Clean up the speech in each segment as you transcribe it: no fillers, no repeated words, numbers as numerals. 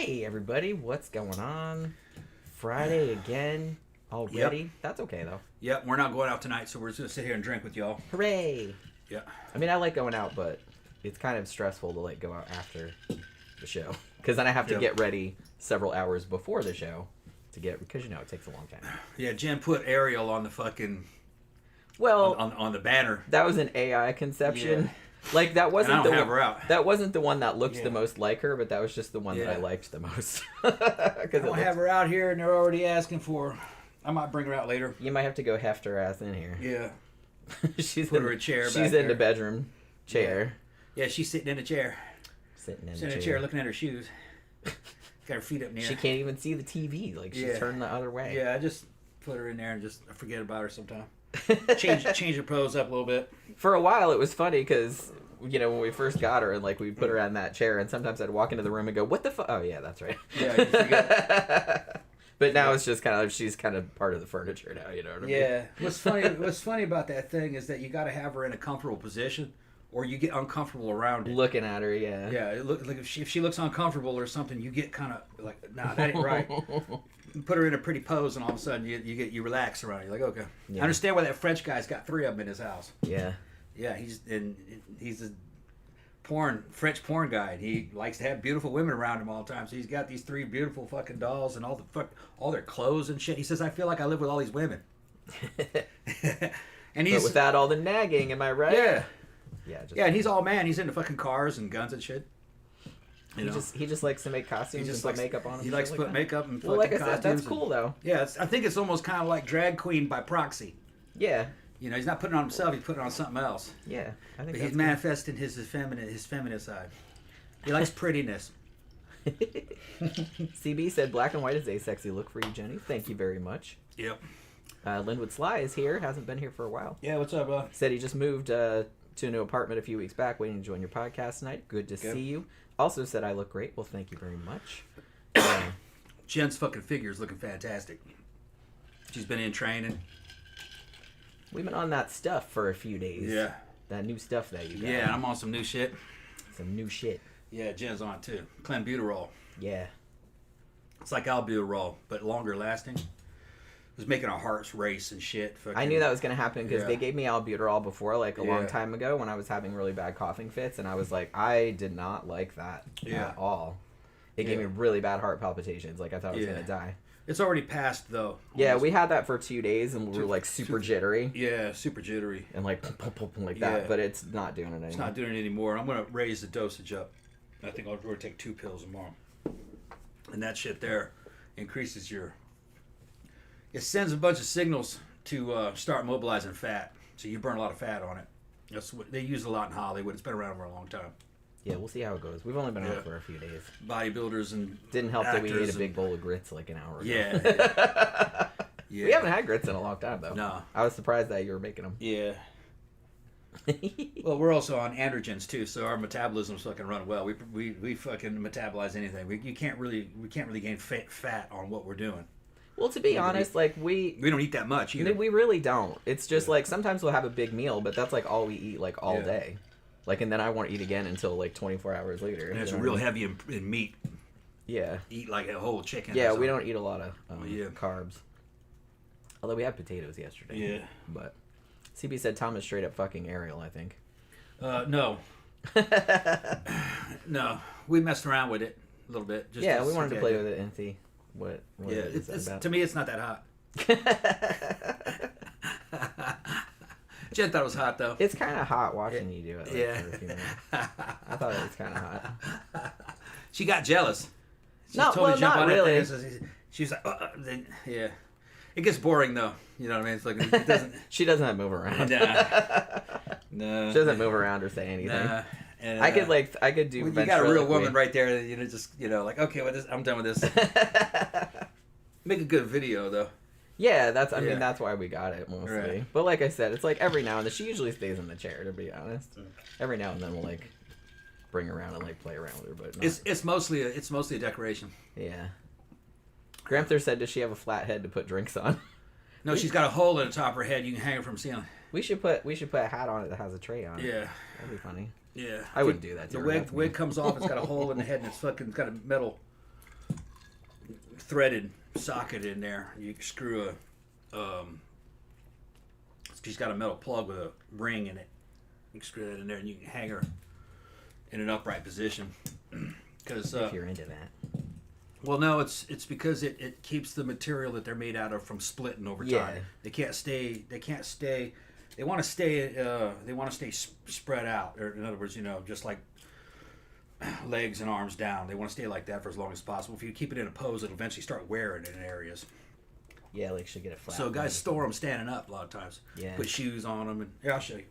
Hey everybody, what's going on? Friday again already? Yep. That's okay though. Yep, we're not going out tonight, so we're just going to sit here and drink with y'all. Hooray! Yeah. I mean, I like going out, but it's kind of stressful to like go out after the show. Because then I have to get ready several hours before the show because you know it takes a long time. Yeah, Jen put Ariel on the fucking... Well... On the banner. That was an AI conception. Yeah. Like that wasn't and I don't have her out. That wasn't the one that looks the most like her, but that was just the one that I liked the most. I don't have her out here, and they're already asking for her. I might bring her out later. You might have to go heft her ass in here. Yeah. She's put her a chair. She's in the bedroom chair. Yeah, she's sitting in a chair. Sitting in a chair, looking at her shoes. Got her feet up in the air. She can't even see the TV. Like she's turned the other way. Yeah, I just put her in there and just forget about her sometime. Change her pose up a little bit. For a while, it was funny because you know when we first got her and like we put her on that chair, and sometimes I'd walk into the room and go, "What the fuck?" Oh yeah, that's right. Yeah, you forget. But now it's just kind of she's kind of part of the furniture now. You know what I mean? Yeah. What's funny about that thing is that you got to have her in a comfortable position, or you get uncomfortable around it. Looking at her, yeah. Yeah. Like if she looks uncomfortable or something, you get kind of like, nah, that ain't right. Put her in a pretty pose, and all of a sudden you relax around it. You're like, okay. Yeah. I understand why that French guy's got 3 of them in his house. Yeah. Yeah, he's a French porn guy, and he likes to have beautiful women around him all the time. So he's got these 3 beautiful fucking dolls and all their clothes and shit. He says, I feel like I live with all these women. And he's but without all the nagging, am I right? Yeah. Yeah. And he's all man. He's into fucking cars and guns and shit. He just likes to make costumes and put makeup on him. He likes to put makeup and well, like I said, that's cool though. Yeah, I think it's almost kind of like drag queen by proxy. Yeah. You know, he's not putting it on himself; he's putting it on something else. Yeah, I think. But he's manifesting his feminine side. He likes prettiness. CB said, "Black and white is a sexy look for you, Jenny. Thank you very much." Yep. Linwood Sly is here. Hasn't been here for a while. Yeah, what's up, bro? Said he just moved to a new apartment a few weeks back. Waiting to join your podcast tonight. Good to see you. Also said I look great. Well, thank you very much. Jen's fucking figure is looking fantastic. She's been in training. We've been on that stuff for a few days. Yeah. That new stuff that you got. Yeah, I'm on some new shit. Some new shit. Yeah, Jen's on too. Clenbuterol. Yeah. It's like albuterol, but longer lasting. It was making our hearts race and shit. Fucking, I knew that was going to happen because they gave me albuterol before, like a long time ago when I was having really bad coughing fits, and I was like, I did not like that at all. It gave me really bad heart palpitations. Like I thought I was going to die. It's already passed though. Yeah, we had that for 2 days, and we were like super jittery. Yeah, super jittery. And like like that, but it's not doing it anymore. It's not doing it anymore. I'm going to raise the dosage up. I think I'll take 2 pills tomorrow. And that shit there increases your... It sends a bunch of signals to start mobilizing fat. So you burn a lot of fat on it. That's what they use a lot in Hollywood. It's been around for a long time. Yeah, we'll see how it goes. We've only been out for a few days. Bodybuilders and didn't help that we ate a big bowl of grits like an hour ago. Yeah. We haven't had grits in a long time though. No. I was surprised that you were making them. Yeah. Well, we're also on androgens too, so our metabolism's fucking running well. We fucking metabolize anything. We can't really gain fat on what we're doing. Well, to be honest, like we don't eat that much either. We really don't. It's just like sometimes we'll have a big meal, but that's like all we eat like all day. Like, and then I won't eat again until like 24 hours later. And it's real heavy in meat. Yeah. Eat like a whole chicken. Yeah, we don't eat a lot of carbs. Although we had potatoes yesterday. Yeah. But CB said Tom is straight up fucking Ariel, I think. No. No. We messed around with it a little bit. Just we wanted to play with it and see what it's to me, it's not that hot. Jen thought it was hot, though. It's kind of hot watching you do it. Like, for a few minutes. I thought it was kind of hot. She got jealous. She told me to jump on really. That thing. She was like, yeah. It gets boring, though. You know what I mean? It's like, it doesn't... She doesn't move around. No. She doesn't move around or say anything. Nah. And, I could do. You got a real woman right there. You know, just like, okay, well, I'm done with this. Make a good video, though. Yeah, I mean, that's why we got it mostly. Right. But like I said, it's like every now and then. She usually stays in the chair, to be honest. Every now and then we'll like bring her around and like play around with her, but not. It's mostly a decoration. Yeah. Gramthars said, does she have a flat head to put drinks on? No, she's got a hole in the top of her head. You can hang her from the ceiling. We should put a hat on it that has a tray on it. Yeah. That'd be funny. Yeah. I wouldn't do that to the her. wig comes off. It's got a hole in the head, and it's got a metal threaded socket in there. You can screw she's got a metal plug with a ring in it. You can screw that in there, and you can hang her in an upright position. Because if you're into that. Well, no, it's because it keeps the material that they're made out of from splitting over time. They can't stay. They want to stay spread out. Or in other words, just like legs and arms down. They want to stay like that for as long as possible. If you keep it in a pose, it'll eventually start wearing in areas. Yeah, like should get a flat. So guys store them standing up a lot of times. Yeah. Put shoes on them, and here I'll show you.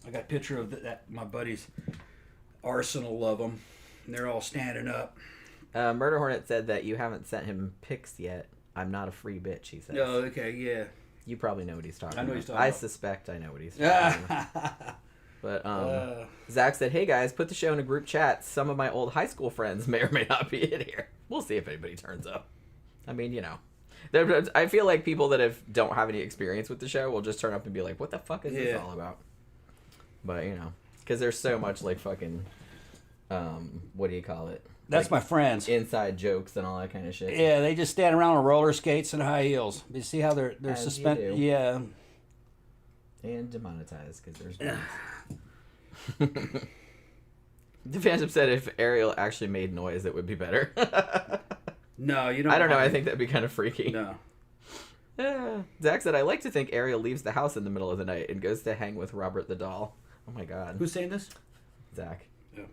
I got a picture of that my buddy's arsenal of them, and they're all standing up. Murder Hornet said that you haven't sent him pics yet. I'm not a free bitch, he says. Oh, okay, yeah. You probably know what he's talking about. I know what he's talking about. I suspect I know what he's talking about. But Zach said, hey guys, put the show in a group chat. Some of my old high school friends may or may not be in here. We'll see if anybody turns up. I mean, I feel like people that don't have any experience with the show will just turn up and be like, what the fuck is this all about? But, because there's so much like fucking, what do you call it? That's my friends. Inside jokes and all that kind of shit. Yeah, they just stand around on roller skates and high heels. You see how they're suspended? Yeah. And demonetized because there's The Phantom said if Ariel actually made noise, it would be better. No, you don't. I don't know. I think that'd be kind of freaky. No. Zach said, I like to think Ariel leaves the house in the middle of the night and goes to hang with Robert the doll. Oh my god. Who's saying this? Zach. Yeah.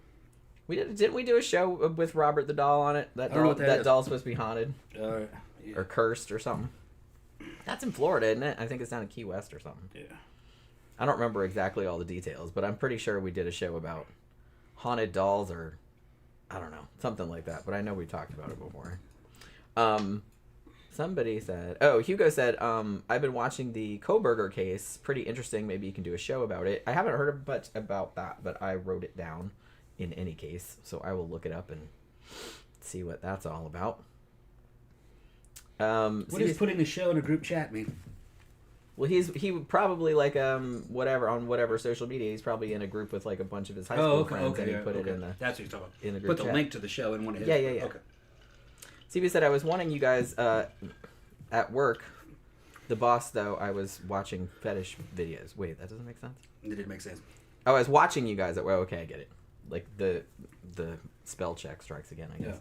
Didn't we do a show with Robert the doll on it? That doll's supposed to be haunted. Yeah. Or cursed or something. That's in Florida, isn't it? I think it's down in Key West or something. Yeah. I don't remember exactly all the details, but I'm pretty sure we did a show about haunted dolls or I don't know, something like that. But I know we talked about it before. Somebody said, Hugo said, I've been watching the Koberger case. Pretty interesting. Maybe you can do a show about it. I haven't heard much about that, but I wrote it down in any case. So I will look it up and see what that's all about. What does putting the show in a group chat mean? Well, he would probably like whatever social media. He's probably in a group with like a bunch of his high school friends, and he put it in the. That's what you're talking about. In the group put the link to the show in one of his. Yeah. Okay. CB said I was wanting you guys at work. The boss though, I was watching fetish videos. Wait, that doesn't make sense. It didn't make sense. Oh, I was watching you guys at. Well, okay, I get it. Like the spell check strikes again, I guess.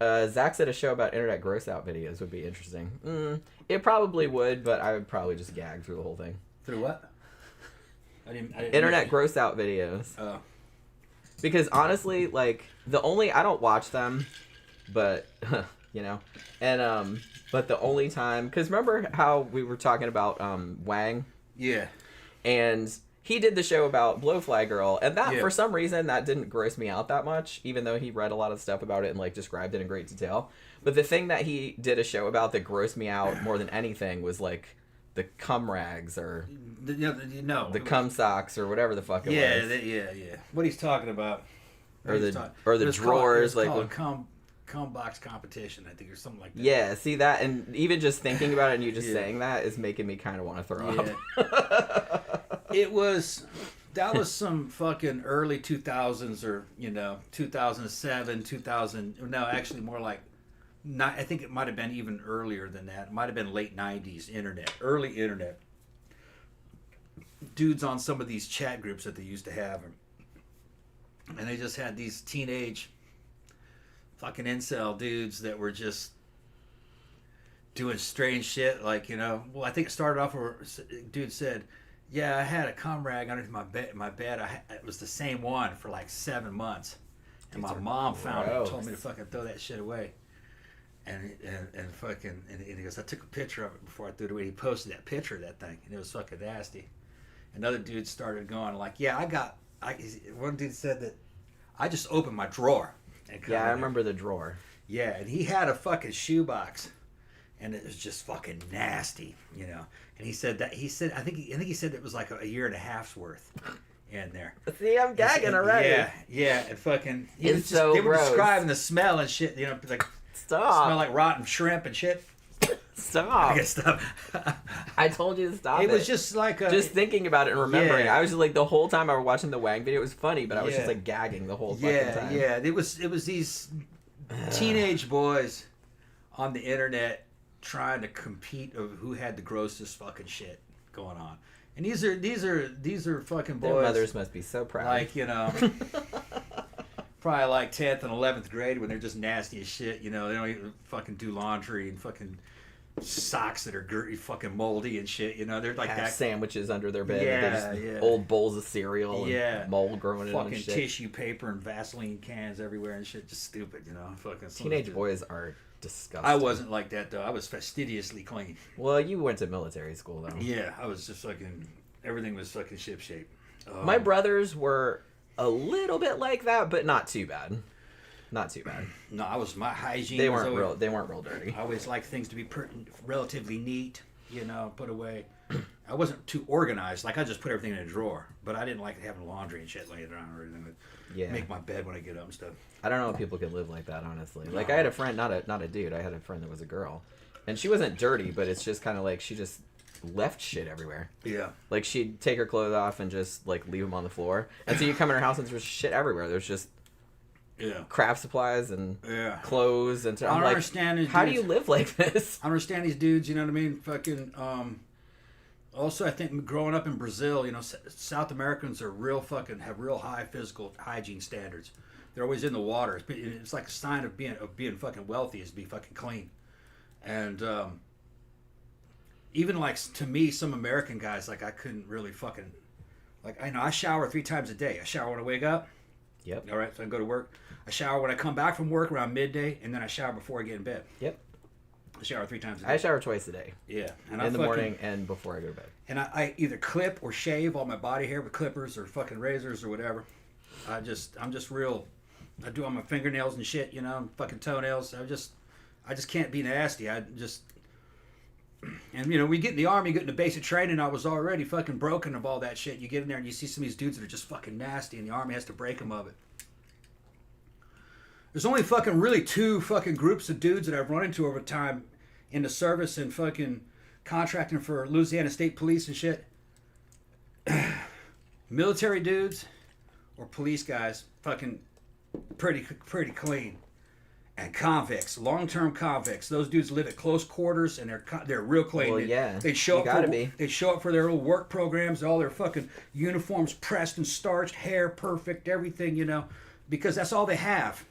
Yeah. Zach said a show about internet gross out videos would be interesting. It probably would, but I would probably just gag through the whole thing. Through what? I didn't internet gross out videos. Oh. Because honestly, like I don't watch them, but and but the only time, because remember how we were talking about Wang? Yeah. And he did the show about Blowfly Girl, and that for some reason that didn't gross me out that much, even though he read a lot of stuff about it and like described it in great detail. But the thing that he did a show about that grossed me out more than anything was like the cum rags or the cum socks or whatever the fuck it was. Yeah. What he's talking about, or the drawers, like cum box competition, I think, or something like that. Yeah, see that, and even just thinking about it and you just saying that is making me kind of want to throw up. That was some fucking early 2000s or 2007, 2000. No, actually more like. I think it might have been even earlier than that. It might have been late 90s early internet. Dudes on some of these chat groups that they used to have. And they just had these teenage fucking incel dudes that were just doing strange shit. Like, well, I think it started off where a dude said, yeah, I had a cum rag underneath my bed. It was the same one for like 7 months. And my mom found it and told me to fucking throw that shit away. And he goes, I took a picture of it before I threw it away. He posted that picture of that thing, and it was fucking nasty. Another dude started going like, one dude said that I just opened my drawer. Yeah, I remember the drawer. Yeah, and he had a fucking shoebox, and it was just fucking nasty, And he said I think he said it was like a year and a half's worth in there. See, I'm gagging already. Yeah, and fucking they were describing the smell and shit, like. Stop. Smell like rotten shrimp and shit. Stop. Stop. I told you to stop. It was just like just thinking about it and remembering. I was just like the whole time I was watching the Wang video, it was funny, but I was just like gagging the whole fucking time. Yeah. It was teenage boys on the internet trying to compete of who had the grossest fucking shit going on. And these are fucking boys. Their mothers must be so proud. Like, probably like 10th and 11th grade when they're just nasty as shit. They don't even fucking do laundry and fucking socks that are fucking moldy and shit. They're like have that. Sandwiches under their bed. Old bowls of cereal and mold growing in them. Fucking tissue paper and Vaseline cans everywhere and shit. Just stupid, Fucking teenage boys are disgusting. I wasn't like that though. I was fastidiously clean. Well, you went to military school though. Yeah, I was just fucking. Everything was fucking ship shape. My brothers were a little bit like that, but not too bad. Not too bad. No, my hygiene. They weren't real dirty. I always liked things to be relatively neat. Put away. I wasn't too organized. Like I just put everything in a drawer, but I didn't like having laundry and shit laying around or anything. Make my bed when I get up and stuff. I don't know if people can live like that, honestly. No. Like I had a friend, not a dude. I had a friend that was a girl, and she wasn't dirty, but it's just kind of like she just left shit everywhere. Yeah. Like she'd take her clothes off and just like leave them on the floor, and so you come in her house and there's shit everywhere. There's just craft supplies and clothes and. I don't understand. How do you live like this? I don't understand these dudes. You know what I mean? Fucking. Also, I think growing up in Brazil, South Americans are have real high physical hygiene standards. They're always in the water. It's like a sign of being fucking wealthy is to be fucking clean, and even like to me, some American guys like I couldn't really fucking like I shower 3 times a day. I shower when I wake up. Yep. All right, so I go to work. I shower when I come back from work around midday, and then I shower before I get in bed. Yep. I shower 3 times a day. I shower twice a day. Yeah. And in the morning and before I go to bed. And I either clip or shave all my body hair with clippers or fucking razors or whatever. I'm just real. I do all my fingernails and shit, fucking toenails. I just can't be nasty. And we get in the army, get into basic training. I was already fucking broken of all that shit. You get in there and you see some of these dudes that are just fucking nasty, and the army has to break them of it. There's only fucking really 2 fucking groups of dudes that I've run into over time in the service and fucking contracting for Louisiana State Police and shit. Military dudes or police guys, fucking pretty clean. And convicts, long-term convicts. Those dudes live at close quarters and they're real clean. Well, yeah. They show up for their little work programs, all their fucking uniforms pressed and starched, hair perfect, everything, because that's all they have.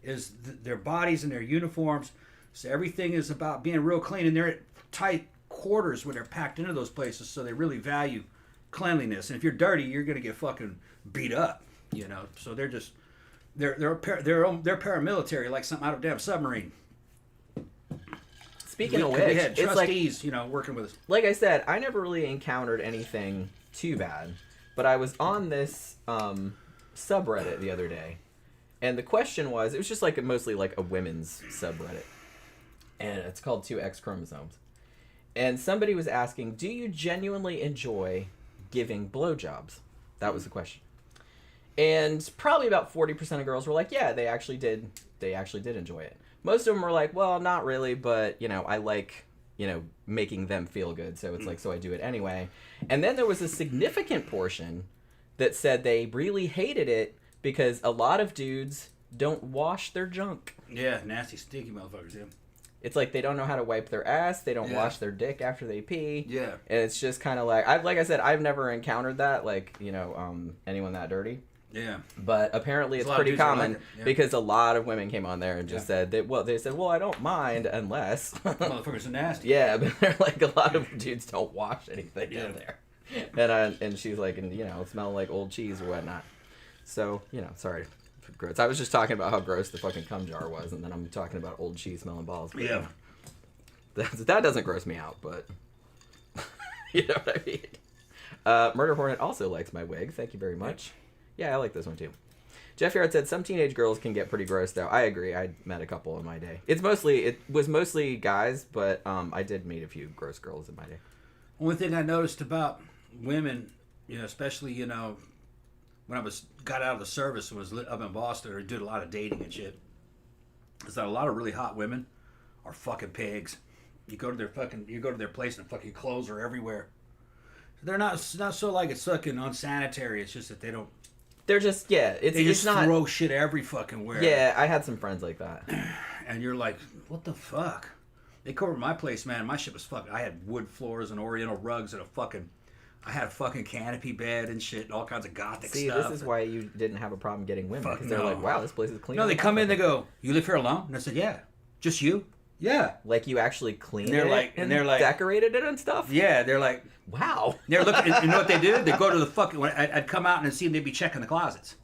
Is their bodies and their uniforms. So everything is about being real clean, and they're at tight quarters when they're packed into those places, so they really value cleanliness. And if you're dirty, you're gonna get fucking beat up, So they're just they're paramilitary, like something out of a damn submarine. Speaking of which, we had trustees, working with us. Like I said, I never really encountered anything too bad, but I was on this subreddit the other day. And the question was, it was just like mostly like a women's subreddit. And it's called 2X chromosomes. And somebody was asking, do you genuinely enjoy giving blowjobs? That was the question. And probably about 40% of girls were like, yeah, they actually did enjoy it. Most of them were like, well, not really, but, I like, making them feel good. So it's like, so I do it anyway. And then there was a significant portion that said they really hated it because a lot of dudes don't wash their junk. Yeah, nasty, stinky motherfuckers, yeah. It's like they don't know how to wipe their ass. They don't wash their dick after they pee. Yeah. And it's just kind of like, like I said, I've never encountered that, like, anyone that dirty. Yeah. But apparently it's pretty common because a lot of women came on there and just said, they said, well, I don't mind unless. Motherfuckers are nasty. Yeah, but they're like, a lot of dudes don't wash anything in there. And she's like, and, smell like old cheese or whatnot. So, sorry. Gross. I was just talking about how gross the fucking cum jar was, and then I'm talking about old cheese smelling balls. Yeah. That doesn't gross me out, but you know what I mean. Murder Hornet also likes my wig. Thank you very much. Yeah, I like this one too. Jeff Yard said some teenage girls can get pretty gross though. I agree. I met a couple in my day. It was mostly guys, but I did meet a few gross girls in my day. Only thing I noticed about women, especially when I got out of the service and was up in Boston or did a lot of dating and shit, is that a lot of really hot women are fucking pigs. You go to their place and the fucking clothes are everywhere. They're not so like it's fucking unsanitary. It's just that they don't They're just it's not throw shit every fucking where. Yeah, I had some friends like that. And you're like, what the fuck? They covered my place, man. My shit was fucking. I had wood floors and Oriental rugs and I had a fucking canopy bed and shit, and all kinds of gothic stuff. See, this is why you didn't have a problem getting women, because they're like, wow, this place is clean. No, they come in, they go, you live here alone? And I said, yeah. Just you? Yeah. Like you actually cleaned and they're like decorated it and stuff? Yeah, they're like, wow. They're looking, you know what they do? They go to the fucking, I'd come out and see them, they'd be checking the closets.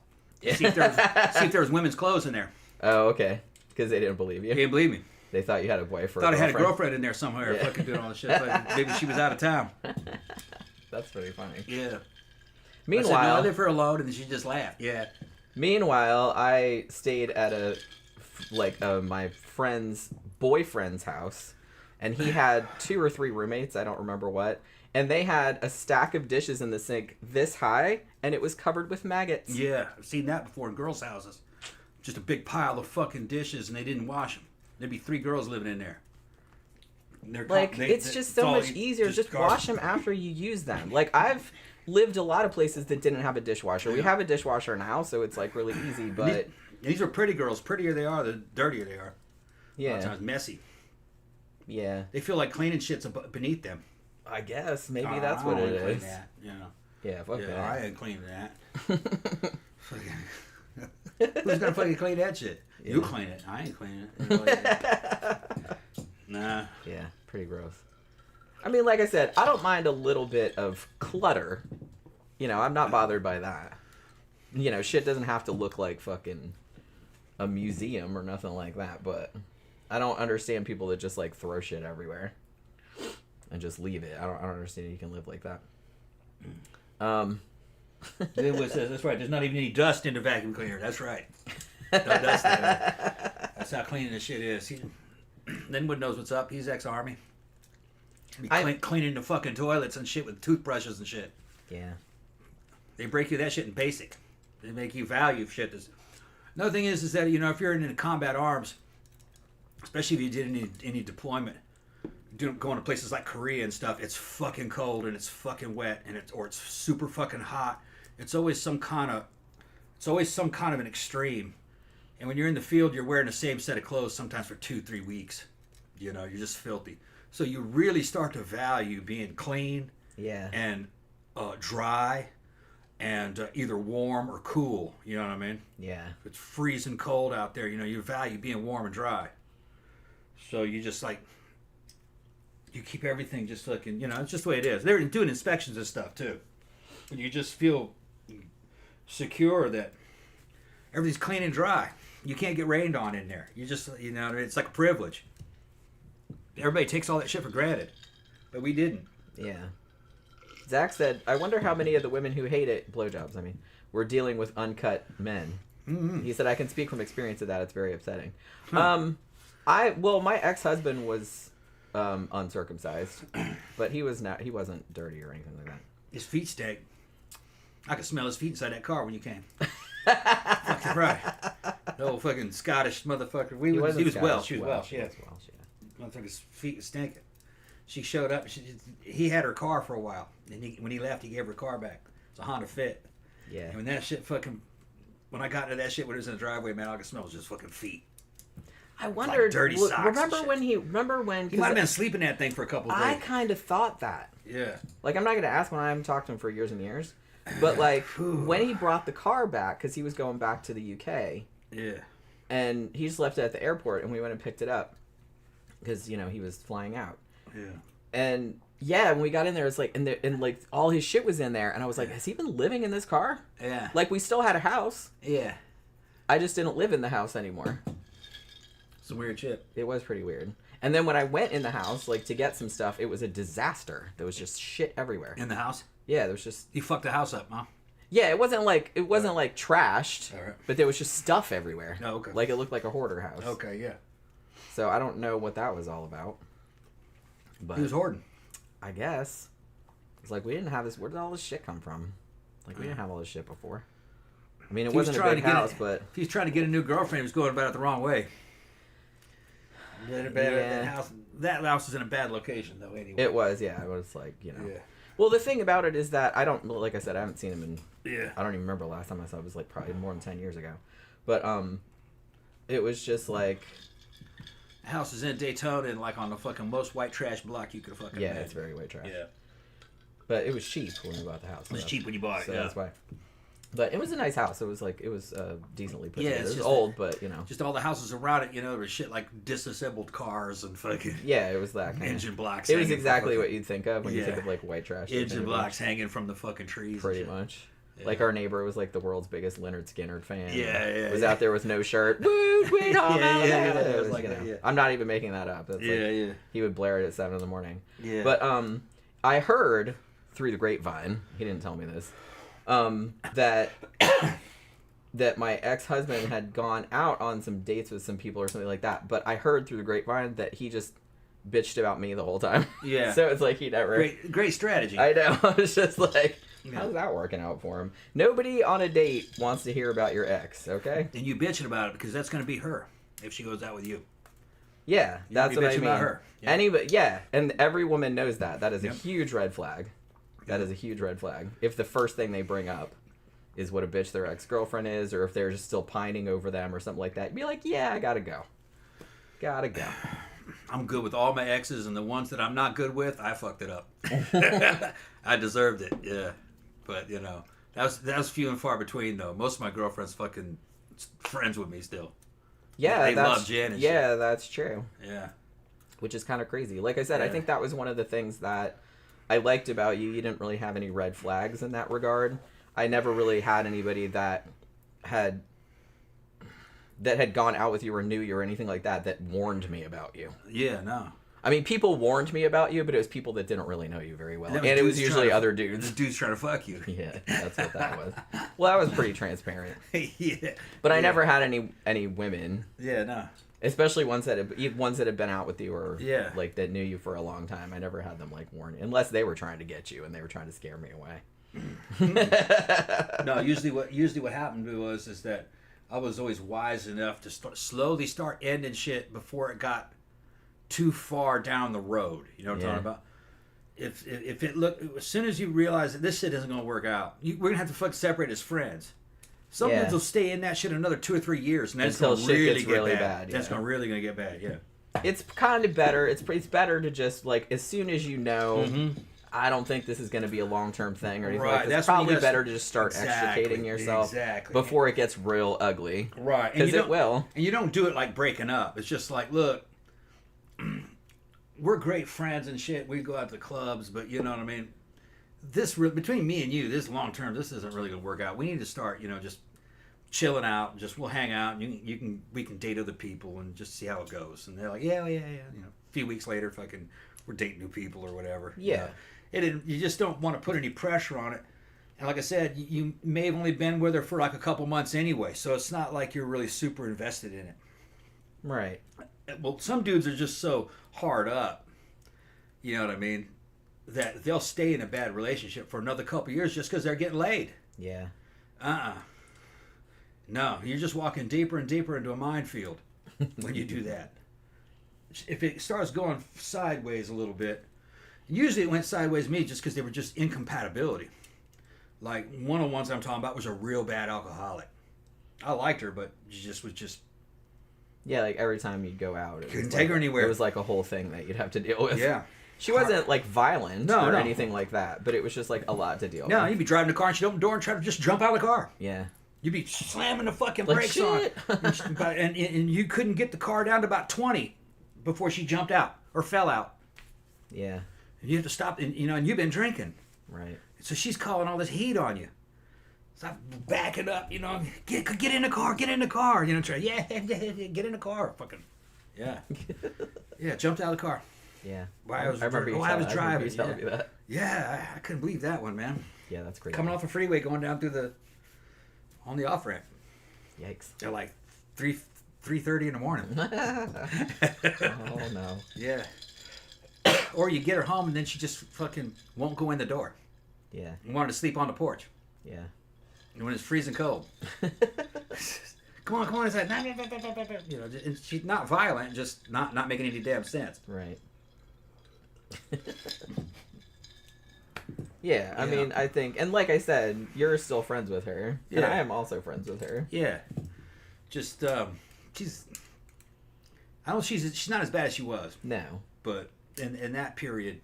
See if there was women's clothes in there. Oh, okay. Because they didn't believe you. They didn't believe me. They thought you had a wife or thought a I had a girlfriend in there somewhere fucking doing all this shit. Like, maybe she was out of town. That's pretty funny. Yeah. Meanwhile, I said, no, I live here alone, and then she just laughed. Yeah. Meanwhile, I stayed at my friend's boyfriend's house, and he had 2 or 3 roommates, I don't remember what, and they had a stack of dishes in the sink this high, and it was covered with maggots. Yeah, I've seen that before in girls' houses. Just a big pile of fucking dishes, and they didn't wash them. There'd be 3 girls living in there. It's just so much easier. Just wash them after you use them. Like, I've lived a lot of places that didn't have a dishwasher. Yeah. We have a dishwasher now, so it's like really easy, but... These are pretty girls. Prettier they are, the dirtier they are. Yeah. A lot of times messy. Yeah. They feel like cleaning shit's beneath them. I guess. Maybe that's what it is. That, you know. Yeah, fuck that. I ain't cleaning that. Who's gonna fucking clean that shit? Yeah. You clean it. I ain't cleaning it. Nah. Yeah, pretty gross. I mean, like I said, I don't mind a little bit of clutter. You know, I'm not bothered by that. You know, shit doesn't have to look like fucking a museum or nothing like that, but I don't understand people that just like throw shit everywhere and just leave it. I don't understand you can live like that. That's right. There's not even any dust in the vacuum cleaner. That's right. No dust there. That's how clean this shit is. Linwood knows what's up. He's ex-army. Cleaning the fucking toilets and shit with toothbrushes and shit. Yeah. They break you that shit in basic. They make you value shit. Another thing is that, you know, if you're in combat arms, especially if you did any deployment, going to places like Korea and stuff, it's fucking cold and it's fucking wet and it's super fucking hot. It's always some kind of an extreme. And when you're in the field, you're wearing the same set of clothes sometimes for 2-3 weeks. You know, you're just filthy. So you really start to value being clean, and dry, and either warm or cool. You know what I mean? Yeah. If it's freezing cold out there, you know, you value being warm and dry. So you just like, you keep everything just looking, you know, it's just the way it is. They're doing inspections and stuff too. And you just feel secure that everything's clean and dry. You can't get rained on in there. You just, you know, it's like a privilege. Everybody takes all that shit for granted. But we didn't. Yeah. Zach said, I wonder how many of the women who hate it, blowjobs, were dealing with uncut men. Mm-hmm. He said, I can speak from experience of that. It's very upsetting. Huh. My ex-husband was uncircumcised, but he wasn't dirty or anything like that. His feet stank. I could smell his feet inside that car when you came. Fucking right. The old fucking Scottish motherfucker. He was Welsh. She was Welsh, yeah. Motherfucker's feet was stinking. She showed up. He had her car for a while. And when he left, he gave her car back. It's a Honda Fit. Yeah. And when that shit when I got into that shit when it was in the driveway, man, all I could smell was just fucking feet. I wondered. Like dirty socks. Remember when he might have been sleeping that thing for a couple of days. I kind of thought that. Yeah. Like, I'm not going to ask when I haven't talked to him for years and years. But, like, when he brought the car back, because he was going back to the UK. Yeah. And he just left it at the airport, and we went and picked it up. Because, you know, he was flying out. Yeah. And, yeah, when we got in there, it's like, and like, all his shit was in there. And I was like, has he been living in this car? Yeah. Like, we still had a house. Yeah. I just didn't live in the house anymore. Some weird shit. It was pretty weird. And then when I went in the house, like, to get some stuff, it was a disaster. There was just shit everywhere. In the house? Yeah, there was just... You fucked the house up, huh? Yeah, it wasn't like trashed, but there was just stuff everywhere. Oh, okay. Like, it looked like a hoarder house. Okay, yeah. So I don't know what that was all about. But he was hoarding. I guess. It's like, we didn't have this... Where did all this shit come from? Like, we didn't have all this shit before. I mean, it wasn't a big house, but... If he's trying to get a new girlfriend, he was going about it the wrong way. That house is in a bad location, though, anyway. It was, yeah. It was like, you know. Yeah. Well, the thing about it is that I don't, like I said, I haven't seen him in. Yeah. I don't even remember the last time I saw him. It was like probably more than 10 years ago. But it was just like. The house is in Daytona and like on the fucking most white trash block you could fucking. Yeah, imagine. it's very white trash. Yeah. But it was cheap when we bought the house. It was cheap when you bought it. So yeah. that's why. But it was a nice house. It was decently put together. It was just old, but just all the houses around it. There was shit like disassembled cars and fucking. Yeah, it was that kind engine blocks. It was exactly what you'd think of when you think of like white trash. Engine blocks hanging from the fucking trees. Pretty much. Yeah. Like our neighbor was like the world's biggest Leonard Skinner fan. Yeah. Was out there with no shirt. Woo, sweet home Alabama. It was like that, yeah. I'm not even making that up. That's He would blare it at 7 a.m. Yeah. But I heard through the grapevine. He didn't tell me this. That my ex-husband had gone out on some dates with some people or something like that. But I heard through the grapevine that he just bitched about me the whole time. Yeah. So it's like he never... Great strategy. I know. I was just like, how's that working out for him? Nobody on a date wants to hear about your ex, okay? And you bitching about it because that's going to be her if she goes out with you. Yeah, that's what I mean. About her. Yeah. And every woman knows that. That is a huge red flag. That is a huge red flag. If the first thing they bring up is what a bitch their ex-girlfriend is, or if they're just still pining over them or something like that, be like, yeah, I gotta go. I'm good with all my exes, and the ones that I'm not good with, I fucked it up. I deserved it, yeah. But, that was few and far between, though. Most of my girlfriends fucking friends with me still. Yeah, they love Jen and shit. Yeah, that's true. Yeah. Which is kind of crazy. Like I said, I think that was one of the things that I liked about you. You didn't really have any red flags in that regard. I never really had anybody that had gone out with you or knew you or anything like that warned me about you. Yeah, no. I mean, people warned me about you, but it was people that didn't really know you very well. And it was usually other dudes. Dudes trying to fuck you. Yeah, that's what that was. Well, that was pretty transparent. Yeah. But I never had any women. Yeah, no. Especially ones that had been out with you or like that knew you for a long time. I never had them like warn, unless they were trying to get you and they were trying to scare me away. No, usually what happened is that I was always wise enough to slowly start ending shit before it got too far down the road. You know what I'm talking about? If it looked, as soon as you realize that this shit isn't gonna work out, we're gonna have to fucking separate as friends. Some dudes will stay in that shit another 2 or 3 years, and that's gonna really get bad. That's really gonna get bad. Yeah. It's kind of better. It's better to just like as soon as you know. Mm-hmm. I don't think this is going to be a long-term thing or anything like that. It's probably better to just start extricating yourself before it gets real ugly. Right. Because it will. And you don't do it like breaking up. It's just like, look, we're great friends and shit. We go out to clubs, but you know what I mean? Between me and you, this long-term, this isn't really going to work out. We need to start, just chilling out. We'll hang out. And we can date other people and just see how it goes. And they're like, yeah. A few weeks later, fucking, we're dating new people or whatever. Yeah. You just don't want to put any pressure on it. And like I said, you may have only been with her for like a couple months anyway, so it's not like you're really super invested in it. Right. Well, some dudes are just so hard up, you know what I mean, that they'll stay in a bad relationship for another couple years just because they're getting laid. Yeah. No, you're just walking deeper and deeper into a minefield when you do that. If it starts going sideways a little bit, usually it went sideways with me just because they were just incompatibility. Like, one of the ones I'm talking about was a real bad alcoholic. I liked her, but she was just... Yeah, like every time you'd go out... Couldn't take her anywhere. It was like a whole thing that you'd have to deal with. Yeah. She wasn't, like, violent or anything like that, but it was just, like, a lot to deal with. No, you'd be driving the car and she'd open the door and try to just jump out of the car. Yeah. You'd be slamming the fucking brakes on. and you couldn't get the car down to about 20 before she jumped out or fell out. Yeah. And you have to stop, and you've been drinking. Right. So she's calling all this heat on you. So I'm backing up, get in the car, get in the car. Try, get in the car. Fucking, yeah. Yeah, jumped out of the car. Yeah. I was driving. That. Yeah, I couldn't believe that one, man. Yeah, that's crazy. Coming off a freeway, going down on the off ramp. Yikes. They're like 3:30 in the morning. Oh, no. Yeah. Or you get her home and then she just fucking won't go in the door. Yeah. You wanted to sleep on the porch. Yeah. And when it's freezing cold. Come on. It's like, and she's not violent, just not making any damn sense. Right. Yeah, I mean, I think, and like I said, you're still friends with her, and I am also friends with her. Yeah, just she's not as bad as she was. No, but in that period,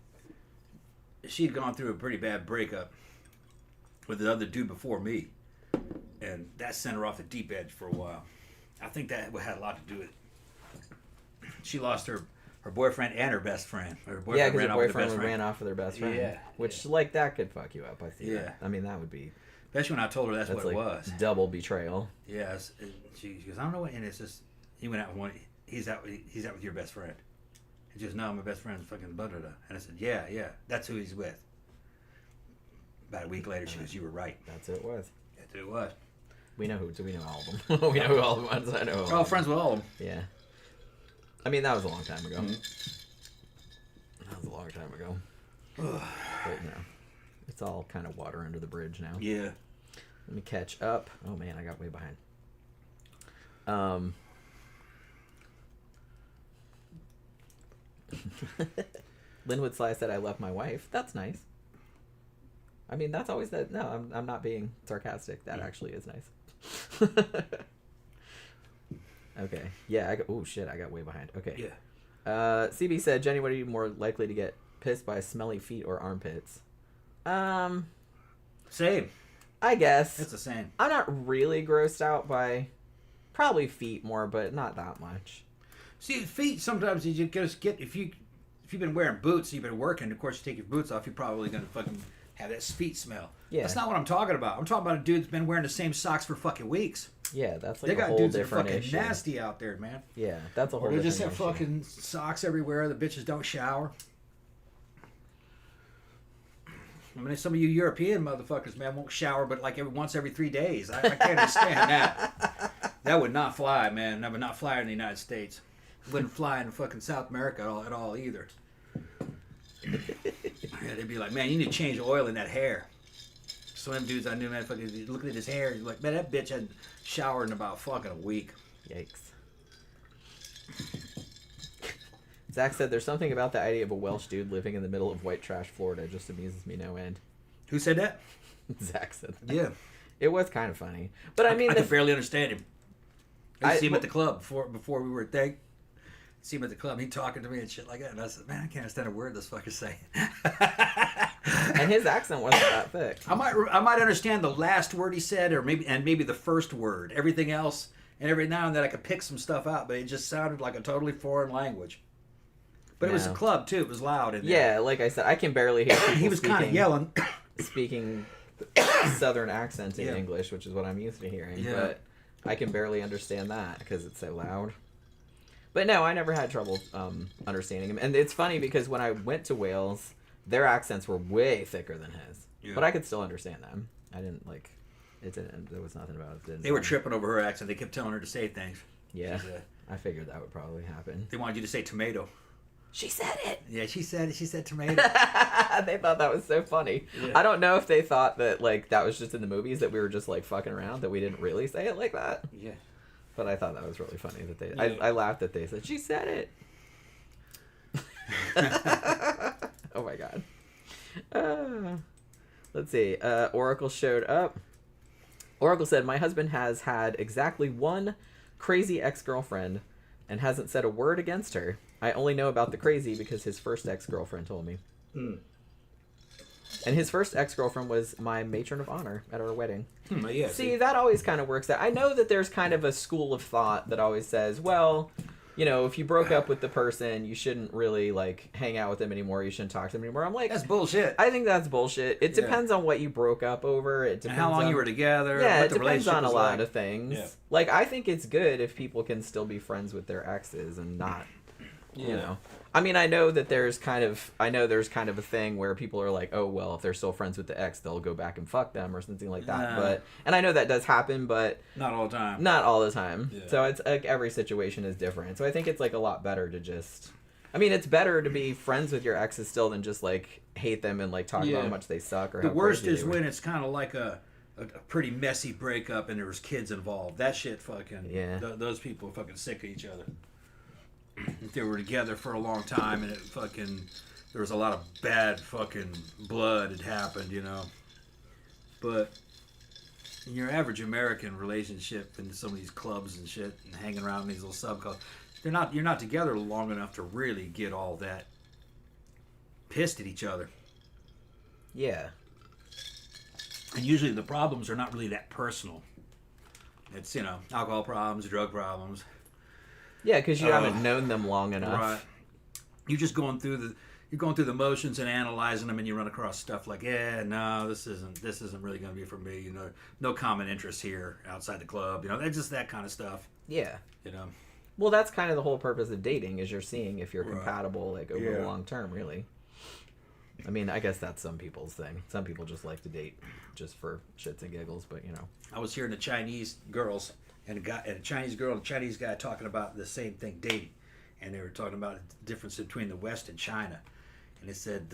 she'd gone through a pretty bad breakup with the other dude before me, and that sent her off the deep edge for a while. I think that had a lot to do with it. She lost her boyfriend and her best friend. Yeah, because her boyfriend ran off with her best friend. Yeah. Which, like, that could fuck you up, I see. Yeah. That. I mean, that would be... Especially when I told her that's what like it was. Double betrayal. Yes. She goes, I don't know what... And it's just... He went out with one... He's out with your best friend. He just, no, my best friend's fucking blah-blah-blah. And I said, yeah, that's who he's with. About a week later, she goes, you were right. That's who it was. That's who it was. We know all of them. We know who all the ones I know. We're all friends with all of them. Yeah. I mean, that was a long time ago. Mm-hmm. That was a long time ago. But, you know, it's all kind of water under the bridge now. Yeah. Let me catch up. Oh, man, I got way behind. Linwood Sly said I left my wife. That's nice. I mean, that's always that. No, I'm not being sarcastic. That actually is nice. Okay. Yeah. Oh shit! I got way behind. Okay. Yeah. CB said, Jenny, what are you more likely to get pissed by, smelly feet or armpits? Same. I guess it's the same. I'm not really grossed out by probably feet more, but not that much. See, feet sometimes you just get if you've been wearing boots, you've been working. Of course, you take your boots off, you're probably gonna fucking have that feet smell. Yeah. That's not what I'm talking about. I'm talking about a dude that's been wearing the same socks for fucking weeks. Yeah, that's like they a whole dudes different that are fucking issue. nasty out there, man. Yeah, that's a whole or they different just have issue. fucking socks everywhere. The bitches don't shower. I mean, some of you European motherfuckers, man, won't shower but like once every 3 days. I can't understand that. That would not fly, man. That would not fly in the United States. It wouldn't fly in fucking South America at all either. Yeah, they'd be like, man, you need to change the oil in that hair. So them dudes I knew, man, fucking looking at his hair, he's like, man, that bitch hadn't showered in about fucking a week. Yikes. Zach said, there's something about the idea of a Welsh dude living in the middle of white trash Florida just amuses me no end. Who said that? Zach said that. Yeah. It was kind of funny. But I mean... I could barely understand him. I see him at the club before we were at thing. See him at the club, and he talking to me and shit like that. And I said, man, I can't understand a word this fucker's saying. And his accent wasn't that thick. I might understand the last word he said, or maybe the first word. Everything else, and every now and then I could pick some stuff out, but it just sounded like a totally foreign language. But it was a club too. It was loud in there. Yeah, like I said, I can barely hear people. He was kind of yelling, speaking Southern accent in English, which is what I'm used to hearing. Yeah. But I can barely understand that because it's so loud. But no, I never had trouble understanding him. And it's funny because when I went to Wales, their accents were way thicker than his. Yeah. But I could still understand them. I didn't like it. There was nothing about it. They were tripping over her accent. They kept telling her to say things. Yeah, I figured that would probably happen. They wanted you to say tomato. She said it. Yeah, she said it. She said tomato. They thought that was so funny. Yeah. I don't know if they thought that like that was just in the movies, that we were just like fucking around, that we didn't really say it like that. Yeah. But I thought that was really funny that they. Yeah. I laughed that they said she said it. Oh my god. Let's see. Oracle showed up. Oracle said, my husband has had exactly one crazy ex-girlfriend and hasn't said a word against her. I only know about the crazy because his first ex-girlfriend told me. Mm. And his first ex-girlfriend was my matron of honor at our wedding. Yeah, see, that always kind of works out. I know that there's kind of a school of thought that always says, well, you know, if you broke up with the person, you shouldn't really, like, hang out with them anymore. You shouldn't talk to them anymore. I'm like... That's bullshit. I think that's bullshit. It depends on what you broke up over. It depends how long you were together. Yeah, what it depends on a lot of things. Yeah. Like, I think it's good if people can still be friends with their exes and not... You know, I mean, I know there's kind of a thing where people are like, oh, well, if they're still friends with the ex, they'll go back and fuck them or something like that. And I know that does happen, but not all the time. Not all the time. Yeah. So it's like every situation is different. So I think it's like a lot better to just, I mean, it's better to be friends with your exes still than just like hate them and like talk about how much they suck. Or the worst is when it's kind of like a pretty messy breakup and there was kids involved. That shit fucking, those people are fucking sick of each other. If they were together for a long time and it fucking there was a lot of bad fucking blood had happened, But in your average American relationship in some of these clubs and shit and hanging around in these little subcultures, you're not together long enough to really get all that pissed at each other. Yeah. And usually the problems are not really that personal. It's, alcohol problems, drug problems. Yeah, because you haven't known them long enough. Right. You're just going through the motions and analyzing them, and you run across stuff like, no, this isn't really going to be for me. No common interest here outside the club. It's just that kind of stuff. Yeah. Well, that's kind of the whole purpose of dating, is you're seeing if you're compatible, like, over the long term, really. I mean, I guess that's some people's thing. Some people just like to date just for shits and giggles, but I was hearing the Chinese girls and a Chinese girl and a Chinese guy talking about the same thing, dating, and they were talking about the difference between the West and China, and it said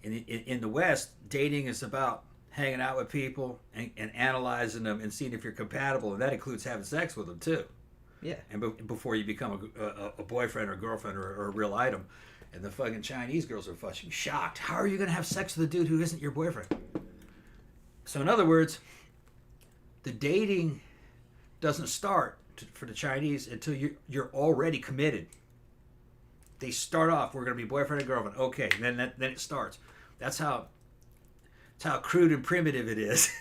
in the West, dating is about hanging out with people and analyzing them and seeing if you're compatible, and that includes having sex with them too. Yeah. And before you become a boyfriend or girlfriend or a real item. And the fucking Chinese girls are fucking shocked. How are you going to have sex with a dude who isn't your boyfriend? So in other words, the dating doesn't start for the Chinese until you're already committed. They start off, we're going to be boyfriend and girlfriend. Okay, then it starts. That's how crude and primitive it is.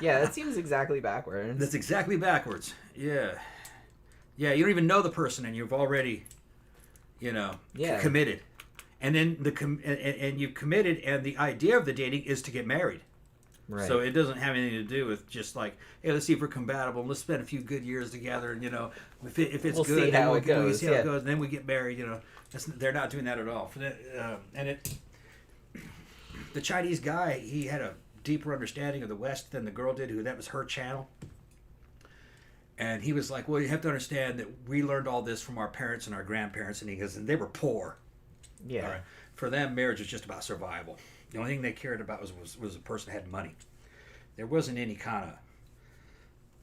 Yeah, that seems exactly backwards. That's exactly backwards. Yeah. Yeah, you don't even know the person and you've already... committed, and then and you've committed, and the idea of the dating is to get married. Right. So it doesn't have anything to do with just like, hey, let's see if we're compatible. Let's spend a few good years together, and if it's we'll good, see then how it goes. We see how it goes, and then we get married. They're not doing that at all. The Chinese guy, he had a deeper understanding of the West than the girl did, that was her channel. And he was like, well, you have to understand that we learned all this from our parents and our grandparents. And he goes, and they were poor. Yeah. Right? For them, marriage was just about survival. The only thing they cared about was a person that had money. There wasn't any kind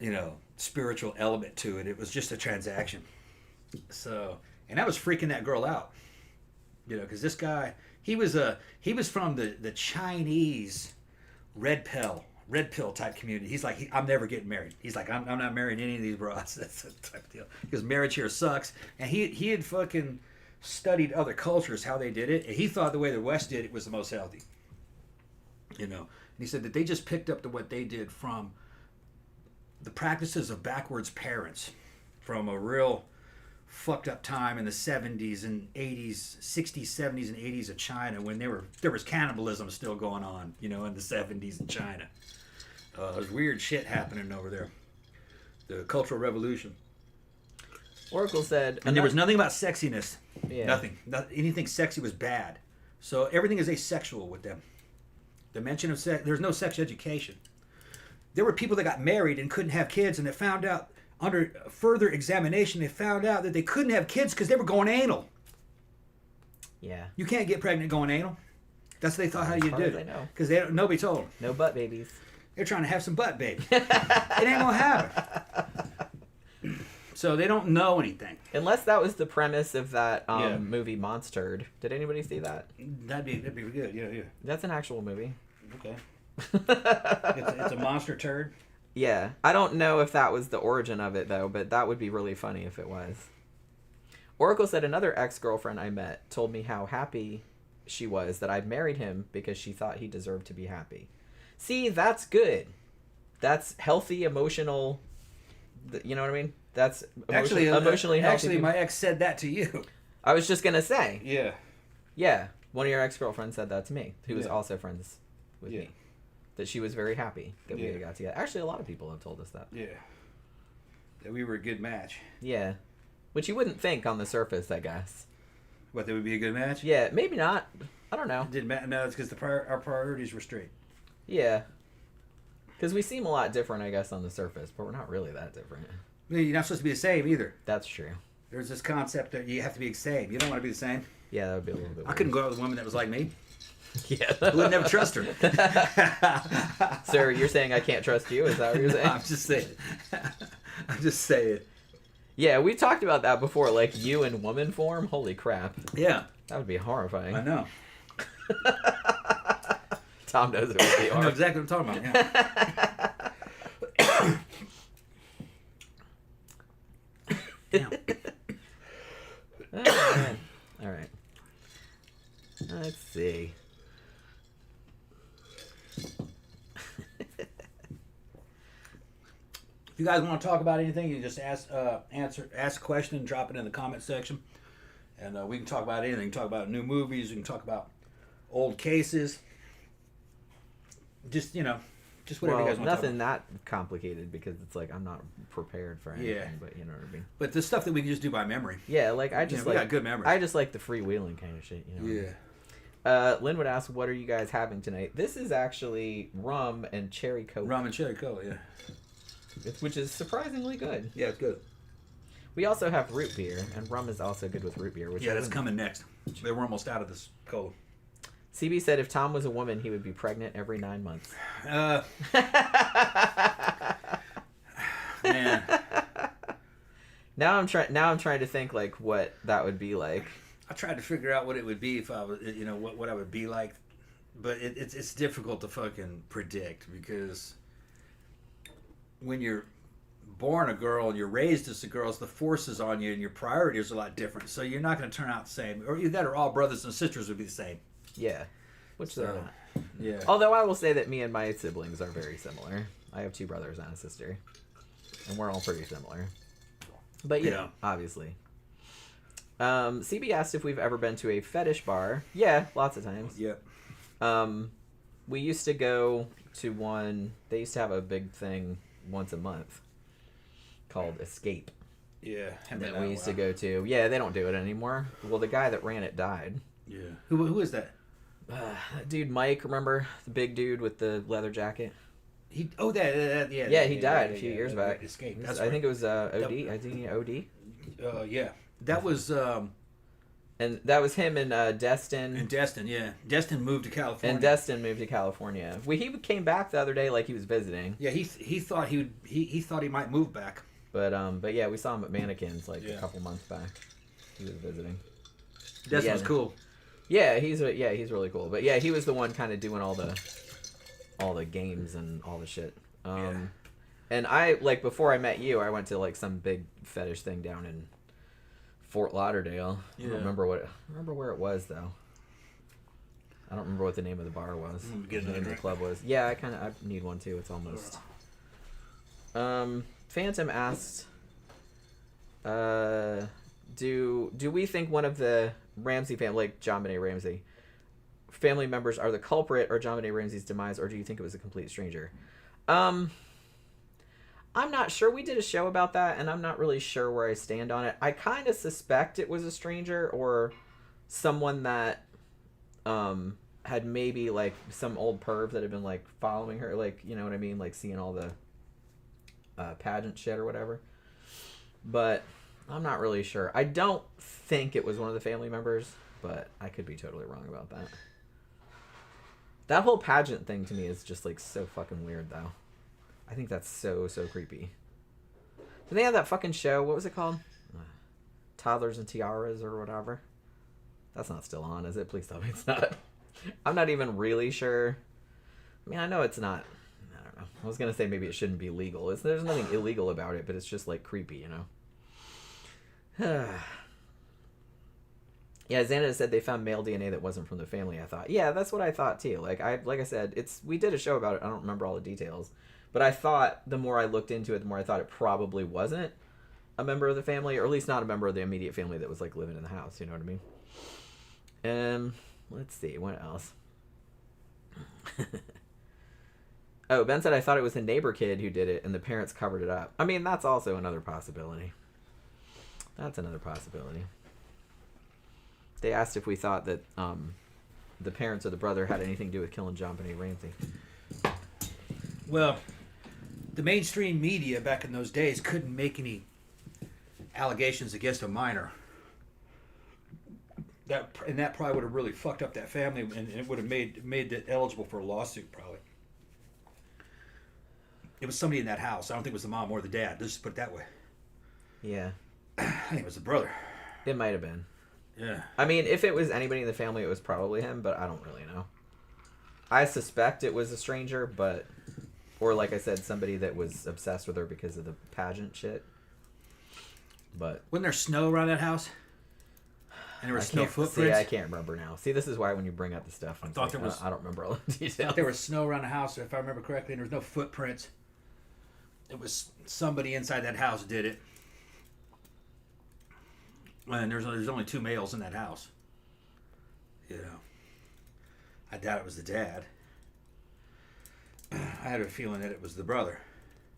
of, spiritual element to it. It was just a transaction. So, and that was freaking that girl out. Because this guy, he was from the Chinese red pill type community. He's like, I'm never getting married. He's like, I'm not marrying any of these bros. That's the type of deal. Because marriage here sucks. And he had fucking studied other cultures, how they did it. And he thought the way the West did it was the most healthy. And he said that they just picked up what they did from the practices of backwards parents from a real fucked up time in the 70s and 80s, 60s, 70s, and 80s of China when there was cannibalism still going on, in the 70s in China. There's weird shit happening over there. The Cultural Revolution. Oracle said... And there was nothing about sexiness. Yeah. Nothing. Anything sexy was bad. So everything is asexual with them. The mention of sex... There's no sex education. There were people that got married and couldn't have kids, and they found out, under further examination, they found out that they couldn't have kids because they were going anal. Yeah. You can't get pregnant going anal. That's what they thought how you did it. Because nobody told them. No butt babies. They're trying to have some butt baby. It ain't gonna happen. So they don't know anything. Unless that was the premise of that movie Monstered. Did anybody see that? That'd be good. Yeah. That's an actual movie. Okay. It's a monster turd. Yeah. I don't know if that was the origin of it though, but that would be really funny if it was. Oracle said another ex-girlfriend I met told me how happy she was that I'd married him because she thought he deserved to be happy. See, that's good. That's healthy, emotional... You know what I mean? That's emotionally healthy. Actually, my ex said that to you. I was just going to say. Yeah. Yeah. One of your ex-girlfriends said that to me, who was also friends with me. That she was very happy that we got together. Actually, a lot of people have told us that. Yeah. That we were a good match. Yeah. Which you wouldn't think on the surface, I guess. What, that would be a good match? Yeah, maybe not. I don't know. It didn't matter. No, it's because our priorities were straight. Yeah. Because we seem a lot different, I guess, on the surface, but we're not really that different. You're not supposed to be the same either. That's true. There's this concept that you have to be the same. You don't want to be the same. Yeah, that would be a little bit weird. I couldn't go out with a woman that was like me. Yeah. I would never trust her. Sir, you're saying I can't trust you? Is that what you're saying? No, I'm just saying. Yeah, we talked about that before, like you in woman form. Holy crap. Yeah. That would be horrifying. I know. Tom knows it would be horrifying. I know exactly what I'm talking about, yeah. Damn. Oh, man. All right. Let's see. If you guys want to talk about anything, you can just ask a question and drop it in the comment section. And we can talk about anything. We can talk about new movies. We can talk about old cases. Just, just whatever you guys want to talk about. Nothing that complicated because it's like I'm not prepared for anything, but you know what I mean. But the stuff that we can just do by memory. Yeah, like I just we got good memory. I just like the freewheeling kind of shit, Yeah. Lynn would ask, what are you guys having tonight? This is actually rum and cherry coke. Rum and cherry coke, yeah. Which is surprisingly good. Yeah, it's good. We also have root beer, and rum is also good with root beer. Which that's coming next. We're almost out of this cola. CB said if Tom was a woman, he would be pregnant every 9 months. Man. Now I'm trying to think like what that would be like. I tried to figure out what it would be if I was, what I would be like, but it's difficult to fucking predict because when you're born a girl and you're raised as a girl, the forces on you and your priorities are a lot different. So you're not going to turn out the same. Or either that or all brothers and sisters would be the same. Yeah. Which they're not. Yeah. Although I will say that me and my siblings are very similar. I have 2 brothers and a sister. And we're all pretty similar. But, you know, obviously. CB asked if we've ever been to a fetish bar. Yeah, lots of times. Yep. We used to go to one. They used to have a big thing once a month called Escape. Yeah. That we used to go to. Yeah, they don't do it anymore. Well, the guy that ran it died. Yeah. Who is that? Dude, Mike, remember? The big dude with the leather jacket? He died a few years back. Escape. I think it was OD. I think OD. Yeah. That was... and that was him and Destin. And Destin, yeah. Destin moved to California. And Destin moved to California. He came back the other day like he was visiting. Yeah, he thought he thought he might move back. But yeah, we saw him at Mannequins like a couple months back. He was visiting. Destin was cool. Yeah, he's really cool. But yeah, he was the one kind of doing all the games and all the shit. And I before I met you, I went to like some big fetish thing down in Fort Lauderdale. Yeah. I don't remember where it was though. I don't remember what the name of the bar was. The name of the club was. Yeah, I need one too. It's almost. Phantom asked, do we think one of the Ramsey family, like John Benet Ramsey, family members are the culprit or John Benet Ramsey's demise, or do you think it was a complete stranger? I'm not sure. We did a show about that, and I'm not really sure where I stand on it. I kind of suspect it was a stranger or someone that had maybe like some old perv that had been like following her, like, you know what I mean, like seeing all the pageant shit or whatever. But I'm not really sure. I don't think it was one of the family members, but I could be totally wrong about that. That whole pageant thing to me is just like so fucking weird though. I think that's so creepy. Did they have that fucking show? What was it called? Toddlers and Tiaras or whatever. That's not still on, is it? Please tell me it's not. I'm not even really sure. I mean, I know it's not. I don't know. I was gonna say maybe it shouldn't be legal. There's nothing illegal about it, but it's just like creepy, you know. Yeah, Xana said they found male DNA that wasn't from the family. I thought, yeah, that's what I thought too. Like I said, we did a show about it. I don't remember all the details, but I thought the more I looked into it, the more I thought it probably wasn't a member of the family, or at least not a member of the immediate family that was like living in the house. You know what I mean? Let's see what else. Oh, Ben said I thought it was a neighbor kid who did it, and the parents covered it up. I mean, that's also another possibility. That's another possibility. They asked if we thought that the parents or the brother had anything to do with killing John Benet Ramsey. Well, the mainstream media back in those days couldn't make any allegations against a minor. That probably would have really fucked up that family, and it would have made it eligible for a lawsuit probably. It was somebody in that house. I don't think it was the mom or the dad. Let's just put it that way. Yeah. I think it was the brother. It might have been. Yeah. I mean, if it was anybody in the family, it was probably him, but I don't really know. I suspect it was a stranger, but... Or, like I said, somebody that was obsessed with her because of the pageant shit. But... Wasn't there snow around that house? And there were no footprints? See, I can't remember now. See, this is why when you bring up the stuff, I don't remember all the details. I thought there was snow around the house, if I remember correctly, and there was no footprints. It was somebody inside that house did it. And there's only 2 males in that house. You know. I doubt it was the dad. I had a feeling that it was the brother.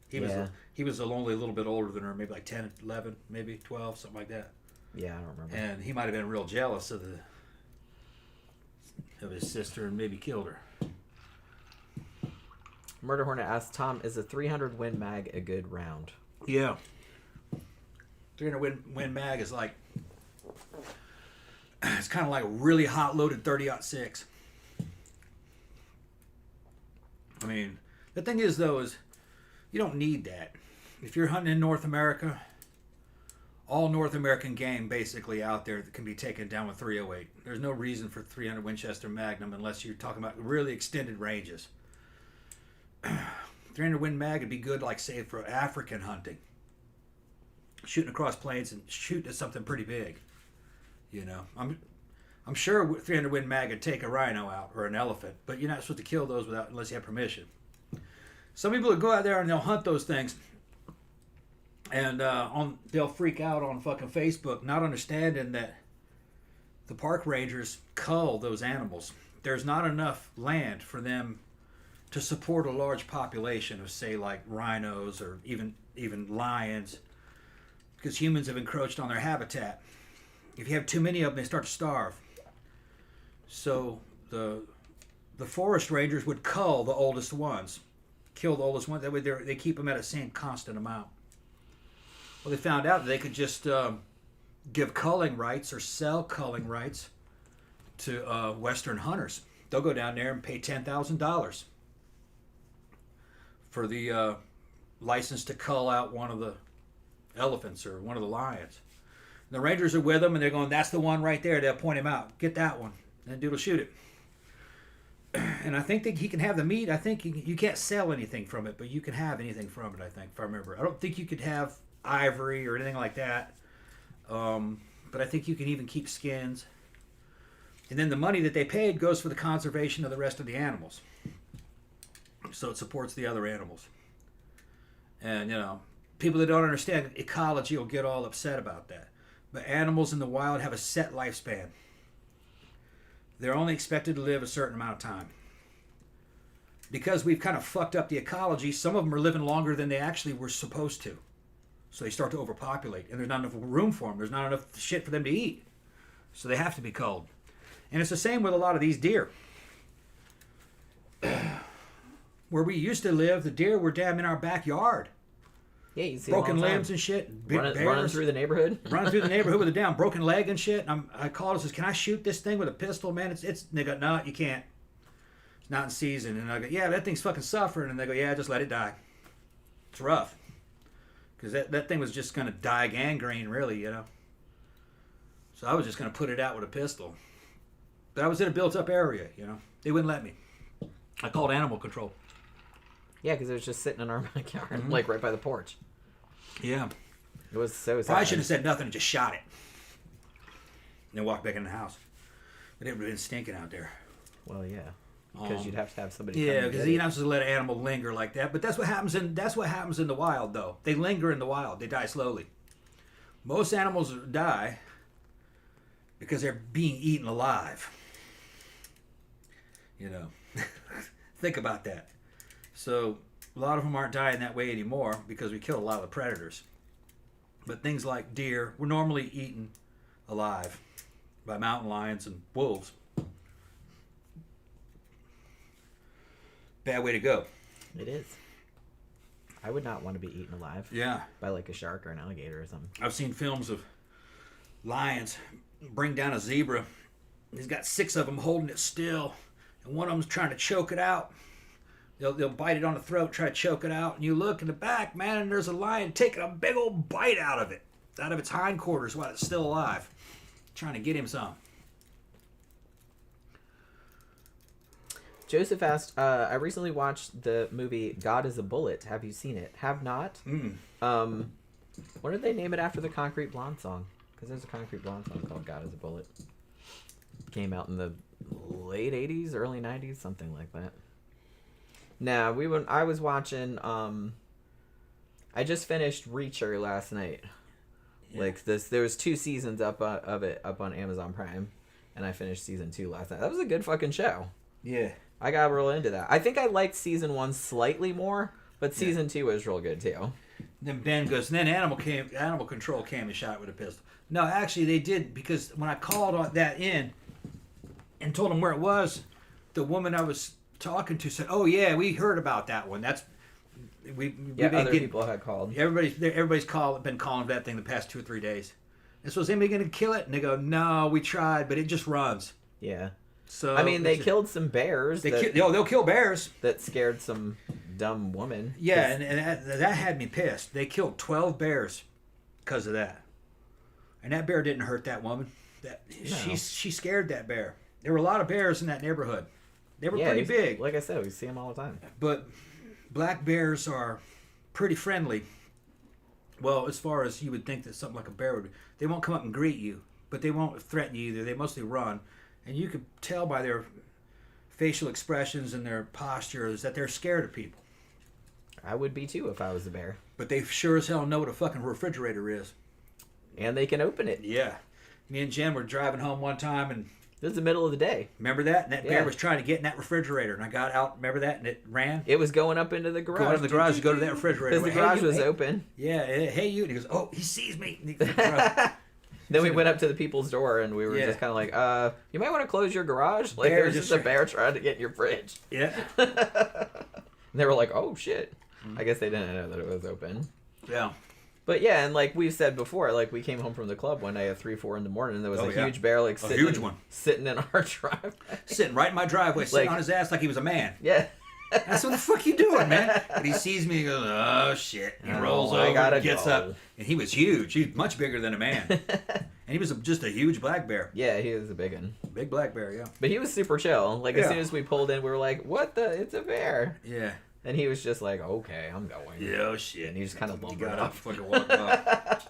He was only a little bit older than her, maybe like 10, 11, maybe 12, something like that. Yeah, I don't remember. And he might have been real jealous of his sister and maybe killed her. Murder Hornet asks Tom, is a 300 win mag a good round? Yeah. 300 win mag is like, it's kind of like a really hot loaded 30-06. I mean, the thing is though is you don't need that. If you're hunting in North America, all North American game basically out there that can be taken down with 308. There's no reason for 300 Winchester Magnum unless you're talking about really extended ranges. 300 Win Mag would be good, like say for African hunting, shooting across plains and shooting at something pretty big. You know, I'm sure 300 Win Mag would take a rhino out or an elephant, but you're not supposed to kill those unless you have permission. Some people will go out there and they'll hunt those things, and they'll freak out on fucking Facebook, not understanding that the park rangers cull those animals. There's not enough land for them to support a large population of, say, like rhinos or even lions, because humans have encroached on their habitat. If you have too many of them, they start to starve. So the forest rangers would cull the oldest ones, kill the oldest ones. That way they keep them at a same constant amount. Well, they found out that they could just give culling rights or sell culling rights to Western hunters. They'll go down there and pay $10,000 for the license to cull out one of the elephants or one of the lions. And the rangers are with them, and they're going, that's the one right there. They'll point him out. Get that one. And dude will shoot it. And I think that he can have the meat. I think you can't sell anything from it, but you can have anything from it, I think, if I remember. I don't think you could have ivory or anything like that. But I think you can even keep skins. And then the money that they paid goes for the conservation of the rest of the animals. So it supports the other animals. And, you know, people that don't understand ecology will get all upset about that. But animals in the wild have a set lifespan. They're only expected to live a certain amount of time. Because we've kind of fucked up the ecology, some of them are living longer than they actually were supposed to. So they start to overpopulate, and there's not enough room for them. There's not enough shit for them to eat. So they have to be culled. And it's the same with a lot of these deer. Where we used to live, the deer were damn in our backyard. Yeah, you see broken limbs and shit. Big bears, running through the neighborhood. Running through the neighborhood with a damn broken leg and shit. And I called and says, can I shoot this thing with a pistol, man? It's they go, no, you can't. It's not in season. And I go, yeah, that thing's fucking suffering. And they go, yeah, just let it die. It's rough. Because that thing was just going to die gangrene, really, you know. So I was just going to put it out with a pistol. But I was in a built-up area, you know. They wouldn't let me. I called animal control. Yeah, because it was just sitting in our backyard, like right by the porch. Yeah. It was so sad. I should have said nothing and just shot it. And then walked back in the house. But it would have been stinking out there. Well, yeah. Because you'd have to have somebody. Yeah, because you're not supposed to let an animal linger like that. But that's what happens in the wild, though. They linger in the wild. They die slowly. Most animals die because they're being eaten alive. You know, think about that. So a lot of them aren't dying that way anymore because we killed a lot of the predators. But things like deer were normally eaten alive by mountain lions and wolves. Bad way to go. It is. I would not want to be eaten alive. Yeah. By like a shark or an alligator or something. I've seen films of lions bring down a zebra. He's got 6 of them holding it still. And one of them's trying to choke it out. They'll bite it on the throat, try to choke it out. And you look in the back, man, and there's a lion taking a big old bite out of it. out of its hindquarters while it's still alive, trying to get him some. Joseph asked, I recently watched the movie God is a Bullet. Have you seen it? Have not. What did they name it after the Concrete Blonde song? Because there's a Concrete Blonde song called God is a Bullet. Came out in the late 80s, early 90s, something like that. Nah, I was watching, I just finished Reacher last night. Yeah. Like there was 2 seasons of it up on Amazon Prime, and I finished season 2 last night. That was a good fucking show. Yeah. I got real into that. I think I liked season 1 slightly more, but season 2 was real good too. Then Ben goes, and then Animal Control came and shot with a pistol. No, actually they did, because when I called that in and told them where it was, the woman I was talking to said, "Oh yeah, we heard about that one. That's other people had called. Everybody's been calling for that thing the past 2 or 3 days. And so is anybody going to kill it?" And they go, "No, we tried, but it just runs." Yeah. So I mean, they killed some bears. They'll kill bears. That scared some dumb woman. Yeah, and that had me pissed. They killed 12 bears because of that. And that bear didn't hurt that woman. She scared that bear. There were a lot of bears in that neighborhood. They were pretty big. Like I said, we see them all the time. But black bears are pretty friendly. Well, as far as you would think that something like a bear would be. They won't come up and greet you, but they won't threaten you either. They mostly run. And you could tell by their facial expressions and their postures that they're scared of people. I would be too if I was a bear. But they sure as hell know what a fucking refrigerator is. And they can open it. Yeah. Me and Jen were driving home one time, and it was the middle of the day. Remember that? And that bear was trying to get in that refrigerator, and I got out. Remember that? And it ran. It was going up into the garage. Going into the garage to go to that refrigerator. Because the garage was open. Yeah. Hey, you. And he goes, "Oh, he sees me." Then we went up to the people's door, and we were just kind of like, you might want to close your garage. Like, there's just a bear trying to get in your fridge. Yeah. And they were like, "Oh, shit." I guess they didn't know that it was open. Yeah. But yeah, and like we've said before, like we came home from the club one day at 3, 4 in the morning, and there was a huge bear like sitting in our driveway. Sitting right in my driveway, sitting on his ass like he was a man. Yeah. That's what the fuck you doing, man? And he sees me and goes, "Oh shit." He rolls over and gets up. And he was huge. He was much bigger than a man. And he was just a huge black bear. Yeah, he was a big one. Big black bear, yeah. But he was super chill. Like as soon as we pulled in, we were like, "What the? It's a bear." Yeah. And he was just like, "Okay, I'm going." Yeah, oh shit. And he just kind of lumbered up. Fucking walked off.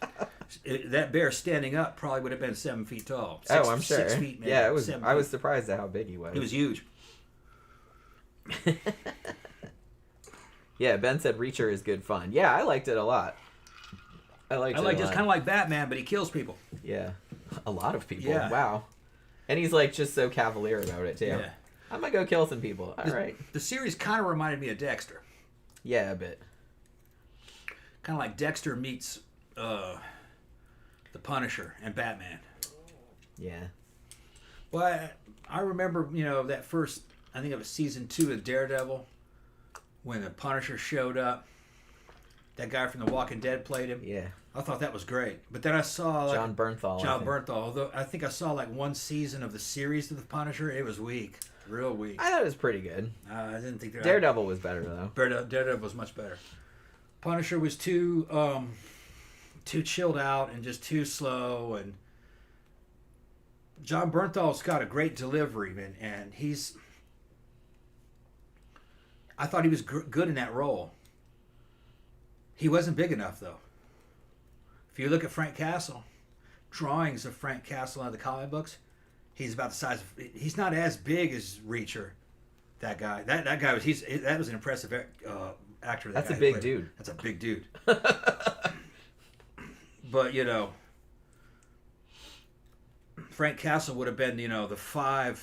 That bear standing up probably would have been 7 feet tall. I'm sure. 6 feet, maybe. Yeah, it was. I was surprised at how big he was. He was huge. Yeah, Ben said Reacher is good fun. Yeah, I liked it a lot. I liked it just kind of like Batman, but he kills people. Yeah, a lot of people. Yeah. Wow. And he's like just so cavalier about it too. Yeah. I'm gonna go kill some people. All right. The series kind of reminded me of Dexter. Yeah, a bit. Kind of like Dexter meets the Punisher and Batman. Yeah. Well, I remember, that first, I think it was season 2 of Daredevil, when the Punisher showed up. That guy from The Walking Dead played him. Yeah. I thought that was great. But then I saw John Bernthal. Although I think I saw one season of the series of the Punisher. It was weak. Real weak. I thought it was pretty good. I didn't think Daredevil was better though. Daredevil was much better. Punisher was too chilled out and just too slow, and John Bernthal's got a great delivery, man, and I thought he was good in that role. He wasn't big enough though. If you look at Frank Castle, drawings of Frank Castle out of the comic books, he's about the size of. He's not as big as Reacher. That guy. That guy was. That was an impressive actor. That's a big dude. That's a big dude. But Frank Castle would have been the 5'10"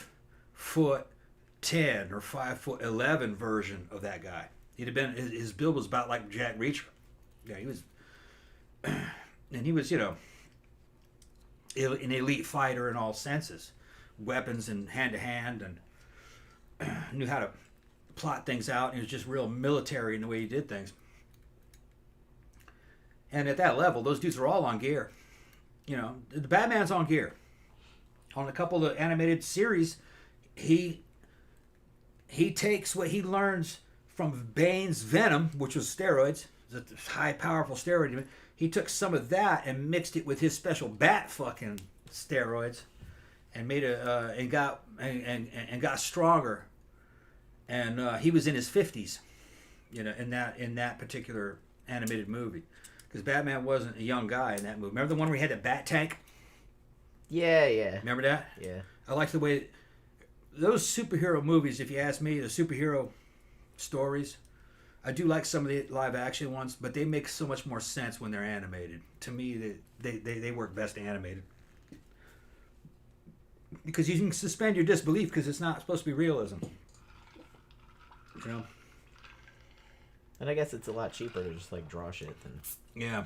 or 5'11" version of that guy. He'd have been. His build was about like Jack Reacher. Yeah, he was. And he was an elite fighter in all senses. Weapons and hand-to-hand, and knew how to plot things out. He was just real military in the way he did things. And at that level, those dudes are all on gear. The Batman's on gear. On a couple of animated series, he takes what he learns from Bane's venom, which was steroids, a high, powerful steroid. he took some of that and mixed it with his special bat fucking steroids, and made and got stronger. And he was in his 50s, you know, in that particular animated movie, because Batman wasn't a young guy in that movie. Remember the one where he had that bat tank? Yeah. Remember that? Yeah. I like the way those superhero movies. If you ask me, the superhero stories, I do like some of the live action ones, but they make so much more sense when they're animated. To me, they work best animated, because you can suspend your disbelief because it's not supposed to be realism. You know? And I guess it's a lot cheaper to just like draw shit than Yeah.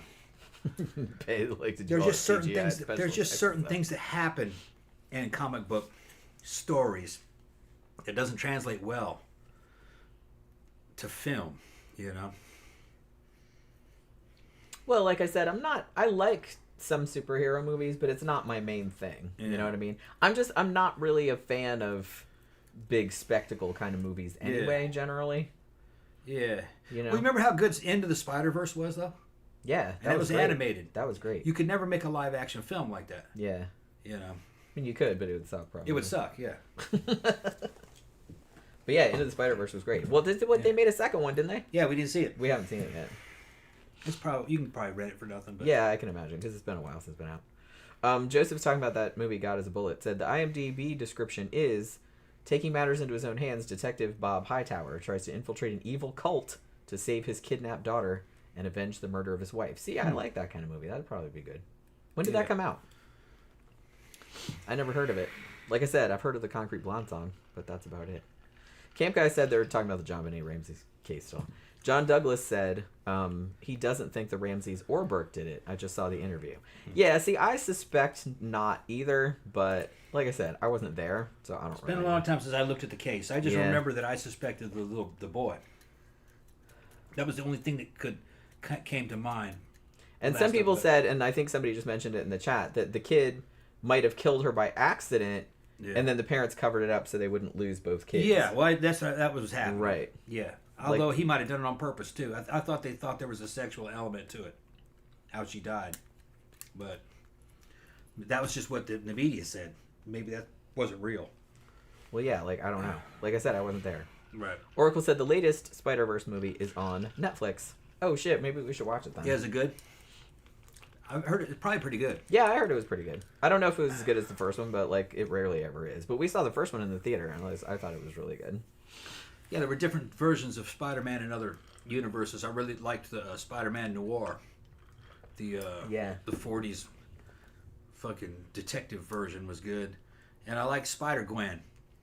pay like to. There's just certain things. There's just certain things that happen in comic book stories that doesn't translate well to film. You know. Well, like I said, I like some superhero movies, but it's not my main thing. Yeah. You know what I mean? I'm not really a fan of big spectacle kind of movies anyway, generally. Yeah. You know. Well, remember how good Into the Spider-Verse was, though? Yeah. That was animated. That was great. You could never make a live action film like that. Yeah. You know. I mean, you could, but it would suck probably. It would suck, yeah. But yeah, Into the Spider-Verse was great. Well, they made a second one, didn't they? Yeah, we didn't see it. We haven't seen it yet. It's probably you can probably rent it for nothing. But yeah, I can imagine, because it's been a while since it's been out. Joseph's talking about that movie, God is a Bullet. Said the IMDb description is: taking matters into his own hands, Detective Bob Hightower tries to infiltrate an evil cult to save his kidnapped daughter and avenge the murder of his wife. See, I like that kind of movie. That'd probably be good. When did that come out? I never heard of it. Like I said, I've heard of the Concrete Blonde song, but that's about it. Camp Guy said they were talking about the John Benet Ramsey case still. John Douglas said he doesn't think the Ramseys or Burke did it. I just saw the interview. Yeah, see, I suspect not either, but like I said, I wasn't there, so I don't. It's been a long time since I looked at the case. I just remember that I suspected the boy. That was the only thing that came to mind. And some people said, and I think somebody just mentioned it in the chat, that the kid might have killed her by accident, and then the parents covered it up so they wouldn't lose both kids. Yeah, well, that was happening. Right. Yeah. Although he might have done it on purpose too. I thought they thought there was a sexual element to it, how she died, but that was just what the media said. Maybe that wasn't real. Well, yeah, like I don't know. Like I said, I wasn't there. Right. Oracle said the latest Spider-Verse movie is on Netflix. Oh shit, maybe we should watch it then. Yeah, is it good? I heard it's probably pretty good. Yeah, I heard it was pretty good. I don't know if it was as good as the first one, but like it rarely ever is. But we saw the first one in the theater, and I thought it was really good. Yeah, there were different versions of Spider-Man in other universes. I really liked the Spider-Man Noir, the 40s fucking detective version was good, and I liked Spider-Gwen.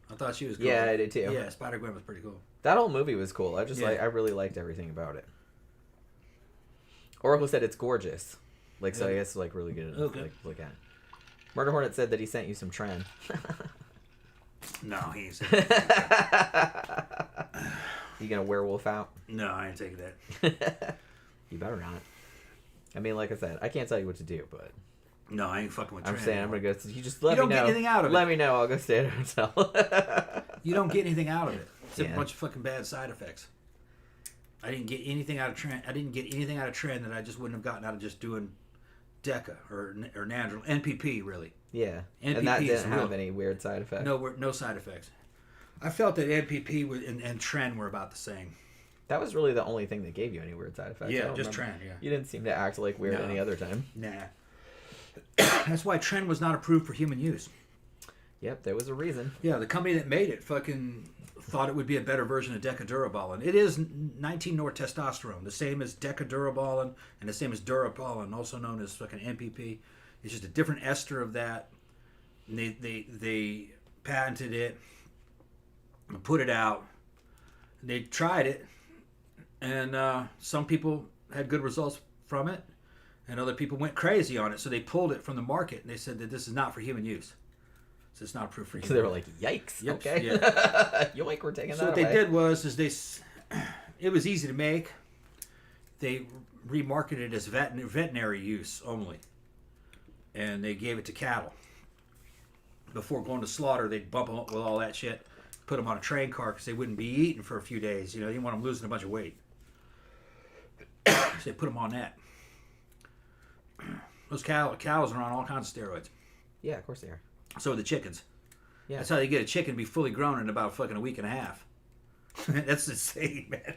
I thought she was cool. Yeah, I did too. Yeah, Spider-Gwen was pretty cool. That whole movie was cool. I really liked everything about it. Oracle said it's gorgeous. Like, so I guess it's like really good to look at. Murder Hornet said that he sent you some Tren. No, he ain't saying that. You gonna werewolf out? No, I ain't taking that. You better not. I mean, like I said, I can't tell you what to do, but... No, I ain't fucking with Tren. I'm saying anymore. I'm gonna go... You just let me know. You don't get anything out of it. Let me know. I'll go stay at a hotel. You don't get anything out of it. It's a bunch of fucking bad side effects. I didn't get anything out of Tren. I didn't get anything out of Tren that I just wouldn't have gotten out of just doing Deca or Nandrol. NPP, really. Yeah. NPP and that didn't have any weird side effects? No side effects. I felt that NPP and Tren were about the same. That was really the only thing that gave you any weird side effects. Yeah, just Tren, yeah. You didn't seem to act like weird any other time. Nah. That's why Tren was not approved for human use. Yep, there was a reason. Yeah, the company that made it fucking thought it would be a better version of Decadurabolin. It is 19-nortestosterone, the same as Decadurabolin and the same as Durabolin, also known as fucking NPP. It's just a different ester of that. And they patented it and put it out. They tried it, and some people had good results from it, and other people went crazy on it. So they pulled it from the market, and they said that this is not for human use. So it's not approved for human use. So they were like, "Yikes!" Yep, okay, yeah. Yoink, we're taking that. So what away. they did was, it was easy to make. They remarketed it as veterinary use only, and they gave it to cattle. Before going to slaughter, they'd bump them up with all that shit, put them on a train car because they wouldn't be eating for a few days. You know, you didn't want them losing a bunch of weight. So they put them on that. Those cows are on all kinds of steroids. Yeah, of course they are. So are the chickens. Yeah. That's how they get a chicken to be fully grown in about fucking a week and a half. That's insane, man.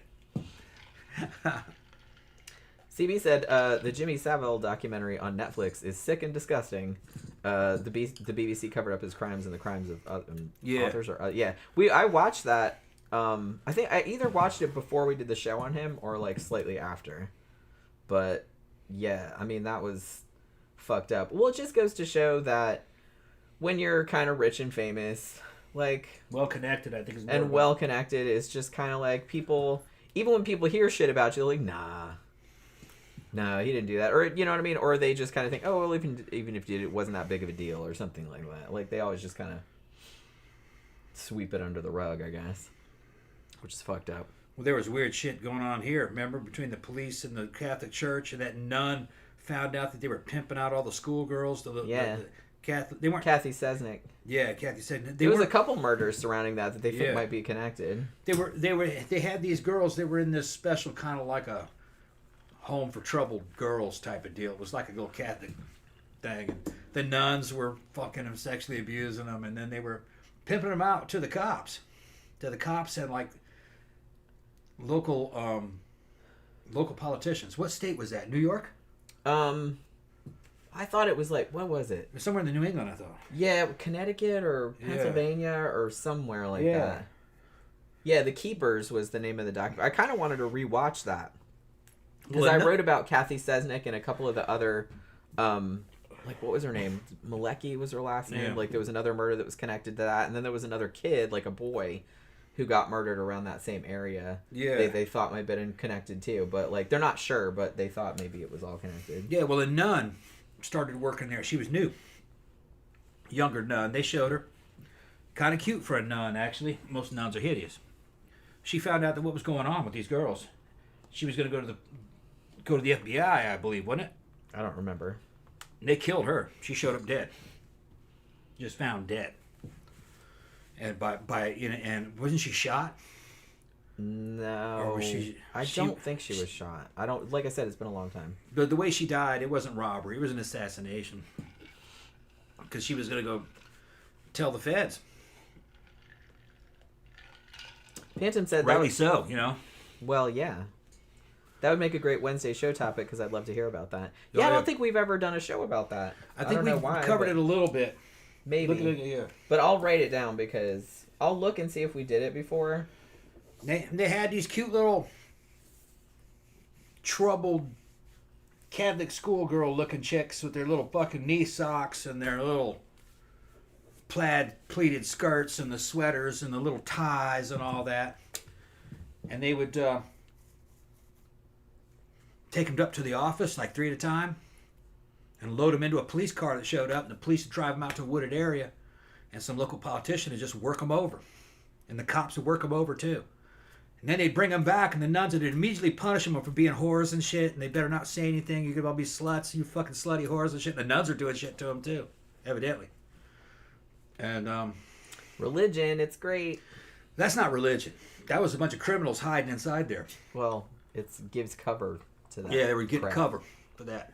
CB said the Jimmy Savile documentary on Netflix is sick and disgusting. The BBC covered up his crimes and the crimes of authors. I watched that. I think I either watched it before we did the show on him or like slightly after. But yeah, I mean that was fucked up. Well, it just goes to show that when you're kind of rich and famous, like well connected, I think, and well connected is just kind of like people. Even when people hear shit about you, they're like, nah. No, he didn't do that. Or, you know what I mean? Or they just kind of think, oh, well, even if it wasn't that big of a deal or something like that. Like, they always just kind of sweep it under the rug, I guess. Which is fucked up. Well, there was weird shit going on here, remember? Between the police and the Catholic Church, and that nun found out that they were pimping out all the schoolgirls. They weren't... Kathy Sesnick. Yeah, Kathy Sesnick. There was a couple murders surrounding that they think might be connected. They had these girls that were in this special kind of like a home for troubled girls type of deal. It was like a little Catholic thing. And the nuns were fucking them, sexually abusing them, and then they were pimping them out to the cops. And like local politicians. What state was that? New York? I thought it was like, what was it? Somewhere in the New England, I thought. Yeah, Connecticut or Pennsylvania or somewhere like that. Yeah, The Keepers was the name of the documentary. I kind of wanted to rewatch that. Because I wrote about Kathy Sesnick and a couple of the other, like, what was her name? Malecki was her last name. Yeah. Like, there was another murder that was connected to that. And then there was another kid, like a boy, who got murdered around that same area. Yeah. They thought might have been connected, too. But, like, they're not sure, but they thought maybe it was all connected. Yeah, well, a nun started working there. She was new. Younger nun. They showed her. Kind of cute for a nun, actually. Most nuns are hideous. She found out that what was going on with these girls. She was going to go to the FBI, I believe, wasn't it? I don't remember. And they killed her. She showed up dead. Just found dead. And and wasn't she shot? No. Or was she? I don't think she was shot. I don't. Like I said, it's been a long time. But the way she died, it wasn't robbery. It was an assassination. Because she was going to go tell the feds. Phantom said rightly so, you know. Well, yeah. That would make a great Wednesday show topic because I'd love to hear about that. Yeah, I don't think we've ever done a show about that. I think we've covered it a little bit. Maybe. But I'll write it down because I'll look and see if we did it before. They had these cute little troubled Catholic schoolgirl looking chicks with their little fucking knee socks and their little plaid pleated skirts and the sweaters and the little ties and all that. And they would take them up to the office, like 3 at a time, and load them into a police car that showed up, and the police would drive them out to a wooded area, and some local politician would just work them over. And the cops would work them over, too. And then they'd bring them back, and the nuns would immediately punish them for being whores and shit, and they better not say anything. You could all be sluts, you fucking slutty whores and shit. And the nuns are doing shit to them, too, evidently. And, religion, it's great. That's not religion. That was a bunch of criminals hiding inside there. Well, it gives cover to that. Yeah, they were getting cover for that.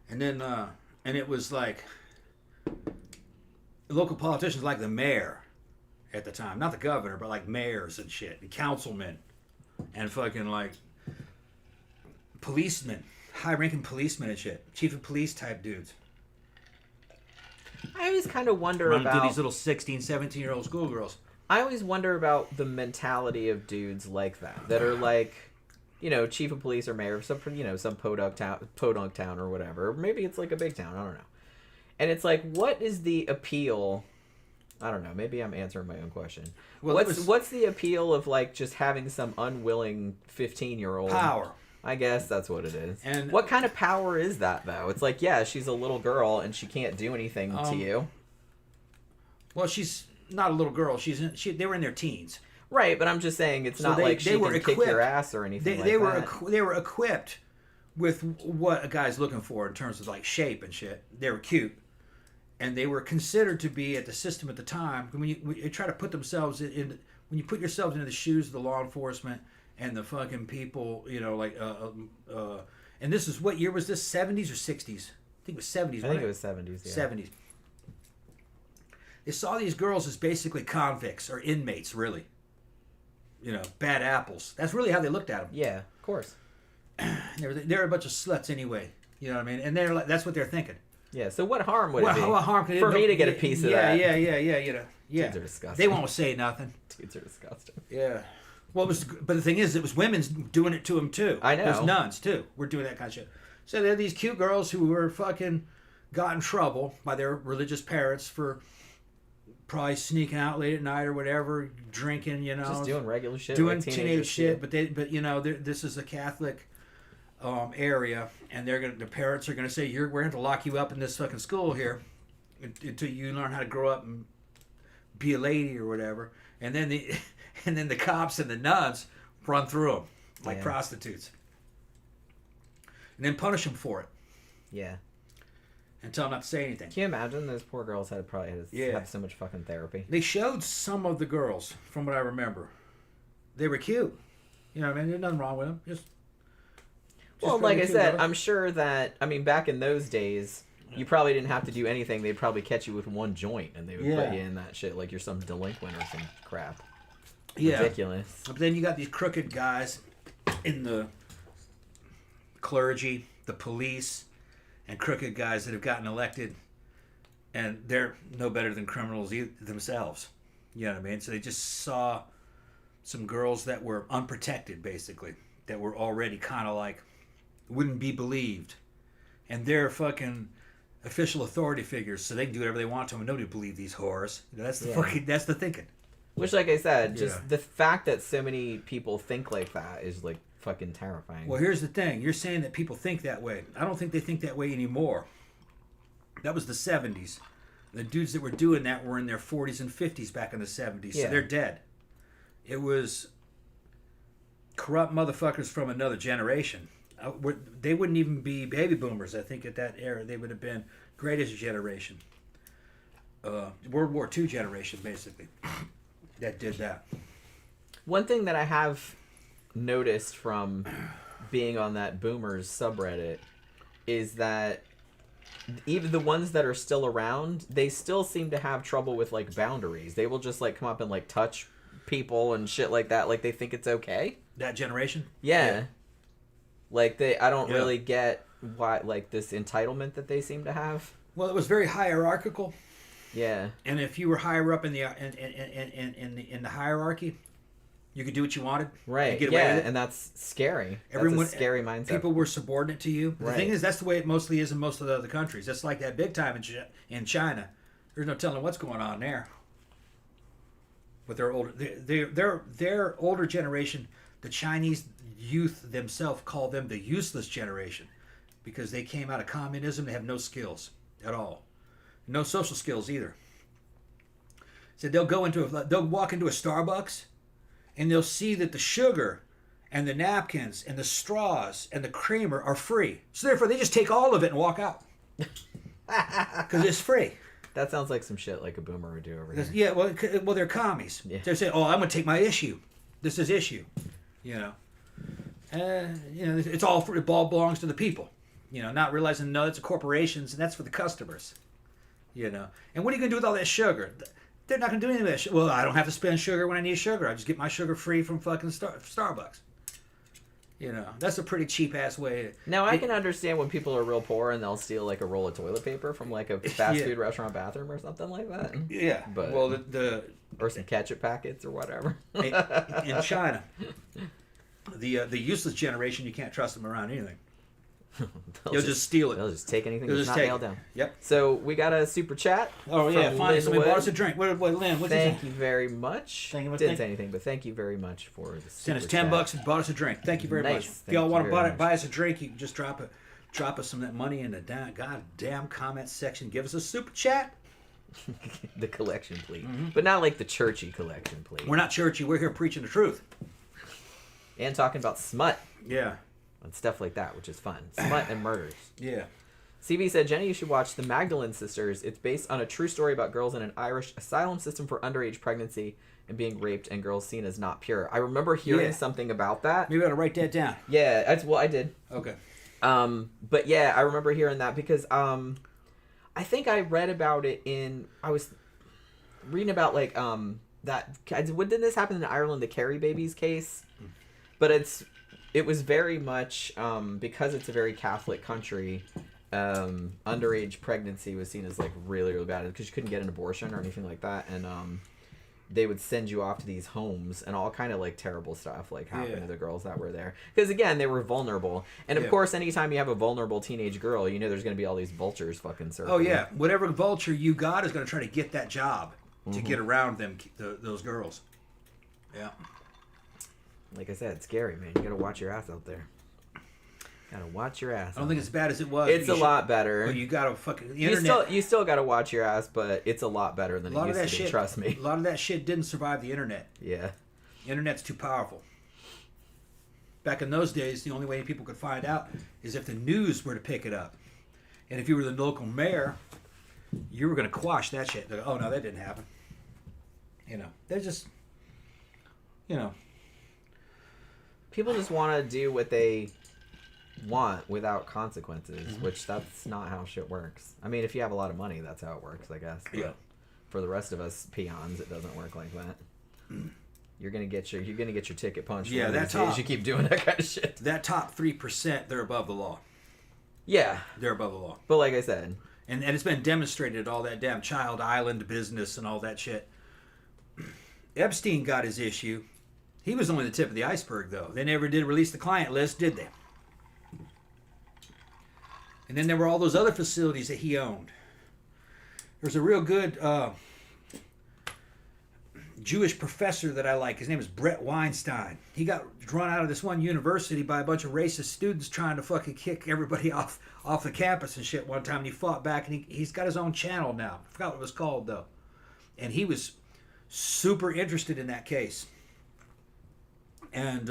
And then, and it was like local politicians like the mayor at the time, not the governor, but like mayors and shit, and councilmen, and fucking like policemen, high-ranking policemen and shit, chief of police type dudes. I always kind of wonder about these little 16, 17-year-old schoolgirls. I always wonder about the mentality of dudes like that are like, you know, chief of police or mayor of some, you know, some podunk town or whatever. Maybe it's like a big town. I don't know. And it's like, what is the appeal? I don't know. Maybe I'm answering my own question. Well, what's the appeal of like just having some unwilling 15-year-old power? I guess that's what it is. And what kind of power is that though? It's like, yeah, she's a little girl and she can't do anything to you. Well, she's not a little girl. They were in their teens. Right, but I'm just saying it's not like she can kick your ass or anything like that. They were equipped with what a guy's looking for in terms of like shape and shit. They were cute. And they were considered to be at the system at the time. When you try to put themselves in, when you put yourselves into the shoes of the law enforcement and the fucking people, you know, like, and this is, what year was this, 70s or 60s? think it was 70s. I think it was 70s. Yeah. 70s. They saw these girls as basically convicts or inmates, really. You know, bad apples. That's really how they looked at them. Yeah, of course. They're a bunch of sluts anyway. You know what I mean? And they're like, that's what they're thinking. Yeah. So what harm would it be? What harm could it for me to get a piece of that? Yeah. You know, yeah. Dudes are disgusting. They won't say nothing. Dudes are disgusting. Yeah. Well, but the thing is, it was women doing it to them too. I know. There's nuns too. We're doing that kind of shit. So there are these cute girls who were fucking got in trouble by their religious parents for probably sneaking out late at night or whatever, drinking, you know, just doing regular shit, doing like teenage shit. But you know, this is a Catholic area, and the parents are gonna say we're going to lock you up in this fucking school here until you learn how to grow up and be a lady or whatever. And then the cops and the nuns run through them like prostitutes, and then punish them for it. Yeah. And tell them not to say anything. Can you imagine those poor girls had have so much fucking therapy? They showed some of the girls, from what I remember. They were cute. You know what I mean? There's nothing wrong with them. Just well, like I said, I'm sure that, I mean, back in those days, you probably didn't have to do anything. They'd probably catch you with one joint, and they would put you in that shit like you're some delinquent or some crap. Yeah. Ridiculous. But then you got these crooked guys in the clergy, the police, and crooked guys that have gotten elected, and they're no better than criminals themselves. You know what I mean? So they just saw some girls that were unprotected, basically, that were already kind of like, wouldn't be believed. And they're fucking official authority figures, so they can do whatever they want to them, and nobody will believe these whores. You know, that's the thinking. Which, like I said, just the fact that so many people think like that is like fucking terrifying. Well, here's the thing. You're saying that people think that way. I don't think they think that way anymore. That was the 70s. The dudes that were doing that were in their 40s and 50s back in the 70s, so they're dead. It was corrupt motherfuckers from another generation. They wouldn't even be baby boomers, I think, at that era. They would have been greatest generation. World War II generation, basically, that did that. One thing that I have noticed from being on that boomers subreddit is that even the ones that are still around, they still seem to have trouble with like boundaries. They will just like come up and like touch people and shit like that, like they think it's okay. That generation? Yeah. Like I don't really get why, like, this entitlement that they seem to have. Well, it was very hierarchical. Yeah. And if you were higher up in the in the hierarchy, you could do what you wanted. Right. Get away with it. And that's scary. Everyone, that's a scary mindset. People were subordinate to you. The thing is, that's the way it mostly is in most of the other countries. That's like that big time in China. There's no telling what's going on there. But their older generation, the Chinese youth themselves call them the useless generation, because they came out of communism. They have no skills at all, no social skills either. So they'll walk into a Starbucks, and they'll see that the sugar and the napkins and the straws and the creamer are free. So therefore, they just take all of it and walk out because it's free. That sounds like some shit like a boomer would do over here. Yeah, well, they're commies. Yeah. They're saying, "Oh, I'm gonna take my issue. This is issue," you know. It all belongs to the people. You know, not realizing no, it's a corporations and that's for the customers. You know, and what are you gonna do with all that sugar? They're not gonna do anything with that shit. Well, I don't have to spend sugar when I need sugar. I just get my sugar free from fucking Starbucks. You know, that's a pretty cheap ass way. Now I can understand when people are real poor and they'll steal like a roll of toilet paper from like a fast food restaurant bathroom or something like that. Yeah, but or some ketchup packets or whatever. In China, the useless generation, you can't trust them around anything. They'll just steal it. They'll just take anything that's not nailed down. Yep. So we got a super chat. Oh yeah, finally somebody bought us a drink. What Lynn? Thank you very much. Didn't say anything, but thank you very much for the super chat. Send us $10 and bought us a drink. Thank you very much. If y'all want to buy us a drink, you can just drop us some of that money in the goddamn comment section. Give us a super chat. The collection plate, but not like the churchy collection plate. We're not churchy. We're here preaching the truth and talking about smut. Yeah. And stuff like that, which is fun. Smut and murders. Yeah. CV said, Jenny, you should watch The Magdalene Sisters. It's based on a true story about girls in an Irish asylum system for underage pregnancy and being raped and girls seen as not pure. I remember hearing something about that. Maybe I ought to write that down. Yeah, I did. Okay. But yeah, I remember hearing that because I think I read about it I was reading about like didn't this happen in Ireland, the Kerry babies case? But it was very much because it's a very Catholic country. Underage pregnancy was seen as like really, really bad because you couldn't get an abortion or anything like that, and they would send you off to these homes and all kind of like terrible stuff like happened to the girls that were there because again they were vulnerable, and of course anytime you have a vulnerable teenage girl, you know there's going to be all these vultures fucking circling. Oh yeah, whatever vulture you got is going to try to get that job to get around them those girls. Yeah. Like I said, it's scary, man. You got to watch your ass out there. Gotta watch your ass. I don't think it's as bad as it was. It's a lot better. But you gotta fucking internet. You still gotta watch your ass, but it's a lot better than it used to be. Trust me. A lot of that shit didn't survive the internet. Yeah. The internet's too powerful. Back in those days, the only way people could find out is if the news were to pick it up, and if you were the local mayor, you were gonna quash that shit. Like, oh no, that didn't happen. You know, they're just, you know, people just want to do what they want without consequences, which that's not how shit works. I mean, if you have a lot of money, that's how it works, I guess. But yeah. For the rest of us peons, it doesn't work like that. You're gonna get your ticket punched. Yeah, that's how you keep doing that kind of shit. That top 3%, they're above the law. Yeah, they're above the law. But like I said, and it's been demonstrated, all that damn Child Island business and all that shit. Epstein got his issue. He was only the tip of the iceberg, though. They never did release the client list, did they? And then there were all those other facilities that he owned. There's a real good Jewish professor that I like. His name is Brett Weinstein. He got drawn out of this one university by a bunch of racist students trying to fucking kick everybody off the campus and shit one time. And he fought back, and he's got his own channel now. I forgot what it was called, though. And he was super interested in that case. And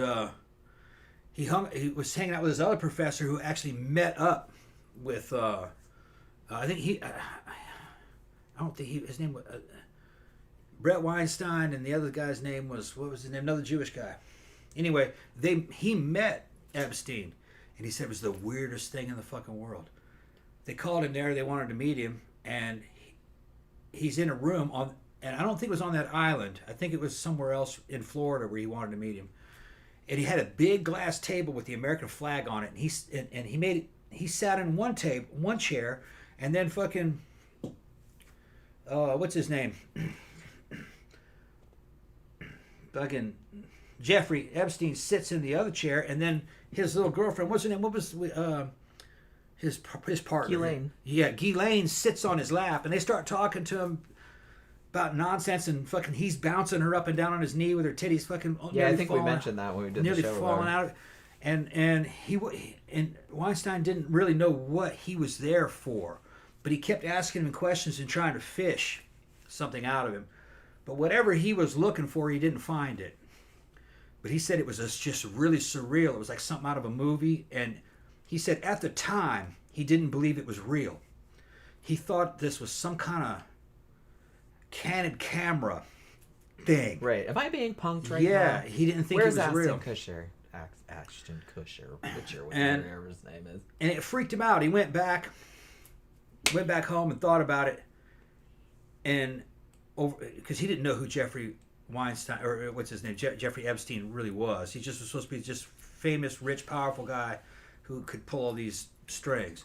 he was hanging out with this other professor who actually met up with I think his name was Brett Weinstein, and the other guy's name was, what was his name? Another Jewish guy. Anyway, he met Epstein, and he said it was the weirdest thing in the fucking world. They called him there. They wanted to meet him, and he's in a room and I don't think it was on that island. I think it was somewhere else in Florida where he wanted to meet him. And he had a big glass table with the American flag on it, and he sat in one chair, and then fucking what's his name? Fucking Jeffrey Epstein sits in the other chair, and then his little girlfriend, what's her name? What was his partner? Ghislaine. Yeah, Ghislaine sits on his lap, and they start talking to him about nonsense, and fucking he's bouncing her up and down on his knee with her titties fucking. Yeah, I think we mentioned that when we did the show. Nearly falling out. And Weinstein didn't really know what he was there for, but he kept asking him questions and trying to fish something out of him. But whatever he was looking for, he didn't find it. But he said it was just really surreal. It was like something out of a movie. And he said at the time, he didn't believe it was real. He thought this was some kind of candid camera thing. Right. Am I being punked right now? Yeah, he didn't think it was real. Ashton Kutcher, whatever his name is. And it freaked him out. He went back home and thought about it. And because he didn't know who Jeffrey Weinstein, or what's his name, Jeffrey Epstein really was. He just was supposed to be just famous, rich, powerful guy who could pull all these strings.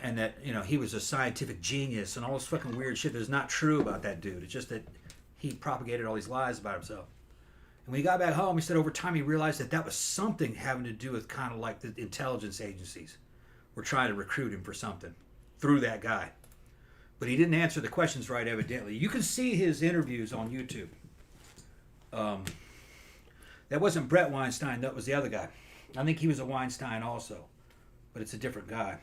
And that, you know, he was a scientific genius and all this fucking weird shit that's not true about that dude. It's just that he propagated all these lies about himself. And when he got back home, he said over time he realized that was something having to do with kind of like the intelligence agencies were trying to recruit him for something through that guy. But he didn't answer the questions right, evidently. You can see his interviews on YouTube. That wasn't Brett Weinstein. That was the other guy. I think he was a Weinstein also. But it's a different guy.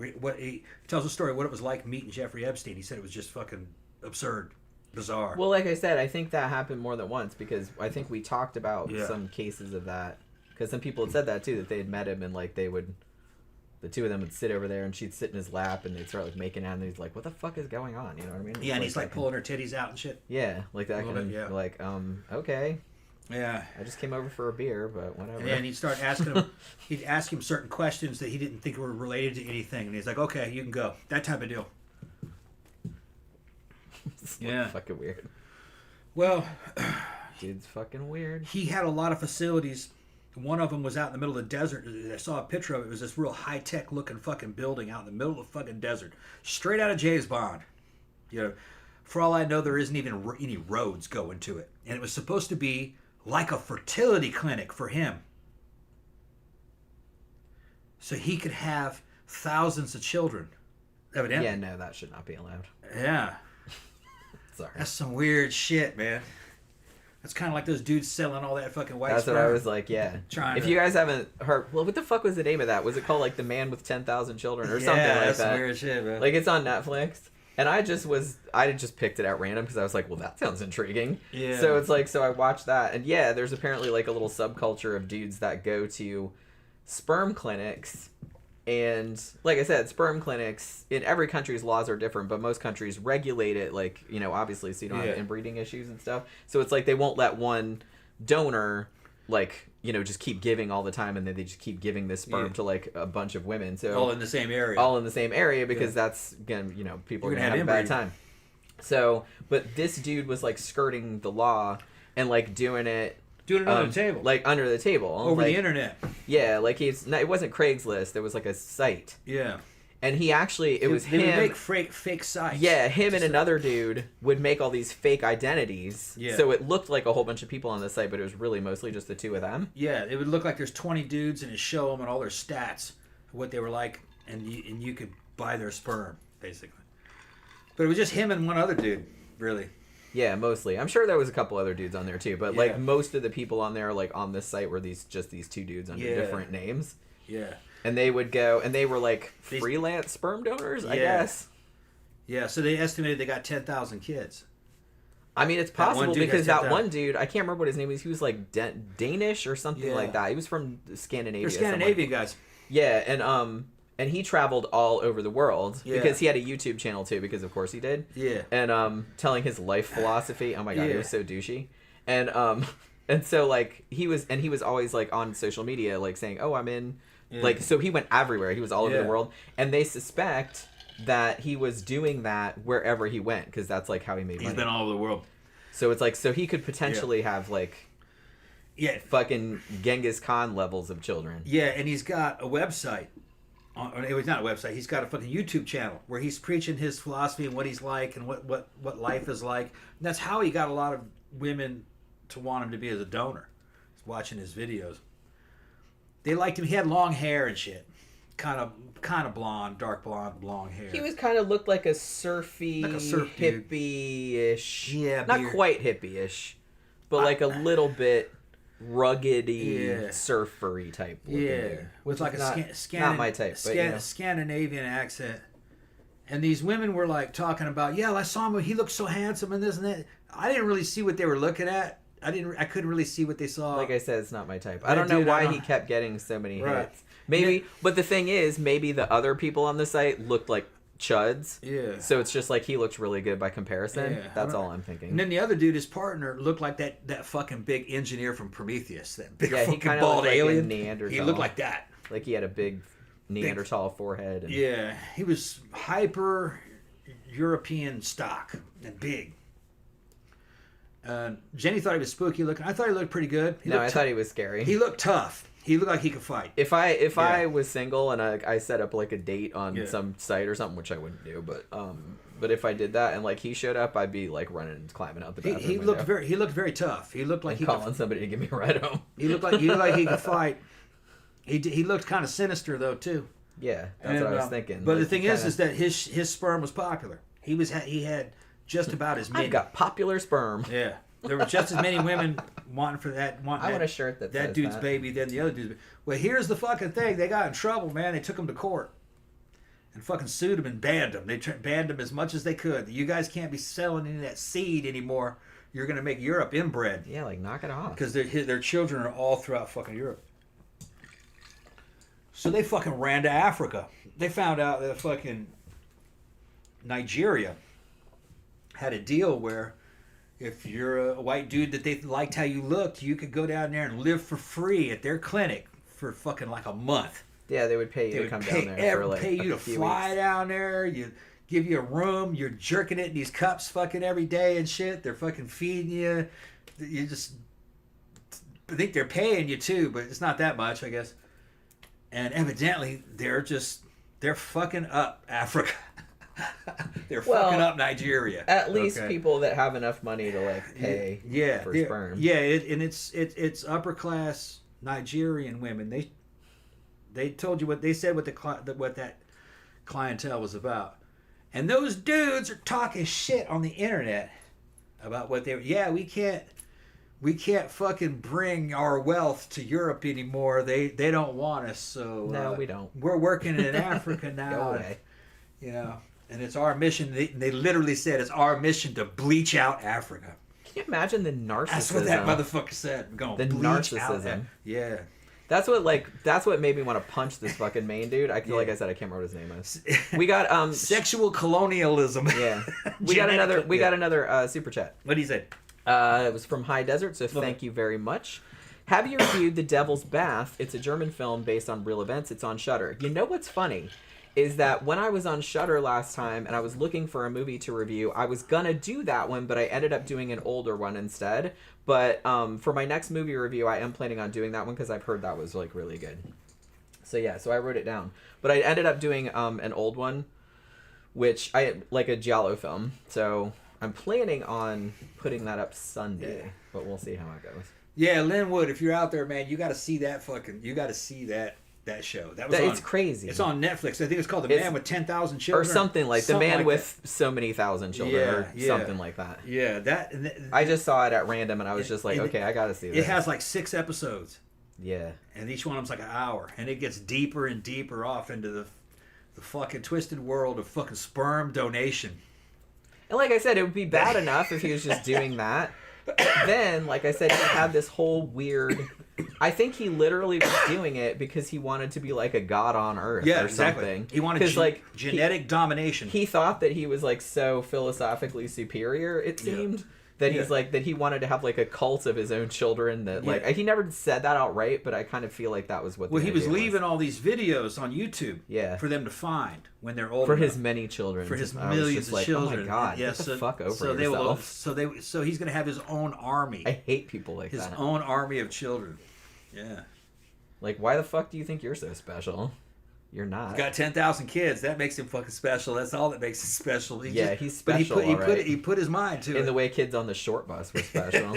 He tells a story of what it was like meeting Jeffrey Epstein. He said it was just fucking absurd, bizarre. Well, like I said, I think that happened more than once because I think we talked about some cases of that. Because some people had said that too, that they had met him and like the two of them would sit over there and she'd sit in his lap and they'd start like making out and he's like, what the fuck is going on? You know what I mean? Yeah, and he's like pulling her titties out and shit. Yeah, like that kind of, like, okay. Yeah. I just came over for a beer, but whatever. And then he'd start asking him, he'd ask him certain questions that he didn't think were related to anything. And he's like, okay, you can go. That type of deal. Yeah. Fucking weird. Well, dude's fucking weird. He had a lot of facilities. One of them was out in the middle of the desert. I saw a picture of it. It was this real high-tech looking fucking building out in the middle of the fucking desert. Straight out of James Bond. You know, for all I know, there isn't even any roads going to it. And it was supposed to be like a fertility clinic for him. So he could have thousands of children. Evidently. Yeah, no, that should not be allowed. Yeah. Sorry. That's some weird shit, man. That's kind of like those dudes selling all that fucking white That's sperm. what I was like, yeah. If you guys haven't heard, well, what the fuck was the name of that? Was it called like The Man with 10,000 Children or something like that? Yeah, that's some weird shit, man. Like it's on Netflix. And I just picked it at random because I was like, well, that sounds intriguing. Yeah. So it's like, so I watched that. And yeah, there's apparently like a little subculture of dudes that go to sperm clinics. And like I said, sperm clinics, in every country's laws are different, but most countries regulate it, like, you know, obviously, so you don't have inbreeding issues and stuff. So it's like they won't let one donor, like, you know, just keep giving all the time, and then they just keep giving this sperm to, like, a bunch of women. So all in the same area. All in the same area, because that's, again, you know, people are going to have a bad time. So, but this dude was, like, skirting the law and, like, doing it under the table. Like, under the table. Over the internet. Yeah, like, it wasn't Craigslist. It was, like, a site. Yeah. And he actually, it was him. They would make fake sites. Yeah, him and another dude would make all these fake identities. Yeah. So it looked like a whole bunch of people on the site, but it was really mostly just the two of them. Yeah, it would look like there's 20 dudes, and it show them and all their stats, what they were like, and you could buy their sperm, basically. But it was just him and one other dude, really. Yeah, mostly. I'm sure there was a couple other dudes on there too, but like most of the people on there, like on this site, were just these two dudes under different names. Yeah. And they would go, and they were like freelance sperm donors, I guess. Yeah, so they estimated they got 10,000 kids. I mean, it's possible because that one dude, I can't remember what his name was. He was like Danish or something like that. He was from Scandinavia. They're Scandinavian guys. Yeah, and he traveled all over the world because he had a YouTube channel too, because of course he did. Yeah. And telling his life philosophy. Oh my god, he was so douchey. And so like he was always like on social media like saying, "Oh, I'm in." Like, so he went everywhere. He was all over the world, and they suspect that he was doing that wherever he went, because that's like how he made money. He's been all over the world. So it's like, so he could potentially have like fucking Genghis Khan levels of children. Yeah, and he's got a website. It was not a website. He's got a fucking YouTube channel where he's preaching his philosophy and what he's like and what life is like. And that's how he got a lot of women to want him to be as a donor. He's watching his videos. They liked him. He had long hair and shit. Kind of blonde, dark blonde, long hair. He was kind of looked like a surfy, hippie-ish. Yeah, not quite hippie-ish, but like a little bit ruggedy, surfery type looking dude. With like not my type, but Scandinavian accent. And these women were like talking about, I saw him. He looked so handsome and this and that. I didn't really see what they were looking at. I couldn't really see what they saw. Like I said, it's not my type. I don't know why he kept getting so many hits. Maybe, but the thing is, maybe the other people on the site looked like chuds. Yeah. So it's just like he looks really good by comparison. Yeah. That's all I'm thinking. And then the other dude, his partner, looked like that fucking big engineer from Prometheus. That big he fucking bald alien. Like Neanderthal. He looked like that. Like he had a big Neanderthal forehead. And... he was hyper European stock and big. Jenny thought he was spooky looking. I thought he looked pretty good. I thought he was scary. He looked tough. He looked like he could fight. If I was single and I set up like a date on some site or something, which I wouldn't do, but if I did that and like he showed up, I'd be like running and climbing out the bathroom window. He looked very tough. He looked like calling somebody to give me a ride home. He looked like he could fight. He looked kind of sinister though too. Yeah, that's what I was thinking. But the thing is that his sperm was popular. He had just about as many. I've got popular sperm. Yeah. There were just as many women wanting I want a shirt that dude's baby than the other dude's baby. Well, here's the fucking thing. They got in trouble, man. They took him to court and fucking sued him and banned him. They banned him as much as they could. You guys can't be selling any of that seed anymore. You're going to make Europe inbred. Yeah, like knock it off. Because their children are all throughout fucking Europe. So they fucking ran to Africa. They found out that fucking Nigeria had a deal where if you're a white dude that they liked how you looked, you could go down there and live for free at their clinic for fucking like a month. Yeah, they would pay you to come down there for like pay you to fly weeks. down there. You give you a room. You're jerking it in these cups fucking every day and shit. They're fucking feeding you. You just I think they're paying you too, but it's not that much, I guess. And evidently they're fucking up Africa. They're fucking up Nigeria. At least people that have enough money to like pay for sperm. Yeah, and it's upper class Nigerian women. They told you what they said what that clientele was about. And those dudes are talking shit on the internet about what we can't fucking bring our wealth to Europe anymore. They don't want us, so no, we don't. We're working in Africa now. Go away. You know, and it's our mission. They literally said it's our mission to bleach out Africa. Can you imagine the narcissism? That's what that motherfucker said. We're gonna bleach narcissism. Out. Yeah. That's what made me want to punch this fucking main dude. I feel like I said I can't remember what his name is. We got sexual colonialism. Yeah. We got another super chat. What did he say? It was from High Desert, so thank you very much. Have you reviewed The Devil's Bath? It's a German film based on real events. It's on Shudder. You know what's funny is that when I was on Shudder last time and I was looking for a movie to review, I was gonna do that one, but I ended up doing an older one instead. But for my next movie review, I am planning on doing that one because I've heard that was like really good. So yeah, so I wrote it down. But I ended up doing an old one, which I like a Giallo film. So I'm planning on putting that up Sunday, but we'll see how it goes. Yeah, Linwood, if you're out there, man, you got to see that that show. It's crazy. It's on Netflix. I think it's called The Man with 10,000 Children. Or something like The Man with so many thousand children something like that. Yeah, I just saw it at random and I was just like, okay, I got to see this. It has like 6 episodes. Yeah. And each one of them's like an hour. And it gets deeper and deeper off into the fucking twisted world of fucking sperm donation. And like I said, it would be bad enough if he was just doing that. Then, like I said, he had this whole weird... I think he literally was doing it because he wanted to be like a god on Earth or something. He wanted genetic domination. He thought that he was like so philosophically superior, it seemed. That he's like, that he wanted to have like a cult of his own children that like, he never said that outright, but I kind of feel like that was what he was leaving all these videos on YouTube for them to find when they're older. For his many children. For his millions of children. Oh my God, get the fuck over yourself. So he's going to have his own army. I hate people like that. His own army of children. Yeah. Like, why the fuck do you think you're so special? You're not. He's got 10,000 kids. That makes him fucking special. That's all that makes him special. He's special. But he put his mind to it. In the way kids on the short bus were special.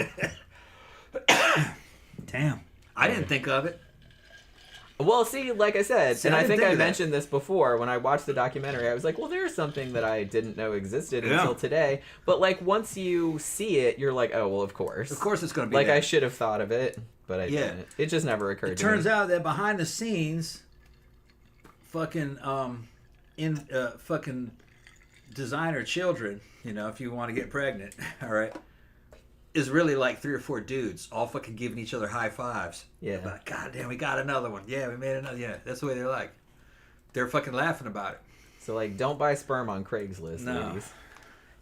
Damn. I didn't think of it. Well, see, like I said, and I think I mentioned this before, when I watched the documentary, I was like, well, there's something that I didn't know existed until today. But, like, once you see it, you're like, oh, well, of course. Of course it's going to be like, I should have thought of it, but I didn't. It just never occurred to me. It turns out that behind the scenes... fucking fucking designer children, you know, if you want to get pregnant, all right, is really like 3 or 4 dudes all fucking giving each other high fives. Yeah. Like, God damn, we got another one. Yeah, we made another. Yeah, that's the way they're like. They're fucking laughing about it. So like, don't buy sperm on Craigslist, ladies.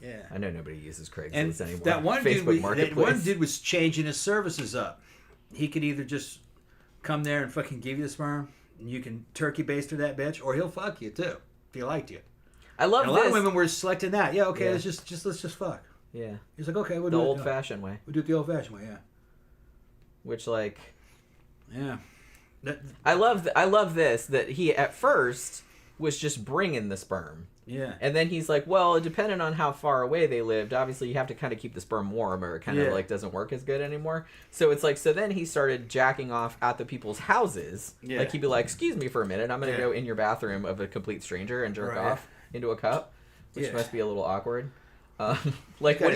Yeah. I know nobody uses Craigslist anymore. That one dude was changing his services up. He could either just come there and fucking give you the sperm. You can turkey baster that bitch, or he'll fuck you too if he liked you. I love and this. A lot of women were selecting that. Yeah, okay, let's just fuck. Yeah. He's like, okay, we'll do it the old-fashioned way. We'll do it the old-fashioned way, yeah. Which, like, yeah, I love this that he at first was just bringing the sperm. Yeah. And then he's like, well, depending on how far away they lived, obviously you have to kind of keep the sperm warm or it kind of like doesn't work as good anymore. So it's like, so then he started jacking off at the people's houses. Yeah. Like he'd be like, excuse me for a minute, I'm going to go in your bathroom of a complete stranger and jerk off into a cup, which must be a little awkward. Like what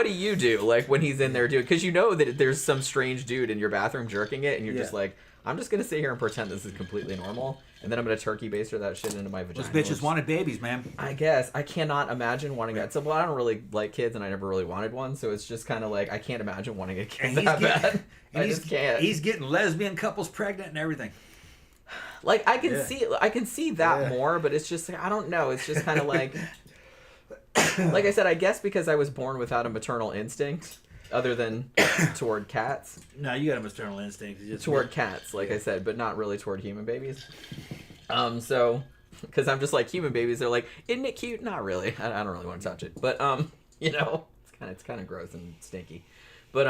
do you do like when he's in there doing, because you know that there's some strange dude in your bathroom jerking it and you're just like, I'm just gonna sit here and pretend this is completely normal, and then I'm gonna turkey baster that shit into my vagina. Those bitches wanted babies, man. I guess I cannot imagine wanting that. So, well, I don't really like kids, and I never really wanted one, so it's just kind of like I can't imagine wanting a kid that bad. I just can't. He's getting lesbian couples pregnant and everything. Like I can see that more, but it's just like, I don't know. It's just kind of like like I said, I guess because I was born without a maternal instinct, other than toward cats. No, you got a maternal instinct. Toward cats, like I said, but not really toward human babies. So, because I'm just like, human babies, they're like, isn't it cute? Not really. I don't really want to touch it. But, you know, it's kind of gross and stinky. But,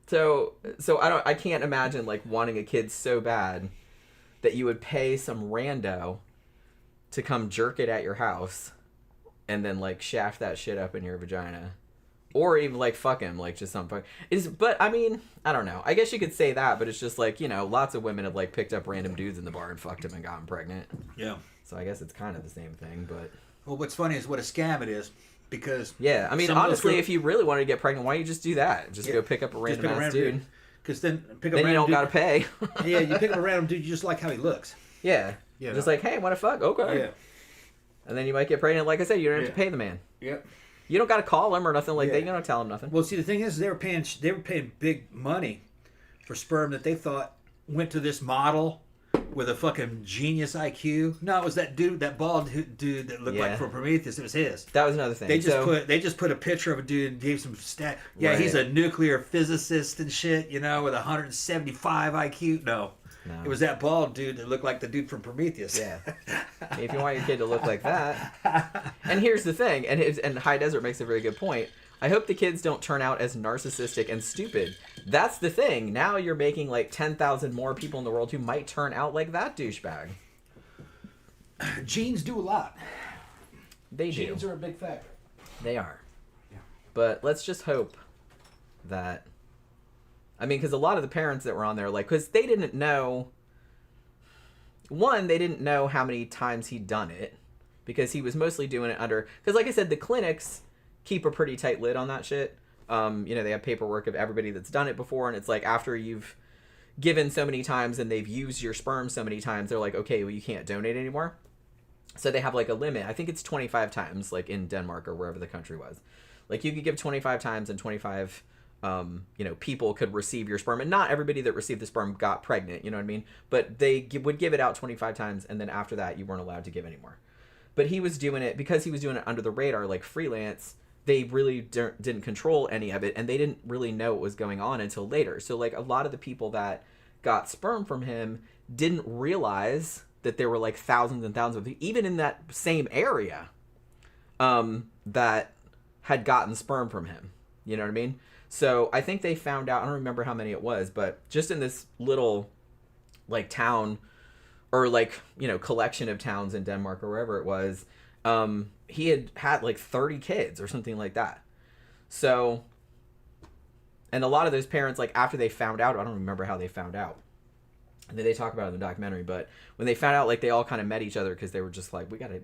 so I can't imagine, like, wanting a kid so bad that you would pay some rando to come jerk it at your house and then, like, shaft that shit up in your vagina. Or even, like, fuck him, like, just some fuck. But, I mean, I don't know. I guess you could say that, but it's just, like, you know, lots of women have, like, picked up random dudes in the bar and fucked them and gotten pregnant. Yeah. So I guess it's kind of the same thing, but... Well, what's funny is what a scam it is, because... Yeah, I mean, honestly, if you really wanted to get pregnant, why don't you just do that? Just go pick up a random-ass dude. Because then you don't gotta pay. Yeah, you pick up a random dude, you just like how he looks. Yeah. You just like, hey, want to fuck? Okay. Yeah. And then you might get pregnant. Like I said, you don't have to pay the man. Yep. You don't got to call him or nothing like that. You don't tell him nothing. Well, see, the thing is, they were paying big money for sperm that they thought went to this model with a fucking genius IQ. No, it was that dude, that bald dude that looked like from Prometheus. It was his. That was another thing. They just put a picture of a dude and gave some stat. Yeah, he's a nuclear physicist and shit. You know, with 175 IQ. No. It was that bald dude that looked like the dude from Prometheus. Yeah. If you want your kid to look like that. And here's the thing, and High Desert makes a very good point. I hope the kids don't turn out as narcissistic and stupid. That's the thing. Now you're making like 10,000 more people in the world who might turn out like that douchebag. Genes do a lot. They do. Genes are a big factor. They are. Yeah. But let's just hope that... I mean, because a lot of the parents that were on there, like, because they didn't know... One, they didn't know how many times he'd done it. Because he was mostly doing it under... Because, like I said, the clinics keep a pretty tight lid on that shit. You know, they have paperwork of everybody that's done it before. And it's like, after you've given so many times and they've used your sperm so many times, they're like, okay, well, you can't donate anymore. So they have, like, a limit. I think it's 25 times, like, in Denmark or wherever the country was. Like, you could give 25 times and 25... you know, people could receive your sperm, and not everybody that received the sperm got pregnant, you know what I mean? But they would give it out 25 times, and then after that, you weren't allowed to give anymore. But he was doing it, because he was doing it under the radar, like freelance, they really didn't control any of it, and they didn't really know what was going on until later. So, like, a lot of the people that got sperm from him didn't realize that there were, like, thousands and thousands of people, even in that same area, that had gotten sperm from him. You know what I mean? So I think they found out, I don't remember how many it was, but just in this little, like, town, or, like, you know, collection of towns in Denmark or wherever it was, he had like 30 kids or something like that. So, and a lot of those parents, like, after they found out, I don't remember how they found out. And they talk about it in the documentary, but when they found out, like, they all kind of met each other because they were just like, we gotta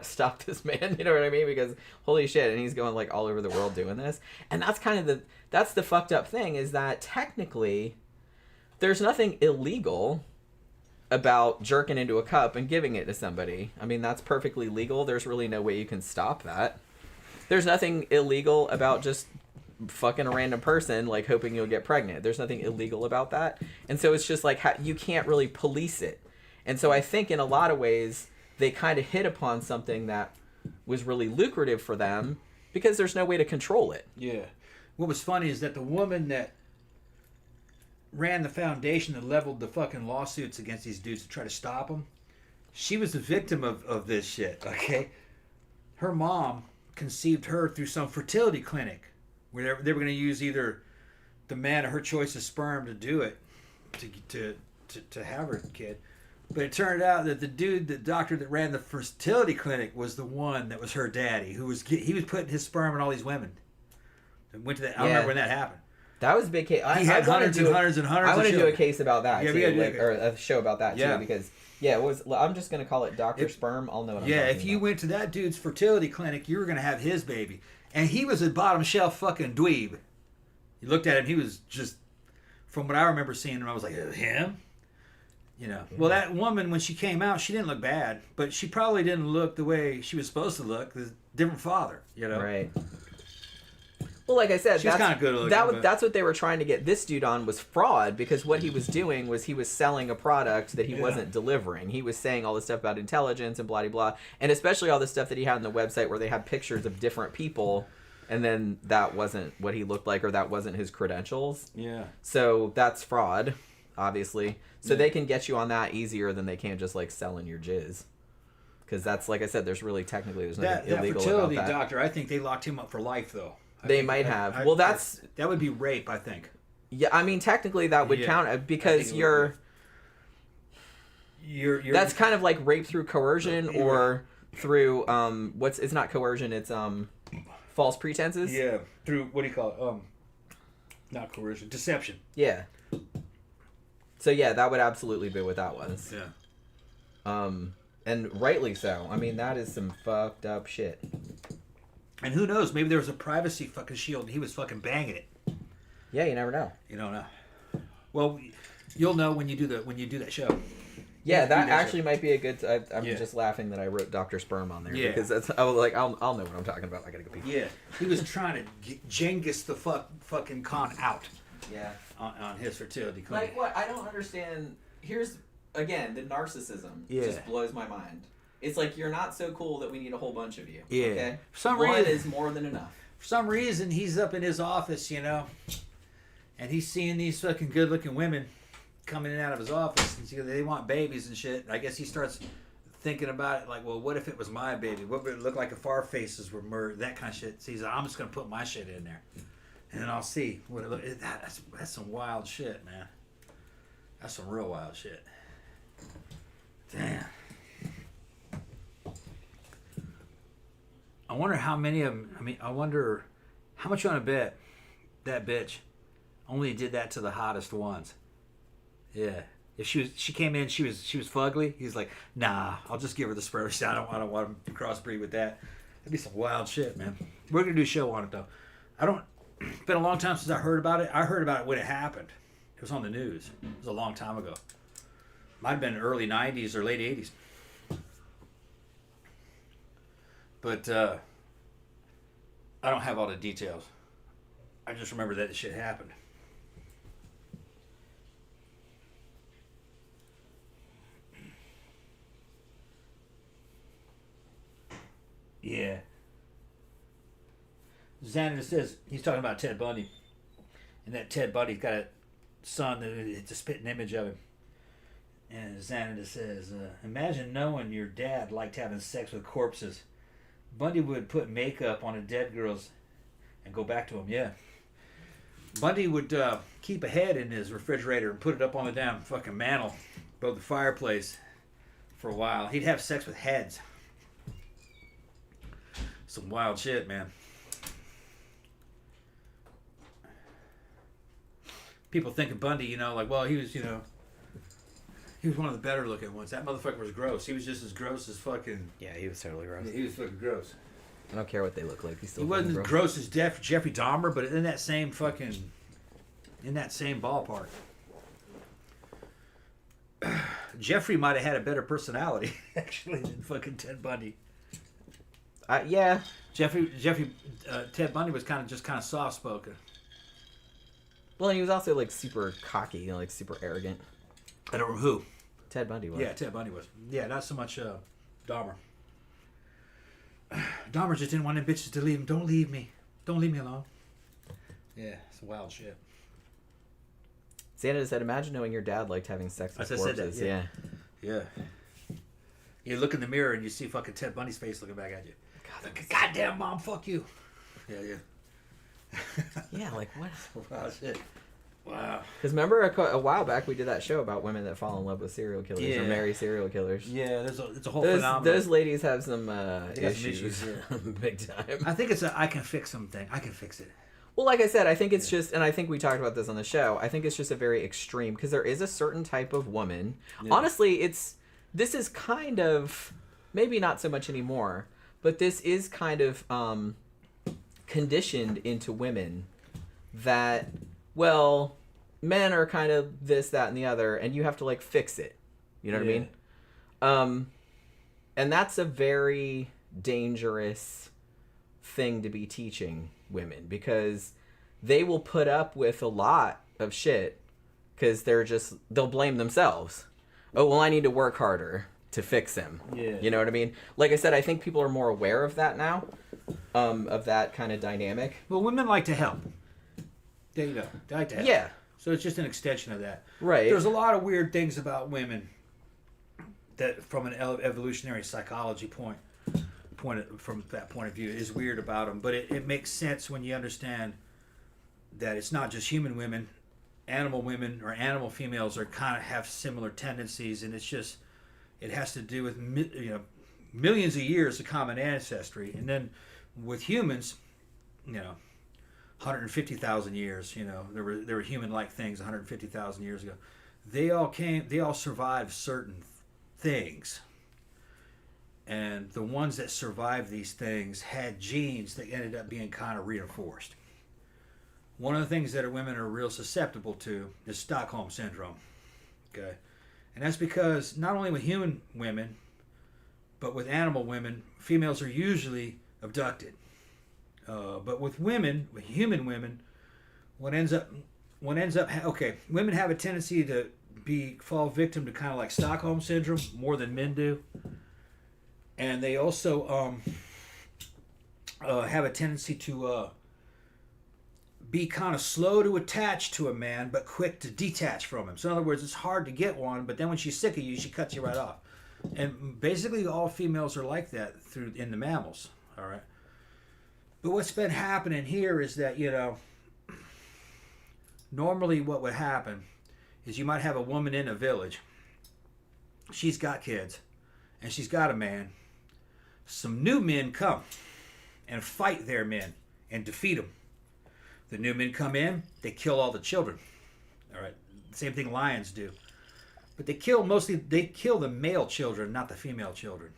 stop this man, you know what I mean? Because holy shit, and he's going, like, all over the world doing this. And that's kind of that's the fucked up thing, is that technically there's nothing illegal about jerking into a cup and giving it to somebody. I mean, that's perfectly legal. There's really no way you can stop that. There's nothing illegal about just fucking a random person, like, hoping you'll get pregnant. There's nothing illegal about that. And so it's just like, you can't really police it. And so I think in a lot of ways they kind of hit upon something that was really lucrative for them because there's no way to control it. Yeah. What was funny is that the woman that ran the foundation that leveled the fucking lawsuits against these dudes to try to stop them, she was the victim of this shit, okay? Her mom conceived her through some fertility clinic where they were going to use either the man of her choice of sperm to do it, to have her kid. But it turned out that the doctor that ran the fertility clinic was the one that was her daddy, he was putting his sperm in all these women. Went to that. I remember when that happened. That was a big case. He had hundreds and hundreds and hundreds. I want to do a case about that too, or a show about that too, because it was. I'm just gonna call it Dr. Sperm. I'll know what I'm talking about. If you went to that dude's fertility clinic, you were gonna have his baby, and he was a bottom shelf fucking dweeb. You looked at him, he was just, from what I remember seeing him, I was like, him? You know. Well, that woman, when she came out, she didn't look bad, but she probably didn't look the way she was supposed to look. There's a different father, you know. Right. Well, like I said, she's kind of good looking. That's what they were trying to get this dude on was fraud, because what he was doing was he was selling a product that he wasn't delivering. He was saying all this stuff about intelligence and blah, blah, blah. And especially all the stuff that he had on the website where they had pictures of different people, and then that wasn't what he looked like, or that wasn't his credentials. Yeah. So that's fraud, obviously. So they can get you on that easier than they can just like selling your jizz. Because that's, like I said, there's nothing illegal about that. That fertility doctor, I think they locked him up for life, though. They might have. Well, that would be rape, I think. Yeah, I mean, technically that would count because you're that's kind of like rape through coercion or through it's not coercion, it's false pretenses. Yeah, through what do you call it? Not coercion, deception. Yeah. So yeah, that would absolutely be what that was. Yeah. And rightly so. I mean, that is some fucked up shit. And who knows? Maybe there was a privacy fucking shield. And he was fucking banging it. Yeah, you never know. You don't know. Well, you'll know when you do that show. Yeah, that actually might be a good. I'm just laughing that I wrote Dr. Sperm on there because I was like, I'll know what I'm talking about. I gotta go pee. Yeah, he was trying to get Genghis the fucking Khan out. Yeah. On his fertility clinic. Like what? I don't understand. Here's again the narcissism. Just blows my mind. It's like you're not so cool that we need a whole bunch of you. Yeah. Okay. For some One reason is more than enough. For some reason, he's up in his office, and he's seeing these fucking good-looking women coming in and out of his office, and they want babies and shit. I guess he starts thinking about it like, well, what if it was my baby? What would it look like if our faces were murdered? That kind of shit. So he's like, I'm just gonna put my shit in there, and then I'll see what it look. That's some wild shit, man. That's some real wild shit. Damn. I wonder how many of them. I wonder how much you want to bet that bitch only did that to the hottest ones. Yeah, if she came in, she was fugly. He's like, nah, I'll just give her the sperm. I don't want to crossbreed with that. That'd be some wild shit, man. We're gonna do a show on it though. It's been a long time since I heard about it. I heard about it when it happened. It was on the news. It was a long time ago. Might have been early '90s or late '80s. But I don't have all the details. I just remember that shit happened. Yeah. Xander says, he's talking about Ted Bundy. And that Ted Bundy's got a son that it's a spitting image of him. And Xander says, imagine knowing your dad liked having sex with corpses. Bundy would put makeup on a dead girl's and go back to him. Yeah. Bundy would keep a head in his refrigerator and put it up on the damn fucking mantle above the fireplace for a while. He'd have sex with heads. Some wild shit, man. People think of Bundy, like, well, he was one of the better looking ones. That motherfucker was gross. He was just as gross as fucking... Yeah, he was totally gross. He was fucking gross. I don't care what they look like. He wasn't as gross as Jeffrey Dahmer, but in that same ballpark. Jeffrey might have had a better personality, actually, than fucking Ted Bundy. Yeah. Ted Bundy was kind of soft spoken. Well, and he was also like super cocky, like super arrogant. I don't know who. Ted Bundy was. Yeah, Ted Bundy was. Yeah, not so much Dahmer. Dahmer just didn't want them bitches to leave him. Don't leave me. Don't leave me alone. Yeah, it's wild shit. Xander said, imagine knowing your dad liked having sex with corpses. That, yeah. You look in the mirror and you see fucking Ted Bundy's face looking back at you. Goddamn mom, fuck you. Yeah. Yeah, like what? Wow, shit. Wow. Because remember a while back we did that show about women that fall in love with serial killers or marry serial killers. Yeah, it's a whole phenomenon. Those ladies have some issues. Big time. I think it's I can fix something. I can fix it. Well, like I said, I think it's just, and I think we talked about this on the show, I think it's just a very extreme, because there is a certain type of woman. Yeah. Honestly, this is kind of, maybe not so much anymore, but this is kind of conditioned into women that, well, men are kind of this, that, and the other, and you have to, like, fix it. You know what I mean? And that's a very dangerous thing to be teaching women, because they will put up with a lot of shit because they'll blame themselves. Oh, well, I need to work harder to fix him. Yeah. You know what I mean? Like I said, I think people are more aware of that now, of that kind of dynamic. Well, women like to help. They like to help. Yeah. So it's just an extension of that. Right. There's a lot of weird things about women that, from an evolutionary psychology from that point of view, is weird about them. But it makes sense when you understand that it's not just human women. Animal women or animal females are kind of have similar tendencies, and it has to do with millions of years of common ancestry, and then with humans, 150,000 years, there were human-like things 150,000 years ago. They all survived certain things, and the ones that survived these things had genes that ended up being kind of reinforced. One of the things that women are real susceptible to is Stockholm syndrome. Okay, and that's because not only with human women, but with animal women, females are usually abducted. But with human women, women have a tendency to fall victim to kind of like Stockholm syndrome more than men do, and they also have a tendency to be kind of slow to attach to a man, but quick to detach from him. So in other words, it's hard to get one, but then when she's sick of you, she cuts you right off. And basically all females are like that in the mammals, all right? But what's been happening here is that, normally what would happen is you might have a woman in a village. She's got kids, and she's got a man. Some new men come and fight their men and defeat them. The new men come in, they kill all the children. All right, same thing lions do. But they kill the male children, not the female children.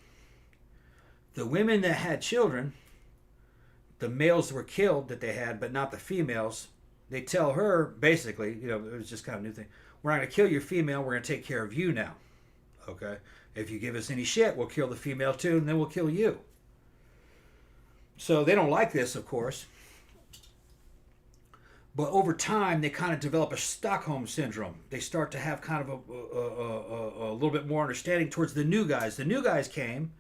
The women that had children, the males were killed that they had, but not the females. They tell her, basically, it was just kind of a new thing. We're not going to kill your female, we're going to take care of you now. Okay? If you give us any shit, we'll kill the female too, and then we'll kill you. So they don't like this, of course. But over time, they kind of develop a Stockholm syndrome. They start to have kind of a little bit more understanding towards the new guys. The new guys came,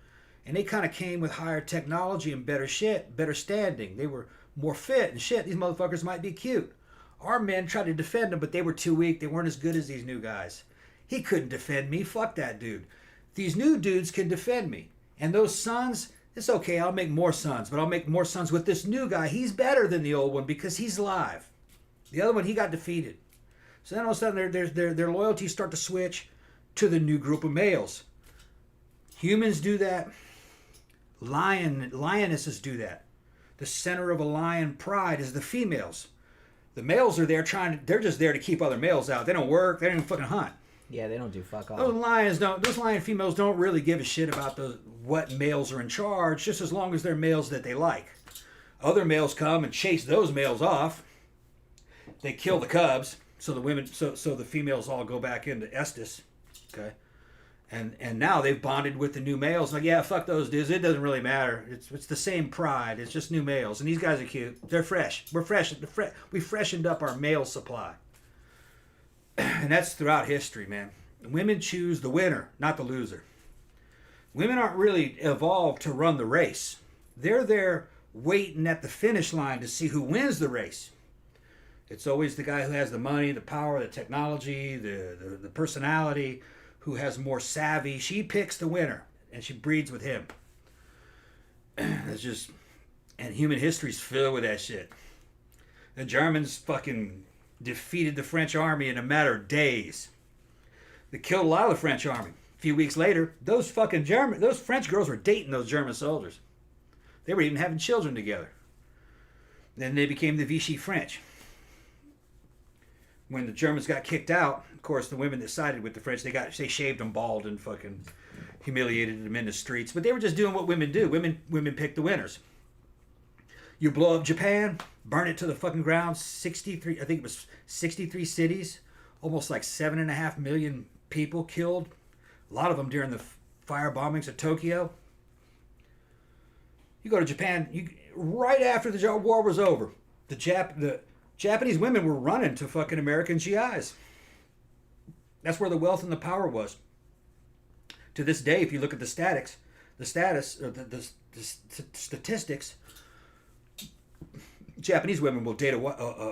and they kind of came with higher technology and better standing. They were more fit and shit. These motherfuckers might be cute. Our men tried to defend them, but they were too weak. They weren't as good as these new guys. He couldn't defend me. Fuck that dude. These new dudes can defend me. And those sons, it's okay. I'll make more sons, but I'll make more sons with this new guy. He's better than the old one because he's live. The other one, he got defeated. So then all of a sudden, their loyalties start to switch to the new group of males. Humans do that. Lionesses do that. The center of a lion pride is the females. The males are there they're just there to keep other males out. They don't work. They don't even fucking hunt. Yeah, they don't do fuck all. Those lion females don't really give a shit about what males are in charge, just as long as they're males that they like. Other males come and chase those males off. They kill the cubs, so the females all go back into Estes, okay? And now they've bonded with the new males. Like, yeah, fuck those dudes. It doesn't really matter. It's the same pride. It's just new males, and these guys are cute. They're fresh. We're fresh. We freshened up our male supply, and that's throughout history, man. Women choose the winner, not the loser. Women aren't really evolved to run the race. They're there waiting at the finish line to see who wins the race. It's always the guy who has the money, the power, the technology, the personality, who has more savvy. She picks the winner, and she breeds with him. And human history's filled with that shit. The Germans fucking defeated the French army in a matter of days. They killed a lot of the French army. A few weeks later, those French girls were dating those German soldiers. They were even having children together. Then they became the Vichy French. When the Germans got kicked out, of course, the women that sided with the French, they shaved them bald and fucking humiliated them in the streets. But they were just doing what women do. Women pick the winners. You blow up Japan, burn it to the fucking ground. 63 cities, almost like 7.5 million people killed. A lot of them during the fire bombings of Tokyo. You go to Japan, right after the war was over, the Japanese women were running to fucking American GIs. That's where the wealth and the power was. To this day, if you look at the statistics, Japanese women will date an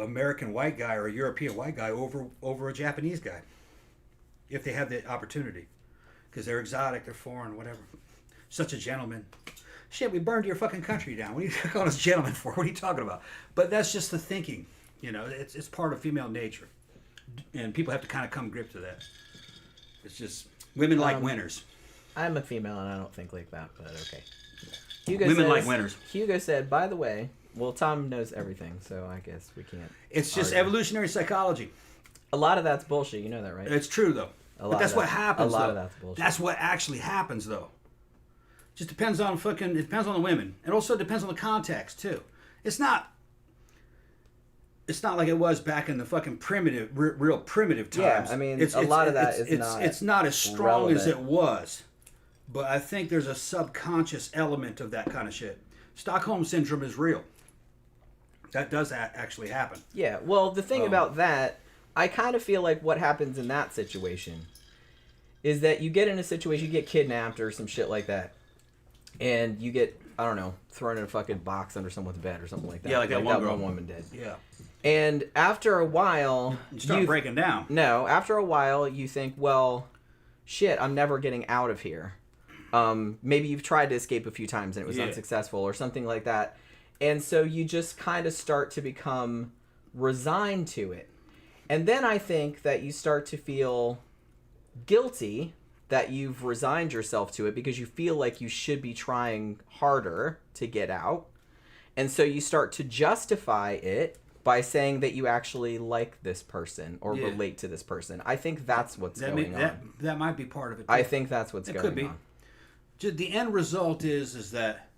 American white guy or a European white guy over a Japanese guy, if they have the opportunity, because they're exotic, they're foreign, whatever. Such a gentleman. Shit, we burned your fucking country down. What are you calling us gentlemen for? What are you talking about? But that's just the thinking. It's part of female nature, and people have to kind of come to grips with that. It's just women like winners. I'm a female and I don't think like that, but okay. Women like winners. Hugo said, by the way, well, Tom knows everything, so I guess we can't. It's just evolutionary psychology. A lot of that's bullshit. You know that, right? It's true, though. But that's what happens. A lot of that's bullshit. That's what actually happens, though. Just depends on it depends on the women, and also depends on the context too. It's not like it was back in the fucking real primitive times. Yeah, I mean, a lot of that is not. It's not as strong relevant as it was, but I think there's a subconscious element of that kind of shit. Stockholm syndrome is real. That does actually happen. Yeah. Well, the thing about that, I kind of feel like what happens in that situation is that you get in a situation, you get kidnapped or some shit like that. And you get, I don't know, thrown in a fucking box under someone's bed or something like that. Yeah, like that one woman did. Yeah. And after a while... You start breaking down. No, after a while you think, well, shit, I'm never getting out of here. Maybe you've tried to escape a few times and it was unsuccessful or something like that. And so you just kind of start to become resigned to it. And then I think that you start to feel guilty that you've resigned yourself to it because you feel like you should be trying harder to get out. And so you start to justify it by saying that you actually like this person or relate to this person. I think that's what's going on. That might be part of it, too. I think that's what's going on. The end result is that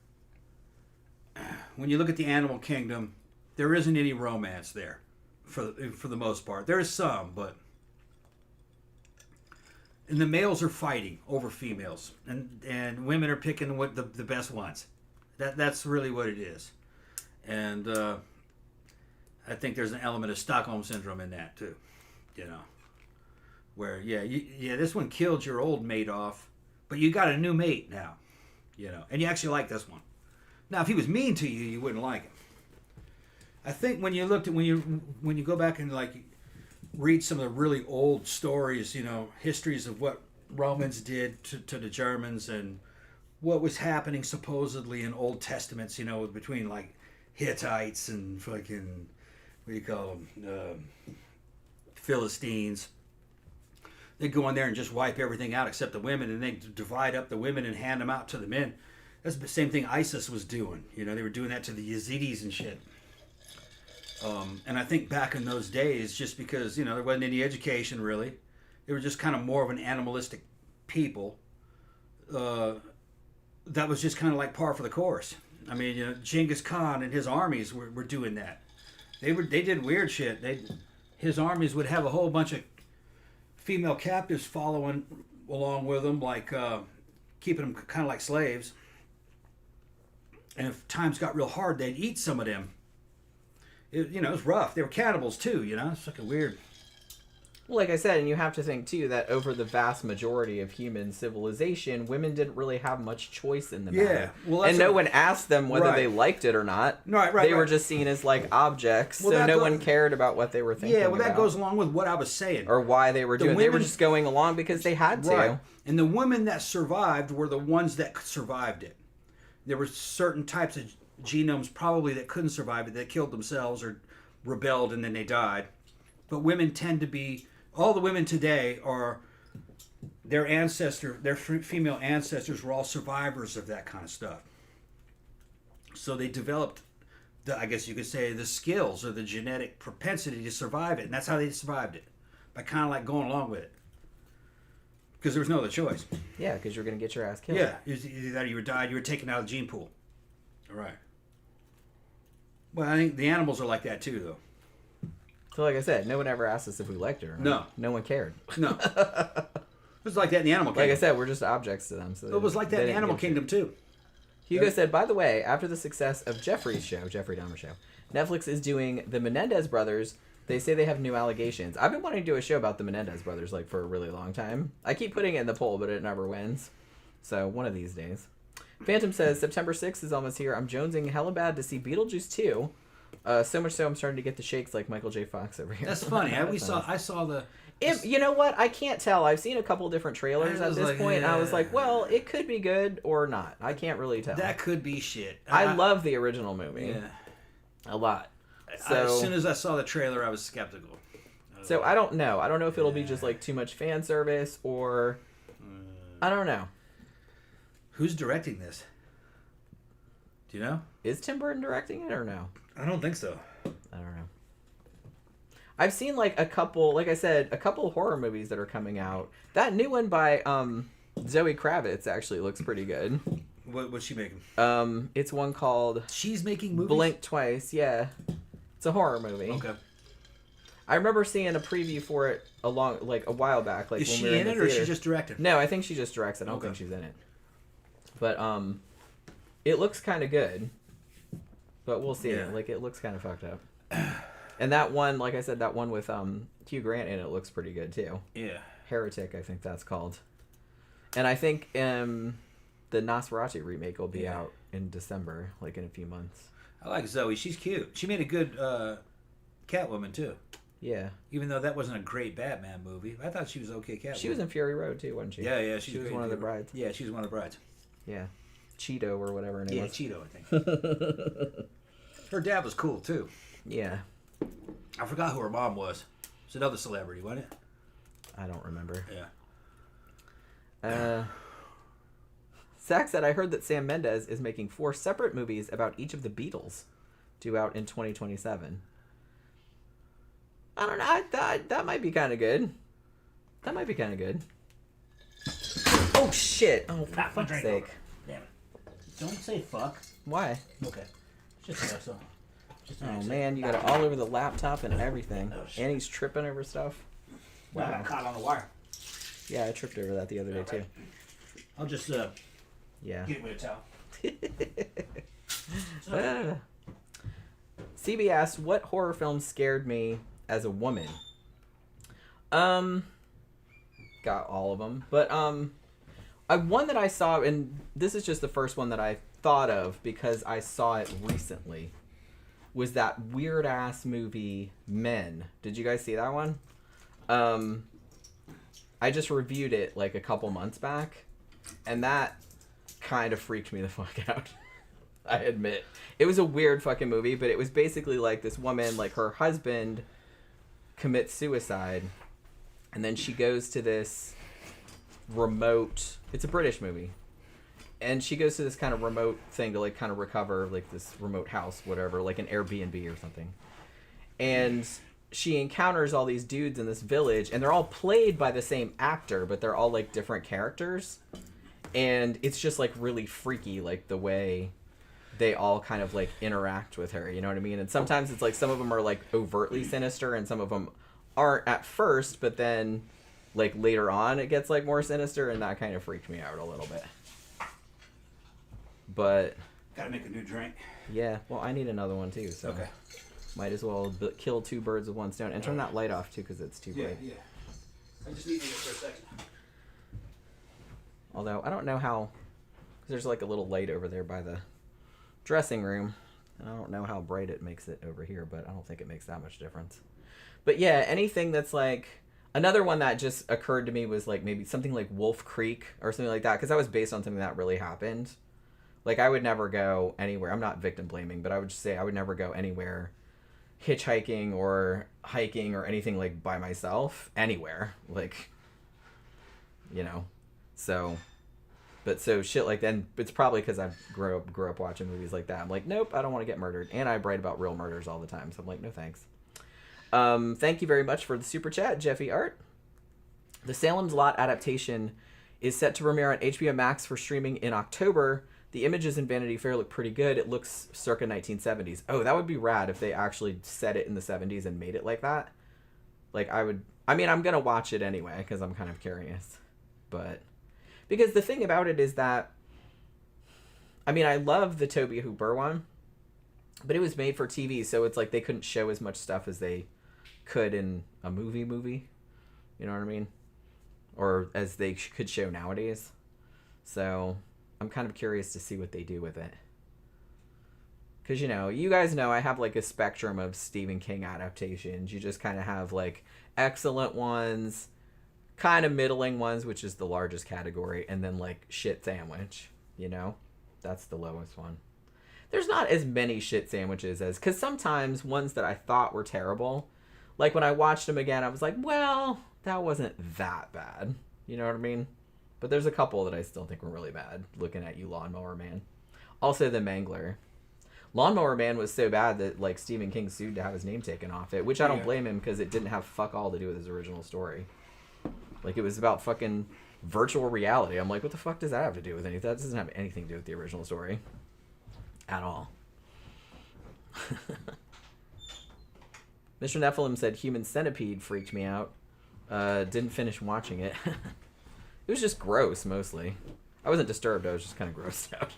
when you look at the animal kingdom, there isn't any romance there for the most part. There is some, but... And the males are fighting over females, and women are picking what the best ones. That's really what it is, and I think there's an element of Stockholm syndrome in that too, where this one killed your old mate off, but you got a new mate now, and you actually like this one. Now, if he was mean to you, you wouldn't like him. I think when you go back and read some of the really old stories, histories of what Romans did to the Germans and what was happening supposedly in Old Testaments, between Hittites and fucking, what do you call them, Philistines. They go in there and just wipe everything out except the women, and they divide up the women and hand them out to the men. That's the same thing ISIS was doing. They were doing that to the Yazidis and shit. And I think back in those days, just because, there wasn't any education really, they were just kind of more of an animalistic people. That was just kind of like par for the course. I mean, Genghis Khan and his armies were doing that. They did weird shit. His armies would have a whole bunch of female captives following along with them, keeping them kind of like slaves. And if times got real hard, they'd eat some of them. It was rough. They were cannibals too, It's fucking weird. Well, like I said, and you have to think too that over the vast majority of human civilization, women didn't really have much choice in the matter. Well, and no one asked them whether they liked it or not. Right. They were just seen as objects, so no one cared about what they were thinking. Yeah, well, that goes along with what I was saying, or why they were doing. They were just going along because they had to. Right. And the women that survived were the ones that survived it. There were certain types of genomes probably that couldn't survive it, that killed themselves or rebelled and then they died. But women tend to be, all the women today are, their female ancestors were all survivors of that kind of stuff. So they developed, I guess you could say, the skills or the genetic propensity to survive it. And that's how they survived it, by kind of going along with it. Because there was no other choice. Yeah, because you're going to get your ass killed. Yeah, either that or you were died, you were taken out of the gene pool. All right. Well, I think the animals are like that too, though. So like I said, no one ever asked us if we liked it or not. No. No one cared. No. It was like that in the animal kingdom. Like I said, we're just objects to them. So it was like that in the animal kingdom too. Hugo said, by the way, after the success of Jeffrey Dahmer show, Netflix is doing the Menendez brothers. They say they have new allegations. I've been wanting to do a show about the Menendez brothers like for a really long time. I keep putting it in the poll, but it never wins. So one of these days. Phantom says, September 6th is almost here. I'm jonesing hella bad to see Beetlejuice 2. So much so I'm starting to get the shakes like Michael J. Fox over here. That's funny. I saw the... You know what? I can't tell. I've seen a couple different trailers at this point. And I was like, well, it could be good or not. I can't really tell. That could be shit. I love the original movie. Yeah. A lot. So, as soon as I saw the trailer, I was skeptical. So I don't know. I don't know if it'll be just like too much fan service or... I don't know. Who's directing this? Do you know? Is Tim Burton directing it or no? I don't think so. I don't know. I've seen like a couple, like I said, a couple horror movies that are coming out. That new one by Zoe Kravitz actually looks pretty good. What's she making? It's one called... She's making movies? Blink Twice, yeah. It's a horror movie. Okay. I remember seeing a preview for it a while back. Like, is when she we were in it or is she just directing? No, I think she just directs it. I don't think she's in it. But it looks kind of good. But we'll see. Yeah. Like, it looks kind of fucked up. And that one, like I said, that one with Hugh Grant in it looks pretty good too. Yeah. Heretic, I think that's called. And I think the Nosferatu remake will be out in December, like in a few months. I like Zoe. She's cute. She made a good Catwoman too. Yeah. Even though that wasn't a great Batman movie, I thought she was okay Catwoman. She was in Fury Road too, wasn't she? Yeah. She was one of the brides. Yeah, she was one of the brides. Yeah. Cheeto or whatever her name was. Yeah, Cheeto, I think. Her dad was cool too. Yeah. I forgot who her mom was. It's another celebrity, wasn't it? I don't remember. Yeah. Zach said, I heard that Sam Mendes is making 4 separate movies about each of the Beatles, due out in 2027. I don't know. That might be kind of good. That might be kind of good. Oh, shit. Oh, for fuck's sake. Damn it. Don't say fuck. Why? Okay. Just so. Oh, man, you got it all over the laptop and everything. And he's tripping over stuff. Wow. I got caught on the wire. Yeah, I tripped over that the other day, too. I'll just get me a towel. CB asked, what horror film scared me as a woman? Got all of them. But one that I saw, and this is just the first one that I thought of because I saw it recently, was that weird ass movie Men. Did you guys see that one? I just reviewed it like a couple months back, and that kind of freaked me the fuck out. I admit. It was a weird fucking movie, but it was basically like this woman, like her husband commits suicide, and then she goes to this remote, it's a British movie, and she goes to this kind of remote thing to like kind of recover like this remote house, whatever, like an Airbnb or something. And she encounters all these dudes in this village, and they're all played by the same actor, but they're all like different characters. And it's just like really freaky, like the way they all kind of like interact with her, you know what I mean? And sometimes it's like some of them are like overtly sinister and some of them aren't at first, but then like later on it gets like more sinister, and that kind of freaked me out a little bit. But gotta make a new drink. Yeah, well, I need another one too, so okay. Might as well kill 2 birds with 1 stone. And turn that light off too, because it's too bright. Yeah. I just need it for a second. Although I don't know how, because there's like a little light over there by the dressing room, and I don't know how bright it makes it over here, but I don't think it makes that much difference. But yeah, anything that's like, another one that just occurred to me was like maybe something like Wolf Creek or something like that, because that was based on something that really happened. Like I would never go anywhere, I'm not victim blaming, but I would just say I would never go anywhere hitchhiking or hiking or anything like by myself anywhere, like, you know. So shit like that, and it's probably because I grew up watching movies like that. I'm like, nope, I don't want to get murdered, and I write about real murders all the time, so I'm like, no thanks. Thank you very much for the super chat, Jeffy Art. The Salem's Lot adaptation is set to premiere on HBO Max for streaming in October. The images in Vanity Fair look pretty good. It looks circa 1970s. Oh, that would be rad if they actually set it in the 70s and made it like that. Like I'm gonna watch it anyway because I'm kind of curious, but. Because the thing about it is that I mean, I love the Toby Hooper one, but it was made for TV, so it's like they couldn't show as much stuff as they could in a movie. You know what I mean? Or as they could show nowadays. So I'm kind of curious to see what they do with it. Because, you know, you guys know I have like a spectrum of Stephen King adaptations. You just kind of have like excellent ones, kind of middling ones, which is the largest category, and then like shit sandwich, you know? That's the lowest one. There's not as many shit sandwiches as... Because sometimes ones that I thought were terrible, like when I watched them again, I was like, well, that wasn't that bad. You know what I mean? But there's a couple that I still think were really bad, looking at you, Lawnmower Man. Also, The Mangler. Lawnmower Man was so bad that like Stephen King sued to have his name taken off it, which I don't blame him because it didn't have fuck all to do with his original story. Like, it was about fucking virtual reality. I'm like, what the fuck does that have to do with anything? That doesn't have anything to do with the original story. At all. Mr. Nephilim said Human Centipede freaked me out. Didn't finish watching it. It was just gross, mostly. I wasn't disturbed, I was just kind of grossed out.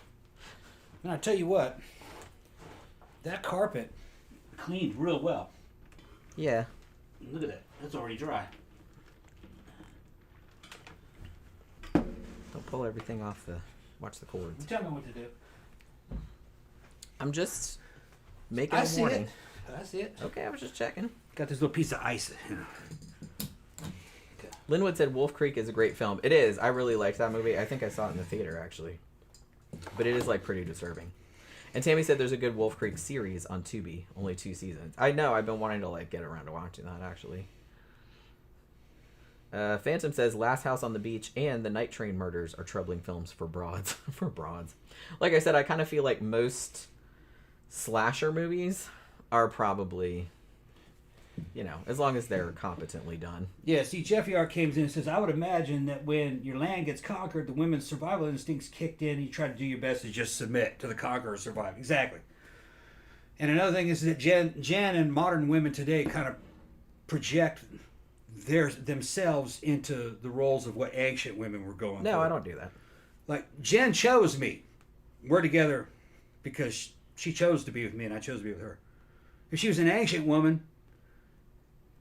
And I tell you what, that carpet cleaned real well. Yeah. Look at that. That's already dry. Don't pull everything off the... Watch the cords. Tell me what to do. I'm just making a warning. I see it. Okay, I was just checking. Got this little piece of ice. Linwood said Wolf Creek is a great film. It is. I really liked that movie. I think I saw it in the theater, actually. But it is, like, pretty disturbing. And Tammy said there's a good Wolf Creek series on Tubi. Only 2 seasons. I know. I've been wanting to, like, get around to watching that, actually. Phantom says Last House on the Beach and The Night Train Murders are troubling films for broads. For broads. Like I said, I kind of feel like most slasher movies are probably... You know, as long as they're competently done. Yeah, see, Jeffy R. comes in and says, I would imagine that when your land gets conquered, the women's survival instincts kicked in, and you try to do your best to just submit to the conqueror, survive. Exactly. And another thing is that Jen and modern women today kind of project themselves into the roles of what ancient women were going through. No, I don't do that. Like, Jen chose me. We're together because she chose to be with me, and I chose to be with her. If she was an ancient woman...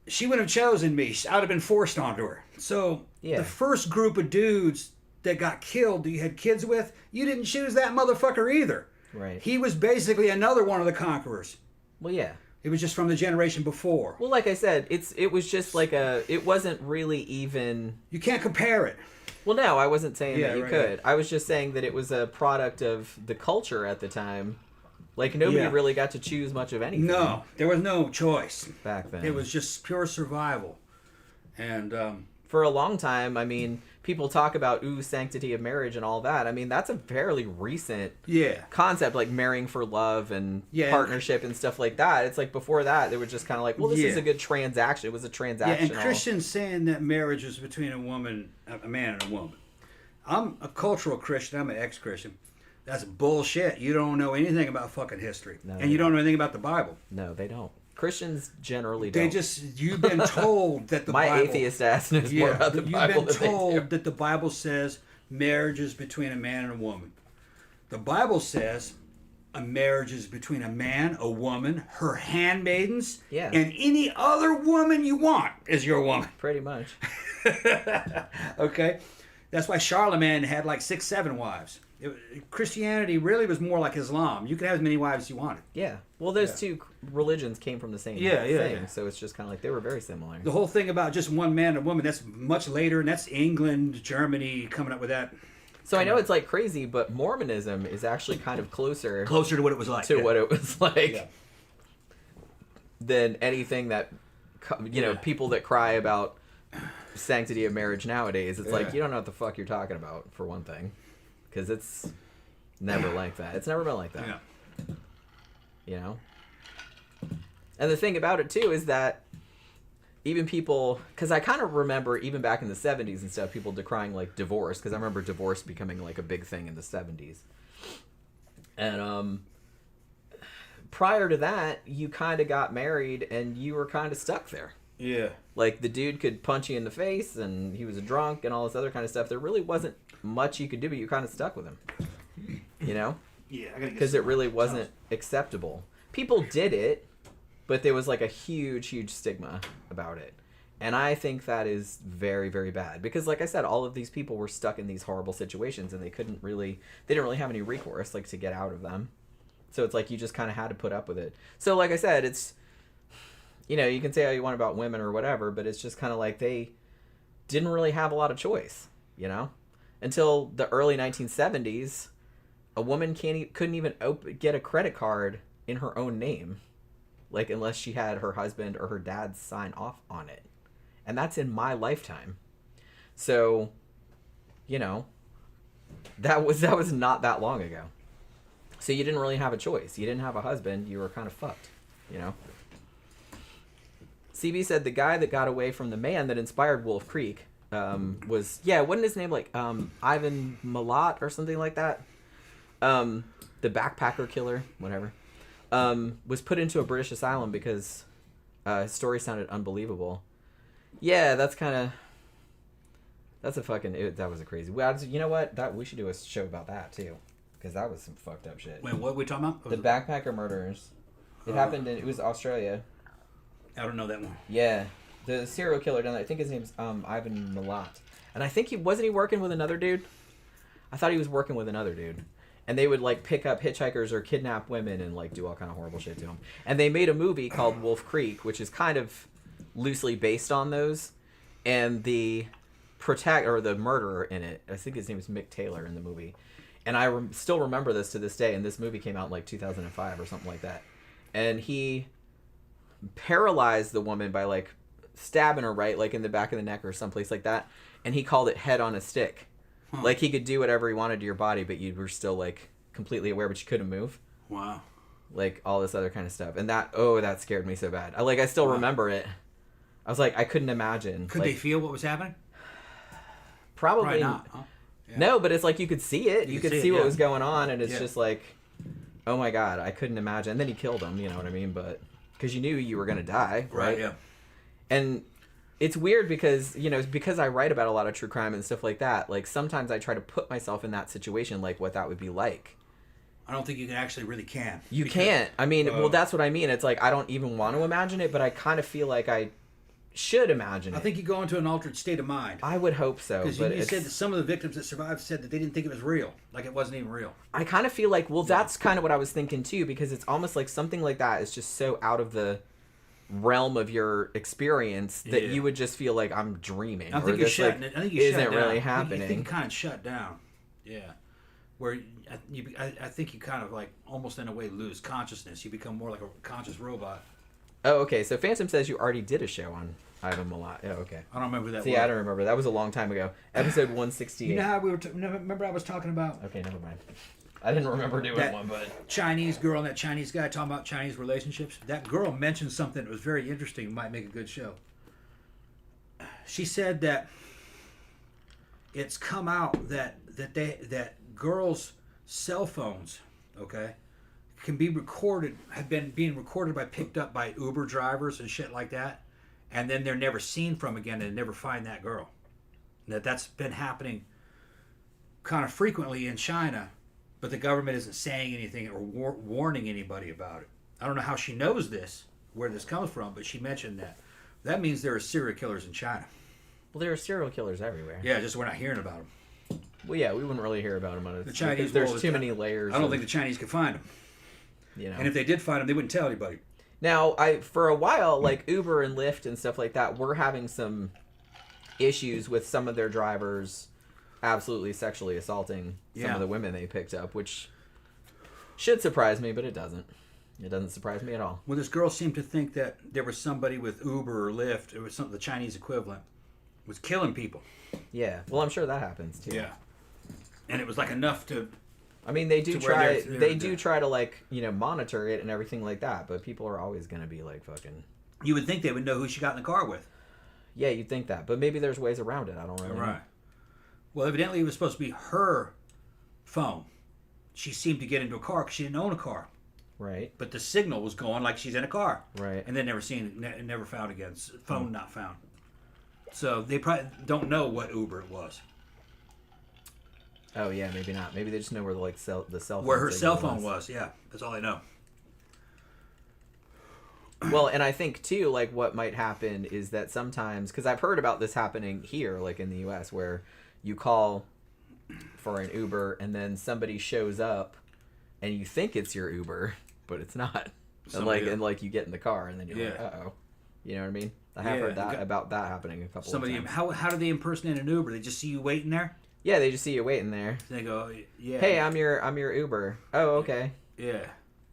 She wouldn't have chosen me. I would have been forced onto her. So, The first group of dudes that got killed that you had kids with, you didn't choose that motherfucker either. Right. He was basically another one of the conquerors. Well, yeah. It was just from the generation before. Well, like I said, it was just like it wasn't really even... You can't compare it. Well, no, I wasn't saying that you could. Right. I was just saying that it was a product of the culture at the time. Like, nobody really got to choose much of anything. No, there was no choice. Back then. It was just pure survival. And for a long time, I mean, people talk about, sanctity of marriage and all that. I mean, that's a fairly recent concept, like marrying for love and partnership and stuff like that. It's like before that, they were just kind of like, well, this is a good transaction. It was a transaction. Yeah, and Christians saying that marriage is between a man and a woman. I'm a cultural Christian. I'm an ex-Christian. That's bullshit. You don't know anything about fucking history. No, and you don't know anything about the Bible. No, they don't. Christians generally don't. You've been told that the Bible... My atheist ass knows more about the Bible. You've been told that the Bible says marriage is between a man and a woman. The Bible says a marriage is between a man, a woman, her handmaidens, and any other woman you want is your woman. Pretty much. Okay? That's why Charlemagne had like 6, 7 wives. Christianity really was more like Islam. You could have as many wives as you wanted. Yeah. Well, those two religions came from the same thing, so it's just kind of like they were very similar. The whole thing about just one man and a woman, that's much later, and that's England, Germany coming up with that. So I know it's like crazy, but Mormonism is actually kind of closer to what it was like. What it was like than anything that, you know, people that cry about sanctity of marriage nowadays. It's like, you don't know what the fuck you're talking about, for one thing. Because it's never like that. It's never been like that. Yeah. You know? And the thing about it, too, is that even people... Because I kind of remember, even back in the 70s and stuff, people decrying, like, divorce. Because I remember divorce becoming, like, a big thing in the 70s. And, prior to that, you kind of got married and you were kind of stuck there. Yeah. Like, the dude could punch you in the face and he was a drunk and all this other kind of stuff. There really wasn't much you could do, but you kind of stuck with him. You know? Yeah, I gotta get because it really wasn't acceptable. People did it, but there was like a huge stigma about it. And I think that is very, very bad because, like I said, all of these people were stuck in these horrible situations and they didn't really have any recourse like to get out of them. So it's like you just kind of had to put up with it. So like I said, it's, you know, you can say how you want about women or whatever, but it's just kind of like they didn't really have a lot of choice, you know? Until the early 1970s, a woman couldn't even get a credit card in her own name, like unless she had her husband or her dad sign off on it. And that's in my lifetime. So, you know, that was not that long ago. So you didn't really have a choice. You didn't have a husband. You were kind of fucked, you know? CB said the guy that got away from the man that inspired Wolf Creek wasn't his name like Ivan Milat or something like that? The backpacker killer, whatever, was put into a British asylum because his story sounded unbelievable. Yeah, that was a crazy. You know what? We should do a show about that too, because that was some fucked up shit. Wait, what are we talking about? The backpacker murders. It was Australia. I don't know that one. Yeah, the serial killer down there. I think his name's Ivan Milat, and I think he working with another dude. I thought he was working with another dude. And they would like pick up hitchhikers or kidnap women and like do all kind of horrible shit to them. And they made a movie called Wolf Creek, which is kind of loosely based on those. And the the murderer in it, I think his name is Mick Taylor in the movie. And I still remember this to this day. And this movie came out in like 2005 or something like that. And he paralyzed the woman by like stabbing her right like in the back of the neck or someplace like that. And he called it head on a stick. Huh. Like he could do whatever he wanted to your body, but you were still like completely aware, but you couldn't move. Wow. Like all this other kind of stuff. And that scared me so bad. I still remember it. I was like, I couldn't imagine. Could they feel what was happening? Probably not. Huh? Yeah. No, but it's like you could see it. You could see what was going on, and it's just like, oh my God, I couldn't imagine. And then he killed him, you know what I mean? But because you knew you were going to die, right? Yeah. And it's weird because, you know, because I write about a lot of true crime and stuff like that, like sometimes I try to put myself in that situation, like what that would be like. I don't think you really can. You can't. I mean, well, that's what I mean. It's like I don't even want to imagine it, but I kind of feel like I should imagine it. I think you go into an altered state of mind. I would hope so. Because you said that some of the victims that survived said that they didn't think it was real. Like it wasn't even real. I kind of feel like, well, that's kind of what I was thinking too, because it's almost like something like that is just so out of the realm of your experience that you would just feel like I'm dreaming. I think you're shutting it. I think you isn't really happening. I think you kind of shut down. Yeah. Where I think you kind of like almost in a way lose consciousness. You become more like a conscious robot. Oh, okay. So Phantom says you already did a show on Ivan Milat. Oh, okay. I don't remember that. See, I don't remember. That was a long time ago. Episode 168. You know how we were... remember I was talking about... Okay, never mind. I didn't remember doing one, but... Chinese girl and that Chinese guy talking about Chinese relationships. That girl mentioned something that was very interesting. Might make a good show. She said that it's come out that girls' cell phones, okay, can be recorded, have been being recorded picked up by Uber drivers and shit like that, and then they're never seen from again and never find that girl. That's been happening kind of frequently in China, but the government isn't saying anything or warning anybody about it. I don't know how she knows this, where this comes from, but she mentioned that. That means there are serial killers in China. Well, there are serial killers everywhere. Yeah, just we're not hearing about them. Well, yeah, we wouldn't really hear about them on the Chinese. There's too many layers. I don't think the Chinese could find them. You know, and if they did find them, they wouldn't tell anybody. Now, for a while, like Uber and Lyft and stuff like that, we're having some issues with some of their drivers absolutely sexually assaulting some of the women they picked up, which should surprise me, but it doesn't. It doesn't surprise me at all. Well, this girl seemed to think that there was somebody with Uber or Lyft, it was something the Chinese equivalent, was killing people. Yeah, well, I'm sure that happens too. Yeah, and it was like enough to. I mean, they do try. They do try to like monitor it and everything like that, but people are always going to be like fucking. You would think they would know who she got in the car with. Yeah, you'd think that, but maybe there's ways around it. I don't really know. Right. Well, evidently it was supposed to be her phone. She seemed to get into a car because she didn't own a car. Right. But the signal was going like she's in a car. Right. And then never found again. Phone not found. So they probably don't know what Uber it was. Oh yeah, maybe not. Maybe they just know where the cell phone. Where her cell phone was. Yeah, that's all I know. Well, and I think too, like what might happen is that sometimes, because I've heard about this happening here, like in the U.S., where you call for an Uber and then somebody shows up, and you think it's your Uber, but it's not. And like you get in the car and then you're like, uh-oh. You know what I mean? I have heard about that happening a couple of times. How do they impersonate an Uber? They just see you waiting there? Yeah, they just see you waiting there. They go, yeah. Hey, I'm your Uber. Oh, okay. Yeah.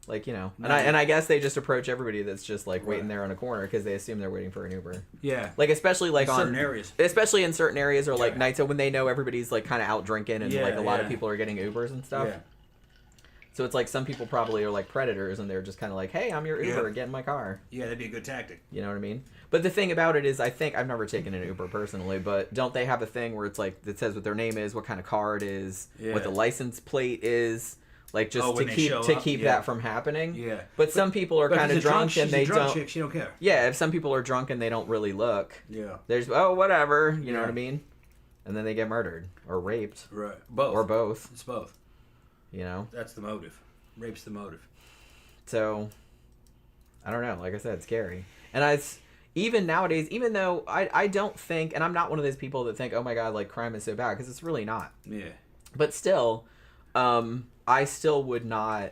Like, you know. And I guess they just approach everybody that's just like waiting there on a corner because they assume they're waiting for an Uber. Yeah. Like especially like in certain areas. Especially in certain areas or like nights when they know everybody's like kind of out drinking and like a lot of people are getting Ubers and stuff. Yeah. So it's like some people probably are like predators and they're just kind of like, hey, I'm your Uber, get in my car. Yeah, that'd be a good tactic. You know what I mean? But the thing about it is, I think, I've never taken an Uber personally, but don't they have a thing where it's like, that says what their name is, what kind of car it is, what the license plate is, like just to keep that from happening? Yeah. But some people are kind of drunk and they don't. Chick, she don't care. Yeah, if some people are drunk and they don't really look. Yeah. There's, whatever, you know what I mean? And then they get murdered or raped. Right. Both. Or both. It's both. You know? That's the motive. Rape's the motive. So, I don't know. Like I said, it's scary. And even nowadays, even though I don't think, and I'm not one of those people that think, oh my God, like crime is so bad, because it's really not. Yeah. But still, I still would not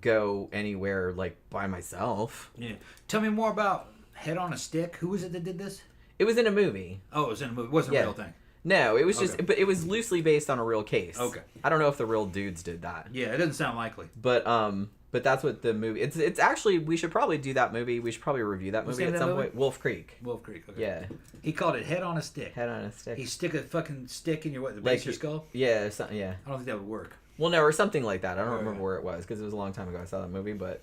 go anywhere like by myself. Yeah. Tell me more about Head on a Stick. Who was it that did this? It was in a movie. Oh, it was in a movie. It wasn't a real thing. No, it was just, but it was loosely based on a real case. Okay. I don't know if the real dudes did that. Yeah, it doesn't sound likely. But that's what the movie. It's actually, we should probably do that movie. We should probably review that movie at some point. Wolf Creek. Wolf Creek. Okay. Yeah. He called it Head on a Stick. Head on a Stick. He stick a fucking stick in your the base of your skull. Yeah. Something. Yeah. I don't think that would work. Well, no, or something like that. I don't remember where it was because it was a long time ago I saw that movie. But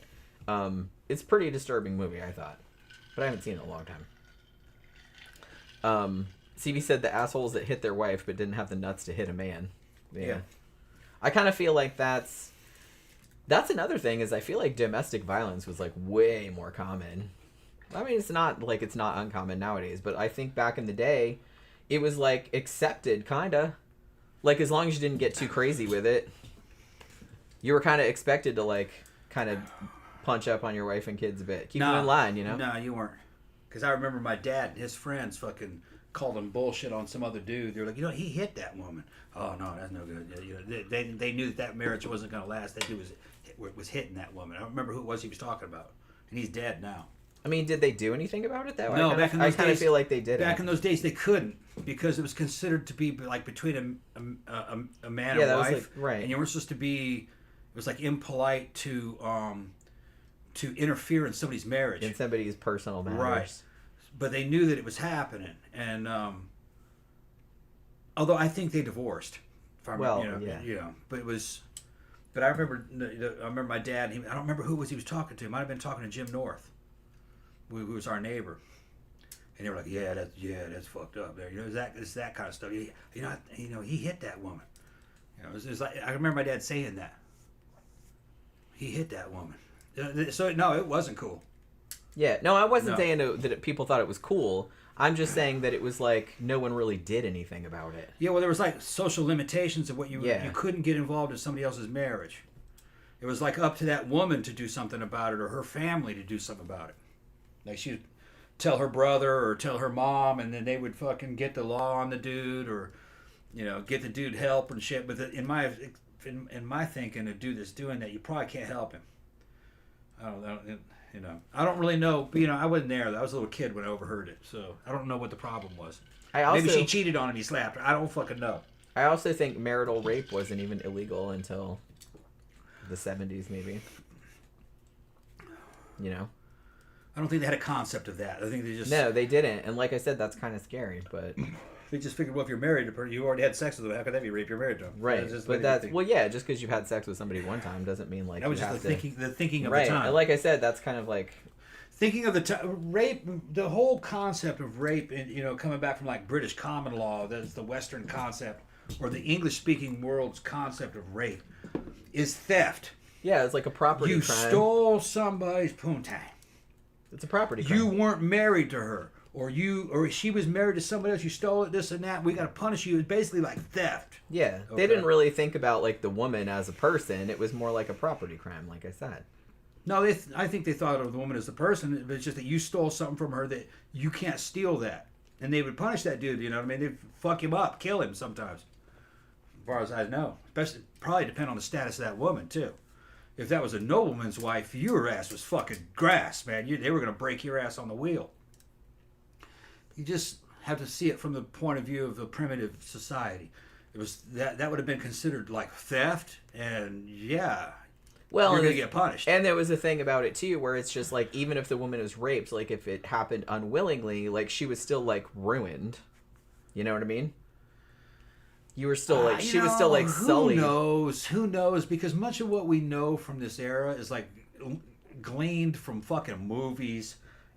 it's a pretty disturbing movie, I thought. But I haven't seen it in a long time. CB said the assholes that hit their wife but didn't have the nuts to hit a man. Yeah. I kind of feel like that's another thing is I feel like domestic violence was like way more common. I mean, it's not uncommon nowadays, but I think back in the day, it was like accepted kind of. Like as long as you didn't get too crazy with it, you were kind of expected to like kind of punch up on your wife and kids a bit. Keep them in line, you know? No, you weren't. Because I remember my dad and his friends fucking called him bullshit on some other dude. They were like, he hit that woman. Oh no, that's no good. They knew that marriage wasn't going to last. That dude was hitting that woman. I don't remember who it was he was talking about, and he's dead now. I mean, did they do anything about it that way? No, I kind of feel like they did. Back in those days, they couldn't because it was considered to be like between a man and wife, was like, right? And you weren't supposed to be. It was like impolite to interfere in somebody's marriage, in somebody's personal matters, right? But they knew that it was happening, and although I think they divorced. But it was. But I remember my dad. I don't remember who it was he was talking to. He might have been talking to Jim North, who was our neighbor, and they were like, that's fucked up there. It's that kind of stuff. He hit that woman. It was like I remember my dad saying that. He hit that woman. So no, it wasn't cool. Yeah, no, I wasn't saying that people thought it was cool. I'm just saying that it was like no one really did anything about it. Yeah, well, there was like social limitations of what you couldn't get involved in somebody else's marriage. It was like up to that woman to do something about it or her family to do something about it. Like she'd tell her brother or tell her mom, and then they would fucking get the law on the dude or, get the dude help and shit. But in my thinking, a dude that's doing that, you probably can't help him. I don't really know. But, I wasn't there. I was a little kid when I overheard it, so I don't know what the problem was. Maybe she cheated on him. He slapped her. I don't fucking know. I also think marital rape wasn't even illegal until the 70s, maybe. I don't think they had a concept of that. I think they just... No, they didn't. And like I said, that's kind of scary, but... They just figured, well, if you're married to her, you already had sex with them. How could that be rape? You're married to them. Right. But that's... Well, yeah, just because you've had sex with somebody one time doesn't mean, like, that was just the thinking of the time. And like I said, that's kind of like... Thinking of the time... Rape... The whole concept of rape, coming back from, like, British common law, that's the Western concept, or the English-speaking world's concept of rape, is theft. Yeah, it's like a property crime. You stole somebody's poontang. It's a property crime. You weren't married to her, or she was married to somebody else, you stole it, this and that, we got to punish you. It's basically like theft. Yeah, Okay. they didn't really think about like the woman as a person. It was more like a property crime, like I said. No, I think they thought of the woman as the person, but it's just that you stole something from her that you can't steal that. And they would punish that dude, you know what I mean? They'd fuck him up, kill him sometimes. As far as I know. Especially, probably depend on the status of that woman, too. If that was a nobleman's wife, your ass was fucking grass, man. They were going to break your ass on the wheel. You just have to see it from the point of view of a primitive society. It was that would have been considered like theft, and yeah, well, you're going to get punished. And there was a thing about it too, where it's just like even if the woman was raped, like if it happened unwillingly, like she was still like ruined. You know what I mean? You were still like she was still like sullied. Who knows? Because much of what we know from this era is like gleaned from fucking movies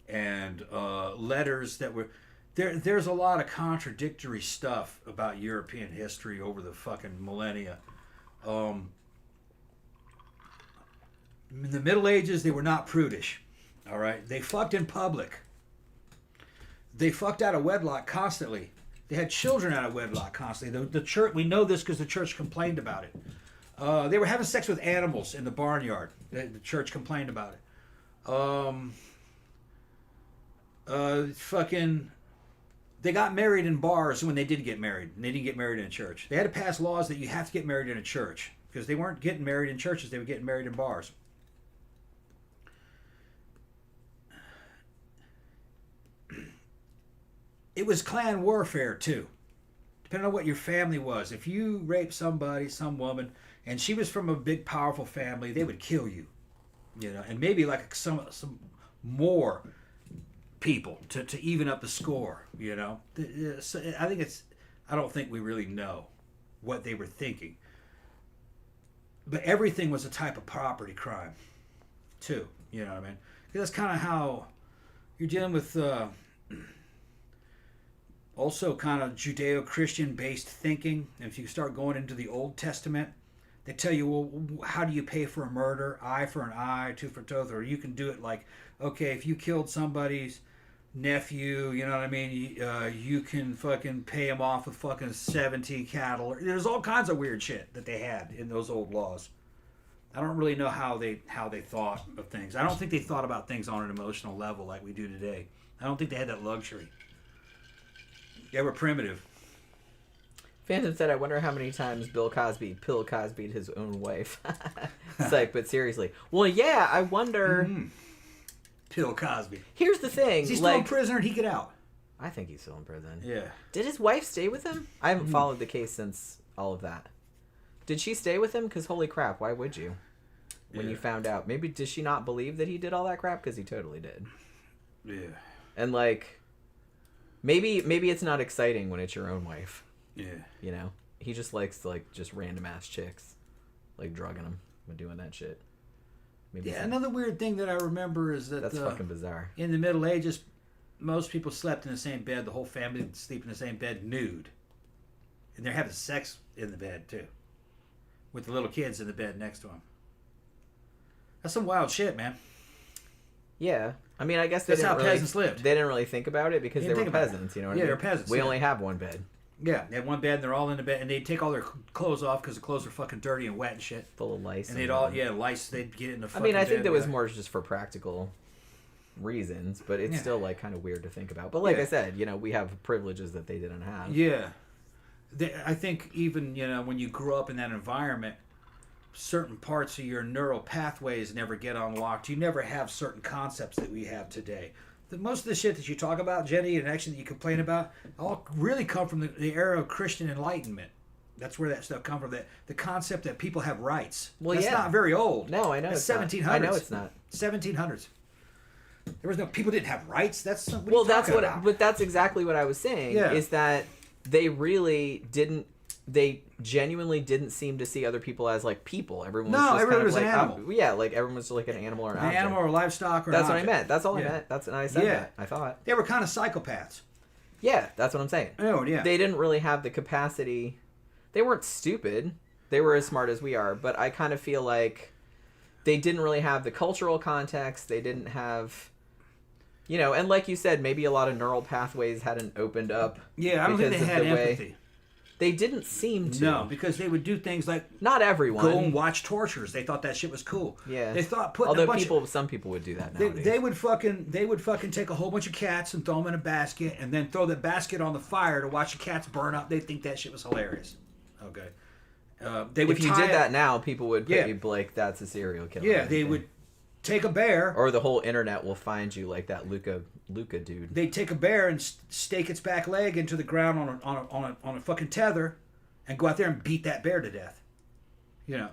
and letters that were there. There's a lot of contradictory stuff about European history over the fucking millennia. In the Middle Ages, they were not prudish. All right, they fucked in public. They fucked out of wedlock constantly. They had children out of wedlock constantly. The church, we know this because the church complained about it. They were having sex with animals in the barnyard. The church complained about it. They got married in bars when they did get married. And they didn't get married in a church. They had to pass laws that you have to get married in a church. Because they weren't getting married in churches. They were getting married in bars. It was clan warfare, too. Depending on what your family was. If you raped somebody, some woman, and she was from a big, powerful family, they would kill you. You know, and maybe like some more people to even up the score, you know. I don't think we really know what they were thinking. But everything was a type of property crime, too. You know what I mean? Because that's kind of how you're dealing with... also kind of Judeo-Christian based thinking. And if you start going into the Old Testament, they tell you, well, how do you pay for a murder? Eye for an eye, tooth for tooth. Or you can do it like, okay, if you killed somebody's nephew, you know what I mean, you can fucking pay him off with fucking 17 cattle. There's all kinds of weird shit that they had in those old laws. I don't really know how they thought of things. I don't think they thought about things on an emotional level like we do today. I don't think they had that luxury. They were primitive. Phantom said, I wonder how many times Bill Cosby'd his own wife. It's like, but seriously. Well, yeah, I wonder... Bill Cosby. Here's the thing. Is he still in prison or did he get out? I think he's still in prison. Yeah. Did his wife stay with him? I haven't followed the case since all of that. Did she stay with him? Because holy crap, why would you? When you found out. Maybe did she not believe that he did all that crap? Because he totally did. Yeah. And like... Maybe it's not exciting when it's your own wife. Yeah. You know? He just likes like just random ass chicks. Like drugging them and doing that shit. Maybe another weird thing that I remember is that... That's fucking bizarre. In the Middle Ages, most people slept in the same bed. The whole family would sleep in the same bed nude. And they're having sex in the bed, too. With the little kids in the bed next to them. That's some wild shit, man. Yeah. I mean, I guess that's how peasants lived. They didn't really think about it because they were peasants, you know what I mean? Yeah, they're peasants. We only have one bed. Yeah, they have one bed and they're all in the bed and they take all their clothes off because the clothes are fucking dirty and wet and shit. Full of lice. And lice, they'd get in the fucking I mean, I think bed, that was more just for practical reasons, but it's still like kind of weird to think about. But like I said, you know, we have privileges that they didn't have. Yeah. I think even, you know, when you grow up in that environment, certain parts of your neural pathways never get unlocked. You never have certain concepts that we have today. Most of the shit that you talk about, Jenny, and actually that you complain about, all really come from the era of Christian Enlightenment. That's where that stuff comes from. The concept that people have rights. Well, that's not very old. No, I know. That's it's 1700s. Not. I know it's not. 1700s. There was no people didn't have rights. That's what well, that's what. About? But that's exactly what I was saying. Yeah. Is that they really didn't. They genuinely didn't seem to see other people as like people. Everyone was just everyone was like, an animal. Yeah, like everyone was like an animal or an object. animal or livestock or. That's an what object. I meant. That's all I meant. That's and I said that. I thought they were kind of psychopaths. Yeah, that's what I'm saying. Oh yeah. They didn't really have the capacity. They weren't stupid. They were as smart as we are, but I kind of feel like they didn't really have the cultural context. They didn't have, You know, and like you said, maybe a lot of neural pathways hadn't opened up. Yeah, I don't think they had empathy. They didn't seem to. No, because they would do things like not everyone go and watch tortures. They thought that shit was cool. Yeah, they thought some people would do that nowadays. They would fucking take a whole bunch of cats and throw them in a basket, and then throw the basket on the fire to watch the cats burn up. They think that shit was hilarious. Okay, if you did that now, people would be like, "That's a serial killer." Yeah, they would take a bear, or the whole internet will find you like that Luca dude. They'd take a bear and stake its back leg into the ground on a fucking tether, and go out there and beat that bear to death. You know,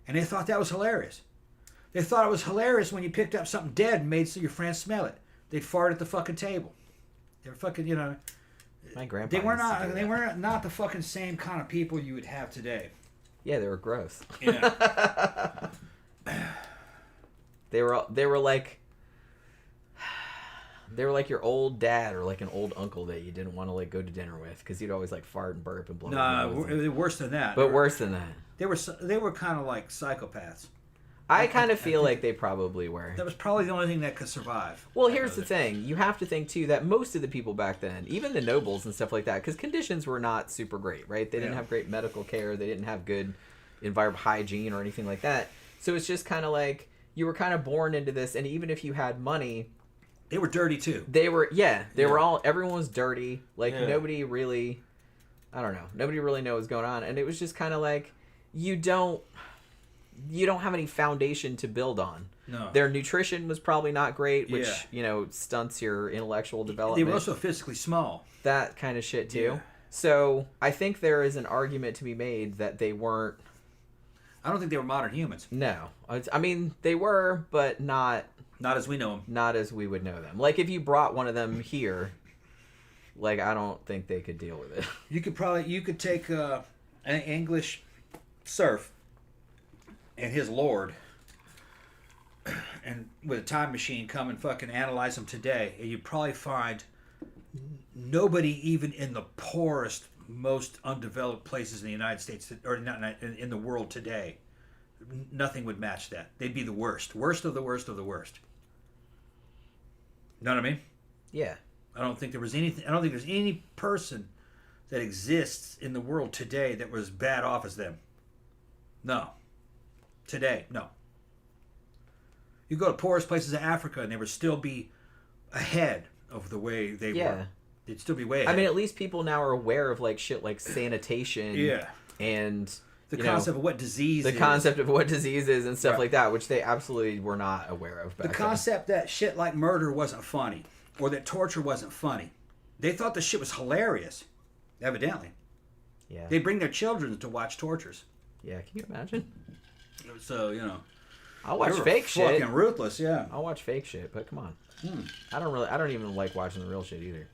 and they thought that was hilarious. They thought it was hilarious when you picked up something dead and made so your friends smell it. They'd fart at the fucking table. They were fucking, you know. My grandpa. They were not the fucking same kind of people you would have today. Yeah, they were gross. Yeah. They were like your old dad or like an old uncle that you didn't want to like go to dinner with because he'd always like fart and burp and blow. No, worse than that. But worse than that. They were kind of like psychopaths. I kind of feel like they probably were. That was probably the only thing that could survive. Well, here's the thing. You have to think, too, that most of the people back then, even the nobles and stuff like that, because conditions were not super great, right? They didn't have great medical care. They didn't have good environmental hygiene or anything like that. So it's just kind of like you were kind of born into this, and even if you had money... They were dirty, too. They were all... Everyone was dirty. Like, nobody really... I don't know. Nobody really knew what was going on. And it was just kind of like, you don't have any foundation to build on. No. Their nutrition was probably not great, which, stunts your intellectual development. They were also physically small. That kind of shit, too. Yeah. So, I think there is an argument to be made that they weren't... I don't think they were modern humans. No. I mean, they were, but not... Not as we know them. Not as we would know them. Like, if you brought one of them here, like, I don't think they could deal with it. You could take an English serf and his lord, and with a time machine come and fucking analyze them today, and you'd probably find nobody even in the poorest, most undeveloped places in the United States, or not in the world today, nothing would match that. They'd be the worst of the worst of the worst. You know what I mean? Yeah. I don't think there's any person that exists in the world today that was bad off as them. No. Today, no. You go to poorest places of Africa and they would still be ahead of the way they were. They'd still be way ahead. I mean, at least people now are aware of like shit like sanitation and the concept of what disease is. The concept of what disease is and stuff like that, which they absolutely were not aware of back then. The concept that shit like murder wasn't funny or that torture wasn't funny. They thought the shit was hilarious, evidently. Yeah. They bring their children to watch tortures. Yeah, can you imagine? So, you know. I'll watch fake shit. Fucking ruthless, yeah. I'll watch fake shit, but come on. I don't even like watching the real shit either.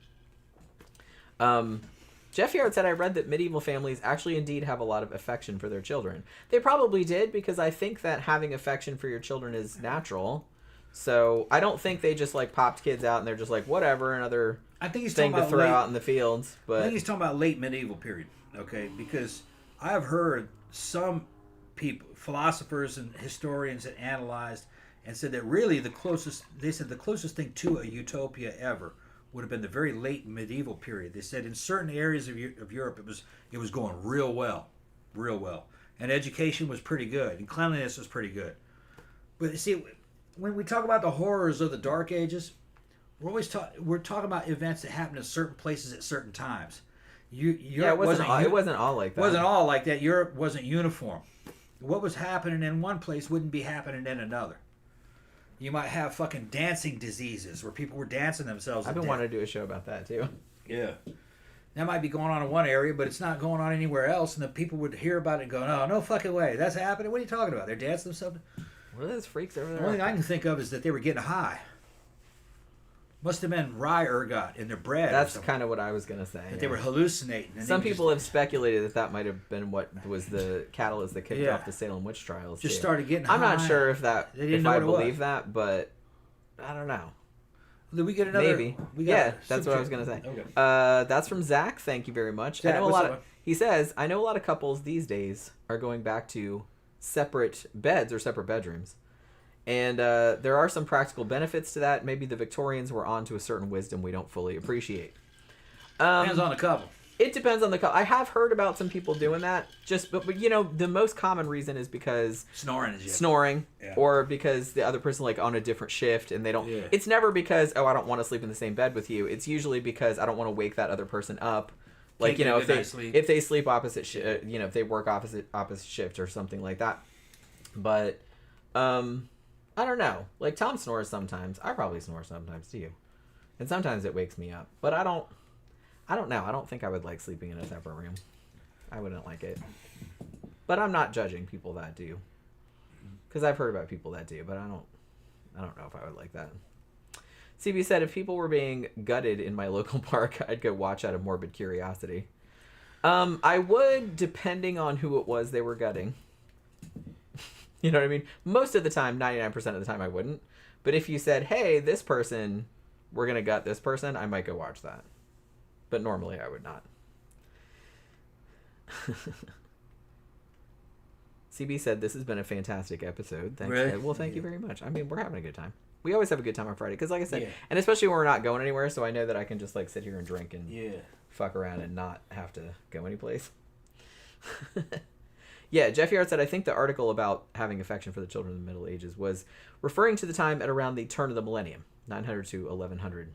Jeff Yard said, I read that medieval families actually indeed have a lot of affection for their children. They probably did, because I think that having affection for your children is natural. So I don't think they just like popped kids out and they're just like, whatever, another thing to throw out in the fields. But I think he's talking about late medieval period, okay? Because I've heard some people, philosophers and historians that analyzed and said that really the closest thing to a utopia ever would have been the very late medieval period. They said in certain areas of Europe it was going real well, and education was pretty good, and cleanliness was pretty good. But you see, when we talk about the horrors of the Dark Ages, we're talking about events that happened in certain places at certain times. It wasn't all like that. It wasn't all like that. Europe wasn't uniform. What was happening in one place wouldn't be happening in another. You might have fucking dancing diseases where people were dancing themselves. I've been wanting to do a show about that too. Yeah. That might be going on in one area, but it's not going on anywhere else, and the people would hear about it and go, no fucking way. That's happening? What are you talking about? They're dancing themselves? What are those freaks over there? The only thing I can think of is that they were getting high. Must have been rye ergot in their bread. That's kind of what I was going to say. That they were hallucinating. Some people have speculated that might have been what was the catalyst that kicked off the Salem witch trials. Just started getting high. I'm not sure if I believe that, but I don't know. Did we get another? Maybe. That's what I was going to say. Okay. That's from Zach. Thank you very much. Zach, he says, I know a lot of couples these days are going back to separate beds or separate bedrooms. And there are some practical benefits to that. Maybe the Victorians were onto a certain wisdom we don't fully appreciate. Depends on the couple. It depends on the couple. I have heard about some people doing that. But you know, the most common reason is because snoring, yeah. Or because the other person like on a different shift and they don't. Yeah. It's never because I don't want to sleep in the same bed with you. It's usually because I don't want to wake that other person up. Like, you know, if they sleep opposite, you know, if they work opposite shift or something like that. But I don't know. Like Tom snores sometimes. I probably snore sometimes too, and sometimes it wakes me up. But I don't know. I don't think I would like sleeping in a separate room. I wouldn't like it. But I'm not judging people that do. Because I've heard about people that do, but I don't know if I would like that. CB said, if people were being gutted in my local park, I'd go watch out of morbid curiosity. I would, depending on who it was they were gutting. You know what I mean? Most of the time, 99% of the time, I wouldn't. But if you said, hey, this person, we're going to gut this person, I might go watch that. But normally I would not. CB said, this has been a fantastic episode. Thanks. Really? Well, thank you very much. I mean, we're having a good time. We always have a good time on Friday. Because like I said, and especially when we're not going anywhere, so I know that I can just like sit here and drink and fuck around and not have to go anyplace. Yeah, Jeff Yard said, I think the article about having affection for the children of the Middle Ages was referring to the time at around the turn of the millennium, 900 to 1100.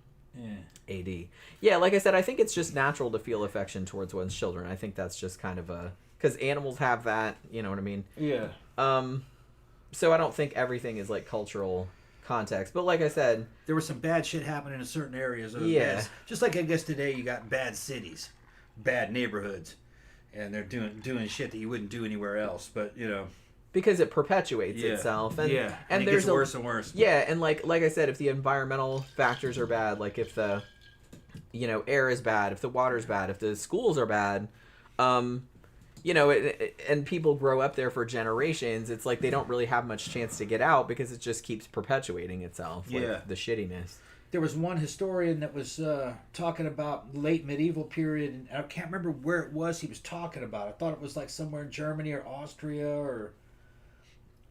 AD. Yeah, like I said, I think it's just natural to feel affection towards one's children. I think that's just kind of because animals have that, you know what I mean? Yeah. So I don't think everything is like cultural context, but like I said, there was some bad shit happening in certain areas. Just like I guess today you got bad cities, bad neighborhoods, and they're doing shit that you wouldn't do anywhere else. But you know. Because it perpetuates itself, and it there's gets worse and worse. Yeah, and like I said, if the environmental factors are bad, like if the, you know, air is bad, if the water's bad, if the schools are bad, you know, and people grow up there for generations, it's like they don't really have much chance to get out because it just keeps perpetuating itself. Like the shittiness. There was one historian that was talking about late medieval period, and I can't remember where it was he was talking about. I thought it was like somewhere in Germany or Austria or.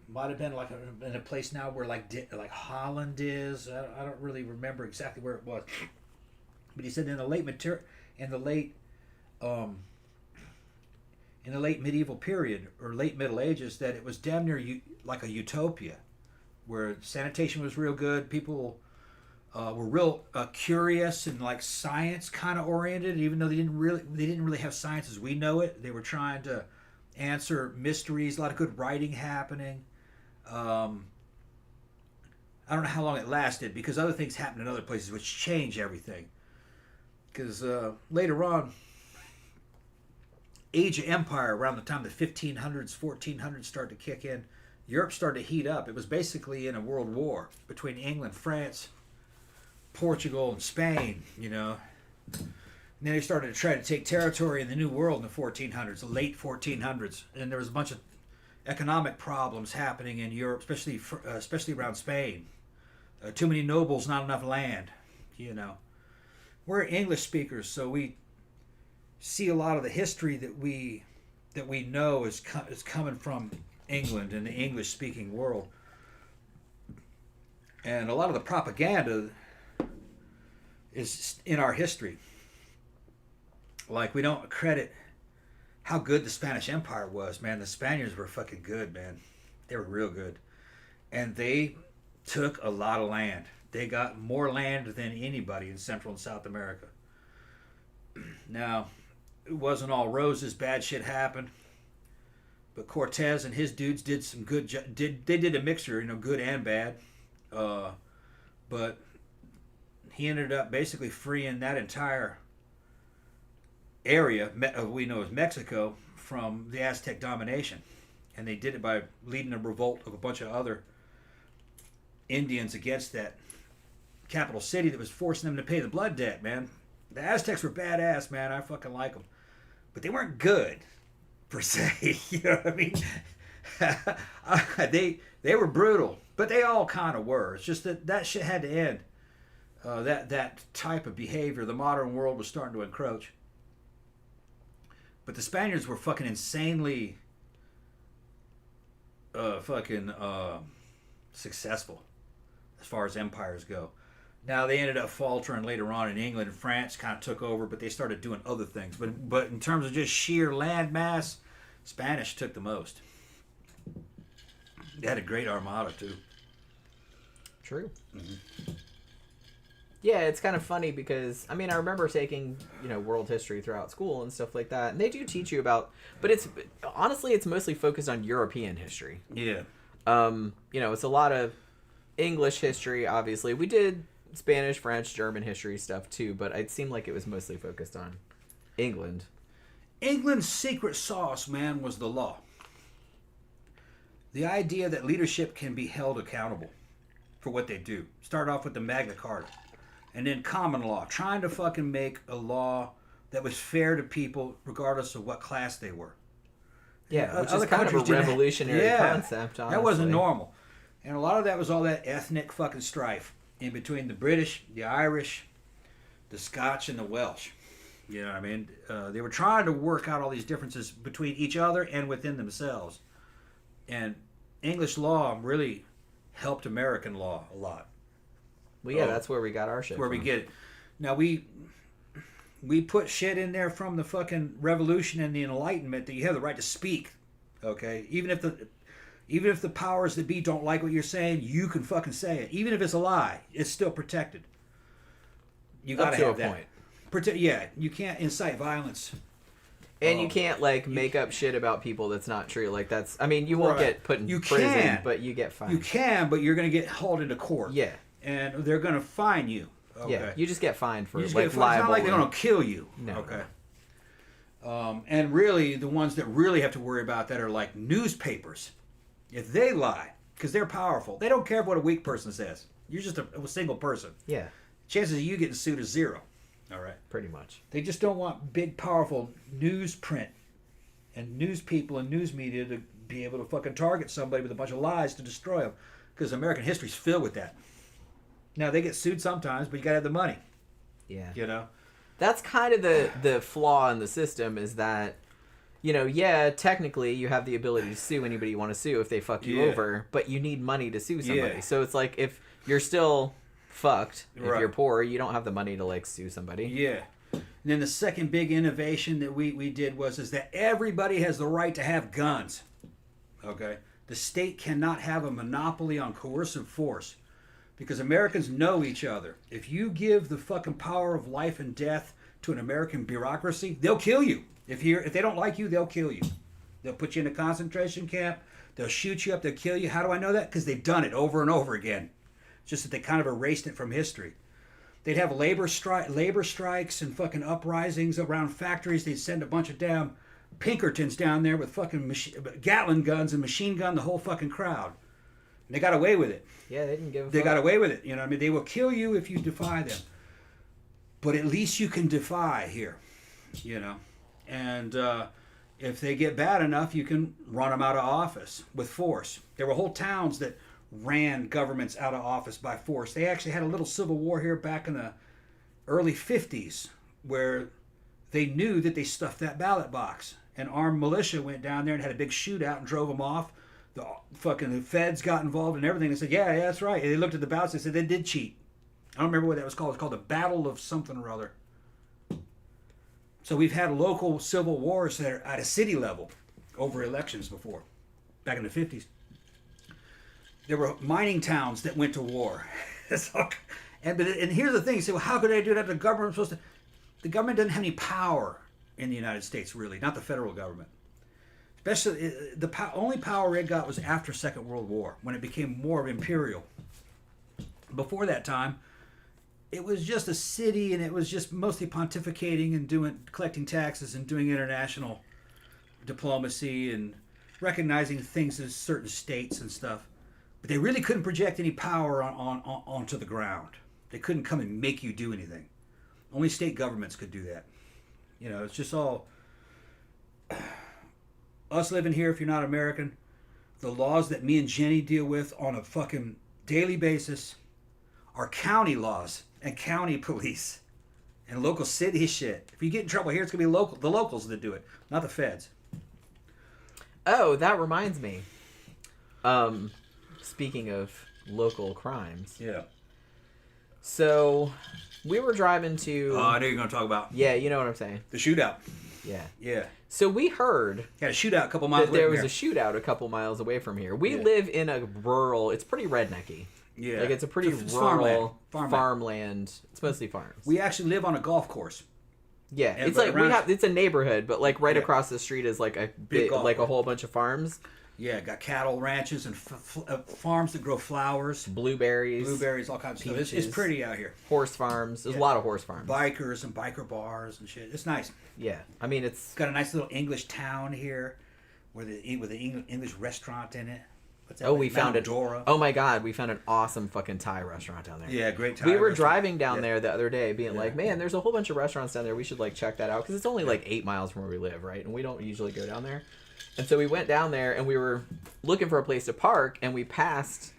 Might have been like in a place now where like Holland is. I don't really remember exactly where it was, but he said in the late medieval period or late Middle Ages that it was damn near like a utopia, where sanitation was real good. People were real curious and like science kind of oriented, even though they didn't really have science as we know it. They were trying to answer mysteries. A lot of good writing happening. I don't know how long it lasted because other things happened in other places which changed everything. Because later on, Age of Empire, around the time the 1500s, 1400s started to kick in, Europe started to heat up. It was basically in a world war between England, France, Portugal, and Spain, you know. And then they started to try to take territory in the New World in the 1400s, the late 1400s. And there was a bunch of economic problems happening in Europe, especially around Spain. Too many nobles, not enough land. You know, we're English speakers, so we see a lot of the history that we know is coming from England and the English-speaking world, and a lot of the propaganda is in our history. Like we don't credit how good the Spanish Empire was, man. The Spaniards were fucking good, man. They were real good. And they took a lot of land. They got more land than anybody in Central and South America. Now, it wasn't all roses. Bad shit happened. But Cortez and his dudes did some good... They did a mixture, you know, good and bad. But he ended up basically freeing that entire area we know as Mexico from the Aztec domination, and they did it by leading a revolt of a bunch of other Indians against that capital city that was forcing them to pay the blood debt. Man, the Aztecs were badass, man. I fucking like them, but they weren't good per se. You know what I mean? They were brutal, but they all kind of were. It's just that shit had to end. That type of behavior, the modern world was starting to encroach. But the Spaniards were fucking insanely successful as far as empires go. Now they ended up faltering later on in England and France kind of took over, but they started doing other things. But in terms of just sheer land mass, Spanish took the most. They had a great armada too. True. Mm-hmm. Yeah, it's kind of funny because I remember taking world history throughout school and stuff like that, and they do teach you about, but it's mostly focused on European history. Yeah. It's a lot of English history. Obviously, we did Spanish, French, German history stuff too, but it seemed like it was mostly focused on England. England's secret sauce, man, was the law. The idea that leadership can be held accountable for what they do. Start off with the Magna Carta. And then common law. Trying to fucking make a law that was fair to people regardless of what class they were. Yeah, which is kind of a revolutionary concept, honestly. That wasn't normal. And a lot of that was all that ethnic fucking strife in between the British, the Irish, the Scotch, and the Welsh. You know what I mean? They were trying to work out all these differences between each other and within themselves. And English law really helped American law a lot. Well, yeah, that's where we got our shit where from. We get it. Now, we put shit in there from the fucking Revolution and the Enlightenment that you have the right to speak, okay? Even if the powers that be don't like what you're saying, you can fucking say it. Even if it's a lie, it's still protected. You got to have that. Yeah, you can't incite violence. And you can't, make up shit about people that's not true. That's... you won't get put in prison, but you get fined. You can, but you're going to get hauled into court. Yeah. And they're going to fine you. Okay. Yeah, you just get fined for, libel. It's not like they're going to kill you. No. Okay. And really, the ones that really have to worry about that are, newspapers. If they lie, because they're powerful, they don't care what a weak person says. You're just a single person. Yeah. Chances of you getting sued is zero. All right. Pretty much. They just don't want big, powerful newsprint and news people and news media to be able to fucking target somebody with a bunch of lies to destroy them. Because American history's filled with that. Now, they get sued sometimes, but you got to have the money. Yeah. That's kind of the flaw in the system is that, technically you have the ability to sue anybody you want to sue if they fuck you over, but you need money to sue somebody. Yeah. So it's like if you're still fucked, if you're poor, you don't have the money to, sue somebody. Yeah. And then the second big innovation that we did is that everybody has the right to have guns. Okay? The state cannot have a monopoly on coercive force. Because Americans know each other. If you give the fucking power of life and death to an American bureaucracy, they'll kill you. If they don't like you, they'll kill you. They'll put you in a concentration camp. They'll shoot you up. They'll kill you. How do I know that? Because they've done it over and over again. It's just that they kind of erased it from history. They'd have labor strikes and fucking uprisings around factories. They'd send a bunch of damn Pinkertons down there with fucking Gatling guns and machine gun the whole fucking crowd. And they got away with it. Yeah, they didn't give a fuck. They got away with it. You know what I mean? They will kill you if you defy them. But at least you can defy here. And if they get bad enough, you can run them out of office with force. There were whole towns that ran governments out of office by force. They actually had a little civil war here back in the early 50s where they knew that they stuffed that ballot box. And armed militia went down there and had a big shootout and drove them off. The feds got involved and everything. They said, yeah, that's right. And they looked at the ballots and they said they did cheat. I don't remember what that was called. It was called the Battle of something or other. So we've had local civil wars that are at a city level over elections before, back in the 50s. There were mining towns that went to war. And here's the thing. You say, well, how could they do that? The government doesn't have any power in the United States, really. Not the federal government. Especially, the only power it got was after Second World War, when it became more imperial. Before that time, it was just a city, and it was just mostly pontificating and collecting taxes and doing international diplomacy and recognizing things as certain states and stuff. But they really couldn't project any power onto the ground. They couldn't come and make you do anything. Only state governments could do that. It's just all... Us living here, if you're not American, the laws that me and Jenny deal with on a fucking daily basis are county laws and county police and local city shit. If you get in trouble here, it's going to be the locals that do it, not the feds. Oh, that reminds me. speaking of local crimes. Yeah. So, we were driving to... Oh, I know you're going to talk about. Yeah, you know what I'm saying. The shootout. Yeah. Yeah. So we heard... Had a shootout a couple miles that away there from was here. a shootout a couple miles away from here. We live in a rural... It's pretty rednecky. Yeah. Like, it's a pretty rural farmland. It's mostly farms. We actually live on a golf course. Yeah. And It's like, around... it's a neighborhood, but like right across the street is like a big like a whole bunch of farms. Yeah, got cattle ranches and farms that grow flowers. Blueberries, all kinds of stuff. It's pretty out here. Horse farms. There's a lot of horse farms. Bikers and biker bars and shit. It's nice. Yeah. I mean, it's got a nice little English town here with the English restaurant in it. We found it. Oh my God, we found an awesome fucking Thai restaurant down there. Yeah, great Thai We were restaurant. driving down there the other day being like, man, there's a whole bunch of restaurants down there. We should like check that out because it's only like 8 miles from where we live, right? And we don't usually go down there. And so we went down there and we were looking for a place to park and we passed.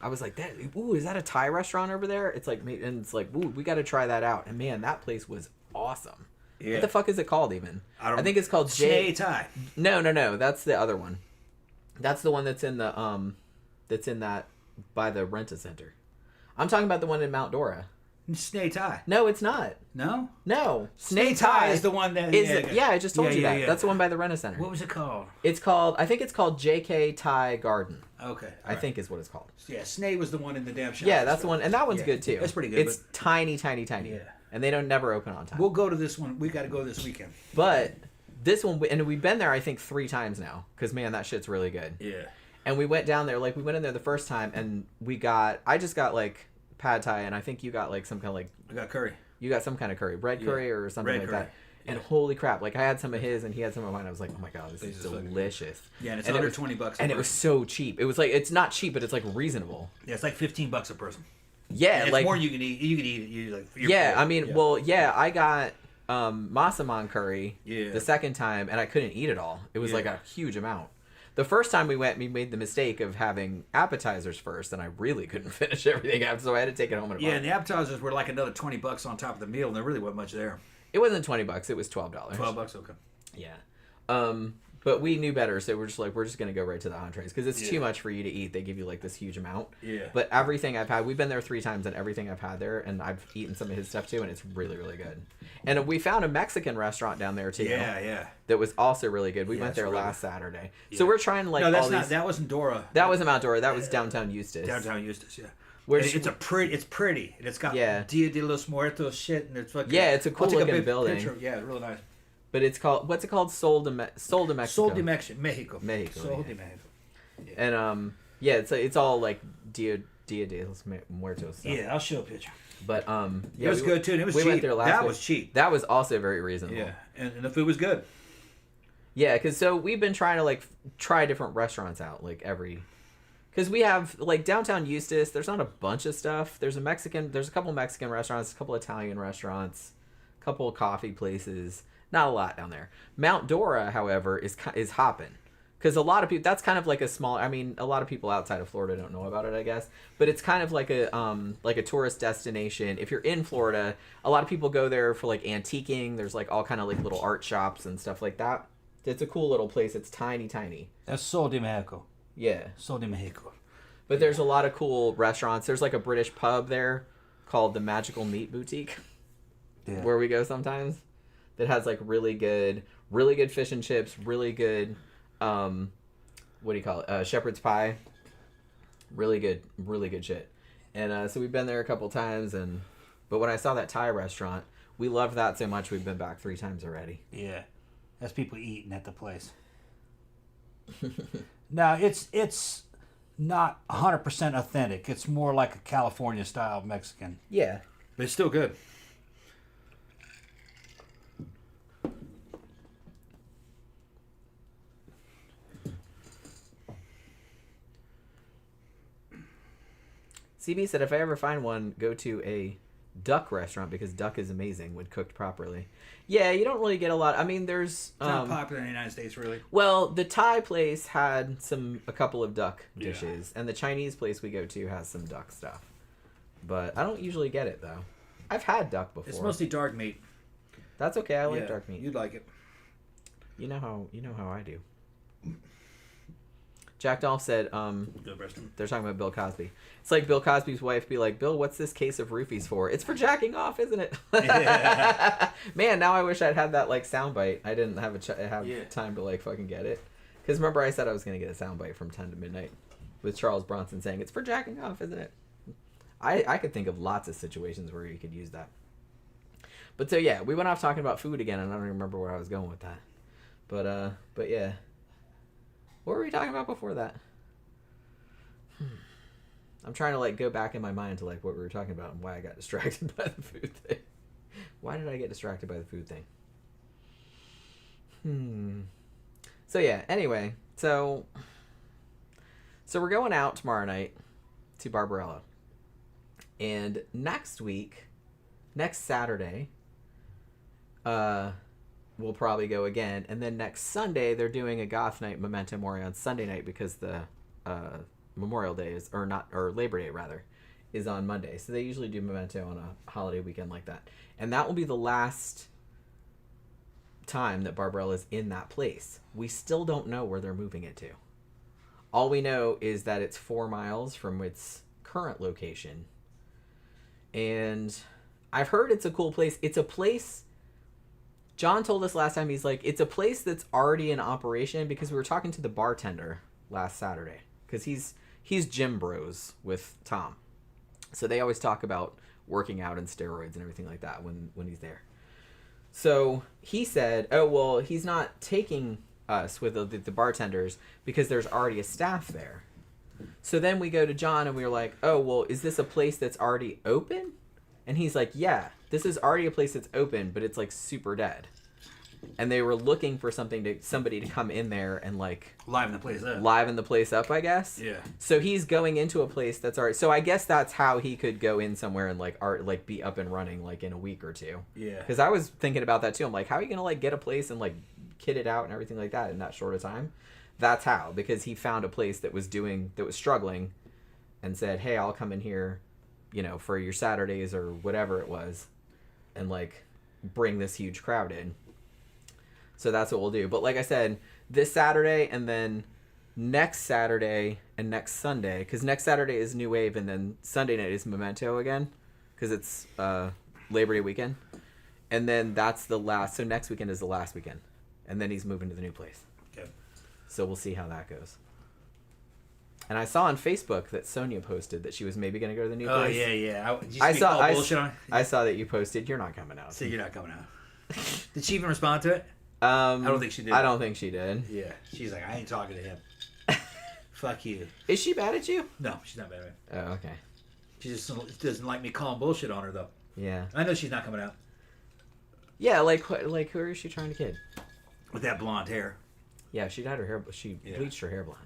I was like, ooh, is that a Thai restaurant over there? It's like, and it's like, ooh, we got to try that out. And man, that place was awesome. Yeah. What the fuck is it called even? I think it's called Snay Thai. No. That's the other one. That's the one that's in the by the Rent-A-Center. I'm talking about the one in Mount Dora. Snay Thai. No, it's not. No? No. Snay Thai is the one that... I just told you that. Yeah. That's the one by the Rent-A-Center. What was it called? I think it's called JK Thai Garden. Okay. I think is what it's called. Yeah, Snay was the one in the damn shop. Yeah, that's the one. And that one's good too. That's pretty good. It's tiny. Yeah. And they don't never open on time. We'll go to this one. We got to go this weekend. But this one, and we've been there I think 3 times now. Because man, that shit's really good. Yeah. And we went down there, like we went in there the first time and I just got like pad thai and I think you got like some kind of like... I got curry. You got some kind of curry. Red curry or something like that. And holy crap, like I had some of his and he had some of mine. I was like, oh my God, this is delicious. Yeah, and it's under $20. And it was so cheap. It was like, it's not cheap, but it's like reasonable. Yeah, it's like $15 a person. Yeah. And like it's more you can eat. You can eat it. You like. Yeah, I mean, I got masaman curry the second time and I couldn't eat it all. It was like a huge amount. The first time we went, we made the mistake of having appetizers first, and I really couldn't finish everything up, so I had to take it home in a box. Yeah, and the appetizers were like another $20 on top of the meal, and there really wasn't much there. It wasn't $20; it was $12. $12, okay. Yeah, but we knew better, so we're just gonna go right to the entrees because it's too much for you to eat. They give you like this huge amount. Yeah. But everything I've had, we've been there 3 times, and everything I've had there, and I've eaten some of his stuff too, and it's really, really good. And we found a Mexican restaurant down there too. Yeah. That was also really good. We went there last Saturday. So we're trying to like. No, that wasn't Dora. That wasn't Mount Dora. That was downtown Eustis. Downtown Eustis, yeah. It's pretty. And it's got Dia de los Muertos shit, and it's fucking. Yeah, it's a cool looking building. Picture. Yeah, really nice. But it's called, what's it called? Sol de Mexico. Sol de Mexico. Sol de Mexico. Yeah. And it's all like Dia de los Muertos stuff. Yeah, I'll show a picture. But it was good too. And it was cheap. Went there last week. Was cheap. That was also very reasonable. Yeah, and the food was good. Yeah, because we've been trying to like try different restaurants out because we have like downtown Eustis. There's not a bunch of stuff. There's a couple Mexican restaurants, a couple Italian restaurants, a couple coffee places. Not a lot down there. Mount Dora, however, is hopping. Because a lot of people, that's kind of like a lot of people outside of Florida don't know about it, I guess. But it's kind of like a tourist destination. If you're in Florida, a lot of people go there for like antiquing. There's like all kind of like little art shops and stuff like that. It's a cool little place. It's tiny. That's Sol de Mexico. Yeah. Sol de Mexico. But there's a lot of cool restaurants. There's like a British pub there called the Magical Meat Boutique. Yeah. Where we go sometimes. That has like really good fish and chips, really good, what do you call it? Shepherd's pie. Really good shit. And so we've been there a couple times, but when I saw that Thai restaurant, we loved that so much we've been back 3 times already. Yeah, that's people eating at the place. Now it's not 100% authentic. It's more like a California style Mexican. Yeah, but it's still good. CB said if I ever find one, go to a duck restaurant because duck is amazing when cooked properly. Yeah, you don't really get a lot. I mean, there's... It's not popular in the United States, really. Well, the Thai place had a couple of duck dishes, and the Chinese place we go to has some duck stuff. But I don't usually get it, though. I've had duck before. It's mostly dark meat. That's okay. I like dark meat. You'd like it. You know how I do. Jack Dolph said, they're talking about Bill Cosby. It's like Bill Cosby's wife be like, Bill, what's this case of roofies for? It's for jacking off, isn't it? Yeah. Man, now I wish I'd had that, like, soundbite. I didn't have time to, like, fucking get it. Because remember I said I was going to get a soundbite from 10 to midnight with Charles Bronson saying, it's for jacking off, isn't it? I could think of lots of situations where you could use that. But so, yeah, we went off talking about food again, and I don't even remember where I was going with that. But yeah. What were we talking about before that? I'm trying to, like, go back in my mind to, like, what we were talking about and why I got distracted by the food thing. Why did I get distracted by the food thing? So, yeah, anyway. So we're going out tomorrow night to Barbarella. And next Saturday, we'll probably go again. And then next Sunday, they're doing a goth night, Memento Mori, on Sunday night because the Memorial Day or Labor Day rather, is on Monday. So they usually do Memento on a holiday weekend like that. And that will be the last time that Barbarella is in that place. We still don't know where they're moving it to. All we know is that it's 4 miles from its current location. And I've heard it's a cool place. It's a place... John told us last time, he's like, it's a place that's already in operation, because we were talking to the bartender last Saturday. Because he's gym bros with Tom. So they always talk about working out and steroids and everything like that when he's there. So he said, oh, well, he's not taking us with the bartenders because there's already a staff there. So then we go to John and we were like, oh, well, is this a place that's already open? And he's like, yeah, this is already a place that's open, but it's like super dead. And they were looking for somebody to come in there and like liven the place up, I guess. Yeah. So he's going into a place that's already. So I guess that's how he could go in somewhere and like be up and running like in a week or two. Yeah. Because I was thinking about that too. I'm like, how are you gonna like get a place and like kit it out and everything like that in that short of time? That's how, because he found a place that was struggling, and said, hey, I'll come in here, for your Saturdays or whatever it was, and like bring this huge crowd in. So that's what we'll do. But like I said, this Saturday and then next Saturday and next Sunday, because next Saturday is New Wave and then Sunday night is Memento again, because it's Labor Day weekend. And then that's the last. So next weekend is the last weekend. And then he's moving to the new place. Okay. So we'll see how that goes. And I saw on Facebook that Sonia posted that she was maybe going to go to the new place. Oh, yeah. I saw that you posted, you're not coming out. So you're not coming out. Did she even respond to it? I don't think she did. I don't think she did. Yeah. She's like, I ain't talking to him. Fuck you. Is she mad at you? No, she's not mad at me. Oh, okay. She just doesn't like me calling bullshit on her, though. Yeah. I know she's not coming out. Yeah, like who is she trying to kid? With that blonde hair. Yeah, she dyed her hair. She bleached her hair blonde.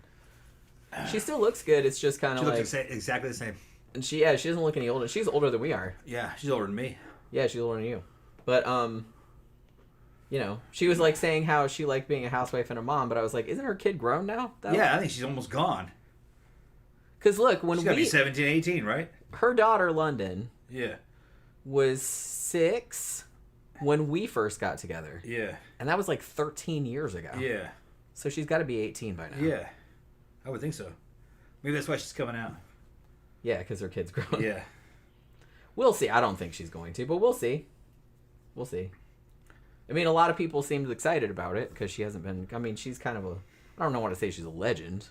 She still looks good. It's just kind of like... She looks exactly the same. And she doesn't look any older. She's older than we are. Yeah, she's older than me. Yeah, she's older than you. But, she was like saying how she liked being a housewife and a mom, but I was like, isn't her kid grown now? Yeah, I think she's almost gone. Because look, when she's got to be 17, 18, right? Her daughter, London, was 6 when we first got together. Yeah. And that was like 13 years ago. Yeah. So she's got to be 18 by now. Yeah. I would think so. Maybe that's why she's coming out. Yeah, because her kid's grown. Yeah. We'll see. I don't think she's going to, but we'll see. We'll see. I mean, a lot of people seemed excited about it because she hasn't been... I mean, she's kind of a... I don't know what to say. She's a legend.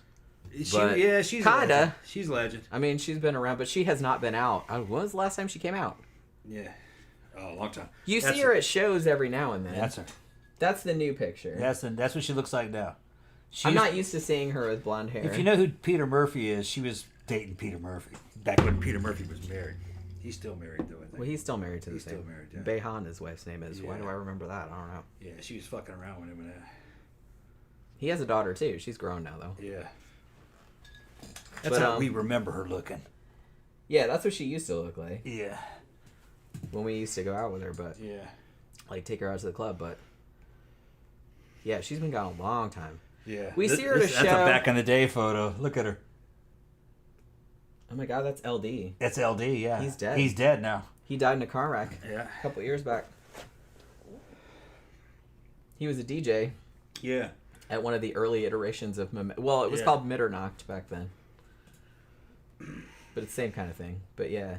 She's kinda. Legend. She's a legend. I mean, she's been around, but she has not been out. When was the last time she came out? Yeah. Oh, a long time. You see her at shows every now and then. That's her. That's the new picture. That's what she looks like now. I'm not used to seeing her with blonde hair. If you know who Peter Murphy is, she was dating Peter Murphy. Back when Peter Murphy was married. He's still married, though, I think. Well, he's still married to the same. He's still married, yeah. Behan, his wife's name is. Yeah. Why do I remember that? I don't know. Yeah, she was fucking around with him. He has a daughter, too. She's grown now, though. Yeah. That's how we remember her looking. Yeah, that's what she used to look like. Yeah. When we used to go out with her, but... Yeah. Like, take her out to the club, but... Yeah, she's been gone a long time. Yeah. We see her at a show... That's a back in the day photo. Look at her. Oh my god, that's LD. That's LD, yeah. He's dead. He's dead now. He died in a car wreck. Yeah. A couple years back. He was a DJ. Yeah. At one of the early iterations of well, it was called Mitternacht back then. But it's the same kind of thing. But yeah,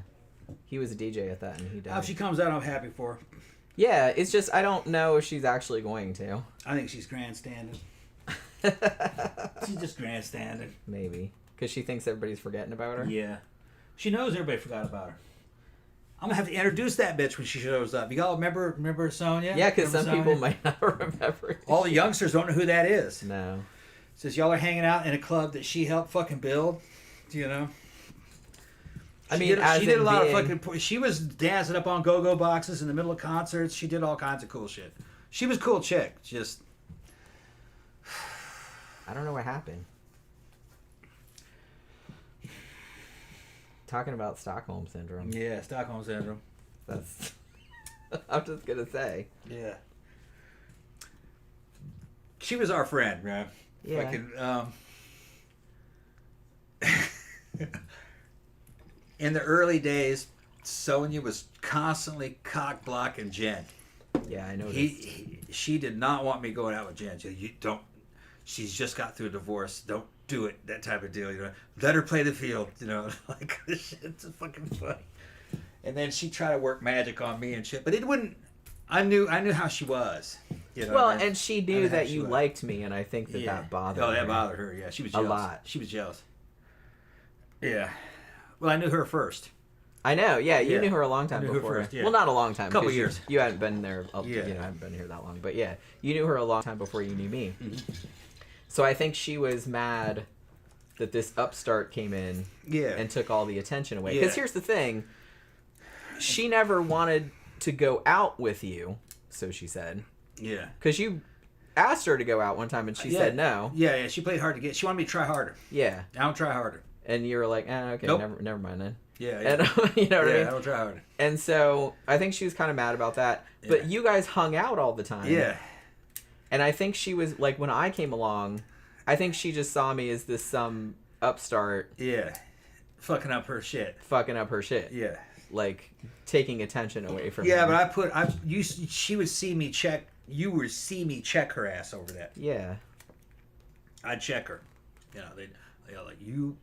he was a DJ at that, and he died. If she comes out, I'm happy for her. Yeah, it's just I don't know if she's actually going to. I think she's grandstanding. She's just grandstanding. Maybe. Because she thinks everybody's forgetting about her? Yeah. She knows everybody forgot about her. I'm going to have to introduce that bitch when she shows up. You all remember Sonya? Yeah, because some people might not remember. All the youngsters don't know who that is. No. Says y'all are hanging out in a club that she helped fucking build. You know? She did a lot of fucking... She was dancing up on go-go boxes in the middle of concerts. She did all kinds of cool shit. She was a cool chick. Just... I don't know what happened. Talking about Stockholm Syndrome. Yeah, Stockholm Syndrome. That's... I'm just going to say. Yeah. She was our friend, right? Yeah. Fucking, in the early days, Sonya was constantly cock-blocking Jen. Yeah, I know. She did not want me going out with Jen. You don't... She's just got through a divorce. Don't do it. That type of deal. You know, let her play the field. You know, like this shit's fucking funny. And then she tried to work magic on me and shit, but it wouldn't. I knew how she was. You know. Well, and she knew that you liked me, and I think that bothered her. Oh, that bothered her. Yeah, she was jealous. A lot. She was jealous. Yeah. Well, I knew her first. I know. Yeah, you knew her a long time before. First, yeah. Well, not a long time. A couple years. You hadn't been there. Hadn't been here that long. But yeah, you knew her a long time before you knew me. Mm-hmm. So I think she was mad that this upstart came in and took all the attention away. Because here's the thing. She never wanted to go out with you, so she said. Yeah. Because you asked her to go out one time and she said no. Yeah, she played hard to get. She wanted me to try harder. Yeah. I don't try harder. And you were like, okay, nope. never mind then. Yeah. And, you know what I mean? I don't try harder. And so I think she was kind of mad about that. But you guys hung out all the time. Yeah. And I think she was, like, when I came along, I think she just saw me as this some upstart. Yeah. Fucking up her shit. Yeah. Like, taking attention away from Yeah, her. but she would see me check, you would see me check her ass over that. Yeah. I'd check her. You know, they'd like, you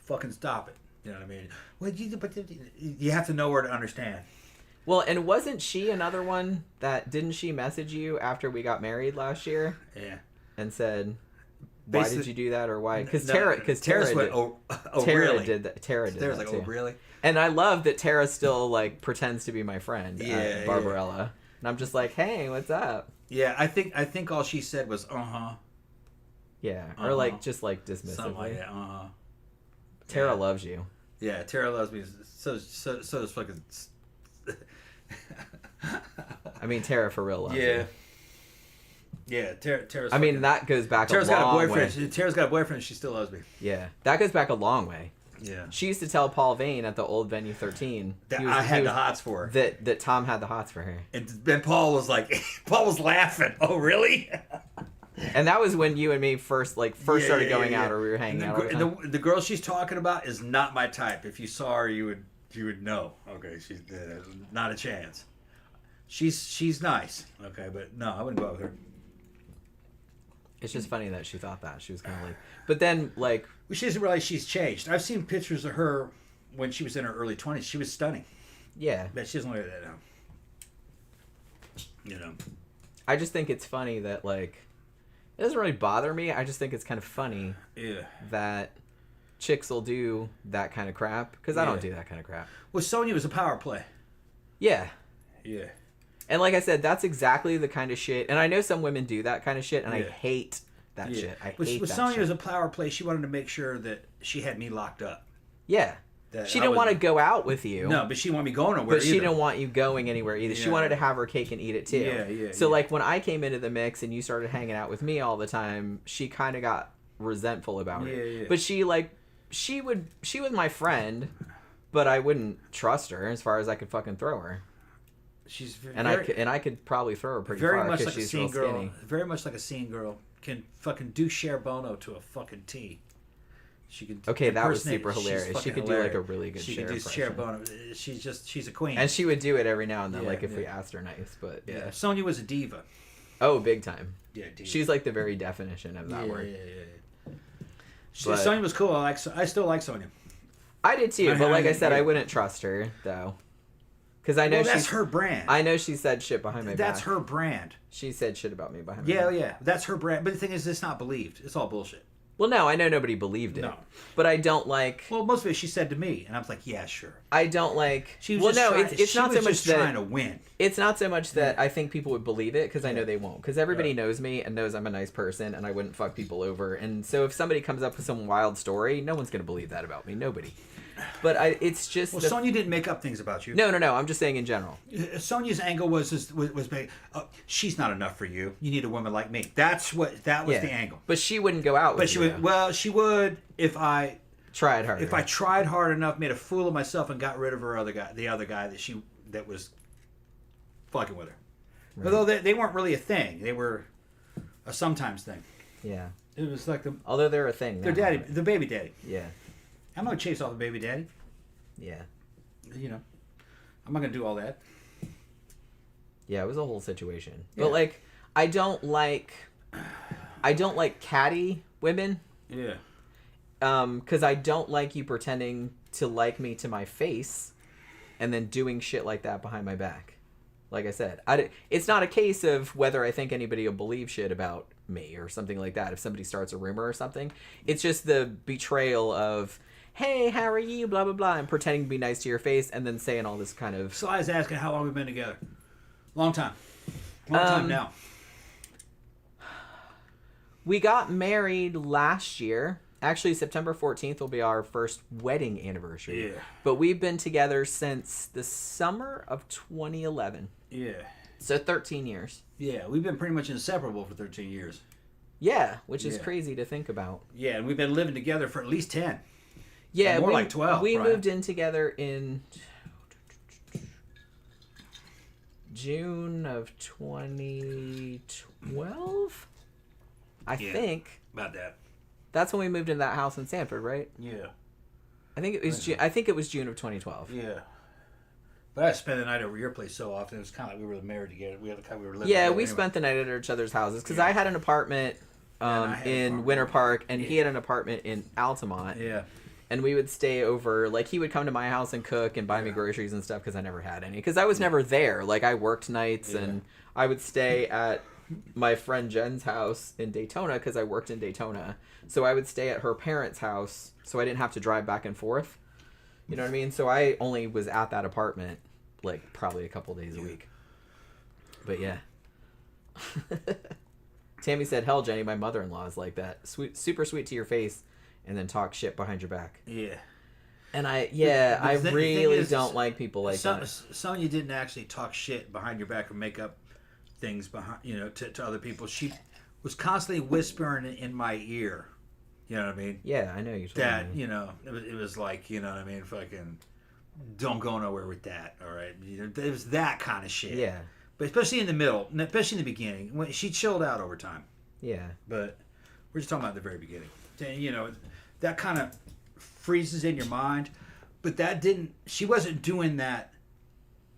fucking stop it. You know what I mean? Well, you have to know where to understand. Well, and wasn't she another one didn't she message you after we got married last year? Yeah. And said, why did you do that, or why? Because Tara went, Tara did that. Tara's like, too. oh, really? And I love that Tara still, like, pretends to be my friend, Barbarella. Yeah. And I'm just like, hey, what's up? Yeah, I think all she said was, uh-huh. Yeah, or, like, just, like, dismissively. Something like that, uh-huh. Tara loves you. Yeah, Tara loves me. So does fucking... I mean, Tara for real loves you. Yeah, Tara's... I mean, that goes back a long way. Tara's got a boyfriend, she still loves me. Yeah, that goes back a long way. Yeah. She used to tell Paul Vane at the old Venue 13... I had the hots for her. That Tom had the hots for her. And then Paul was like... Paul was laughing. Oh, really? And that was when you and me first started going out, or we were hanging out all the time. The girl she's talking about is not my type. If you saw her, you would know. Okay, she's not a chance. She's nice. Okay, but no, I wouldn't go out with her. It's just funny that she thought that. She was kind of like... But then, like... Well, she doesn't realize she's changed. I've seen pictures of her when she was in her early 20s. She was stunning. Yeah. But she doesn't look like that now. You know. I just think it's funny that, like... It doesn't really bother me. I just think it's kind of funny that chicks will do that kind of crap. Because I don't do that kind of crap. Well, Sonya was a power play. Yeah. Yeah. And like I said, that's exactly the kind of shit. And I know some women do that kind of shit, and I hate that shit. I hate that shit. Sonya was a power play. She wanted to make sure that she had me locked up. Yeah. She didn't want to go out with you. No, but she didn't want me going nowhere But she didn't want you going anywhere either. She wanted to have her cake and eat it too. So like when I came into the mix and you started hanging out with me all the time, she kind of got resentful about it. But she was my friend, but I wouldn't trust her as far as I could fucking throw her. She's I could probably throw her pretty far because she's real skinny. Very much like a scene girl. Can fucking do Cher Bono to a fucking T. She could. Okay, that was super hilarious. She could do like a really good. She could do Cher Bono. She's a queen. And she would do it every now and then, like if we asked her nice. But yeah, Sonya was a diva. Oh, big time. Yeah, deep. She's like the very definition of that word. Yeah. But, Sonya was cool. I still like Sonya. I did too, but like I said, I wouldn't trust her though, because I know that's her brand. I know she said shit behind my back. That's her brand. She said shit about me behind my back. Yeah, that's her brand. But the thing is, it's not believed. It's all bullshit. Well, no, I know nobody believed it. No. But I don't like... Well, most of it she said to me, and I was like, yeah, sure. I don't like... She was it's not so much that... trying to win. It's not so much that I think people would believe it, because I know they won't. Because everybody knows me and knows I'm a nice person, and I wouldn't fuck people over. And so if somebody comes up with some wild story, no one's going to believe that about me. Nobody. But it's just... Well, Sonya didn't make up things about you. No. I'm just saying in general. Sonya's angle was she's not enough for you. You need a woman like me. That was the angle. But she wouldn't go out with she would. Well, she would if I tried hard. If I tried hard enough, made a fool of myself, and got rid of the other guy that was fucking with her. Right. Although they weren't really a thing. They were a sometimes thing. Yeah. It was like although they're a thing. Their daddy, the baby daddy. Yeah. I'm not gonna chase off the baby daddy. Yeah. You know, I'm not gonna do all that. Yeah, it was a whole situation. Yeah. But like, I don't like catty women. Yeah. Because I don't like you pretending to like me to my face, and then doing shit like that behind my back. Like I said, it's not a case of whether I think anybody will believe shit about me or something like that. If somebody starts a rumor or something, it's just the betrayal of, hey, how are you, blah, blah, blah, and pretending to be nice to your face and then saying all this kind of... So I was asking how long we've been together. Long time. Long time now. We got married last year. Actually, September 14th will be our first wedding anniversary. Yeah. But we've been together since the summer of 2011. Yeah. So 13 years. Yeah, we've been pretty much inseparable for 13 years. Yeah, which is crazy to think about. Yeah, and we've been living together for at least 10. Yeah, more like 12. We moved in together in June of 2012, I think. About that. That's when we moved into that house in Sanford, right? Yeah. I think it was June. I think it was June of 2012. Yeah. But I spent the night over your place so often. It was kind of like we were married together. We were living together. We spent the night at each other's houses because I had an apartment in Winter Park, and he had an apartment in Altamont. Yeah. And we would stay over, like, he would come to my house and cook and buy me groceries and stuff because I never had any. Because I was never there. Like, I worked nights, and I would stay at my friend Jen's house in Daytona because I worked in Daytona. So I would stay at her parents' house so I didn't have to drive back and forth. You know what I mean? So I only was at that apartment, like, probably a couple days a week. But, yeah. Tammy said, hell, Jenny, my mother-in-law is like that. Sweet, super sweet to your face. And then talk shit behind your back. Yeah. And I really don't like people like that. Sonya didn't actually talk shit behind your back or make up things behind, to other people. She was constantly whispering in my ear. You know what I mean? Yeah, I know you. That, it was like, you know what I mean? Fucking, don't go nowhere with that. All right. It was that kind of shit. Yeah. But especially in the middle, especially in the beginning, when she chilled out over time. Yeah. But we're just talking about the very beginning. That kind of freezes in your mind, but she wasn't doing that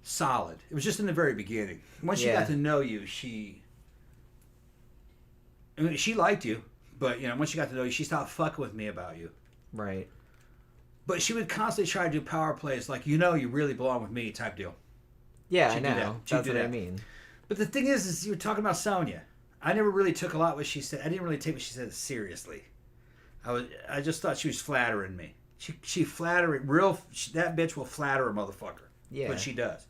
solid. It was just in the very beginning. Once she got to know you, she liked you, but once she got to know you, she stopped fucking with me about you. Right. But she would constantly try to do power plays like, you really belong with me type deal. Yeah, I know. That's what I mean. But the thing is you were talking about Sonya. I never really took a lot what she said. I didn't really take what she said seriously. I just thought she was flattering me. She flattering that bitch will flatter a motherfucker. Yeah. But she does.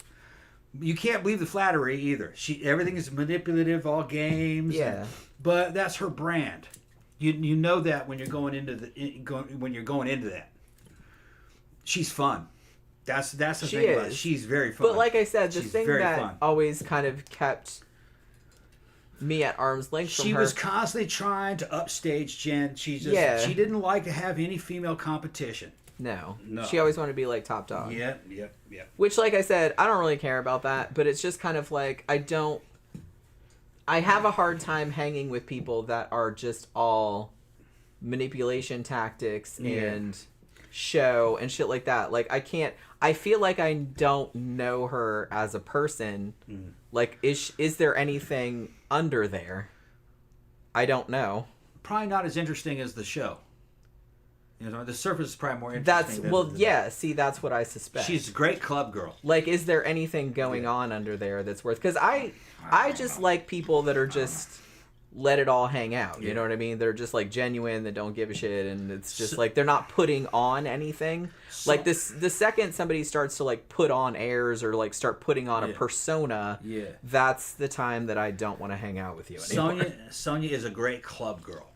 You can't believe the flattery either. Everything is manipulative, all games. Yeah. But that's her brand. You know that when you're going into that. She's fun. That's the thing about it. She's very fun. But like I said, the thing that always kind of kept me at arm's length from her. She was constantly trying to upstage Jen. She didn't like to have any female competition. No. She always wanted to be like top dog. Yeah. Which, like I said, I don't really care about that, but it's just kind of like I have a hard time hanging with people that are just all manipulation tactics and show and shit like that. Like, I feel like I don't know her as a person. Like, is there anything under there? I don't know. Probably not as interesting as the show. You know, the surface is probably more interesting. That's what I suspect. She's a great club girl. Like, is there anything going on under there that's worth? Because I just like people that are just let it all hang out. You know what I mean? They're just like genuine, that don't give a shit, and it's just like they're not putting on anything. Like the second somebody starts to like put on airs or like start putting on a persona, that's the time that I don't want to hang out with you anymore. Sonia is a great club girl.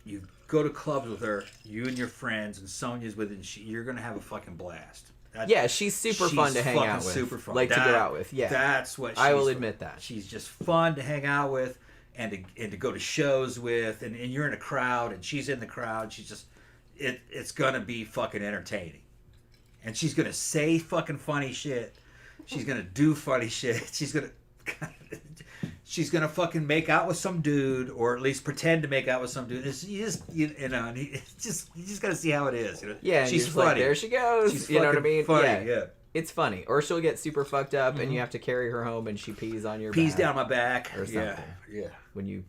You go to clubs with her, you and your friends, and Sonia's with it, and you're gonna have a fucking blast. She's super fun to hang out with. Super fun. Like to go out with. Yeah, that's what I will admit that. She's just fun to hang out with. And to go to shows with, and you're in a crowd, and she's in the crowd. She's just, it's gonna be fucking entertaining, and she's gonna say fucking funny shit. She's gonna do funny shit. She's gonna fucking make out with some dude, or at least pretend to make out with some dude. You just gotta see how it is. You know? Yeah, she's funny. Like, there she goes. She's you know what I mean? Funny, yeah. It's funny. Or she'll get super fucked up and you have to carry her home and she pees on your back. Pees down my back. Or something. Yeah. When you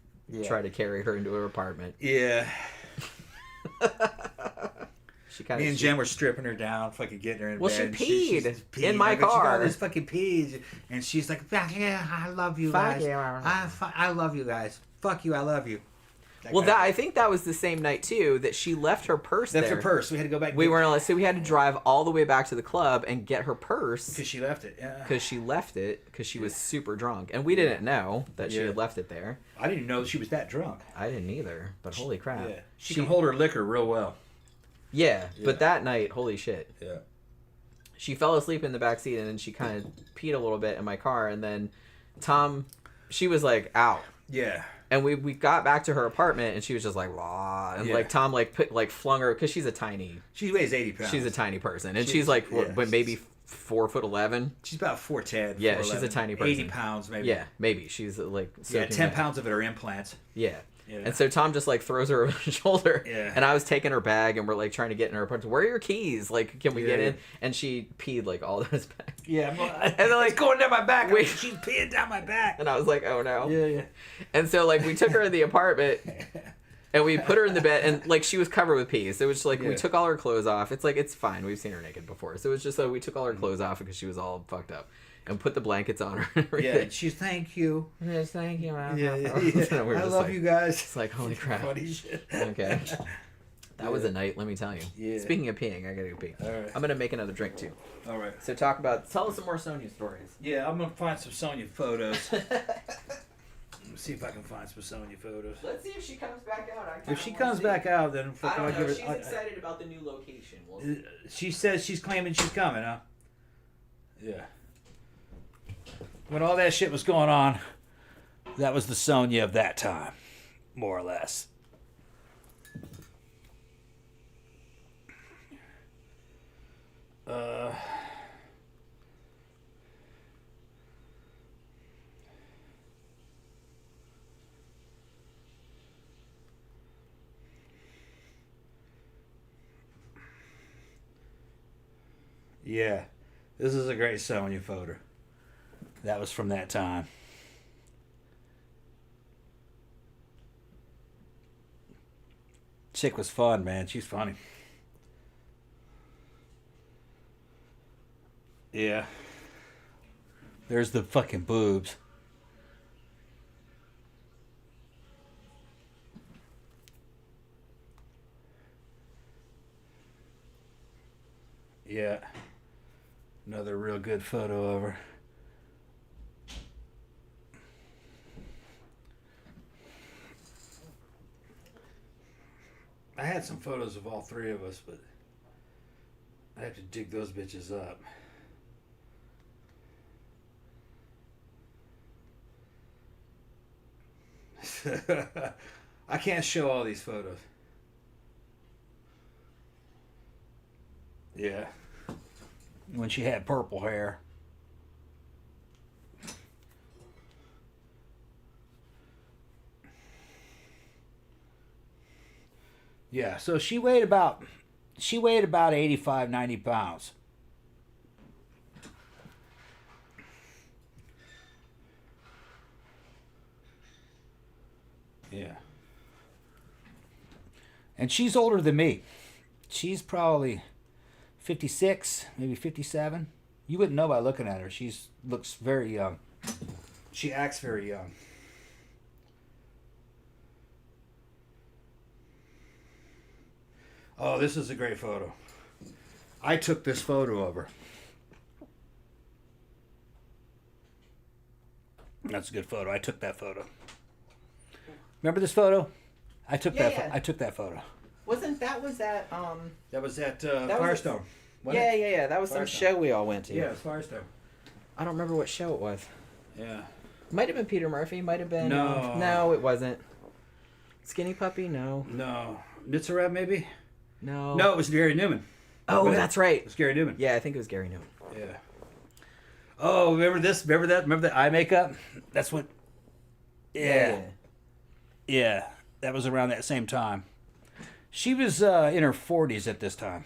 try to carry her into her apartment. Yeah. Me and Jen were stripping her down, fucking getting her in bed. Well, she peed in my car. She got this fucking peed. And she's like, I love you guys. I love you guys. Fuck you, I love you. I think that was the same night too that she left her purse there. Left her purse. We had to go back. So we had to drive all the way back to the club and get her purse because she left it. Yeah. Because she left it because she was super drunk, and we didn't know that she had left it there. I didn't know she was that drunk. I didn't either. But holy crap, she can hold her liquor real well. Yeah, but that night, holy shit. Yeah. She fell asleep in the back seat, and then she kind of peed a little bit in my car, and then she was like out. Yeah. And we got back to her apartment, and she was just like, "Law," and like Tom flung her because she's a tiny. She weighs 80 pounds. She's a tiny person, and she's like maybe 4'11". She's about 4'10". Yeah, 4'11". She's a tiny person. 80 pounds maybe. Yeah, maybe she's like. 10 pounds of it are implants. Yeah. And so Tom just like throws her over the shoulder, and I was taking her bag, and we're like trying to get in her apartment. Where are your keys? Like, can we get in? And she peed like all down his back. Yeah, and then like it's going down my back. She's peeing down my back. And I was like, oh no. Yeah. And so like we took her in the apartment, and we put her in the bed, and like she was covered with pee. So it was just, like we took all her clothes off. It's like it's fine. We've seen her naked before, so it was just like we took all her clothes off because she was all fucked up. And put the blankets on her. And she's thank you. Yes, thank you. Yeah. I love you guys. It's like, holy crap. Funny shit. Okay. That was a night, let me tell you. Yeah. Speaking of peeing, I gotta go pee. All right. I'm gonna make another drink too. All right. So tell us some more Sonia stories. Yeah, I'm gonna find some Sonia photos. Let's see if I can find some Sonia photos. Let's see if she comes back out. If she comes back out, then I don't know. She's excited about the new location. We'll see. She says she's claiming she's coming, huh? Yeah. When all that shit was going on, that was the Sonia of that time, more or less. Yeah, this is a great Sonia photo. That was from that time. Chick was fun, man. She's funny. Yeah. There's the fucking boobs. Yeah. Another real good photo of her. I had some photos of all three of us, but I have to dig those bitches up. I can't show all these photos. Yeah. When she had purple hair. Yeah, so she weighed about she weighed about 85, 90 pounds. Yeah. And she's older than me. She's probably 56, maybe 57. You wouldn't know by looking at her. She looks very young. She acts very young. Oh, this is a great photo. I took this photo of her. That's a good photo. I took that photo. Remember this photo? I took I took that photo. Was at That was at that Firestone. Yeah. That was Firestone. some show we all went to. Yeah, it was Firestone. I don't remember what show it was. Yeah. Might have been Peter Murphy. Might have been. No. No, it wasn't. Skinny Puppy? No. No. Nitzarab, maybe? No. No, it was Gary Newman. Oh, that's right. It was Gary Newman. Yeah, I think it was Gary Newman. Yeah. Oh, remember this? Remember that? Remember the eye makeup? That's what... Yeah. That was around that same time. She was in her 40s at this time.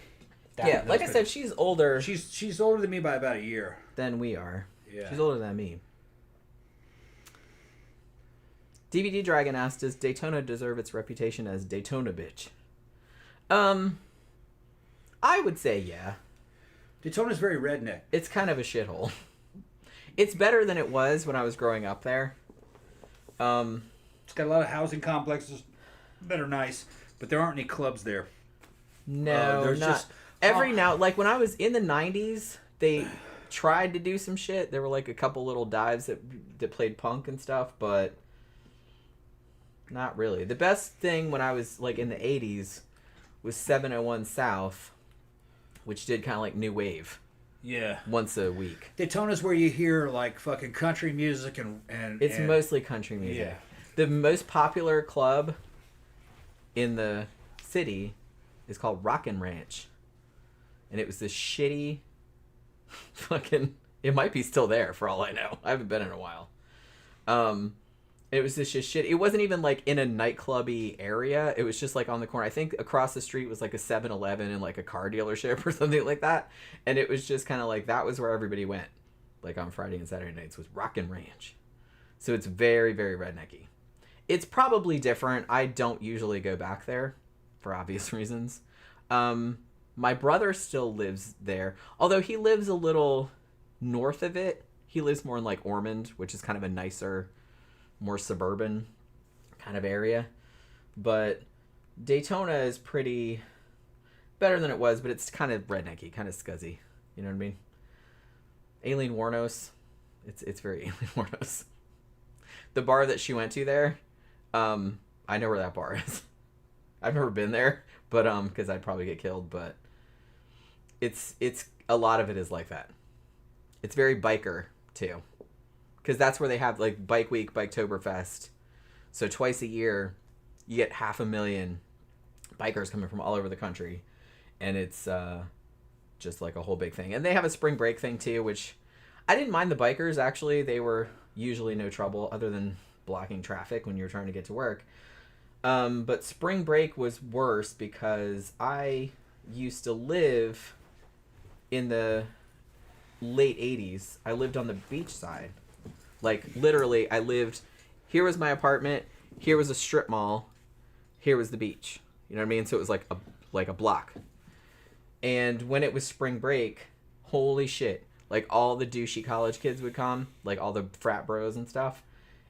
Like I said, she's older. She's older than me by about a year. Than we are. Yeah. She's older than me. DVD Dragon asked, does Daytona deserve its reputation as Daytona bitch? I would say yeah. Daytona's very redneck. It's kind of a shithole. It's better than it was when I was growing up there. It's got a lot of housing complexes that are nice, but there aren't any clubs there. No, there's not. Just every now, like when I was in the 90s, they tried to do some shit. There were like a couple little dives that played punk and stuff, but not really. The best thing when I was like in the 80s was 701 South, which did kind of like new wave. Yeah. Once a week. Daytona's where you hear like fucking country music and it's mostly country music. Yeah. The most popular club in the city is called Rockin' Ranch. And it was this shitty fucking... It might be still there for all I know. I haven't been in a while. It was just shit. It wasn't even like in a nightclubby area. It was just like on the corner. I think across the street was like a 7-Eleven and like a car dealership or something like that. And it was just kind of like that was where everybody went. Like on Friday and Saturday nights was Rockin' Ranch. So it's very, very rednecky. It's probably different. I don't usually go back there for obvious reasons. My brother still lives there. Although he lives a little north of it. He lives more in like Ormond, which is kind of a nicer... more suburban kind of area. But Daytona is pretty better than it was, but it's kind of rednecky, kind of scuzzy. You know what I mean? Aileen Wuornos. It's very Aileen Wuornos. The bar that she went to there, I know where that bar is. I've never been there, but because I'd probably get killed, but it's a lot of it is like that. It's very biker too. Because that's where they have, like, Bike Week, Biketoberfest. So twice a year, you get 500,000 bikers coming from all over the country. And it's just, like, a whole big thing. And they have a spring break thing, too, which I didn't mind the bikers, actually. They were usually no trouble, other than blocking traffic when you were trying to get to work. But spring break was worse because I used to live in the late 80s. I lived on the beach side. Like, literally, I lived... Here was my apartment. Here was a strip mall. Here was the beach. You know what I mean? So it was like a block. And when it was spring break, holy shit. Like, all the douchey college kids would come. Like, all the frat bros and stuff.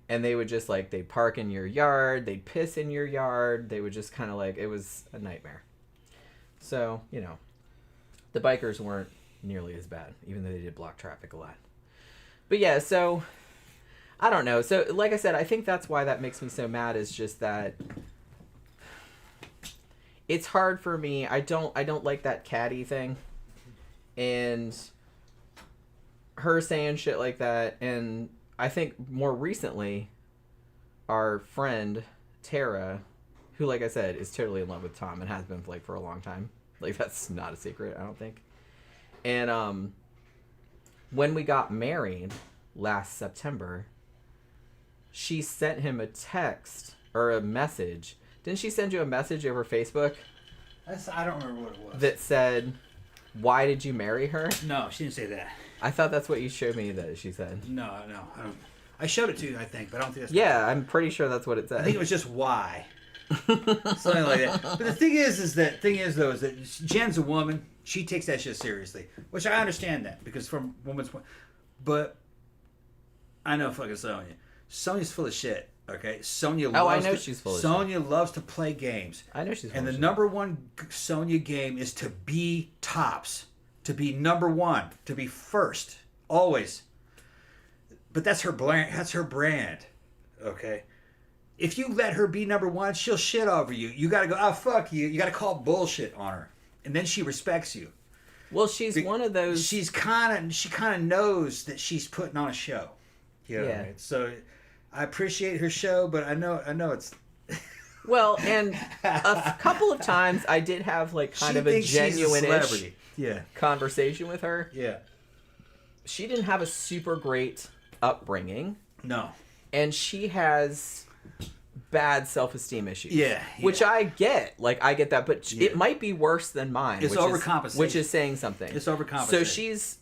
And they would just, like, they'd park in your yard. They'd piss in your yard. They would just kind of, like... It was a nightmare. So, you know. The bikers weren't nearly as bad. Even though they did block traffic a lot. But, yeah, so... I don't know. So, like I said, I think that's why that makes me so mad is just that it's hard for me. I don't like that Cady thing. And her saying shit like that. And I think more recently, our friend, Tara, who, like I said, is totally in love with Tom and has been for a long time. Like, that's not a secret, I don't think. And when we got married last September... She sent him a text or a message. Didn't she send you a message over Facebook I don't remember what it was. That said, "Why did you marry her?" No, she didn't say that. I thought that's what you showed me that she said. No, I don't. I showed it to you, I think, but I don't think that's. Yeah, I'm pretty sure that's what it said. I think it was just why. Something like that. But the thing is that Jen's a woman. She takes that shit seriously, which I understand that because from woman's point. But I know fucking Sonya. Sonya's full of shit. Okay, Sonya. She's full of shit. Sonya loves to play games. I know she's. Full and of the shit. number one Sonya game is to be tops, to be number one, to be first, always. But that's her brand. That's her brand. Okay. If you let her be number one, she'll shit over you. You gotta go, oh, fuck you. You gotta call bullshit on her. And then she respects you. Well, she's one of those... She kind of knows that she's putting on a show. You know what I mean? So I appreciate her show, but I know it's... Well, and a couple of times I did have like kind of a genuine-ish conversation with her. Yeah. She didn't have a super great upbringing. No. And she has bad self-esteem issues. Yeah. Which I get. Like, I get that. But it might be worse than mine. It's overcompensation. Which is saying something. It's overcompensation. So she's...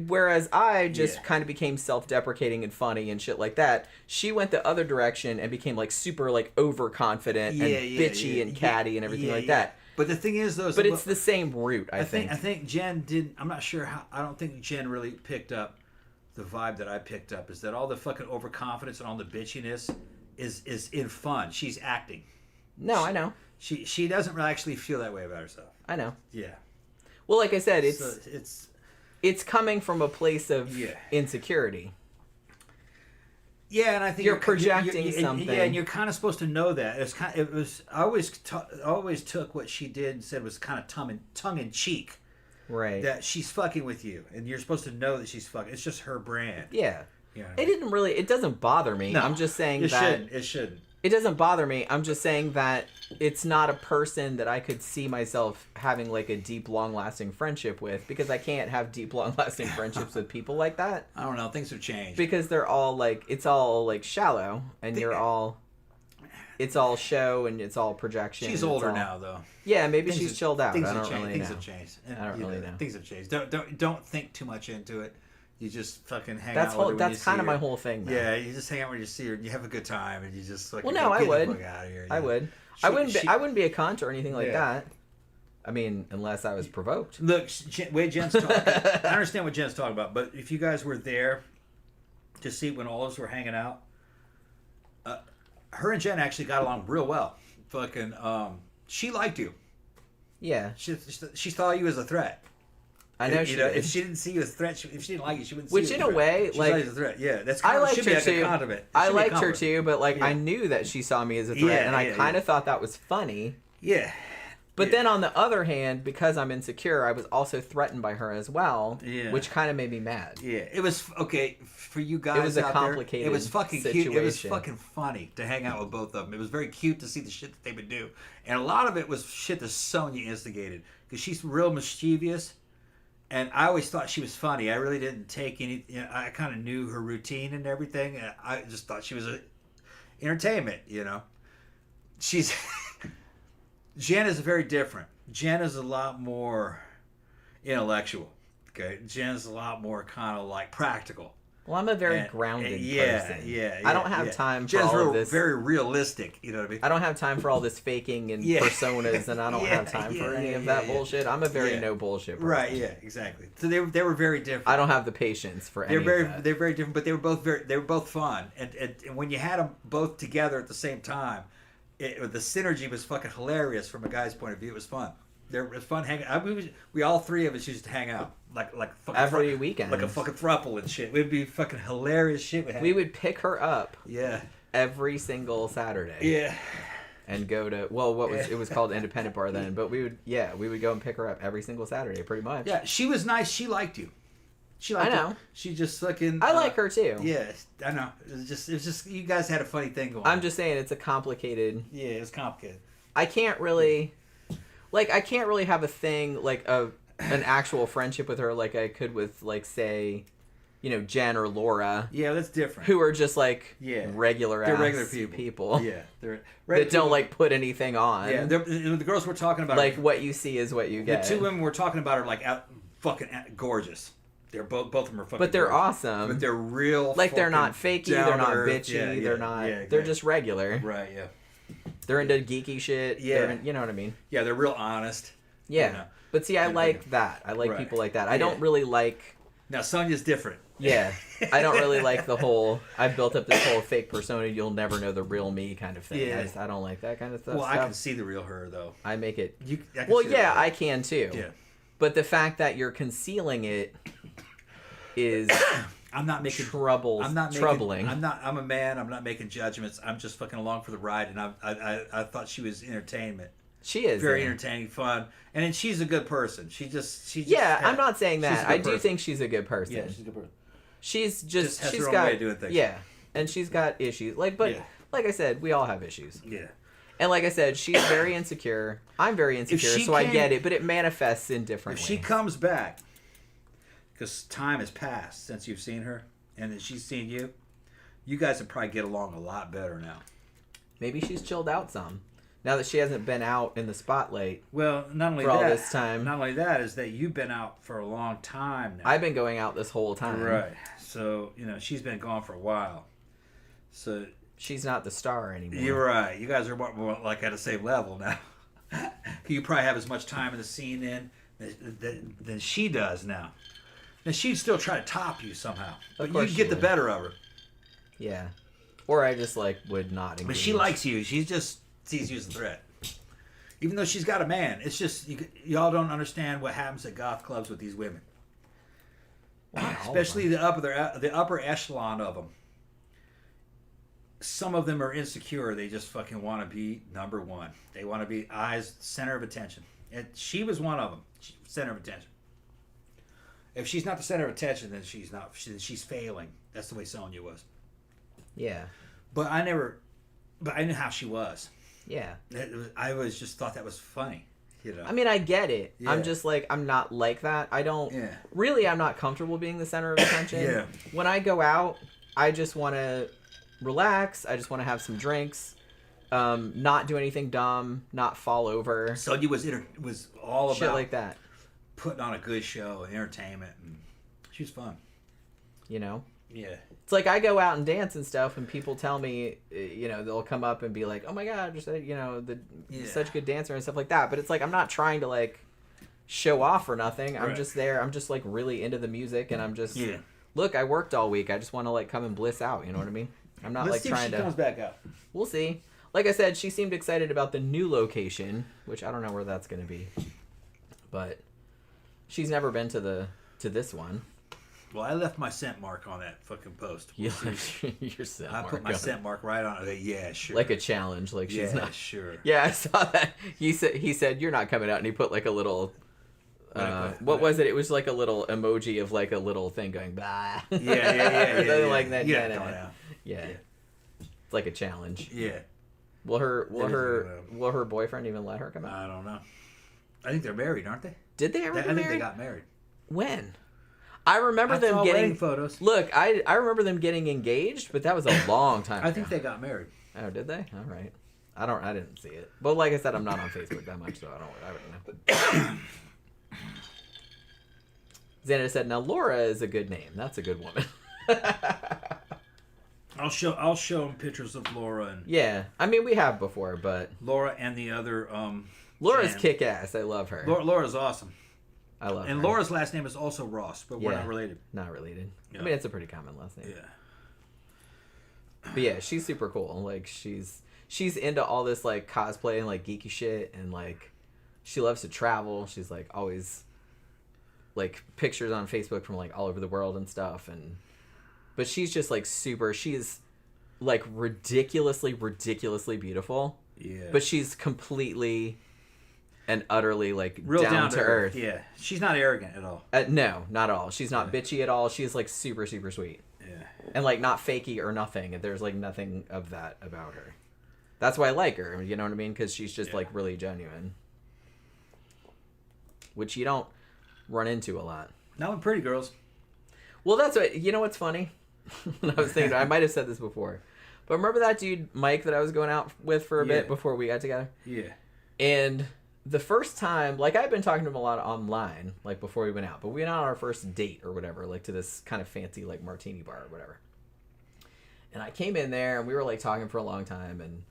whereas I just kind of became self-deprecating and funny and shit like that, she went the other direction and became like super like overconfident and bitchy and catty and everything like that. But the thing is, though, but it's the same root. I think. I think Jen didn't. I'm not sure how. I don't think Jen really picked up the vibe that I picked up. Is that all the fucking overconfidence and all the bitchiness is in fun? She's acting. No, I know. She doesn't really actually feel that way about herself. I know. Yeah. Well, like I said, it's coming from a place of insecurity. Yeah, and I think you're projecting something. Yeah, and you're kind of supposed to know that. I always took what she did and said was kind of tongue in cheek. Right. That she's fucking with you, and you're supposed to know that she's fucking. It's just her brand. Yeah. You know what I mean? It didn't really. It doesn't bother me. No, I'm just saying it that shouldn't. It shouldn't. It doesn't bother me. I'm just saying that it's not a person that I could see myself having like a deep, long-lasting friendship with, because I can't have deep, long-lasting friendships with people like that. I don't know. Things have changed. Because they're all like, it's all like shallow, and it's all show and it's all projection. She's older now, though. Yeah, maybe she's chilled out. Things I have don't changed. really Things know. have changed. I don't really know. Things have changed. Don't think too much into it. You just fucking hang out with her. That's kind of my whole thing, though. Yeah, you just hang out when you see her and you have a good time and you just like. Well, no, I would. Out of here, I would. I wouldn't be a cunt or anything like that. I mean, unless I was provoked. Look, way Jen's talking. I understand what Jen's talking about, but if you guys were there to see when all of us were hanging out, her and Jen actually got along real well. Fucking, she liked you. Yeah. She saw you as a threat. I know she did. If she didn't see you as a threat, if she didn't like you, she wouldn't see you as a a threat. Which in a way, like... She's a threat. Yeah, that's kind I liked her too. A condiment. I liked her too, but like I knew that she saw me as a threat, and I kind of thought that was funny. Yeah. But then on the other hand, because I'm insecure, I was also threatened by her as well, which kind of made me mad. Yeah, it was okay for you guys. It was a complicated. It was fucking situation. cute. It was fucking funny to hang out with both of them. It was very cute to see the shit that they would do, and a lot of it was shit that Sonya instigated because she's real mischievous, and I always thought she was funny. I really didn't take any. You know, I kind of knew her routine and everything. And I just thought she was entertainment. You know, she's. Jen is very different. Jen is a lot more intellectual. Okay, Jen's a lot more kind of like practical. Well, I'm a very grounded person. Yeah. I don't have time for Jen's all of this. Very realistic. You know what I mean? I don't have time for all this faking and personas, and I don't have time for any of that bullshit. I'm a very no bullshit person. Right. Yeah. Exactly. So they were very different. I don't have the patience for any of that. They're very different, but they were both fun. And when you had them both together at the same time. The synergy was fucking hilarious from a guy's point of view. It was fun. There was fun hanging. We all three of us used to hang out like fucking every weekend, like a fucking throuple and shit. We'd be fucking hilarious shit. We would pick her up. Yeah. Every single Saturday. Yeah. And go to it was called Independent Bar then, but we would go and pick her up every single Saturday, pretty much. Yeah, she was nice. She liked you. I know. She just fucking. I like her too. Yeah, I know. It was just you guys had a funny thing going. I'm just saying it's a complicated. Yeah, it was complicated. I can't really have a thing like an actual friendship with her like I could with like say Jen or Laura. Yeah, that's different. Who are just like regular people. Yeah, they're that don't like put anything on. Yeah, the girls we're talking about. Like what you see is what you get. The two women we're talking about are like fucking gorgeous. They're both of them are fucking. But they're gorgeous. awesome. But they're real. Like they're not fakey. They're not bitchy. Yeah, they're not. Yeah, they're just regular. Right. Yeah. They're into geeky shit. Yeah. You know what I mean? Yeah, they're real honest. Yeah. But see, I like that. I like people like that. I don't really like. Now Sonya's different. Yeah. I don't really like the whole. I've built up this whole fake persona. You'll never know the real me kind of thing. Yeah. I don't like that kind of stuff. Well, I can see the real her though. I make it. I can too. Yeah. But the fact that you're concealing it is. I'm not making troubling. I'm a man. I'm not making judgments. I'm just fucking along for the ride, and I thought she was entertainment. She is very entertaining, fun, and then she's a good person. I'm not saying that. I do think she's a good person. Yeah, she's a good person. She's has she's her own got way of doing things. Yeah, and she's got issues. Like I said, we all have issues. Yeah. And like I said, she's very insecure. I'm very insecure, so I get it, but it manifests in different ways. If she comes back, because time has passed since you've seen her, and that she's seen you, you guys would probably get along a lot better now. Maybe she's chilled out some. Now that she hasn't been out in the spotlight. Well, not only all this time. Not only that is that you've been out for a long time now. I've been going out this whole time. Right. So, she's been gone for a while. So she's not the star anymore. You're right. You guys are more like at the same level now. You probably have as much time in the scene than she does now. And she'd still try to top you somehow. But you'd get the better of her. Yeah. Or I just would not engage. But she likes you. She just sees you as a threat. Even though she's got a man. It's just, y'all don't understand what happens at goth clubs with these women. Wow, especially the upper echelon of them. Some of them are insecure. They just fucking want to be number one. They want to be center of attention. And she was one of them. Center of attention. If she's not the center of attention, then she's not. She's failing. That's the way Sonya was. Yeah. But I knew how she was. Yeah. I was just thought that was funny. I mean, I get it. Yeah. I'm just I'm not like that. I don't. Yeah. Really, I'm not comfortable being the center of attention. Yeah. When I go out, I just want to relax. I just want to have some drinks. Not do anything dumb. Not fall over. Sonya was all about shit like that. Putting on a good show and entertainment, and she was fun. Yeah. It's like I go out and dance and stuff, and people tell me, they'll come up and be like, "Oh my god, you're such a good dancer" and stuff like that. But it's I'm not trying to show off or nothing. I'm just there. I'm just really into the music, and I'm just look. I worked all week. I just want to come and bliss out. You know what I mean? I'm not Let's see trying if she to. comes back out. We'll see. Like I said, she seemed excited about the new location, which I don't know where that's going to be, but she's never been to this one. Well, I left my scent mark on that fucking post. You left your scent mark. I put my scent mark right on it. Yeah, sure. Like a challenge. She's not sure. Yeah, I saw that. He said you're not coming out, and he put a little. What was it? It was a little emoji of a little thing going bah. Yeah. Like that. Yeah. It's like a challenge. Yeah. Will her boyfriend even let her come out? I don't know. I think they're married, aren't they? Did they ever get married? I think they got married. When? I remember them getting photos. Look, I remember them getting engaged, but that was a long time ago. I think they got married. Oh, did they? All right. I didn't see it. But like I said, I'm not on Facebook that much, so I don't know. Xander said, "Now Laura is a good name. That's a good woman." I'll show them pictures of Laura and. Yeah, I mean we have before, but Laura and the other. Laura's kick ass. I love her. Laura's awesome. I love her. And Laura's last name is also Ross, but we're not related. Not related. Yeah. I mean, it's a pretty common last name. Yeah. But yeah, she's super cool. She's into all this cosplay and geeky shit, and she loves to travel. She's always pictures on Facebook from all over the world and stuff, but she's just super. She's ridiculously beautiful. Yeah. But she's completely and utterly real down to earth. Yeah. She's not arrogant at all. No, not at all. She's not bitchy at all. She's super sweet. Yeah. And not fakey or nothing. There's nothing of that about her. That's why I like her. You know what I mean? Because she's just really genuine, which you don't run into a lot. Not with pretty girls. Well, that's what, you know what's funny? I was thinking, I might have said this before. But remember that dude, Mike, that I was going out with for a bit before we got together? Yeah. And the first time, like, I've been talking to him a lot online, like, before we went out. But we went out on our first date or whatever, like, to this kind of fancy, like, martini bar or whatever. And I came in there, and we were, like, talking for a long time. And,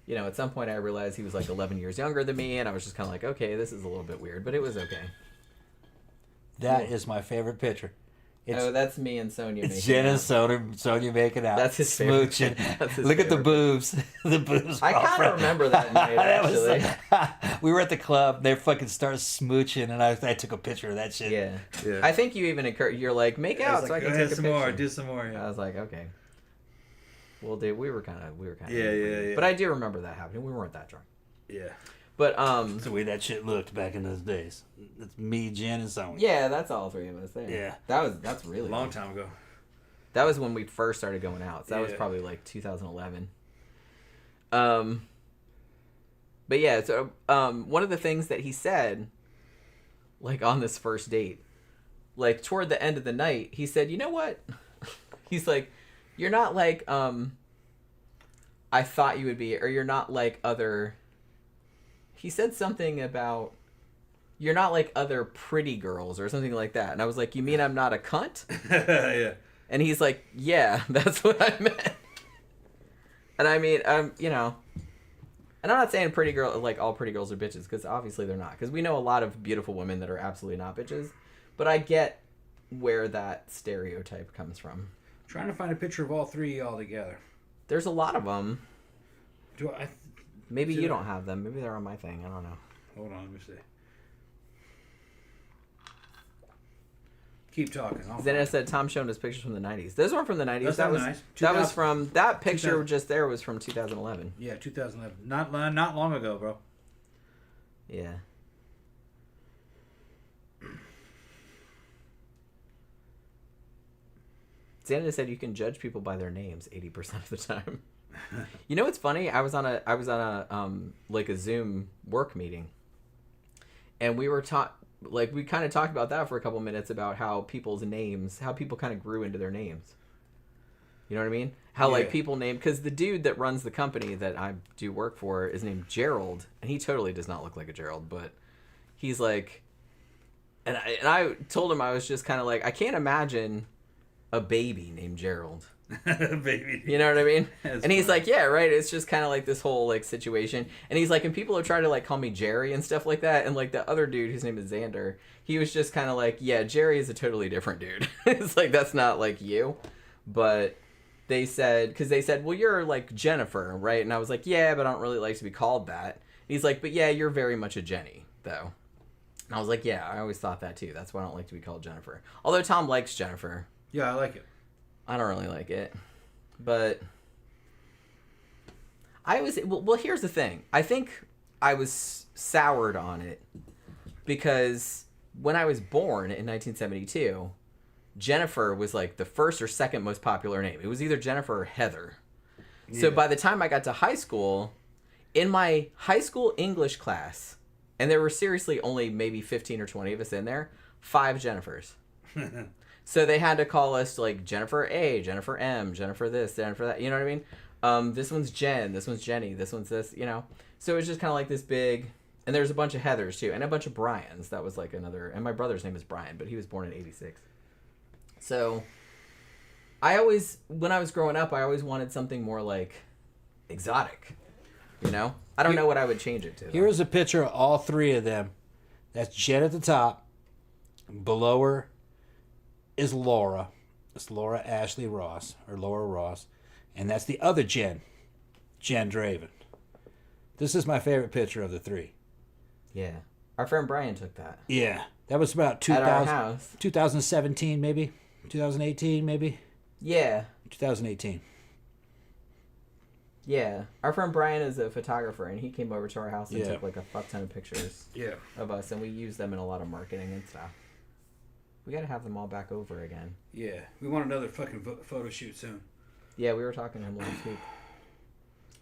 you know, at some point I realized he was, like, 11 years younger than me. And I was just kind of like, okay, this is a little bit weird. But it was okay. That is my favorite picture. That's me and Sonia making out. It's Jen and Sonia making out. That's his smooching. That's his Look at the favorite. boobs. The boobs. I kind of remember that night, actually. We were at the club. They fucking started smooching, and I took a picture of that shit. Yeah. Yeah. I think you even encouraged, you're like, make out so I can take a some picture. more. Do some more. Yeah. I was like, okay. Well, dude, we were kind of. Yeah. But I do remember that happening. We weren't that drunk. Yeah. But That's the way that shit looked back in those days. That's me, Jen, and Sonya. yeah, that's all three of us there. Yeah. That's really A long time ago. That was when we first started going out. So that was probably like 2011. But yeah, so one of the things that he said, like on this first date, like toward the end of the night, he said, "You know what?" He's like, "You're not like I thought you would be, or you're not like other." He said something about, "You're not like other pretty girls," or something like that. And I was like, "You mean I'm not a cunt?" Yeah. And he's like, "Yeah, that's what I meant." And I mean, you know, and I'm not saying pretty girl, like all pretty girls are bitches, because obviously they're not. Because we know a lot of beautiful women that are absolutely not bitches. But I get where that stereotype comes from. Trying to find a picture of all three all together. There's a lot of them. Do I? Maybe you don't have them. Maybe they're on my thing. I don't know. Hold on, let me see. Keep talking. Then I said Tom showed us pictures from the 90s. Those weren't from the 90s. That was nice. 2000, That was from that picture 2000. just there was from 2011. Yeah, 2011. Not long ago, bro. Yeah. Xander said you can judge people by their names 80% of the time. You know what's funny? I was on a like a Zoom work meeting, and we were we kind of talked about that for a couple minutes about how people's names, how people kind of grew into their names. You know what I mean? How like people name, because the dude that runs the company that I do work for is named Gerald, and he totally does not look like a Gerald, but he's like, and I told him I was just kind of like, I can't imagine a baby named Gerald. Baby. You know what I mean? That's and he's funny. like, yeah, right. It's just kind of like this whole like situation. And he's like, and people have tried to like call me Jerry and stuff like that. And like the other dude whose name is Xander, he was just kind of like, yeah, Jerry is a totally different dude. It's like, that's not like you. But they said, well, you're like Jennifer, right? And I was like, yeah, but I don't really like to be called that. And he's like, but yeah, you're very much a Jenny though. And I was like, yeah, I always thought that too. That's why I don't like to be called Jennifer. Although Tom likes Jennifer. Yeah, I like it. I don't really like it, but I was, well, here's the thing. I think I was soured on it because when I was born in 1972, Jennifer was like the first or second most popular name. It was either Jennifer or Heather. Yeah. So by the time I got to high school, in my high school English class, and there were seriously only maybe 15 or 20 of us in there, 5 Jennifers. So they had to call us like Jennifer A, Jennifer M, Jennifer this, Jennifer that. You know what I mean? This one's Jen, this one's Jenny, this one's this. You know. So it was just kind of like this big, and there's a bunch of Heathers too, and a bunch of Bryans. That was like another. And my brother's name is Brian, but he was born in '86. So I always, when I was growing up, I always wanted something more like exotic. You know, I don't know what I would change it to. Here's a picture of all 3 of them. That's Jen at the top. Below her is Laura. It's Laura Ashley Ross, or Laura Ross. And that's the other Jen Draven. This is my favorite picture of the 3. Yeah. Our friend Brian took that. Yeah. That was about at our house. 2017, maybe? 2018, maybe? Yeah. 2018. Yeah. Our friend Brian is a photographer, and he came over to our house and took like a fuck ton of pictures of us, and we use them in a lot of marketing and stuff. We gotta have them all back over again. Yeah, we want another fucking photo shoot soon. Yeah, we were talking to him last week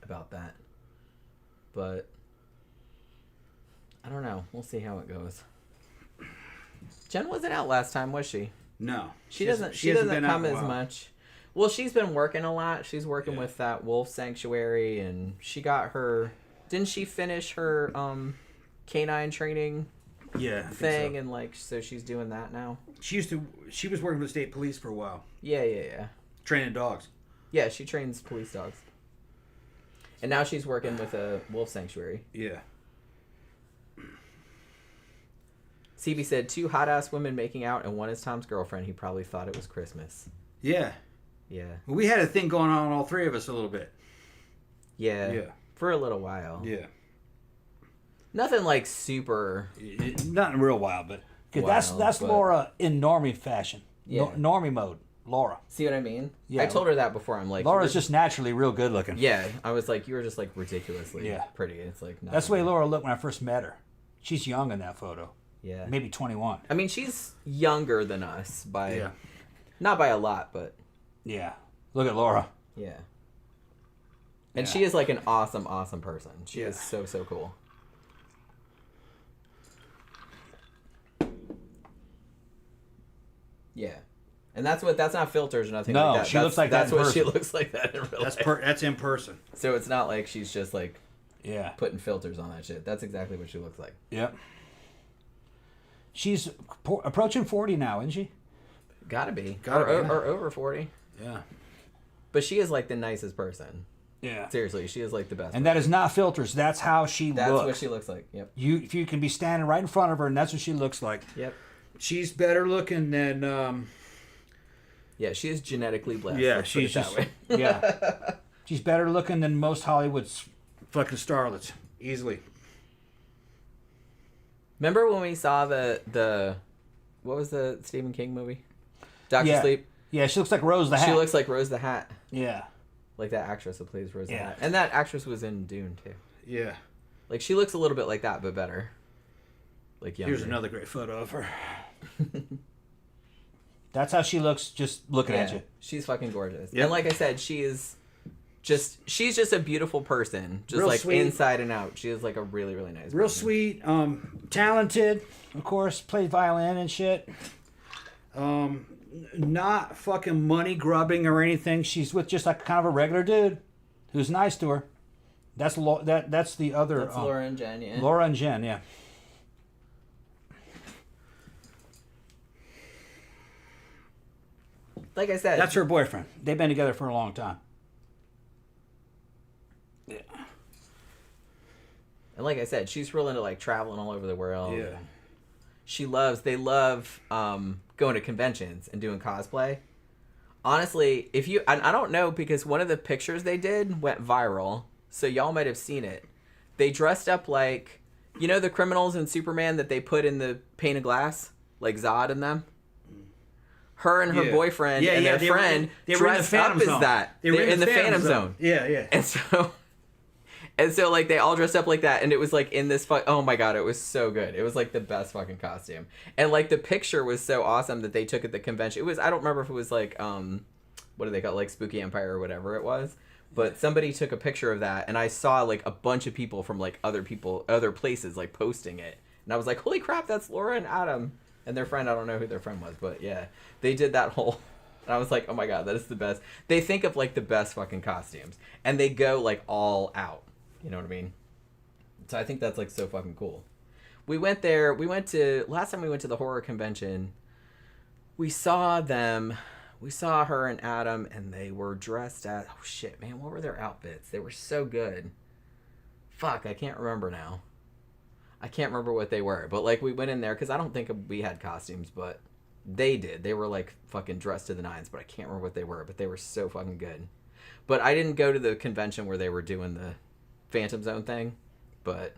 about that. But I don't know. We'll see how it goes. Jen wasn't out last time, was she? No, She doesn't come as much. Well, she's been working a lot. She's working with that wolf sanctuary, and she got her. Didn't she finish her canine training? Yeah, thing, so. And like, so she's doing that now. She was working for the state police for a while. Yeah. Training dogs. Yeah, she trains police dogs. And now she's working with a wolf sanctuary. Yeah. CB said 2 hot ass women making out and one is Tom's girlfriend. He probably thought it was Christmas. Yeah. Well, we had a thing going on, all three of us, a little bit. Yeah. For a little while. Yeah. Nothing like super. Not in a real while, but that's Laura in normie fashion. Yeah. Normie mode. Laura. See what I mean? Yeah. I told her that before. I'm like, Laura's just naturally real good looking. Yeah. I was like, you were just like ridiculously pretty. It's like that's the way Laura looked when I first met her. She's young in that photo. Yeah. Maybe 21. I mean, she's younger than us by, not by a lot, but. Yeah. Look at Laura. Yeah. And she is like an awesome, awesome person. She is so, so cool. Yeah. And that's not filters or nothing like that. No, she looks like that in person. That's what she looks like that in real life. That's in person. So it's not like she's just like putting filters on that shit. That's exactly what she looks like. Yep. She's approaching 40 now, isn't she? Gotta be. Or over 40. Yeah. But she is like the nicest person. Yeah. Seriously, she is like the best. And that is not filters. That's how she looks. That's what she looks like. Yep. If you can be standing right in front of her, and that's what she looks like. Yep. She's better looking than. Yeah, she is genetically blessed. Yeah, she's just that way. Yeah. She's better looking than most Hollywood's fucking starlets, easily. Remember when we saw the what was the Stephen King movie? Dr. Sleep? Yeah, she looks like Rose the Hat. She looks like Rose the Hat. Yeah. Like that actress that plays Rose the Hat. And that actress was in Dune, too. Yeah. Like, she looks a little bit like that, but better. Like, younger. Here's another great photo of her. That's how she looks just looking at you. She's fucking gorgeous. Yep. And like I said, she's just a beautiful person. Just real like sweet. Inside and out. She is like a really, really nice real person. Sweet. Talented, of course, plays violin and shit. Not fucking money grubbing or anything. She's with just like kind of a regular dude who's nice to her. That's the other. That's Laura and Jen, yeah. Laura and Jen, yeah. Like I said, that's her boyfriend. They've been together for a long time. Yeah. And like I said, she's real into like traveling all over the world. Yeah. They love going to conventions and doing cosplay. Honestly, I don't know, because one of the pictures they did went viral, so y'all might have seen it. They dressed up like, you know, the criminals in Superman that they put in the pane of glass, like Zod and them. Her and her boyfriend and their friend dressed up as that. They were in the Phantom Zone. Yeah. And so, like, they all dressed up like that, and it was, like, in this oh my god, it was so good. It was, like, the best fucking costume. And, like, the picture was so awesome that they took at the convention. It was, I don't remember if it was, like, what do they call it, like, Spooky Empire or whatever it was. But somebody took a picture of that, and I saw, like, a bunch of people from, like, other places, like, posting it. And I was like, holy crap, that's Laura and Adam. And their friend, I don't know who their friend was, but, yeah. They did that whole... And I was like, oh my god, that is the best. They think of, like, the best fucking costumes. And they go, like, all out. You know what I mean? So I think that's, like, so fucking cool. We went there. Last time we went to the horror convention, we saw them. We saw her and Adam, and they were dressed as... Oh, shit, man. What were their outfits? They were so good. Fuck, I can't remember now. I can't remember what they were. But, like, we went in there, because I don't think we had costumes, but they did. They were, like, fucking dressed to the nines, but I can't remember what they were. But they were so fucking good. But I didn't go to the convention where they were doing the Phantom Zone thing, but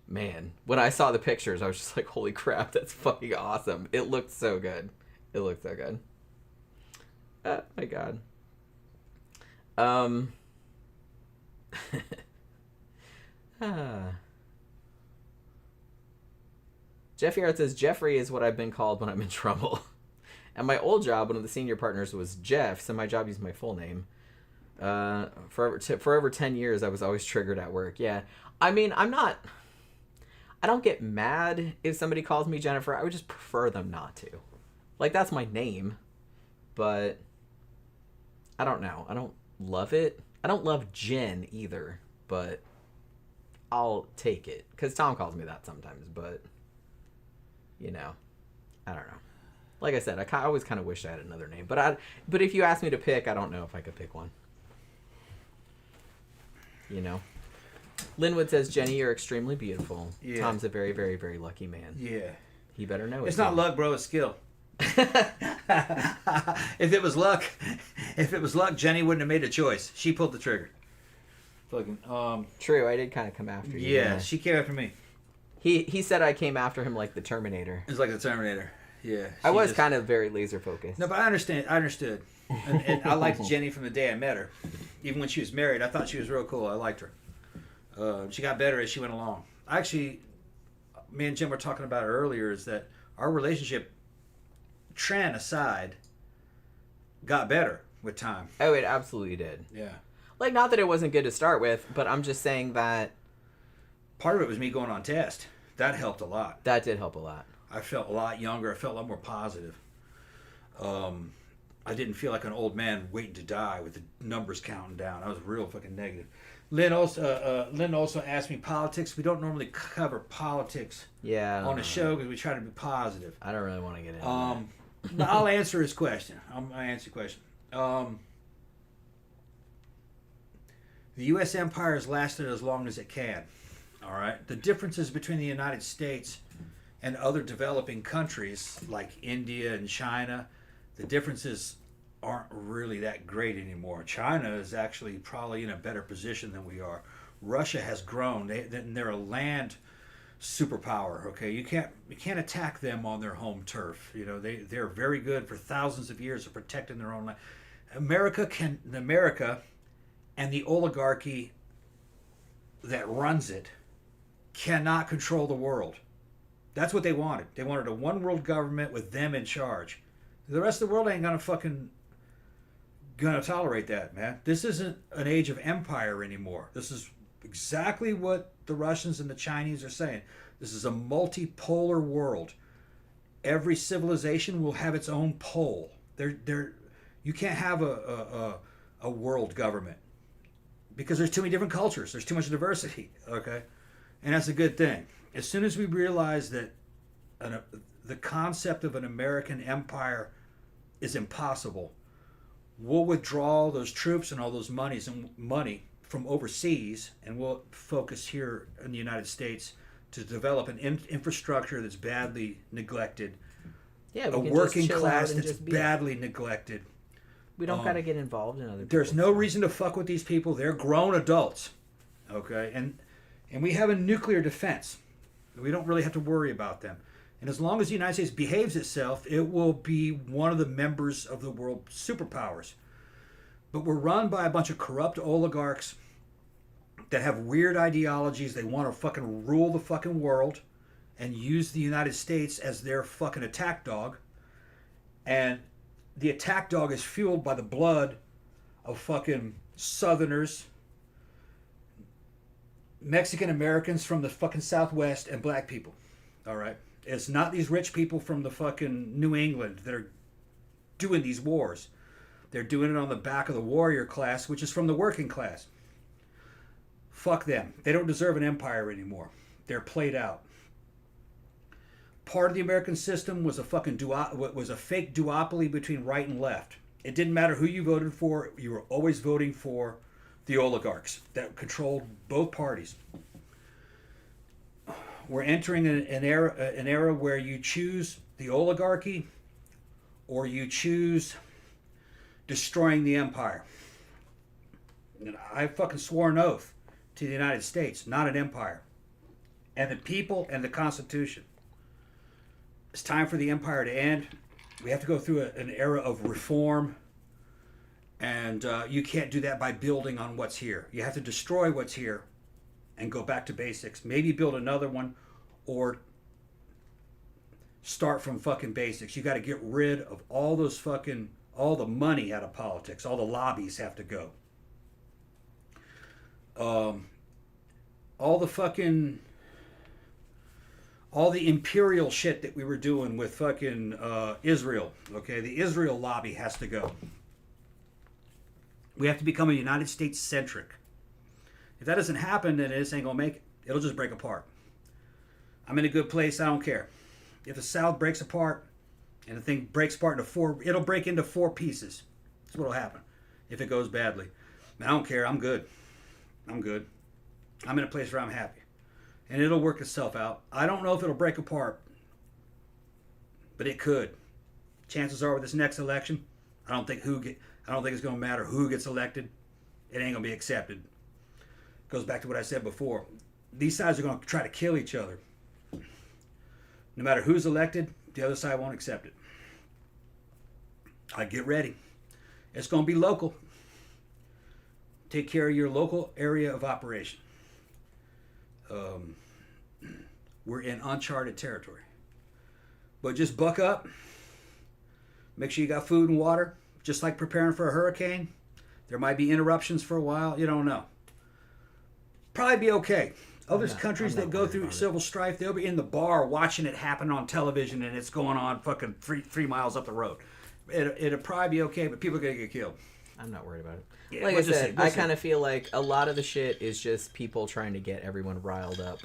man, when I saw the pictures, I was just like, holy crap, that's fucking awesome. It looked so good. Oh my god. Jeffy Art says, Jeffrey is what I've been called when I'm in trouble. At my old job, one of the senior partners was Jeff, so my job used my full name. For over 10 years, I was always triggered at work. Yeah. I mean, I don't get mad if somebody calls me Jennifer. I would just prefer them not to. Like, that's my name, but I don't know. I don't love it. I don't love Jen either, but I'll take it. Because Tom calls me that sometimes, but, you know, I don't know. Like I said, I always kind of wish I had another name. But if you ask me to pick, I don't know if I could pick one. You know? Linwood says, Jenny, you're extremely beautiful. Yeah. Tom's a very, very, very lucky man. Yeah. He better know it. It's not luck, bro. It's skill. If it was luck, Jenny wouldn't have made a choice. She pulled the trigger. Fucking. True. I did kind of come after you. Yeah, she came after me. He said I came after him like the Terminator. It's like the Terminator. Yeah. I was kind of very laser focused. No, but I understood. And I liked Jenny from the day I met her. Even when she was married, I thought she was real cool. I liked her. She got better as she went along. Actually, me and Jim were talking about it earlier, is that our relationship, Tran aside, got better with time. Oh, it absolutely did. Yeah. Like, not that it wasn't good to start with, but I'm just saying that... Part of it was me going on test. That helped a lot. That did help a lot. I felt a lot younger. I felt a lot more positive. I didn't feel like an old man waiting to die with the numbers counting down. I was real fucking negative. Lynn also asked me politics. We don't normally cover politics on the show because we try to be positive. I don't really want to get into that. I'll answer his question. I'll answer your question. The U.S. empire has lasted as long as it can. All right. The differences between the United States and other developing countries like India and China, the differences aren't really that great anymore. China is actually probably in a better position than we are. Russia has grown. They're a land superpower. Okay, you can't attack them on their home turf. You know, they're very good for thousands of years of protecting their own land. America and the oligarchy that runs it cannot control the world. That's what they wanted. They wanted a one world government with them in charge. The rest of the world ain't gonna tolerate that, man. This isn't an age of empire anymore. This is exactly what the Russians and the Chinese are saying. This is a multipolar world. Every civilization will have its own pole. You can't have a world government because there's too many different cultures. There's too much diversity. Okay, and that's a good thing. As soon as we realize that the concept of an American empire is impossible, we'll withdraw those troops and all those money from overseas, and we'll focus here in the United States to develop an infrastructure that's badly neglected. Yeah, a working class that's badly neglected. We don't got to get involved in other. There's no reason to fuck with these people. They're grown adults, okay, and we have a nuclear defense. We don't really have to worry about them. And as long as the United States behaves itself, it will be one of the members of the world superpowers. But we're run by a bunch of corrupt oligarchs that have weird ideologies. They want to fucking rule the fucking world and use the United States as their fucking attack dog. And the attack dog is fueled by the blood of fucking Southerners, Mexican Americans from the fucking Southwest, and black people. All right? It's not these rich people from the fucking New England that are doing these wars. They're doing it on the back of the warrior class, which is from the working class. Fuck them. They don't deserve an empire anymore. They're played out. Part of the American system was a fucking fake duopoly between right and left. It didn't matter who you voted for. You were always voting for the oligarchs that controlled both parties. We're entering an era where you choose the oligarchy or you choose destroying the empire. And I fucking swore an oath to the United States, not an empire. And the people and the Constitution. It's time for the empire to end. We have to go through an era of reform. And you can't do that by building on what's here. You have to destroy what's here and go back to basics. Maybe build another one or start from fucking basics. You got to get rid of all the money out of politics. All the lobbies have to go. All all the imperial shit that we were doing with fucking Israel. Okay, the Israel lobby has to go. We have to become a United States centric. If that doesn't happen, then this ain't gonna make it. It'll just break apart. I'm in a good place. I don't care. If the South breaks apart and the thing breaks apart into four, it'll break into 4 pieces. That's what'll happen if it goes badly. I don't care. I'm good. I'm good. I'm in a place where I'm happy. And it'll work itself out. I don't know if it'll break apart, but it could. Chances are with this next election, I don't think it's going to matter who gets elected. It ain't going to be accepted. Goes back to what I said before. These sides are going to try to kill each other. No matter who's elected, the other side won't accept it. I get ready. It's going to be local. Take care of your local area of operation. We're in uncharted territory. But just buck up. Make sure you got food and water. Just like preparing for a hurricane. There might be interruptions for a while. You don't know. Probably be okay. Other countries that go through civil strife, they'll be in the bar watching it happen on television, and it's going on fucking three miles up the road. It'll probably be okay, but people are going to get killed. I'm not worried about it. Yeah, like I said, I kind of feel like a lot of the shit is just people trying to get everyone riled up.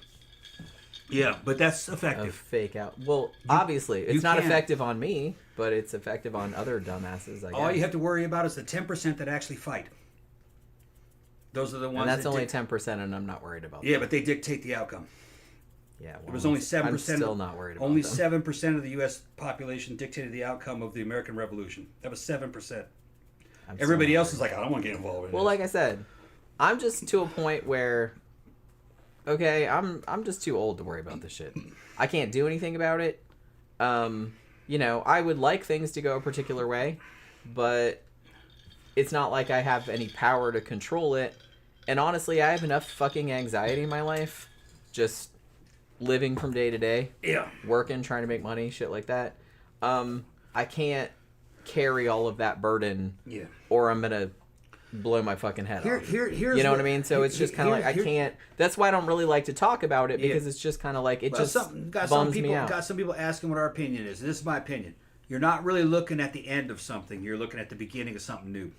Yeah, but that's effective. Fake out. Well, obviously, it's not effective on me, but it's effective on other dumbasses, I guess. All you have to worry about is the 10% that actually fight. Those are the ones. And that's only 10%, and I'm not worried about that. Yeah, but they dictate the outcome. Yeah, well, it was only 7%. I'm still not worried about only them. 7% of the U.S. population dictated the outcome of the American Revolution. That was 7%. Everybody else is like, I don't want to get involved in Well, like I said, I'm just to a point where, okay, I'm just too old to worry about this shit. I can't do anything about it. You know, I would like things to go a particular way, but it's not like I have any power to control it. And honestly, I have enough fucking anxiety in my life, just living from day to day. Yeah. Working, trying to make money, shit like that. I can't carry all of that burden. Yeah. Or I'm gonna blow my fucking head off. Here's you know what I mean? So it's just kind of like I can't. That's why I don't really like to talk about it, because it's just kind of like it bums me out. Got some people asking what our opinion is. This is my opinion. You're not really looking at the end of something. You're looking at the beginning of something new.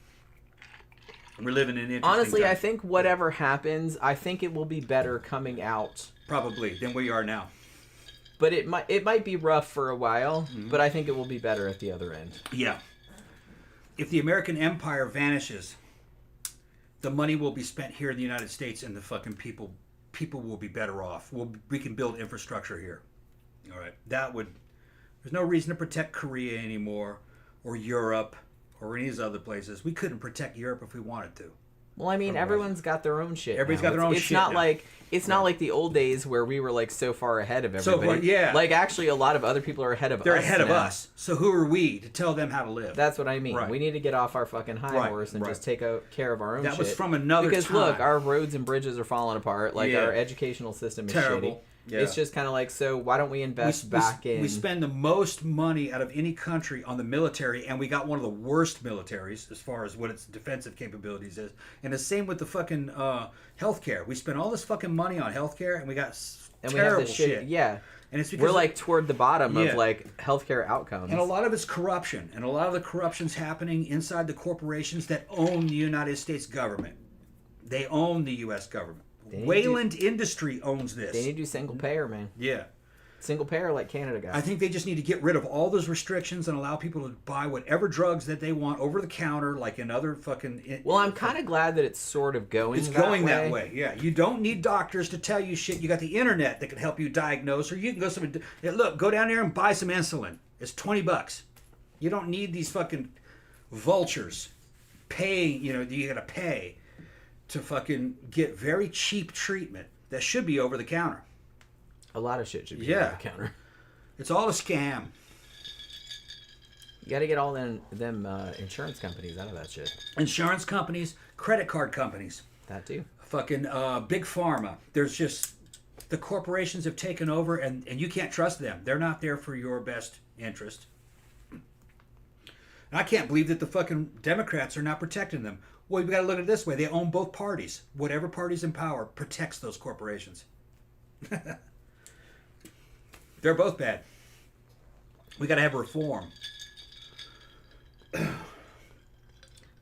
We're living in an interesting Honestly, time. I think whatever happens, I think it will be better coming out. Probably than we are now. But it might be rough for a while, but I think it will be better at the other end. Yeah. If the American empire vanishes, the money will be spent here in the United States, and the fucking people will be better off. We can build infrastructure here. All right. There's no reason to protect Korea anymore, or Europe, or any of these other places. We couldn't protect Europe if we wanted to. Well, I mean, everyone's got their own shit. Everybody's got their own shit. It's not like the old days where we were like so far ahead of everybody. Yeah. Like actually, a lot of other people are ahead of us. They're ahead of now. us. So who are we to tell them how to live? That's what I mean. Right. We need to get off our fucking high horse and just take care of our own shit. That was from another because time. Look, our roads and bridges are falling apart. Like our educational system is terrible. Shitty. Yeah. It's just kind of like, so why don't we invest back in... We spend the most money out of any country on the military, and we got one of the worst militaries as far as what its defensive capabilities is. And the same with the fucking healthcare. We spend all this fucking money on healthcare, and we got terrible shit. Yeah. And it's because we're like toward the bottom of like healthcare outcomes. And a lot of it's corruption. And a lot of the corruption's happening inside the corporations that own the United States government. They own the U.S. government. Wayland Industry owns this. They need to do single payer, man. Yeah. Single payer like Canada got. I think they just need to get rid of all those restrictions and allow people to buy whatever drugs that they want over the counter, like in other fucking... Well, I'm kind of glad that it's sort of going that way. Yeah. You don't need doctors to tell you shit. You got the internet that can help you diagnose, or you can go down there and buy some insulin. It's $20. You don't need these fucking vultures paying, you got to pay to fucking get very cheap treatment that should be over the counter. A lot of shit should be over the counter. It's all a scam. You got to get all them insurance companies out of that shit. Insurance companies, credit card companies. That too. Fucking big pharma. There's just... The corporations have taken over, and you can't trust them. They're not there for your best interest. And I can't believe that the fucking Democrats are not protecting them. Well, you've got to look at it this way. They own both parties. Whatever party's in power protects those corporations. They're both bad. We got to have reform.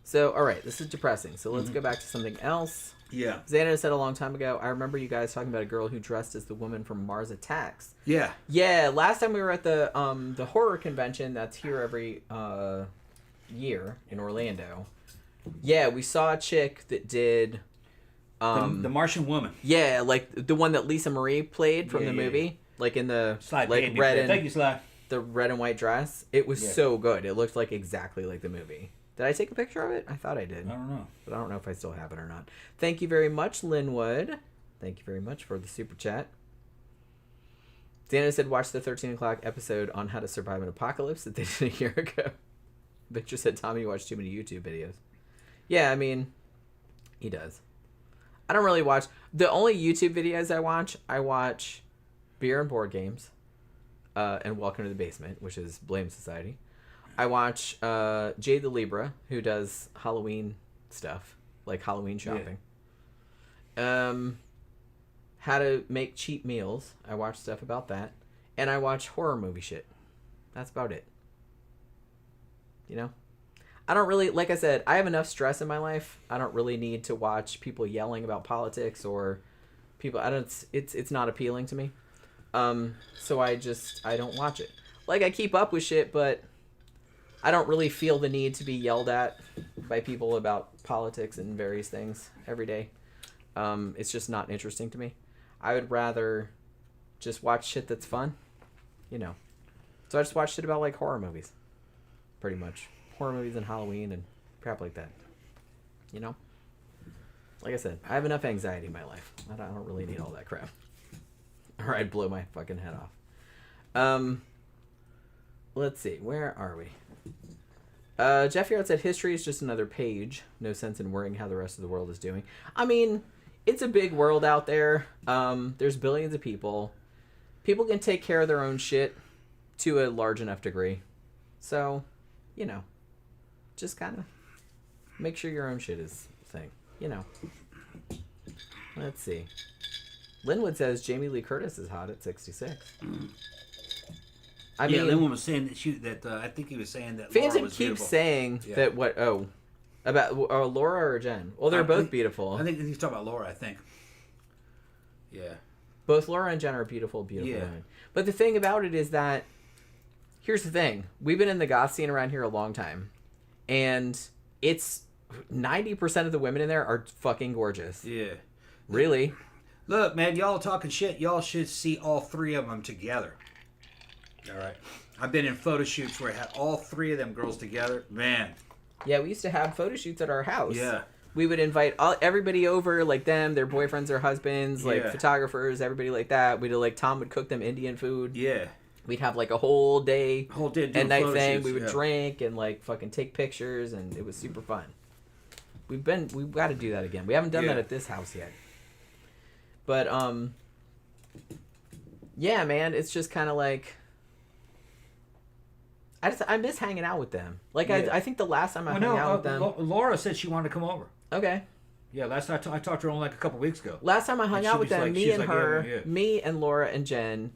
So, all right, this is depressing. So let's go back to something else. Yeah. Xander said a long time ago, I remember you guys talking about a girl who dressed as the woman from Mars Attacks. Yeah. Yeah, last time we were at the horror convention that's here every year in Orlando. Yeah, we saw a chick that did... the Martian Woman. Yeah, like the one that Lisa Marie played from the movie. Like in the Slide like red and... Thank you, Sly. The red and white dress. It was so good. It looked like exactly like the movie. Did I take a picture of it? I thought I did. I don't know. But I don't know if I still have it or not. Thank you very much, Linwood. Thank you very much for the super chat. Dana said, watch the 13 o'clock episode on how to survive an apocalypse that they did a year ago. Victor said, Tommy, you watch too many YouTube videos. Yeah, I mean, he does. I don't really watch... The only YouTube videos I watch Beer and Board Games and Welcome to the Basement, which is Blame Society. I watch Jade the Libra, who does Halloween stuff, like Halloween shopping. Yeah. How to make cheap meals. I watch stuff about that. And I watch horror movie shit. That's about it. You know? I don't really, like I said, I have enough stress in my life. I don't really need to watch people yelling about politics or people, it's not appealing to me. So I don't watch it. Like, I keep up with shit, but I don't really feel the need to be yelled at by people about politics and various things every day. It's just not interesting to me. I would rather just watch shit that's fun, you know. So I just watch shit about, like, horror movies, pretty much. Horror movies and Halloween and crap like that, you know. Like I said, I have enough anxiety in my life. I don't really need all that crap, or I'd blow my fucking head off. Let's see, where are we? Jeff Yard said, history is just another page. No sense in worrying how the rest of the world is doing. I mean, it's a big world out there. There's billions of people. People can take care of their own shit to a large enough degree. So, you know, just kind of make sure your own shit is the thing. You know. Let's see. Linwood says Jamie Lee Curtis is hot at 66. I mean, Linwood was saying that I think he was saying that Phantom Laura was keeps beautiful. saying that about Laura or Jen. Well, they're both beautiful. I think he's talking about Laura. I think. Yeah. Both Laura and Jen are beautiful women. But the thing about it is that here's the thing: we've been in the goth scene around here a long time, and it's 90% of the women in there are fucking gorgeous. Yeah. Really. Look, man, y'all talking shit. Y'all should see all three of them together. All right. I've been in photo shoots where I had all three of them girls together. Man. Yeah, we used to have photo shoots at our house. Yeah. We would invite everybody over, like them, their boyfriends or husbands, like photographers, everybody like that. We'd like Tom would cook them Indian food. Yeah. We'd have like a whole day and night thing. Shoots, we would drink and like fucking take pictures, and it was super fun. We've got to do that again. We haven't done that at this house yet. But yeah, man, it's just kind of like I miss hanging out with them. Like I think the last time I hung out with them, Laura said she wanted to come over. Okay. Yeah, last time I talked to her only like a couple weeks ago. Last time I hung out with them, me and Laura and Jen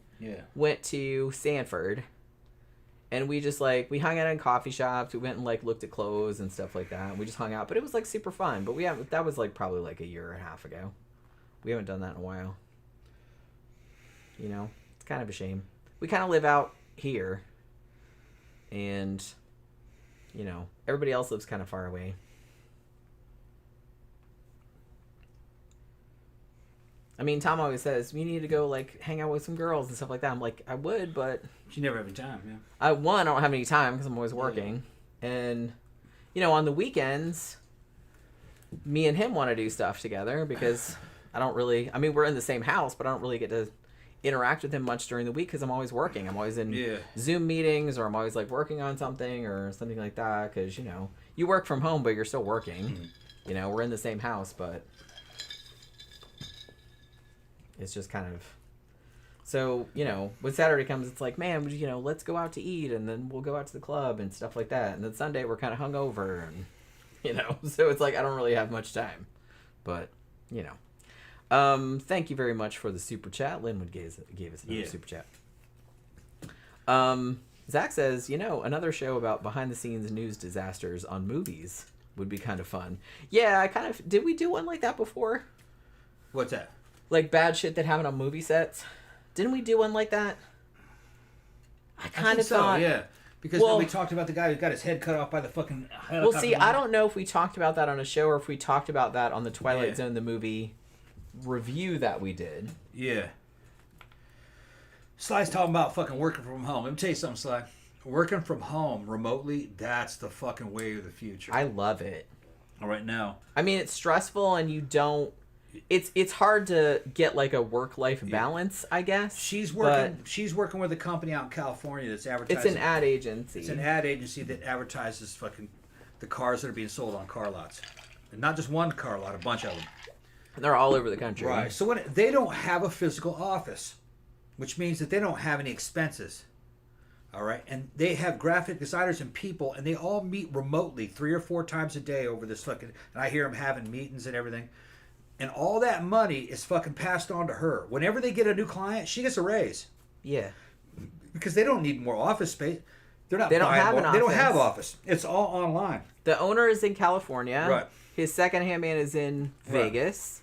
went to Sanford, and we just like we hung out in coffee shops. We went and like looked at clothes and stuff like that. And we just hung out, but it was like super fun. But that was like probably like a year and a half ago. We haven't done that in a while. You know, it's kind of a shame. We kind of live out here, and you know, everybody else lives kind of far away. I mean, Tom always says, we need to go, like, hang out with some girls and stuff like that. I'm like, I would, but... She never have any time, yeah. I don't have any time because I'm always working. Yeah. And, you know, on the weekends, me and him want to do stuff together because I don't really... I mean, we're in the same house, but I don't really get to interact with him much during the week because I'm always working. I'm always in Zoom meetings, or I'm always, like, working on something or something like that because, you know, you work from home, but you're still working. Mm-hmm. You know, we're in the same house, but... It's just kind of... So, you know, when Saturday comes, it's like, man, you know, let's go out to eat, and then we'll go out to the club and stuff like that. And then Sunday, we're kind of hungover, and, you know, so it's like I don't really have much time. But, you know. Thank you very much for the super chat. Linwood gave us another super chat. Zach says, another show about behind-the-scenes news disasters on movies would be kind of fun. Yeah, did we do one like that before? What's that? Like bad shit that happened on movie sets? Didn't we do one like that? I kind of thought... yeah. Because we talked about the guy who got his head cut off by the fucking helicopter. Well, see, I don't know if we talked about that on a show or if we talked about that on the Twilight Zone, the movie review that we did. Yeah. Sly's talking about fucking working from home. Let me tell you something, Sly. Working from home remotely, that's the fucking way of the future. I love it. All right, now. I mean, it's stressful and you don't... It's hard to get like a work-life balance, I guess. She's working with a company out in California that's advertising. It's an ad agency. It's an ad agency that advertises fucking the cars that are being sold on car lots. And not just one car lot, a bunch of them. And they're all over the country. Right. So they don't have a physical office, which means that they don't have any expenses. All right. And they have graphic designers and people, and they all meet remotely 3 or 4 times a day over this fucking... And I hear them having meetings and everything. And all that money is fucking passed on to her. Whenever they get a new client, she gets a raise. Yeah. Because they don't need more office space. They don't have an office. They don't have office. It's all online. The owner is in California. Right. His second-hand man is in Vegas.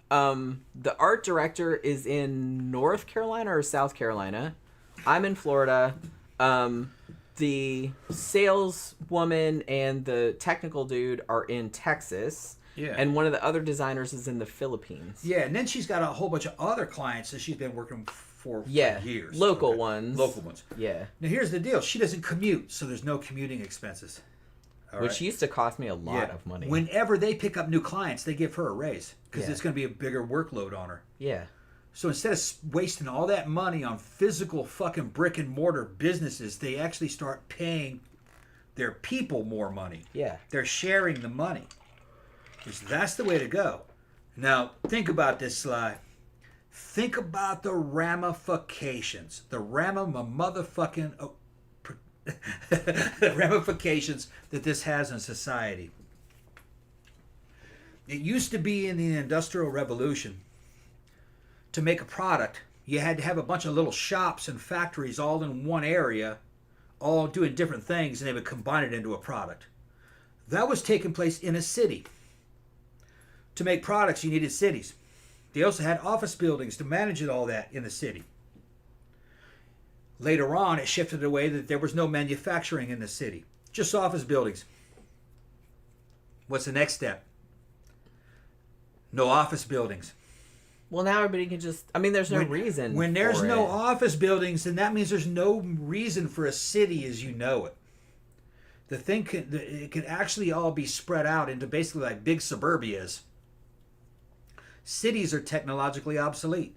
The art director is in North Carolina or South Carolina. I'm in Florida. The saleswoman and the technical dude are in Texas. Yeah. And one of the other designers is in the Philippines. Yeah, and then she's got a whole bunch of other clients that she's been working for years. Local ones. Local ones. Yeah. Now here's the deal. She doesn't commute, so there's no commuting expenses. All Which used to cost me a lot of money. Whenever they pick up new clients, they give her a raise because it's going to be a bigger workload on her. Yeah. So instead of wasting all that money on physical fucking brick and mortar businesses, they actually start paying their people more money. Yeah. They're sharing the money. That's the way to go. Now, think about this, Sly. Think about the ramifications. The ramifications that this has on society. It used to be in the Industrial Revolution, to make a product, you had to have a bunch of little shops and factories all in one area, all doing different things, and they would combine it into a product. That was taking place in a city. To make products, you needed cities. They also had office buildings to manage it, all that in the city. Later on, it shifted away that there was no manufacturing in the city, just office buildings. What's the next step? No office buildings. Well, now everybody can just... I mean, there's no reason When there's for no it. office buildings, then that means there's no reason for a city as you know it. The thing it could actually all be spread out into basically like big suburbias. Cities are technologically obsolete.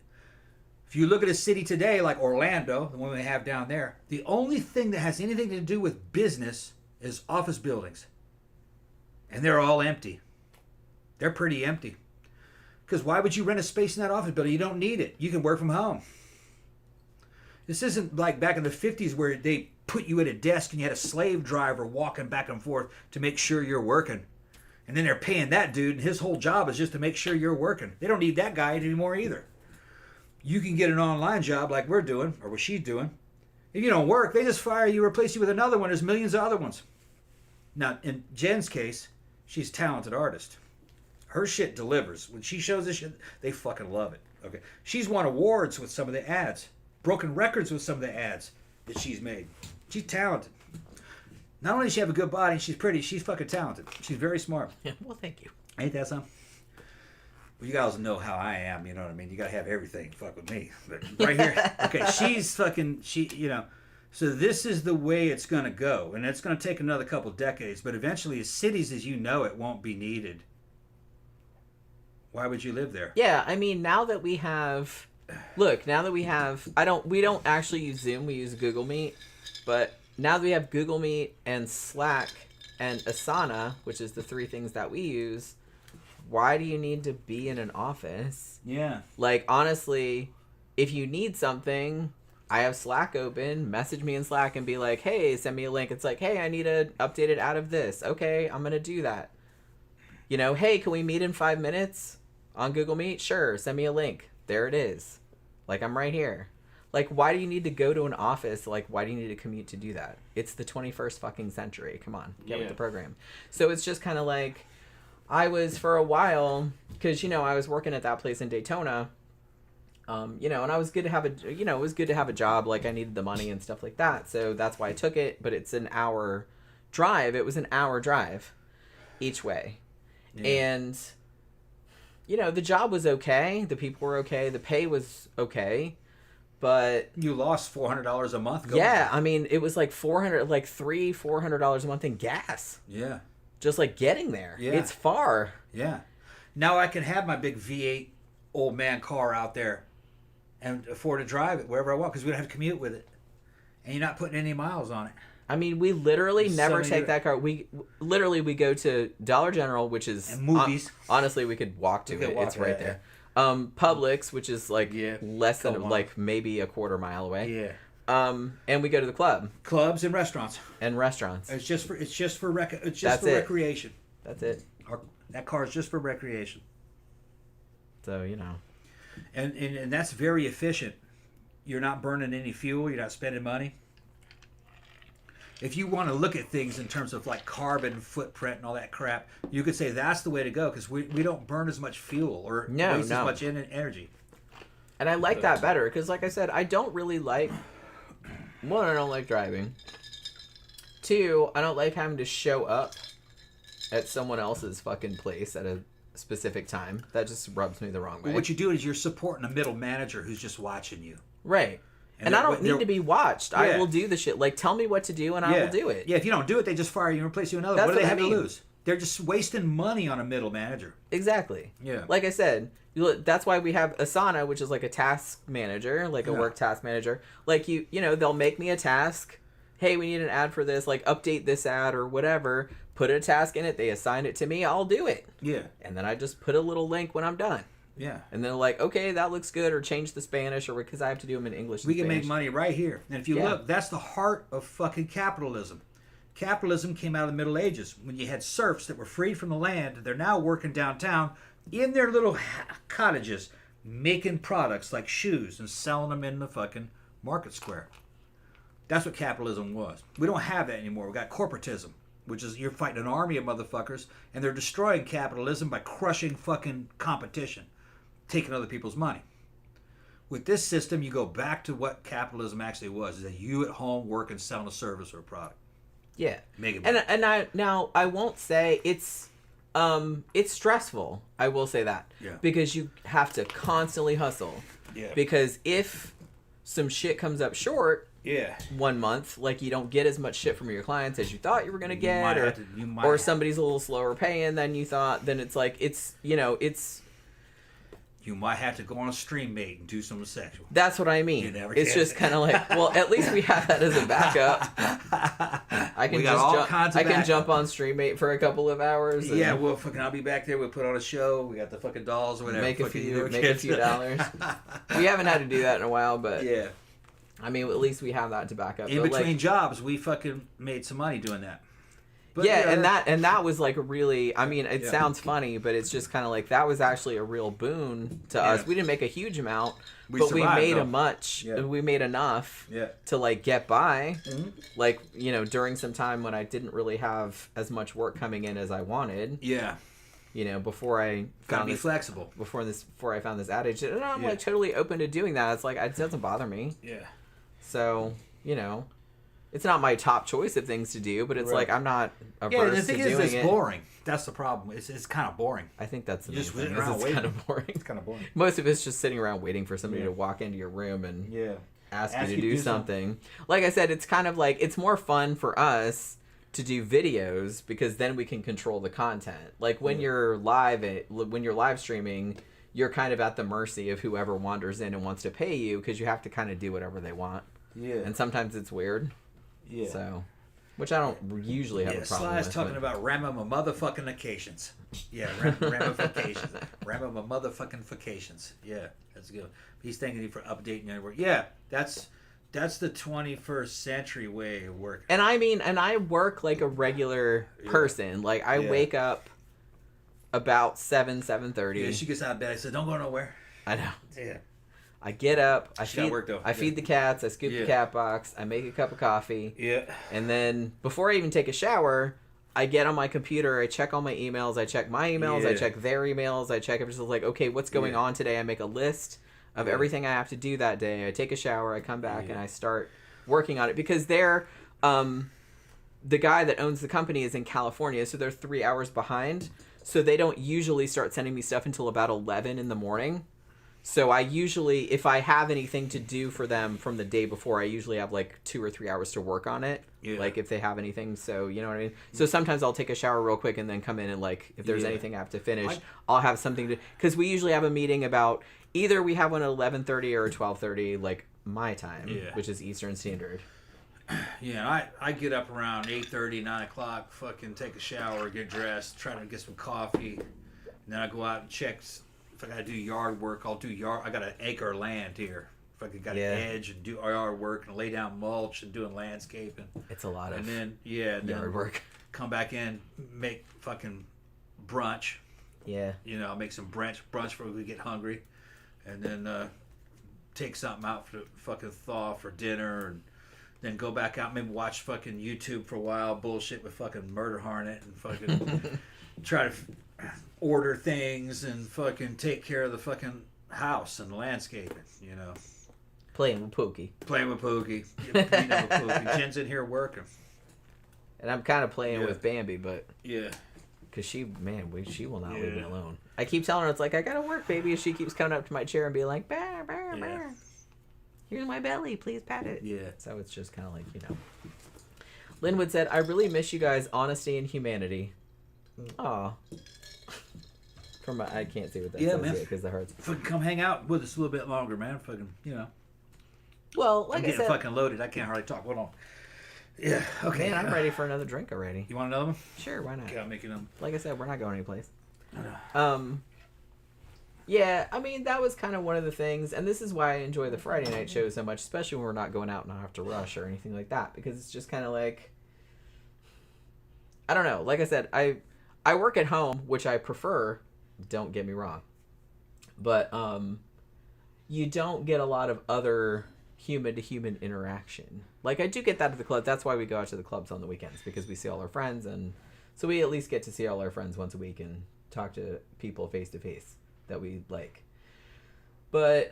If you look at a city today like Orlando, the one they have down there, the only thing that has anything to do with business is office buildings. And they're all empty. They're pretty empty. Because why would you rent a space in that office building? You don't need it. You can work from home. This isn't like back in the 50s where they put you at a desk and you had a slave driver walking back and forth to make sure you're working. And then they're paying that dude, and his whole job is just to make sure you're working. They don't need that guy anymore either. You can get an online job like we're doing, or what she's doing. If you don't work, they just fire you, replace you with another one. There's millions of other ones. Now, in Jen's case, she's a talented artist. Her shit delivers. When she shows this shit, they fucking love it. Okay, she's won awards with some of the ads, broken records with some of the ads that she's made. She's talented. Not only does she have a good body and she's pretty, she's fucking talented. She's very smart. Yeah, well, thank you. Ain't that something? Well, you guys know how I am, you know what I mean? You gotta have everything. Fuck with me. But right here. Okay, she's fucking, So this is the way it's gonna go. And it's gonna take another couple decades. But eventually, cities as you know it won't be needed. Why would you live there? Yeah, I mean, now that we have... Look, now that we have... We don't actually use Zoom. We use Google Meet. But... Now that we have Google Meet and Slack and Asana, which is the 3 things that we use, why do you need to be in an office? Yeah. Like, honestly, if you need something, I have Slack open, message me in Slack and be like, hey, send me a link. It's like, hey, I need to update it out of this. Okay, I'm going to do that. Hey, can we meet in 5 minutes on Google Meet? Sure, send me a link. There it is. Like, I'm right here. Like, why do you need to go to an office? Like, why do you need to commute to do that? It's the 21st fucking century. Come on, get with the program. So it's just kind of like, I was for a while, because, you know, I was working at that place in Daytona, you know, and I was good to have a, you know, it was good to have a job. Like, I needed the money and stuff like that. So that's why I took it. But it's an hour drive. It was an hour drive each way. Yeah. And, you know, the job was okay. The people were okay. The pay was okay. But you lost $400 a month. Going yeah, I mean, it was like $400 a month in gas. Yeah, just like getting there. Yeah, it's far. Yeah. Now I can have my big V8 old man car out there and afford to drive it wherever I want because we don't have to commute with it, and you're not putting any miles on it. I mean, we literally never take that car. We go to Dollar General, which is and movies. Honestly, we could walk to it. It's right there. Publix, which is like less than like maybe a quarter mile away. Yeah. And we go to the clubs and restaurants. It's just for recreation. That's it. That car is just for recreation. So, you know. And that's very efficient. You're not burning any fuel. You're not spending money. If you want to look at things in terms of like carbon footprint and all that crap, you could say that's the way to go because we don't burn as much fuel or waste as much energy. And I like that better because, like I said, I don't really like... One, I don't like driving. Two, I don't like having to show up at someone else's fucking place at a specific time. That just rubs me the wrong way. Well, what you do is you're supporting a middle manager who's just watching you. Right. And I don't need to be watched. Yeah. I will do the shit. Like, tell me what to do, and I will do it. Yeah, if you don't do it, they just fire you and replace you with another. What do they have to lose? They're just wasting money on a middle manager. Exactly. Yeah. Like I said, that's why we have Asana, which is like a task manager, like a work task manager. Like, you know, they'll make me a task. Hey, we need an ad for this. Like, update this ad or whatever. Put a task in it. They assign it to me. I'll do it. Yeah. And then I just put a little link when I'm done. Yeah. And they're like, okay, that looks good, or change the Spanish, or because I have to do them in English. We can make money right here. And if you look, that's the heart of fucking capitalism. Capitalism came out of the Middle Ages when you had serfs that were freed from the land. They're now working downtown in their little cottages, making products like shoes and selling them in the fucking market square. That's what capitalism was. We don't have that anymore. We got corporatism, which is you're fighting an army of motherfuckers, and they're destroying capitalism by crushing fucking competition. Taking other people's money. With this system, you go back to what capitalism actually was: is that you at home working, selling a service or a product. Yeah, make it. And I won't say it's stressful. I will say that. Yeah. Because you have to constantly hustle. Yeah. Because if some shit comes up short. Yeah. 1 month, like you don't get as much shit from your clients as you thought you were gonna get, or somebody's a little slower paying than you thought. Then it's like you might have to go on a stream mate and do something sexual. That's what I mean. It's just kind of like, well, at least we have that as a backup. I can jump on stream mate for a couple of hours. Yeah, well, fucking, I'll be back there. We'll put on a show. We got the fucking dolls or whatever. Make a few dollars. We haven't had to do that in a while, but yeah. I mean, at least we have that to back up. In between jobs, we fucking made some money doing that. But yeah, and that was like a really, I mean, it sounds funny, but it's just kind of like that was actually a real boon to us. We didn't make a huge amount, but we made we made enough to like get by. Mm-hmm. Like, you know, during some time when I didn't really have as much work coming in as I wanted. Yeah. You know, before I found flexible. Before I found this ad agent, and I'm like totally open to doing that. It's like it doesn't bother me. Yeah. So, you know, it's not my top choice of things to do, but it's like I'm not averse to doing it. Yeah, the thing is, it's boring. That's the problem. It's kind of boring. I think that's the main thing. It's kind of boring. It's kind of boring. Most of it's just sitting around waiting for somebody to walk into your room and ask you to do something. Like I said, it's kind of like it's more fun for us to do videos because then we can control the content. Like when you're live streaming, you're kind of at the mercy of whoever wanders in and wants to pay you because you have to kind of do whatever they want. Yeah. And sometimes it's weird. Yeah. So, which I don't usually have a problem with. Sly's talking about motherfucking occasions. Yeah, ramifications. Motherfucking. Yeah, that's good. He's thanking you for updating your work. Yeah, that's the 21st century way of working. And I mean, I work like a regular person. Like I wake up about 7:30. Yeah, she gets out of bed. I said, "Don't go nowhere." I know. Yeah. I get up, I I feed the cats, I scoop the cat box, I make a cup of coffee. Yeah. And then before I even take a shower, I get on my computer, I check all my emails, I check my emails, I check their emails, I check everything. Like, okay, what's going on today? I make a list of everything I have to do that day. I take a shower, I come back, and I start working on it. Because they're, the guy that owns the company is in California, so they're 3 hours behind. So they don't usually start sending me stuff until about 11 in the morning. So I usually, if I have anything to do for them from the day before, I usually have like 2 or 3 hours to work on it. Yeah. Like if they have anything, so you know what I mean? So sometimes I'll take a shower real quick and then come in and like, if there's anything I have to finish, I'll have something to, because we usually have a meeting about, either we have one at 11:30 or 12:30, like my time, which is Eastern Standard. Yeah, I get up around 8:30, 9 o'clock, fucking take a shower, get dressed, try to get some coffee, and then I go out and check. If I gotta do yard work, I'll do yard. I got an acre of land here. If I got an edge and do yard work and lay down mulch and doing landscaping. It's a lot of yard work. Come back in, make fucking brunch. Yeah. You know, make some brunch before we get hungry, and then take something out for fucking thaw for dinner, and then go back out, maybe watch fucking YouTube for a while, bullshit with fucking Murder Hornet, and fucking try to order things and fucking take care of the fucking house and the landscaping, you know. Playing with Pookie. Jen's in here working. And I'm kind of playing with Bambi, but... Yeah. Because she will not leave me alone. I keep telling her, it's like, I gotta work, baby. And she keeps coming up to my chair and being like, bear, bear, bear. Here's my belly, please pat it. Yeah. So it's just kind of like, you know. Linwood said, I really miss you guys' honesty and humanity. Aw. I can't see what that says yet because the heart's... Fucking come hang out with us a little bit longer, man. Fucking, you know. Well, like I'm getting fucking loaded. I can't hardly talk. Hold on. Yeah, okay. Man, I'm ready for another drink already. You want another one? Sure, why not? Okay, I'm making them. Like I said, we're not going anyplace. Yeah, I mean, that was kind of one of the things, and this is why I enjoy the Friday night show so much, especially when we're not going out and I have to rush or anything like that, because it's just kind of like, I don't know. Like I said, I work at home, which I prefer, don't get me wrong, but you don't get a lot of other human-to-human interaction. Like, I do get that at the club. That's why we go out to the clubs on the weekends, because we see all our friends, and so we at least get to see all our friends once a week and talk to people face-to-face that we like. But,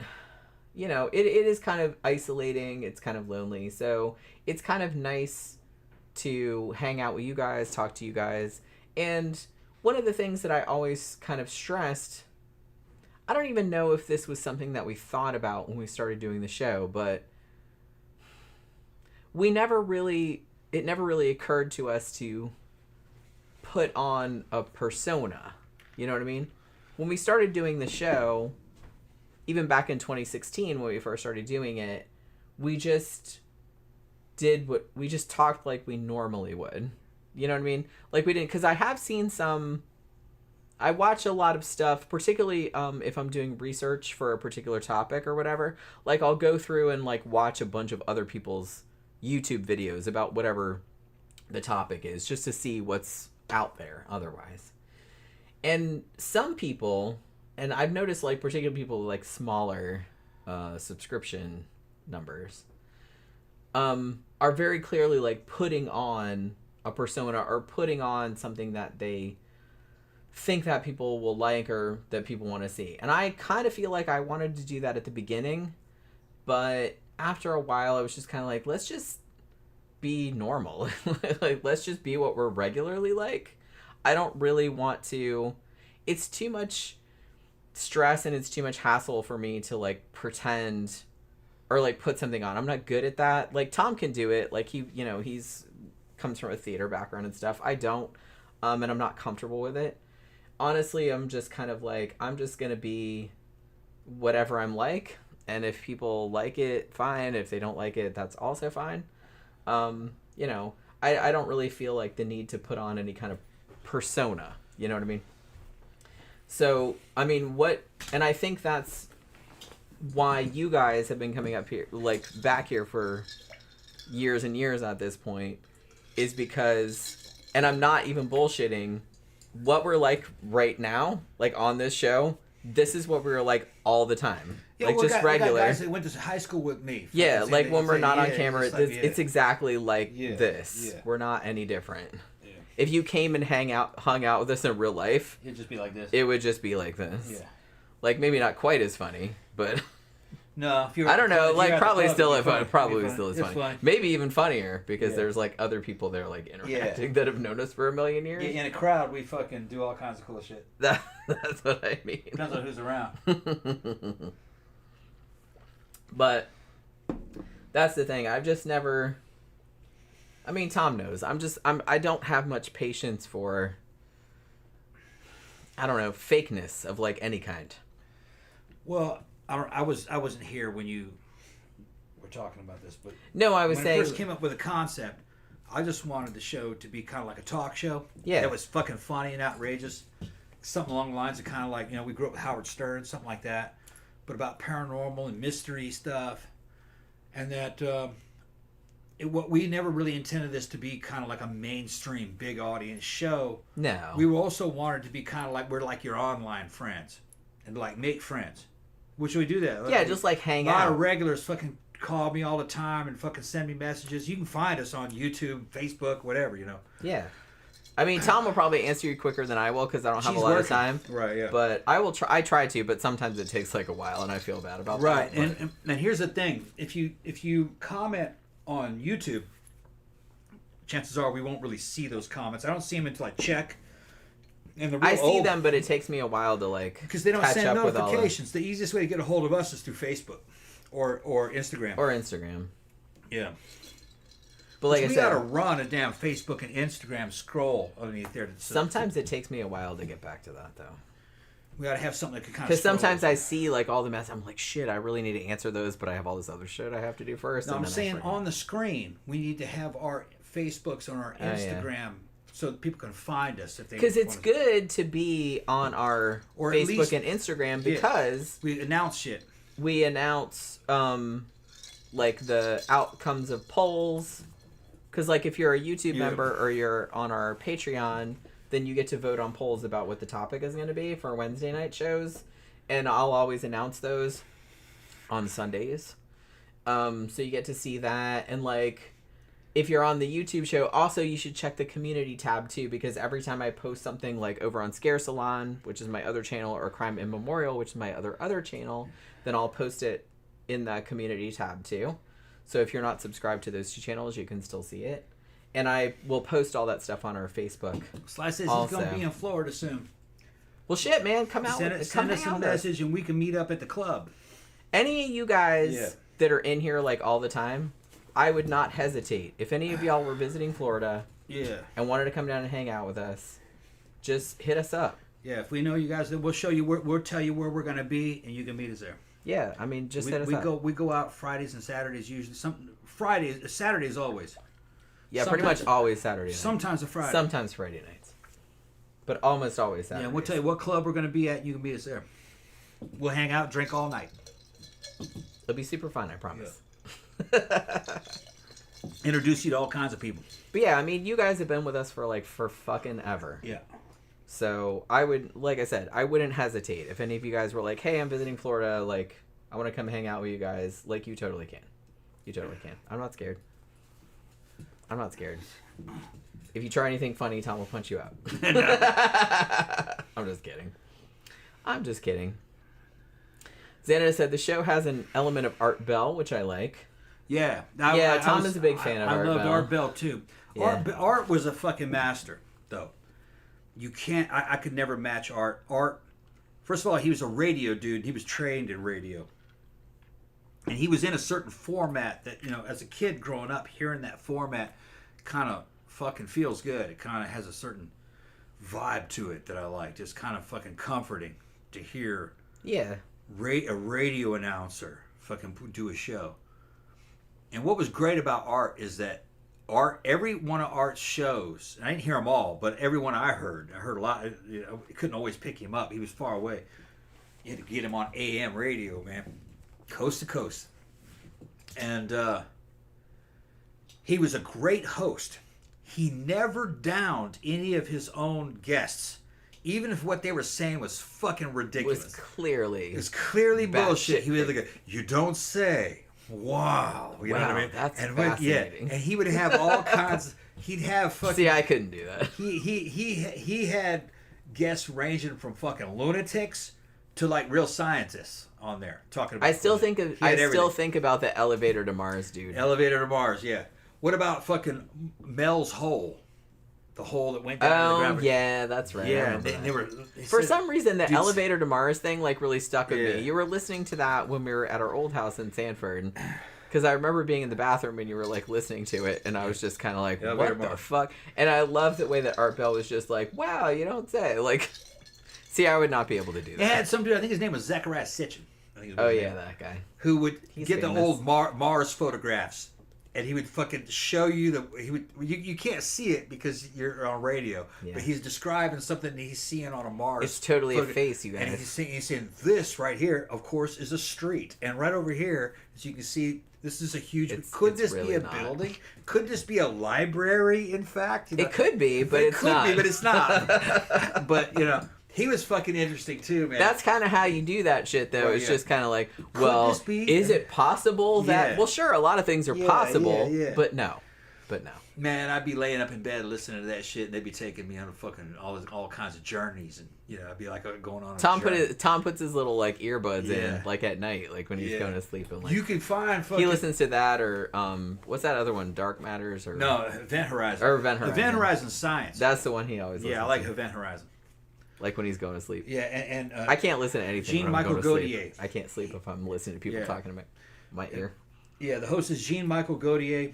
you know, it is kind of isolating. It's kind of lonely. So it's kind of nice to hang out with you guys, talk to you guys. And one of the things that I always kind of stressed, I don't even know if this was something that we thought about when we started doing the show, but it never really occurred to us to put on a persona. You know what I mean? When we started doing the show, even back in 2016 when we first started doing it, we just talked like we normally would. You know what I mean? Like we didn't, because I watch a lot of stuff, particularly if I'm doing research for a particular topic or whatever. Like I'll go through and like watch a bunch of other people's YouTube videos about whatever the topic is, just to see what's out there otherwise. And some people, and I've noticed like particular people like smaller subscription numbers, are very clearly like putting on a persona or putting on something that they think that people will like or that people want to see. And I kind of feel like I wanted to do that at the beginning, but after a while I was just kind of like, let's just be normal. Like, let's just be what we're regularly like. I don't really want to, it's too much stress and it's too much hassle for me to like pretend or like put something on. I'm not good at that. Like Tom can do it. Like he's comes from a theater background and stuff. I don't, and I'm not comfortable with it. Honestly, I'm just kind of like, I'm just going to be whatever I'm like. And if people like it, fine. If they don't like it, that's also fine. I don't really feel like the need to put on any kind of persona, you know what I mean? So, I mean, and I think that's why you guys have been coming up here, like back here for years and years at this point, is because, and I'm not even bullshitting, what we're like right now, like on this show, this is what we were like all the time. Yeah, like, just regular. We got guys that went to high school with me. Yeah, like when we're not on camera, it's exactly like Yeah, this. yeah. We're not any different. Yeah. If you came and hung out with us in real life, It'd just be like this. it would just be like this. Yeah. Like, maybe not quite as funny, but No, if you're I don't know. Like, probably still as funny. Probably It'd be still as It's funny. fun. Maybe even funnier because Yeah. there's like other people there like interacting that have known us for a million years. Yeah, in a crowd, we fucking do all kinds of cool shit. That's what I mean. Depends on who's around. But that's the thing. I've just never. I mean, Tom knows. I don't have much patience for. I don't know, fakeness of like any kind. Well, I wasn't here when you were talking about this, but No, I was when saying. I first came up with a concept, I just wanted the show to be kind of like a talk show. Yeah. That was fucking funny and outrageous. Something along the lines of kind of like, we grew up with Howard Stern, something like that, but about paranormal and mystery stuff. And that what we never really intended this to be kind of like a mainstream big audience show. No. We also wanted to be kind of like we're like your online friends and like make friends. Which we do that. Yeah, just like hang out. A lot out. of regulars fucking call me all the time and fucking send me messages. You can find us on YouTube, Facebook, whatever, Yeah. I mean, Tom will probably answer you quicker than I will because I don't have She's a lot of working. time. Right, yeah. But I will try. I try to, but sometimes it takes like a while, and I feel bad about Right, that. and here's the thing: if you comment on YouTube, chances are we won't really see those comments. I don't see them until I check. And the real I see them, but it takes me a while to like because they don't catch send up with all of them. notifications. The easiest way to get a hold of us is through Facebook or Instagram. Or Instagram. Yeah. But like I we said, gotta run a damn Facebook and Instagram scroll underneath there. sometimes it takes me a while to get back to that though. We gotta have something that can kind of. Because sometimes I see like all the mess. I'm like, shit, I really need to answer those, but I have all this other shit I have to do first. No, and I'm then I saying forget. on the screen we need to have our Facebooks on our Oh, yeah. Instagram so that people can find us if they. Because it's wanna- good to be on our Or at Facebook least- and Instagram because we announce shit. we announce like the outcomes of polls. Because like if you're a YouTube Yeah. member or you're on our Patreon, then you get to vote on polls about what the topic is going to be for Wednesday night shows, and I'll always announce those on Sundays. So you get to see that, and like if you're on the YouTube show, also you should check the community tab too, because every time I post something like over on Scare Salon, which is my other channel, or Crime Immemorial, which is my other channel, then I'll post it in the community tab too. So if you're not subscribed to those two channels, you can still see it. And I will post all that stuff on our Facebook. Sly says Also. he's going to be in Florida soon. Well, shit, man, come out. Send come us hang a out with us. message and we can meet up at the club. Any of you guys Yeah. that are in here like all the time, I would not hesitate. If any of y'all were visiting Florida Yeah. and wanted to come down and hang out with us, just hit us up. Yeah, if we know you guys, we'll show you. We'll tell you where we're going to be and you can meet us there. Yeah, I mean, just hit us up. We go out Fridays and Saturdays usually. Saturdays always. Yeah, pretty sometimes- much always Saturday night. Sometimes a Friday. Sometimes Friday nights. But almost always Saturday. Yeah, we'll tell you what club we're going to be at and you can meet us there. We'll hang out, drink all night. It'll be super fun, I promise. Introduce you to all kinds of people. But yeah, I mean, you guys have been with us for fucking ever. Yeah. So I would, like I said, I wouldn't hesitate. If any of you guys were like, hey, I'm visiting Florida, like, I want to come hang out with you guys, like, you totally can. You totally can. I'm not scared. I'm not scared. If you try anything funny, Tom will punch you out. I'm just kidding. I'm just kidding. Xana said the show has an element of Art Bell, which I like. Yeah. Tom is a big fan of Art I loved Bell. Art Bell too. Yeah. Art was a fucking master, though. You can't. I could never match Art. Art. First of all, he was a radio dude. He was trained in radio, and he was in a certain format that as a kid growing up, hearing that format kind of fucking feels good. It kind of has a certain vibe to it that I like. Just kind of fucking comforting to hear. Yeah. A radio announcer fucking do a show. And what was great about Art is that every one of Art's shows, and I didn't hear them all, but every one I heard a lot. You couldn't always pick him up. He was far away. You had to get him on AM radio, man, coast to coast. And he was a great host. He never downed any of his own guests even if what they were saying was fucking ridiculous. It was clearly bullshit. He would like, you don't say. Wow. You know what I mean? That's fascinating. And he would have all kinds. He'd have fucking. See, I couldn't do that. He had guests ranging from fucking lunatics to like real scientists on there talking about. I still think about the elevator to Mars, dude. Elevator to Mars, yeah. What about fucking Mel's hole? The hole that went down to the ground. Yeah, that's right. Yeah, for some reason, the elevator to Mars thing like really stuck with me. You were listening to that when we were at our old house in Sanford, because I remember being in the bathroom and you were like listening to it, and I was just kind of like, what the fuck? And I love the way that Art Bell was just like, wow, you don't say. Like, see, I would not be able to do that. It had some dude, I think his name was Zachariah Sitchin. That guy. Who would get famous. The old Mars photographs. And he would fucking show you you can't see it because you're on radio, but he's describing something that he's seeing on a Mars. It's totally a face, you guys. And he's saying this right here, of course, is a street, and right over here, as you can see, this is a huge. Could this really be a building? Could this be a library? In fact, it could be, but it's not. It could be, but it's not. But he was fucking interesting too, man. That's kind of how you do that shit, though. It's just kind of like, well, is it possible that... Well, sure, a lot of things are possible, but no. Man, I'd be laying up in bed listening to that shit, and they'd be taking me on fucking all kinds of journeys, and I'd be like going on. Tom puts his little like earbuds in like at night, like when he's going to sleep, and like you can find. He listens to that or what's that other one? Dark Matters or Event Horizon. Event Horizon Science. That's the one he always. Yeah, I like Event Horizon. Like when he's going to sleep. Yeah, and I can't listen to anything when I'm going to Gaultier. sleep. I can't sleep if I'm listening to people talking to my ear. Yeah, the host is Jean-Michel Gaultier,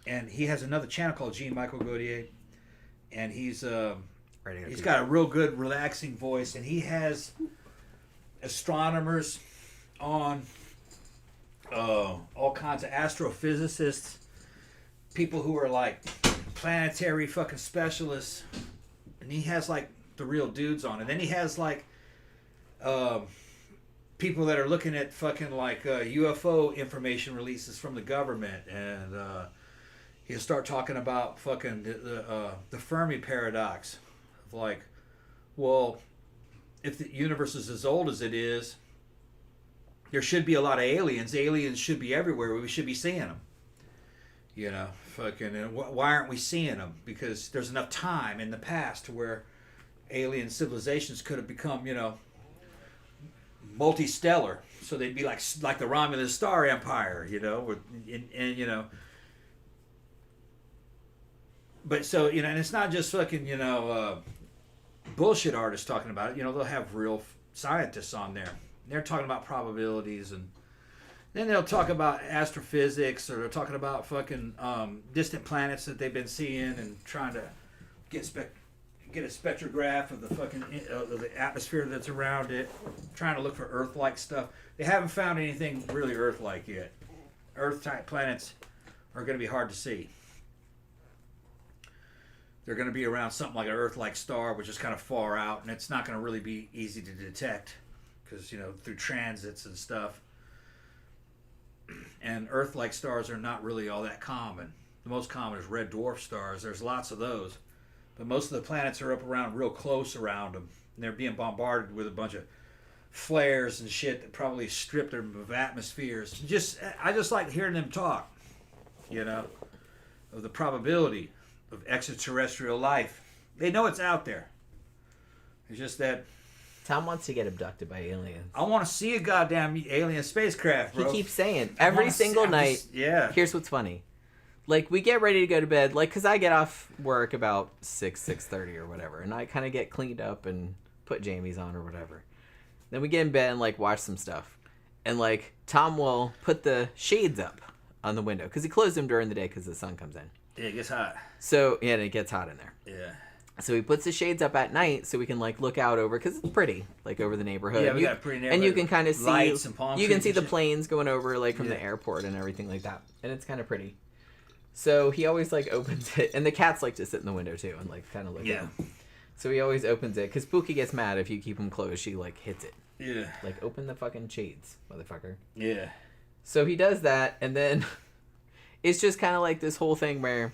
and he has another channel called Jean-Michel Gaultier, and he's got a real good, relaxing voice, and he has astronomers on, all kinds of astrophysicists, people who are like planetary fucking specialists, and he has like the real dudes on it. Then he has like people that are looking at fucking like UFO information releases from the government, and he'll start talking about fucking the Fermi paradox of like, well, if the universe is as old as it is, there should be a lot of aliens. Aliens should be everywhere. We should be seeing them. Fucking, and why aren't we seeing them? Because there's enough time in the past to where alien civilizations could have become, multi-stellar. So they'd be like the Romulan Star Empire, and But so, and it's not just fucking, bullshit artists talking about it. They'll have real scientists on there. They're talking about probabilities, and then they'll talk about astrophysics, or they're talking about fucking distant planets that they've been seeing and trying to get a spectrograph of the fucking of the atmosphere that's around it, trying to look for Earth-like stuff. They haven't found anything really Earth-like yet. Earth-type planets are going to be hard to see. They're going to be around something like an Earth-like star, which is kind of far out, and it's not going to really be easy to detect because, through transits and stuff. And Earth-like stars are not really all that common. The most common is red dwarf stars. There's lots of those. But most of the planets are up around real close around them. And they're being bombarded with a bunch of flares and shit that probably stripped them of atmospheres. I just like hearing them talk, of the probability of extraterrestrial life. They know it's out there. It's just that Tom wants to get abducted by aliens. I want to see a goddamn alien spacecraft, bro. He keeps saying every single night. Here's what's funny. Like, we get ready to go to bed, like, because I get off work about 6:30 or whatever, and I kind of get cleaned up and put jammies on or whatever. Then we get in bed and, like, watch some stuff. And, like, Tom will put the shades up on the window, because he closed them during the day because the sun comes in. Yeah, it gets hot. So, yeah, and it gets hot in there. Yeah. So he puts the shades up at night so we can, like, look out over, because it's pretty, like, over the neighborhood. Yeah, we got a pretty neighborhood. And you can kind of see, lights and palm you can trees see and the shit. planes going over, like, from the airport and everything like that. And it's kind of pretty. So he always, like, opens it. And the cats like to sit in the window, too, and, like, kind of look at him. So he always opens it, because Pookie gets mad if you keep him closed. She, like, hits it. Yeah. Like, open the fucking shades, motherfucker. Yeah. So he does that, and then it's just kind of like this whole thing where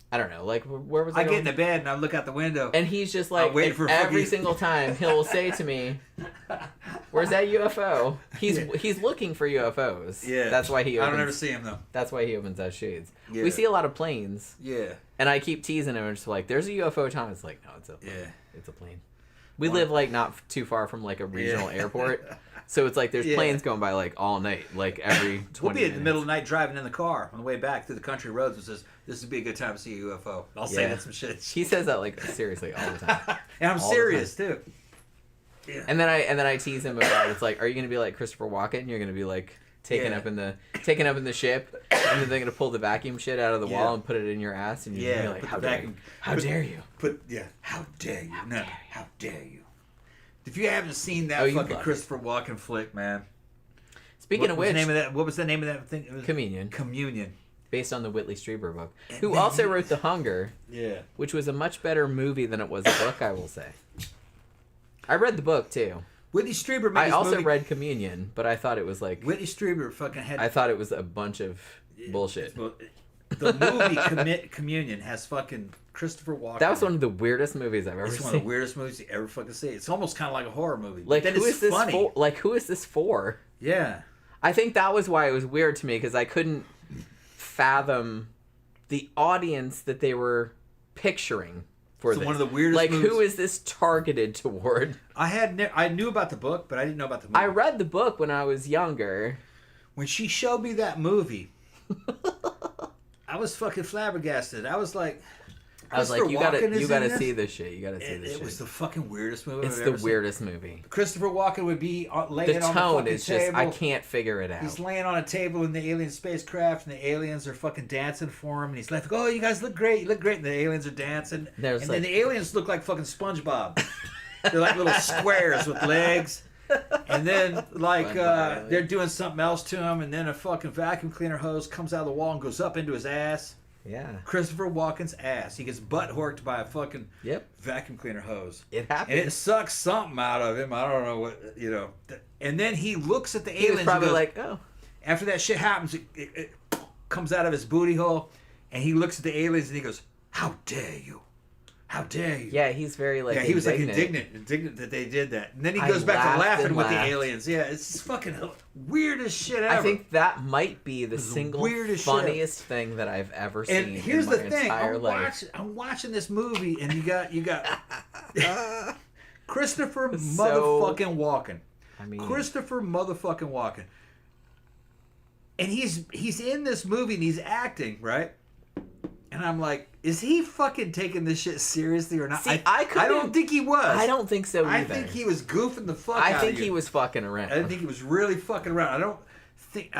I don't know. Like, where was I I going? get into bed and I look out the window. And he's just like, every single time he'll say to me, "Where's that UFO?" He's looking for UFOs. Yeah. That's why he. I don't ever see him though. That's why he opens those shades. Yeah. We see a lot of planes. Yeah. And I keep teasing him and just like, "There's a UFO, Tom." It's like, no, it's a plane. Yeah. It's a plane. We live like not too far from like a regional airport. So it's like there's planes going by like all night, like every 20 We'll be minutes. in the middle of the night driving in the car on the way back through the country roads and says, "This would be a good time to see a UFO." I'll say that some shit. He says that like seriously all the time. And I'm serious too. Yeah. And then I tease him about it's like, are you gonna be like Christopher Walken? You're gonna be like taken up in the ship, and then they're gonna pull the vacuum shit out of the wall and put it in your ass, and you're gonna be like, how dare you? How dare you? How dare you? No, how dare you? If you haven't seen that fucking Christopher Walken flick, man. Speaking of which, what was the name of that thing? It was Communion. Based on the Whitley Strieber book, who also wrote The Hunger, which was a much better movie than it was a book, I will say. I read the book too. Whitley Strieber made I also read Communion, but I thought it was like Whitley Strieber fucking had. I thought it was a bunch of bullshit. The movie Communion has fucking Christopher Walken. That was one of the weirdest movies I've ever seen. It's one of the weirdest movies you ever fucking see. It's almost kind of like a horror movie. Like, who is this for? Like, who is this for? Yeah. I think that was why it was weird to me, because I couldn't fathom the audience that they were picturing for this. One of the weirdest like, movies. who is this targeted toward? I knew about the book, but I didn't know about the movie. I read the book when I was younger. When she showed me that movie, I was fucking flabbergasted. I was like, you gotta see this shit. You gotta see this shit. It was the fucking weirdest movie It's the weirdest movie. Christopher Walken would be laying on the fucking table. The tone is just, I can't figure it out. He's laying on a table in the alien spacecraft, and the aliens are fucking dancing for him, and he's like, "Oh, you guys look great. You look great." And the aliens are dancing. And then the aliens look like fucking SpongeBob. They're like little squares with legs. And then, like, they're doing something else to him, and then a fucking vacuum cleaner hose comes out of the wall and goes up into his ass. Yeah. Christopher Walken's ass. He gets butt horked by a fucking vacuum cleaner hose. It happens. And it sucks something out of him. I don't know what, you know. And then he looks at the aliens. He was probably and goes, like, oh. After that shit happens, it comes out of his booty hole, and he looks at the aliens and he goes, "How dare you? How dare you?" Yeah, he's very like. Yeah, he was like indignant that they did that. And then he goes back to laughing with the aliens. Yeah, it's just fucking weirdest shit ever. I think that might be the single funniest thing that I've ever seen. And here's in my the thing: entire life. I'm watching this movie, and you got Christopher motherfucking Walken. I mean, Christopher motherfucking Walken. And he's in this movie and he's acting, right? And I'm like, is he fucking taking this shit seriously or not? See, I don't think he was. I don't think so either. I think he was goofing the fuck out of you. I think he was fucking around. I think he was really fucking around. I don't think...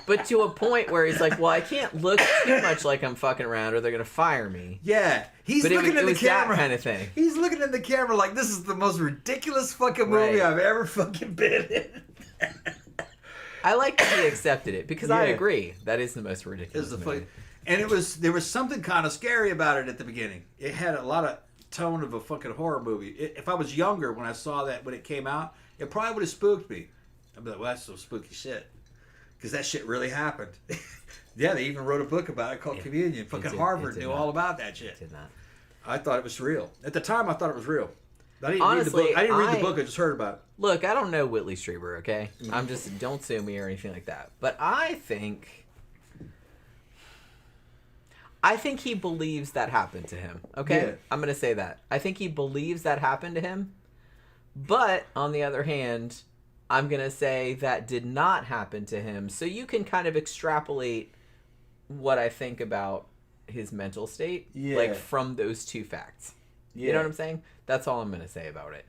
But to a point where he's like, well, I can't look too much like I'm fucking around or they're going to fire me. Yeah. He's looking at the camera. That kind of thing. He's looking at the camera like, this is the most ridiculous fucking movie I've ever fucking been in. I like that he accepted it because I agree. That is the most ridiculous movie. And there was something kind of scary about it at the beginning. It had a lot of tone of a fucking horror movie. If I was younger when I saw that when it came out, it probably would have spooked me. I'd be like, well, that's some spooky shit. Because that shit really happened. Yeah, they even wrote a book about it called Communion. Fucking Harvard knew all about that shit. Did not. I thought it was real. At the time, I thought it was real. I didn't Honestly, read the book. I didn't read the book. I just heard about it. Look, I don't know Whitley Strieber, okay? I'm just, don't sue me or anything like that. But I think he believes that happened to him, okay? Yeah. I'm going to say that. I think he believes that happened to him. But, on the other hand, I'm going to say that did not happen to him. So you can kind of extrapolate what I think about his mental state, like from those two facts. You know what I'm saying? That's all I'm going to say about it.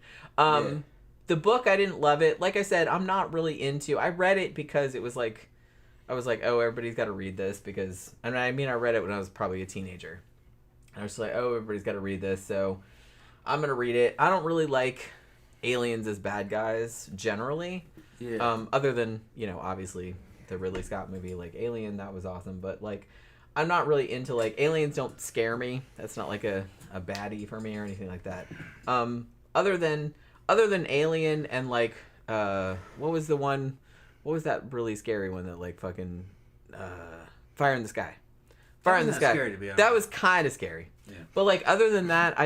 The book, I didn't love it. Like I said, I'm not really into... I read it because it was like... I was like, oh, everybody's got to read this because... I read it when I was probably a teenager. And I was like, oh, everybody's got to read this, so I'm going to read it. I don't really like aliens as bad guys, generally. Yeah. Other than, obviously, the Ridley Scott movie, like Alien, that was awesome. But, like, I'm not really into, like... Aliens don't scare me. That's not, like, a baddie for me or anything like that. Other than Alien and like what was that really scary one that like fucking Fire in the Sky? Fire in the Sky. Scary, to be honest. That was kind of scary. Yeah. But like other than that,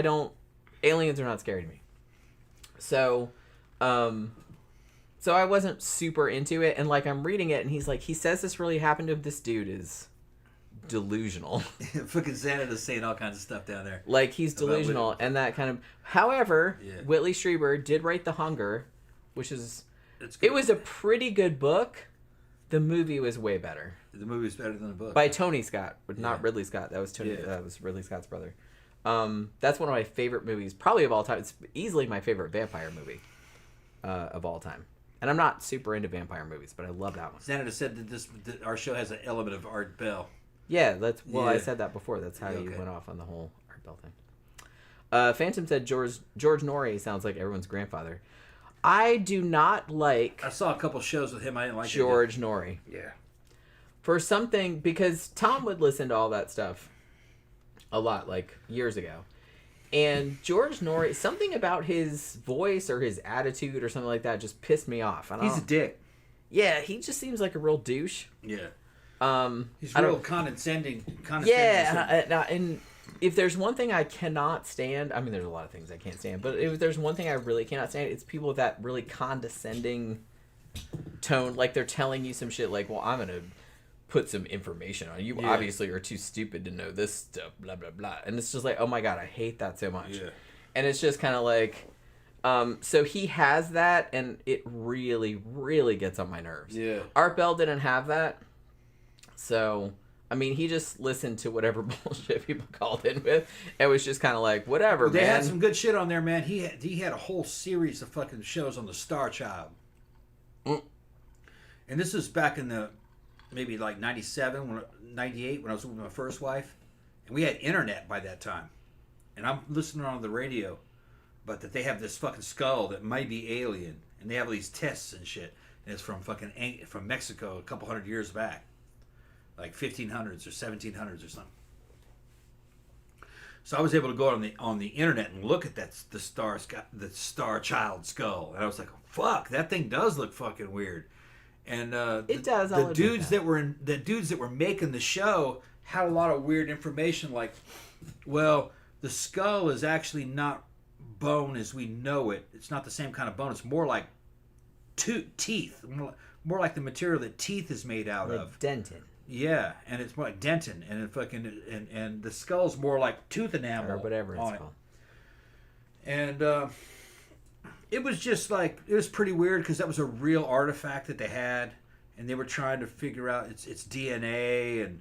aliens are not scary to me. So, so I wasn't super into it, and like I'm reading it, and he says this really happened to him. This dude is delusional. Fucking Xana's saying all kinds of stuff down there. Like he's delusional, and that kind of. However, Whitley Strieber did write The Hunger, which is. It was a pretty good book. The movie was way better. The movie was better than the book. By Tony Scott, but not Ridley Scott. That was Tony. That was Ridley Scott's brother. That's one of my favorite movies, probably of all time. It's easily my favorite vampire movie of all time. And I'm not super into vampire movies, but I love that one. Xana said that our show has an element of Art Bell. Yeah, I said that before. That's how you went off on the whole Art Bell thing. Phantom said George Norrie sounds like everyone's grandfather. I do not like. I saw a couple shows with him. I didn't like George Norrie. Yeah. For something, because Tom would listen to all that stuff a lot, like years ago. And George Norrie, something about his voice or his attitude or something like that just pissed me off. He's a dick. Yeah, he just seems like a real douche. Yeah. He's real condescending. Yeah, and if there's one thing I cannot stand, I mean, there's a lot of things I can't stand, but if there's one thing I really cannot stand, it's people with that really condescending tone. Like they're telling you some shit like, well, I'm going to put some information on you. Obviously are too stupid to know this stuff, blah, blah, blah. And it's just like, oh my God, I hate that so much. Yeah. And it's just kind of like, so he has that, and it really, really gets on my nerves. Yeah. Art Bell didn't have that. So, I mean, he just listened to whatever bullshit people called in with. It was just kind of like, whatever, they man. They had some good shit on there, man. He had a whole series of fucking shows on the Star Child. And this was back in the, maybe like 97, 98, when I was with my first wife. And we had internet by that time. And I'm listening on the radio, but that they have this fucking skull that might be alien. And they have all these tests and shit. And it's from from Mexico a couple hundred years back. Like 1500s or 1700s or something. So I was able to go on the internet and look at the Star Child skull. And I was like, fuck, that thing does look fucking weird. And it does. The dudes that were making the show had a lot of weird information. Like, well, the skull is actually not bone as we know it. It's not the same kind of bone. It's more like teeth, more like the material that teeth is made out of. Dentin. Yeah, and it's more like dentin, and it fucking and the skull's more like tooth enamel or whatever it's called. And it was just like, it was pretty weird because that was a real artifact that they had, and they were trying to figure out its DNA, and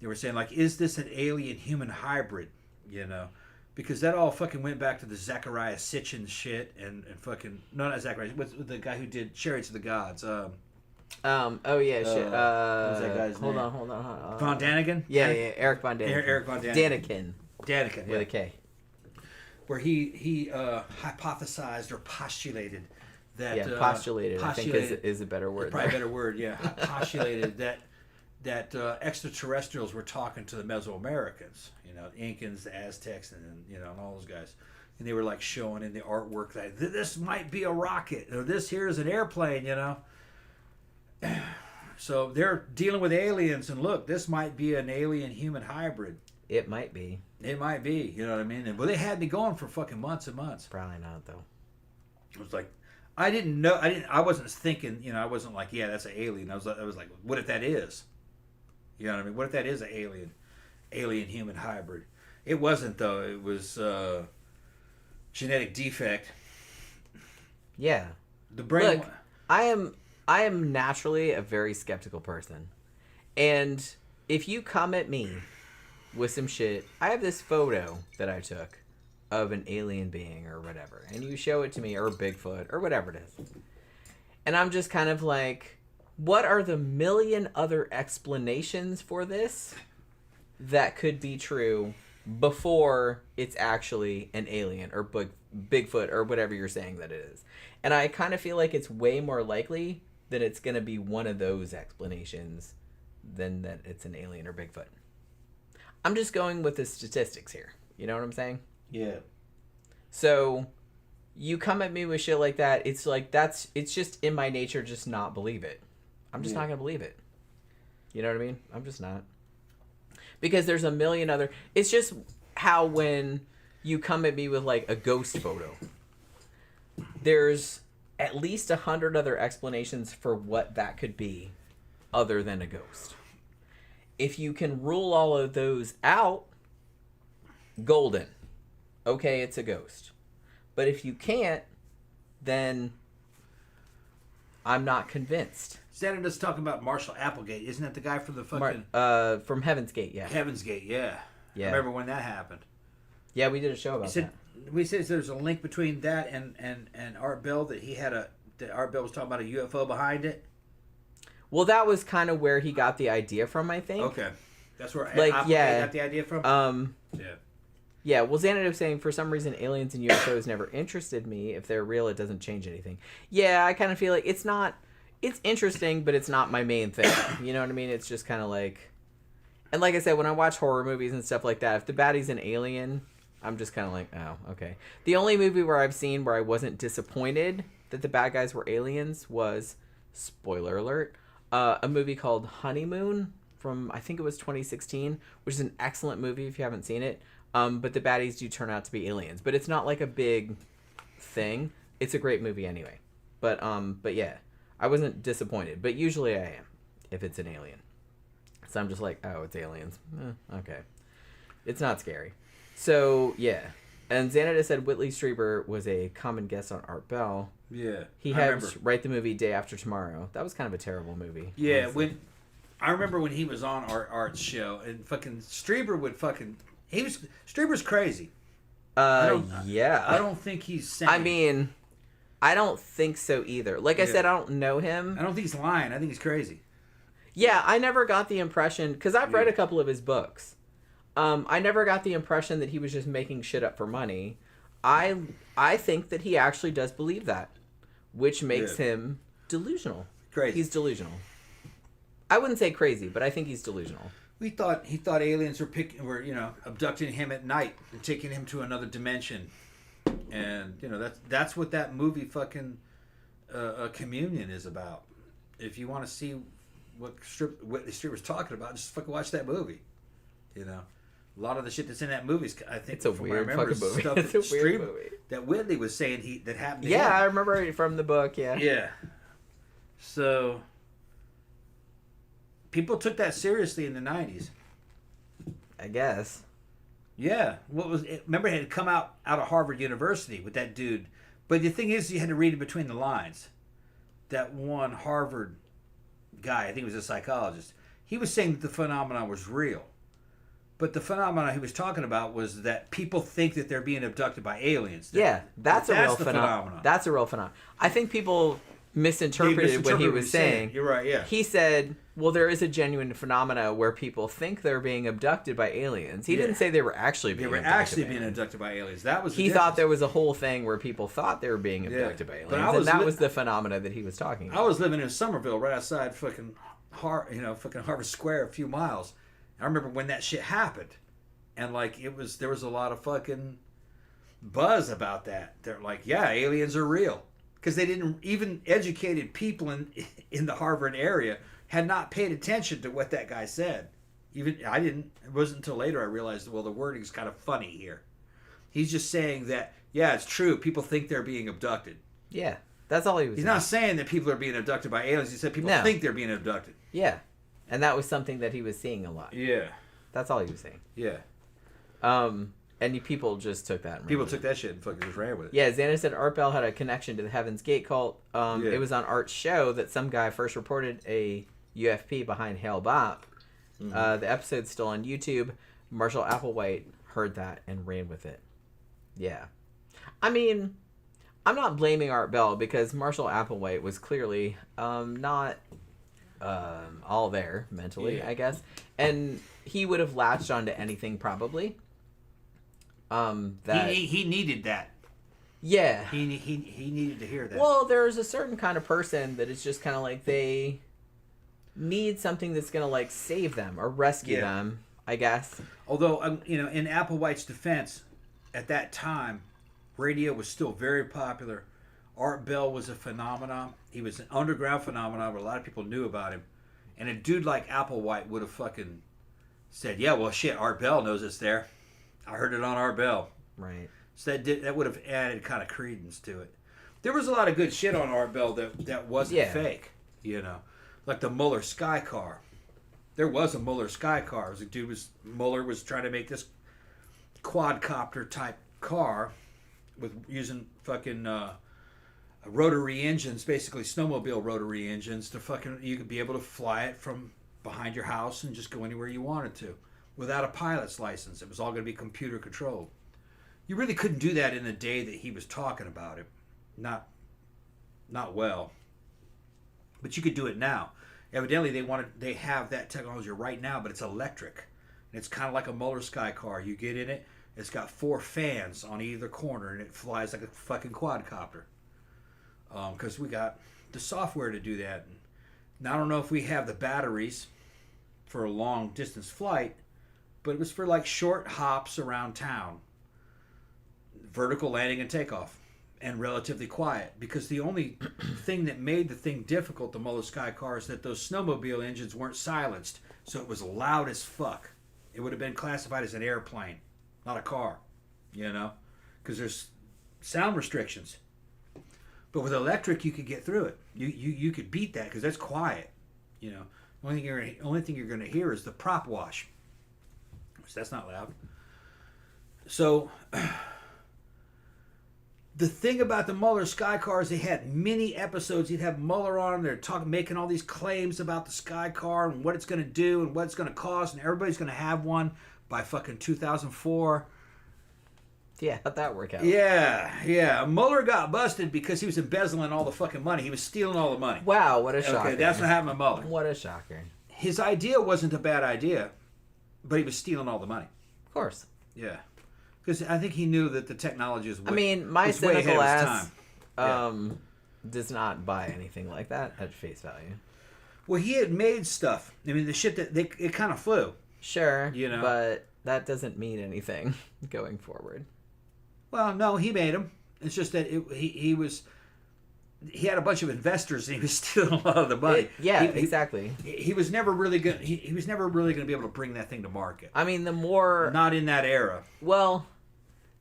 they were saying like, is this an alien human hybrid? You know, because that all fucking went back to the Zachariah Sitchin shit and fucking not Zachariah, with the guy who did Chariots of the Gods. Oh yeah, shit. What's that guy's name? Hold on. Von Daniken? Yeah, Eric Von Daniken. Eric Von Daniken. Daniken with a K. Where he hypothesized or postulated that postulated I think is a better word. Probably a better word. Yeah, postulated that extraterrestrials were talking to the Mesoamericans. You know, the Incans, the Aztecs, and and all those guys. And they were like showing in the artwork that this might be a rocket or this here is an airplane. You know. So they're dealing with aliens, and look, this might be an alien-human hybrid. It might be. It might be. You know what I mean? But they had me going for fucking months and months. Probably not, though. It was like, I didn't know. I wasn't thinking. I wasn't like, yeah, that's an alien. I was like, what if that is? You know what I mean? What if that is an alien-human hybrid? It wasn't though. It was genetic defect. Yeah. The brain. Look, I am naturally a very skeptical person. And if you come at me with some shit, I have this photo that I took of an alien being or whatever, and you show it to me, or Bigfoot, or whatever it is. And I'm just kind of like, what are the million other explanations for this that could be true before it's actually an alien or Bigfoot or whatever you're saying that it is? And I kind of feel like it's way more likely that it's going to be one of those explanations than that it's an alien or Bigfoot. I'm just going with the statistics here. You know what I'm saying? Yeah. So you come at me with shit like that, it's like it's just in my nature just not believe it. I'm just not going to believe it. You know what I mean? I'm just not. Because there's a million other... It's just how when you come at me with, like, a ghost photo, there's at least 100 other explanations for what that could be other than a ghost. If you can rule all of those out, golden. Okay, it's a ghost. But if you can't, then I'm not convinced. Senator's talking about Marshall Applegate. Isn't that the guy from the fucking... from Heaven's Gate, yeah. Heaven's Gate, yeah. Yeah. I remember when that happened. Yeah, we did a show about that. We said there's a link between that and Art Bell, that he had that Art Bell was talking about a UFO behind it. Well, that was kind of where he got the idea from, I think. Okay. That's where Like, Applegate got the idea from? Yeah. Yeah, well, Xanadu was saying, for some reason, aliens and UFOs never interested me. If they're real, it doesn't change anything. Yeah, I kind of feel like it's not... It's interesting, but it's not my main thing. You know what I mean? It's just kind of like... And like I said, when I watch horror movies and stuff like that, if the baddie's an alien, I'm just kind of like, oh, okay. The only movie where I've seen where I wasn't disappointed that the bad guys were aliens was, spoiler alert, a movie called Honeymoon from, I think it was 2016, which is an excellent movie if you haven't seen it. But the baddies do turn out to be aliens. But it's not like a big thing. It's a great movie anyway. But yeah, I wasn't disappointed. But usually I am if it's an alien. So I'm just like, oh, it's aliens. Okay. It's not scary. So, yeah. And Xanadu said Whitley Strieber was a common guest on Art Bell. Yeah. He helped write the movie Day After Tomorrow. That was kind of a terrible movie. Yeah, I remember when he was on Art's show, and fucking Strieber would fucking... Strieber's crazy. Yeah. I don't think he's sane. I mean, I don't think so either. Like I said, I don't know him. I don't think he's lying. I think he's crazy. Yeah, I never got the impression, because I've read a couple of his books. I never got the impression that he was just making shit up for money. I think that he actually does believe that, which makes him delusional. Crazy. He's delusional. I wouldn't say crazy, but I think he's delusional. He thought aliens were abducting him at night and taking him to another dimension, and that's what that movie fucking Communion is about. If you want to see what Whitley Strieber's talking about, just fucking watch that movie. A lot of the shit that's in that movie is, I think, it's a weird fucking movie. It's a weird movie that Whitley was saying that happened to him. Yeah, I remember it from the book. Yeah. So people took that seriously in the 90s. I guess. Yeah. Remember, it had come out of Harvard University with that dude. But the thing is, you had to read it between the lines. That one Harvard guy, I think he was a psychologist, he was saying that the phenomenon was real. But the phenomenon he was talking about was that people think that they're being abducted by aliens. That's a real phenomenon. That's a real phenomenon. I think people misinterpreted what he was saying. You're right, yeah. He said, well, there is a genuine phenomena where people think they're being abducted by aliens. He didn't say they were actually being abducted by aliens. That was he thought there was a whole thing where people thought they were being abducted by aliens. And that was the phenomena that he was talking about. I was living in Somerville, right outside fucking Harvard Square, a few miles. I remember when that shit happened. And there was a lot of fucking buzz about that. They're like, yeah, aliens are real. Because they didn't, even educated people in the Harvard area had not paid attention to what that guy said. Even I didn't. It wasn't until later I realized, well, the wording's kind of funny here. He's just saying that, yeah, it's true. People think they're being abducted. Yeah, that's all he was saying. He's not saying that people are being abducted by aliens. He said people think they're being abducted. Yeah, and that was something that he was seeing a lot. Yeah. That's all he was saying. Yeah. And people just took that. People took that shit and fucking just ran with it. Yeah, Xander said Art Bell had a connection to the Heaven's Gate cult. It was on Art's show that some guy first reported a UFP behind Hale Bop. Mm-hmm. The episode's still on YouTube. Marshall Applewhite heard that and ran with it. Yeah. I mean, I'm not blaming Art Bell because Marshall Applewhite was clearly not all there mentally, I guess. And he would have latched onto anything probably. That he needed that. Yeah. He needed to hear that. Well, there's a certain kind of person that is just kind of like they need something that's going to like save them or rescue them, I guess. Although, in Applewhite's defense, at that time, radio was still very popular. Art Bell was a phenomenon. He was an underground phenomenon where a lot of people knew about him. And a dude like Applewhite would have fucking Said, yeah, well, shit, Art Bell knows it's there. I heard it on Art Bell. Right. So that would have added kind of credence to it. There was a lot of good shit on Art Bell that wasn't fake, you know. Like the Muller Sky Car. There was a Muller Sky Car. It was Muller was trying to make this quadcopter type car with using fucking rotary engines, basically snowmobile rotary engines to fucking, you could be able to fly it from behind your house and just go anywhere you wanted to without a pilot's license. It was all going to be computer controlled. You really couldn't do that in the day that he was talking about it. Not well. But you could do it now. Evidently they have that technology right now, but it's electric. And it's kind of like a Muller Sky Car. You get in it, it's got 4 fans on either corner, and it flies like a fucking quadcopter. Because we got the software to do that. And I don't know if we have the batteries for a long distance flight, but it was for like short hops around town. Vertical landing and takeoff. And relatively quiet, because the only thing that made the thing difficult, the Muller Sky Car, is that those snowmobile engines weren't silenced, so it was loud as fuck. It would have been classified as an airplane, not a car, you know, because there's sound restrictions. But with electric, you could get through it. You could beat that because that's quiet, you know. The only thing you're going to hear is the prop wash, so that's not loud. So. The thing about the Muller Sky Cars, they had many episodes. You'd have Muller on. They're making all these claims about the Sky Car and what it's going to do and what it's going to cost, and everybody's going to have one by fucking 2004. Yeah, how'd that work out? Yeah. Muller got busted because he was embezzling all the fucking money. He was stealing all the money. Wow, what a shocker. Okay, that's what happened to Muller. What a shocker. His idea wasn't a bad idea, but he was stealing all the money. Of course. Yeah. Because I think he knew that the technology was my cynical ass Yeah. does not buy anything like that at face value. Well, he had made stuff. I mean, the shit that it kind of flew. Sure, you know, but that doesn't mean anything going forward. Well, no, he made them. It's just that he had a bunch of investors and he was stealing a lot of the money. Exactly. He was never really going. He was never really going to be able to bring that thing to market. I mean, the more not in that era. Well,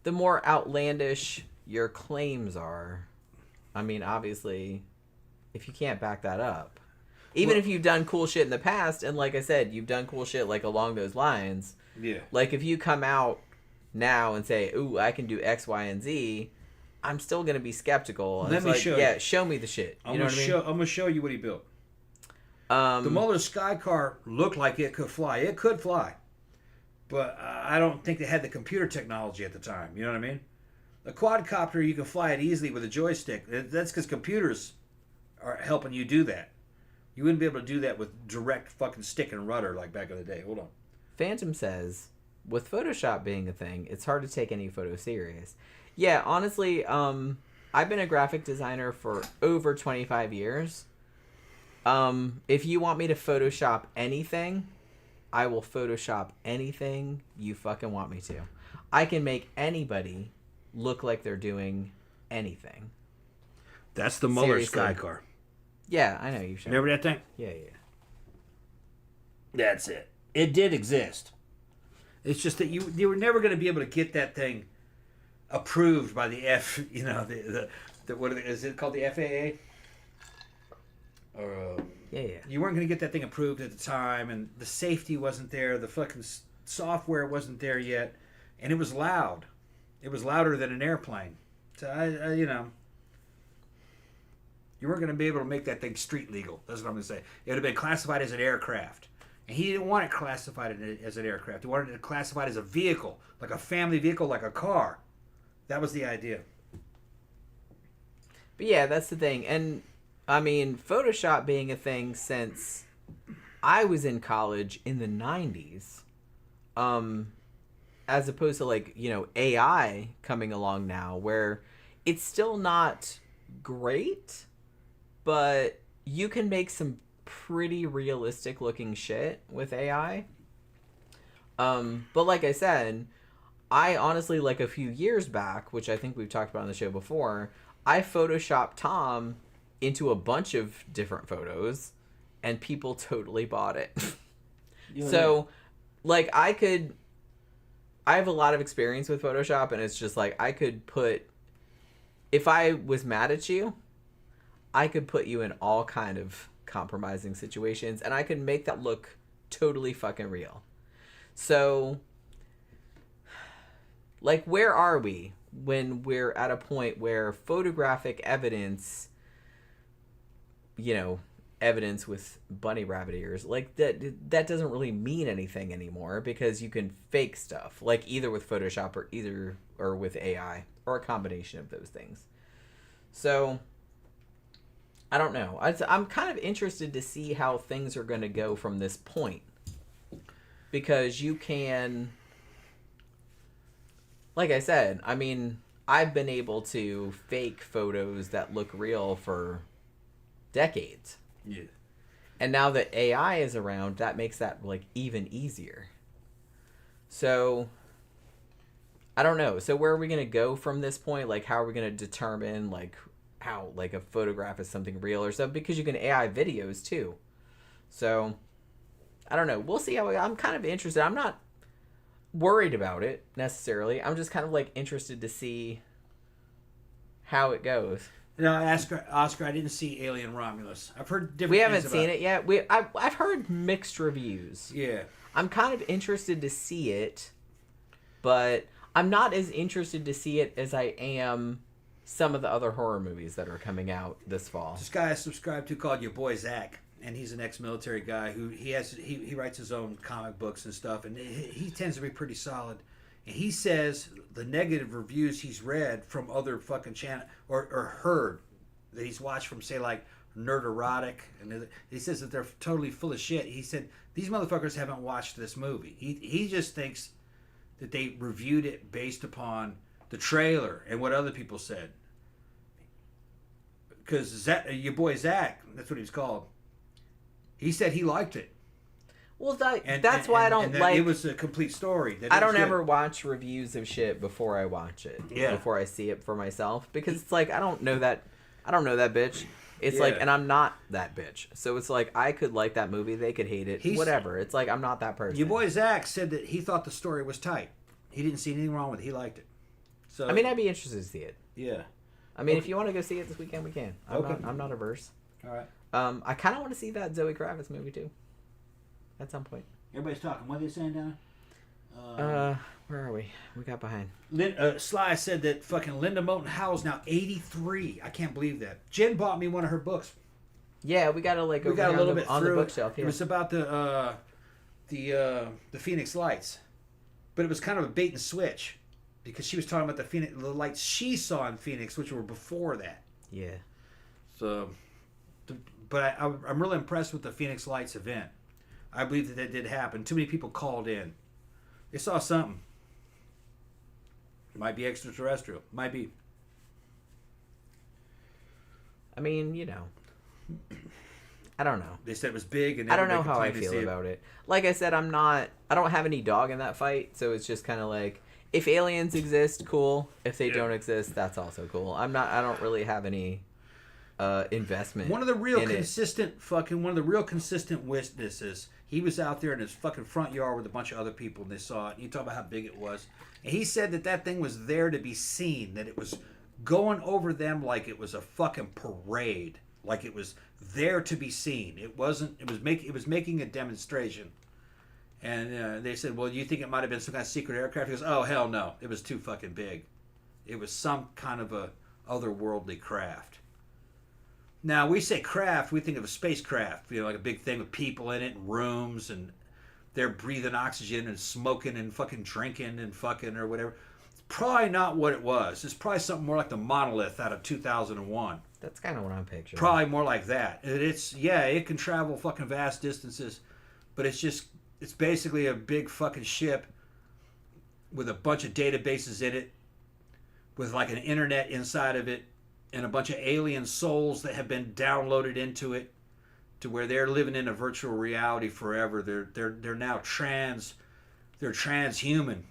the more outlandish your claims are, I mean, obviously, if you can't back that up, even if you've done cool shit in the past, and like I said, you've done cool shit like along those lines. Yeah. Like if you come out now and say, "Ooh, I can do X, Y, and Z," I'm still gonna be skeptical. Let me show you. Yeah, show me the shit. You know what I mean? I'm gonna show you what he built. The Muller Sky Car looked like it could fly. It could fly. But I don't think they had the computer technology at the time. You know what I mean? A quadcopter, you can fly it easily with a joystick. That's because computers are helping you do that. You wouldn't be able to do that with direct fucking stick and rudder like back in the day. Hold on. Phantom says, with Photoshop being a thing, it's hard to take any photo serious. Yeah, honestly, I've been a graphic designer for over 25 years. If you want me to Photoshop anything, I will Photoshop anything you fucking want me to. I can make anybody look like they're doing anything. That's the Muller Sky Car. Yeah, I know you should. Remember that thing? Yeah. That's it. It did exist. It's just that you were never going to be able to get that thing approved by the the what is it called, the FAA? Yeah. You weren't going to get that thing approved at the time, and the safety wasn't there. The fucking software wasn't there yet, and it was loud. It was louder than an airplane. So you weren't going to be able to make that thing street legal. That's what I'm going to say. It would have been classified as an aircraft, and he didn't want it classified as an aircraft. He wanted it classified as a vehicle, like a family vehicle, like a car. That was the idea. But yeah, that's the thing, and. I mean, Photoshop being a thing since I was in college in the 90s, as opposed to AI coming along now, where it's still not great, but you can make some pretty realistic looking shit with AI. But like I said, I honestly, like a few years back, which I think we've talked about on the show before, I Photoshopped Tom into a bunch of different photos, and people totally bought it. So like, I have a lot of experience with Photoshop, and it's just like, I could put, if I was mad at you, I could put you in all kind of compromising situations, and I could make that look totally fucking real. So, like, where are we when we're at a point where photographic evidence, you know, evidence with bunny rabbit ears, like, that doesn't really mean anything anymore, because you can fake stuff, like, either with Photoshop or with AI, or a combination of those things. So, I don't know. I'm kind of interested to see how things are going to go from this point. Because you can, like I said, I mean, I've been able to fake photos that look real for decades. Yeah. And now that AI is around, that makes that, like, even easier. So, I don't know. So where are we going to go from this point? Like, how are we going to determine, like, how, like, a photograph is something real or something? Because you can AI videos too. So, I don't know. We'll see how I'm kind of interested. I'm not worried about it necessarily. I'm just kind of, like, interested to see how it goes. No, Oscar, I didn't see Alien Romulus. I've heard different. We haven't seen it yet. I've heard mixed reviews. Yeah. I'm kind of interested to see it, but I'm not as interested to see it as I am some of the other horror movies that are coming out this fall. This guy I subscribe to called Your Boy Zach, and he's an ex-military guy who he writes his own comic books and stuff, and he tends to be pretty solid. And he says the negative reviews he's read from other fucking channel or heard that he's watched from, say, like Nerd Erotic, and he says that they're totally full of shit. He said these motherfuckers haven't watched this movie. He just thinks that they reviewed it based upon the trailer and what other people said. Because your boy Zach, that's what he was called, he said he liked it. Well, that's why I don't like. It was a complete story. I don't ever watch reviews of shit before I watch it. Yeah. Before I see it for myself, because it's like I don't know that bitch. It's like, and I'm not that bitch. So it's like I could like that movie, they could hate it, whatever. It's like I'm not that person. Your boy Zach said that he thought the story was tight. He didn't see anything wrong with it. He liked it. So I mean, I'd be interested to see it. Yeah. I mean, if you want to go see it this weekend, we can. I'm not averse. All right. I kind of want to see that Zoe Kravitz movie too. At some point. Everybody's talking. What are they saying down? Where are we? We got behind. Sly said that fucking Linda Moulton Howell's now 83. I can't believe that. Jen bought me one of her books. Yeah, we got to we got a little bit on through the bookshelf. Yeah. It was about the Phoenix Lights, but it was kind of a bait and switch because she was talking about the lights she saw in Phoenix, which were before that. Yeah. So, but I'm really impressed with the Phoenix Lights event. I believe that did happen. Too many people called in. They saw something. It might be extraterrestrial. Might be. I mean, you know. I don't know. They said it was big, and I don't know how I feel about it. Like I said, I don't have any dog in that fight, so it's just kind of like, if aliens exist, cool. If they don't exist, that's also cool. I don't really have any investment. One of the real consistent witnesses. He was out there in his fucking front yard with a bunch of other people, and they saw it. And you talk about how big it was, and he said that thing was there to be seen. That it was going over them like it was a fucking parade, like it was there to be seen. It wasn't. It was making a demonstration. And they said, "Well, you think it might have been some kind of secret aircraft?" He goes, "Oh hell no! It was too fucking big. It was some kind of a otherworldly craft." Now, we say craft, we think of a spacecraft, like a big thing with people in it and rooms, and they're breathing oxygen and smoking and fucking drinking and fucking or whatever. It's probably not what it was. It's probably something more like the Monolith out of 2001. That's kind of what I'm picturing. Probably more like that. It can travel fucking vast distances, but it's basically a big fucking ship with a bunch of databases in it, with like an internet inside of it, and a bunch of alien souls that have been downloaded into it, to where they're living in a virtual reality forever. They're now they're transhuman.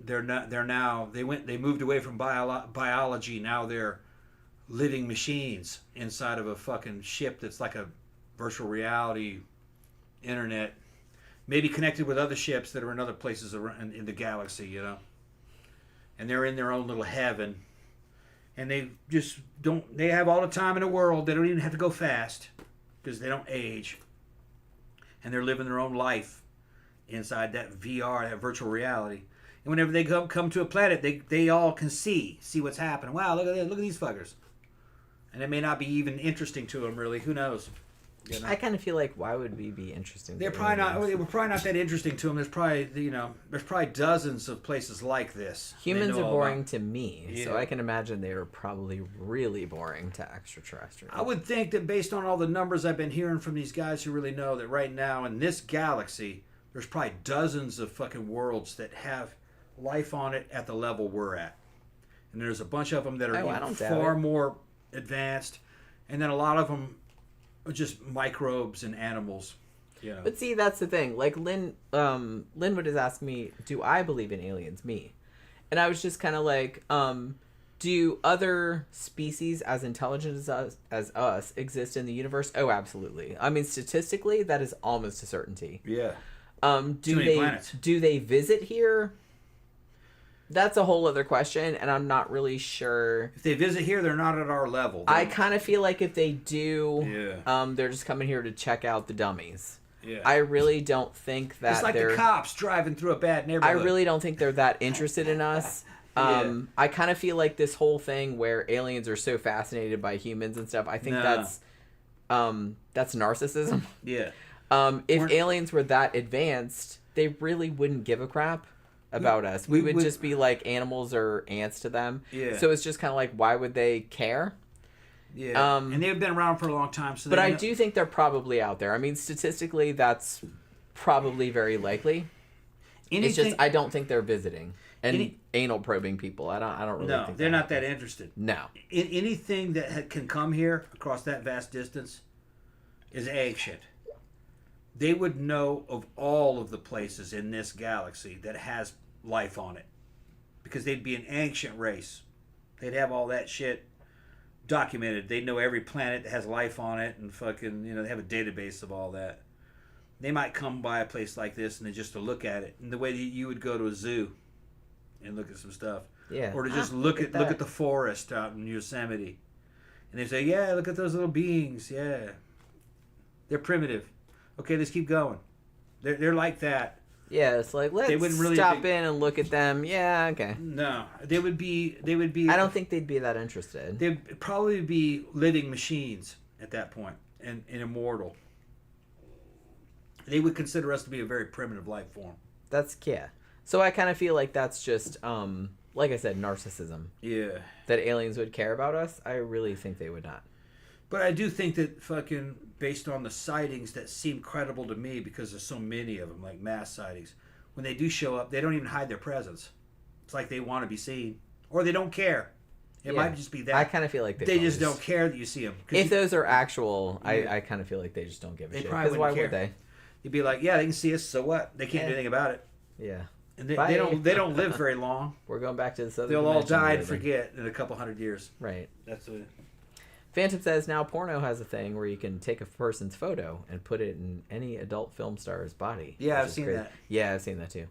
They moved away from biology. Now they're living machines inside of a fucking ship that's like a virtual reality internet maybe connected with other ships that are in other places around in the galaxy, you know. And they're in their own little heaven. And they just don't, they have all the time in the world. They don't even have to go fast because they don't age. And they're living their own life inside that VR, that virtual reality. And whenever they come to a planet, they all can see what's happening. Wow, look at this, look at these fuckers. And it may not be even interesting to them, really. Who knows? You know? I kind of feel like, why would we be interesting? They're probably not. We're probably not that interesting to them. There's probably dozens of places like this. Humans are boring to me, so I can imagine they are probably really boring to extraterrestrials. I would think that based on all the numbers I've been hearing from these guys who really know, that right now in this galaxy, there's probably dozens of fucking worlds that have life on it at the level we're at, and there's a bunch of them that are far more advanced, and then a lot of them are just microbes and animals. You know. But see, that's the thing. Like Linwood has asked me, do I believe in aliens? Me. And I was just kind of like, do other species as intelligent as us exist in the universe? Oh, absolutely. I mean, statistically, that is almost a certainty. Yeah. Do they visit here? That's a whole other question, and I'm not really sure. If they visit here, they're not at our level. I kind of feel like if they do, they're just coming here to check out the dummies. Yeah. I really don't think that it's like the cops driving through a bad neighborhood. I really don't think they're that interested in us. I kind of feel like this whole thing where aliens are so fascinated by humans and stuff, I think that's narcissism. Yeah. If aliens were that advanced, they really wouldn't give a crap about us. We would just be like animals or ants to them. Yeah. So it's just kind of like, why would they care? Yeah. And they've been around for a long time. So but I do think they're probably out there. I mean, statistically, that's probably very likely. It's just I don't think they're visiting and anal probing people. I don't really. No, think they're not that interested. No. Anything that can come here across that vast distance is egg shit. They would know of all of the places in this galaxy that has life on it, because they'd be an ancient race. They'd have all that shit documented. They'd know every planet that has life on it, and fucking, they have a database of all that. They might come by a place like this and just to look at it, in the way that you would go to a zoo and look at some stuff, or to just look at the forest out in Yosemite, and they say, yeah, look at those little beings. Yeah, they're primitive. Okay, let's keep going. They're like that. Yeah, it's like, let's stop in and look at them. Yeah, okay. No, they would be. I don't think they'd be that interested. They'd probably be living machines at that point, and immortal. They would consider us to be a very primitive life form. So I kind of feel like that's just, like I said, narcissism. Yeah. That aliens would care about us. I really think they would not. But I do think that fucking, based on the sightings that seem credible to me, because there's so many of them, like mass sightings, when they do show up, they don't even hide their presence. It's like they want to be seen. Or they don't care. It might just be that. I kind of feel like they just don't care that you see them. If those are actual, I kind of feel like they just don't give a shit. Because why would they? You'd be like, yeah, they can see us, so what? They can't do anything about it. Yeah. And they don't live very long. We're going back to this other They'll all die and forget in a couple hundred years. Right. That's what. Phantom says now porno has a thing where you can take a person's photo and put it in any adult film star's body. Yeah, I've seen that. Yeah, I've seen that too.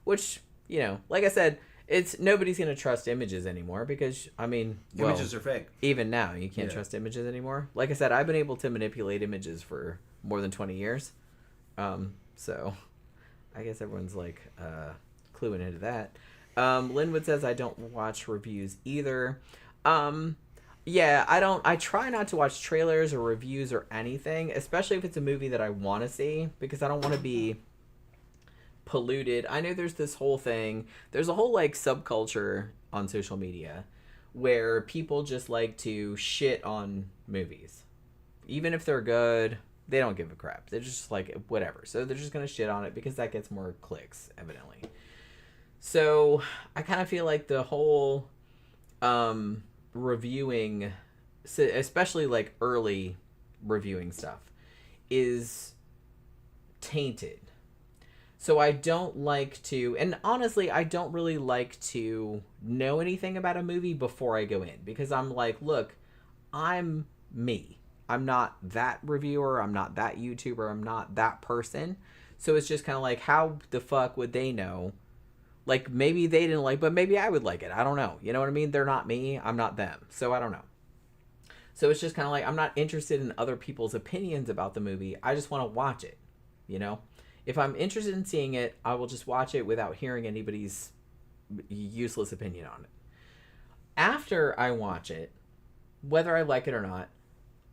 Which, like I said, nobody's going to trust images anymore because, I mean... images are fake. Even now, you can't trust images anymore. Like I said, I've been able to manipulate images for more than 20 years. So, I guess everyone's like cluing into that. Linwood says, I don't watch reviews either. Yeah, I try not to watch trailers or reviews or anything, especially if it's a movie that I want to see, because I don't want to be polluted. I know there's this whole thing. There's a whole, subculture on social media where people just like to shit on movies. Even if they're good, they don't give a crap. They're just like, whatever. So they're just going to shit on it because that gets more clicks, evidently. So I kind of feel like the whole... reviewing, especially early reviewing stuff, is tainted. So I don't like to, and honestly, I don't really like to know anything about a movie before I go in, because I'm like, look, I'm me. I'm not that reviewer. I'm not that YouTuber. I'm not that person. So it's just kind of like, how the fuck would they know? Like, maybe they didn't like, but maybe I would like it. I don't know. You know what I mean? They're not me. I'm not them. So I don't know. So it's just kind of like, I'm not interested in other people's opinions about the movie. I just want to watch it. You know? If I'm interested in seeing it, I will just watch it without hearing anybody's useless opinion on it. After I watch it, whether I like it or not,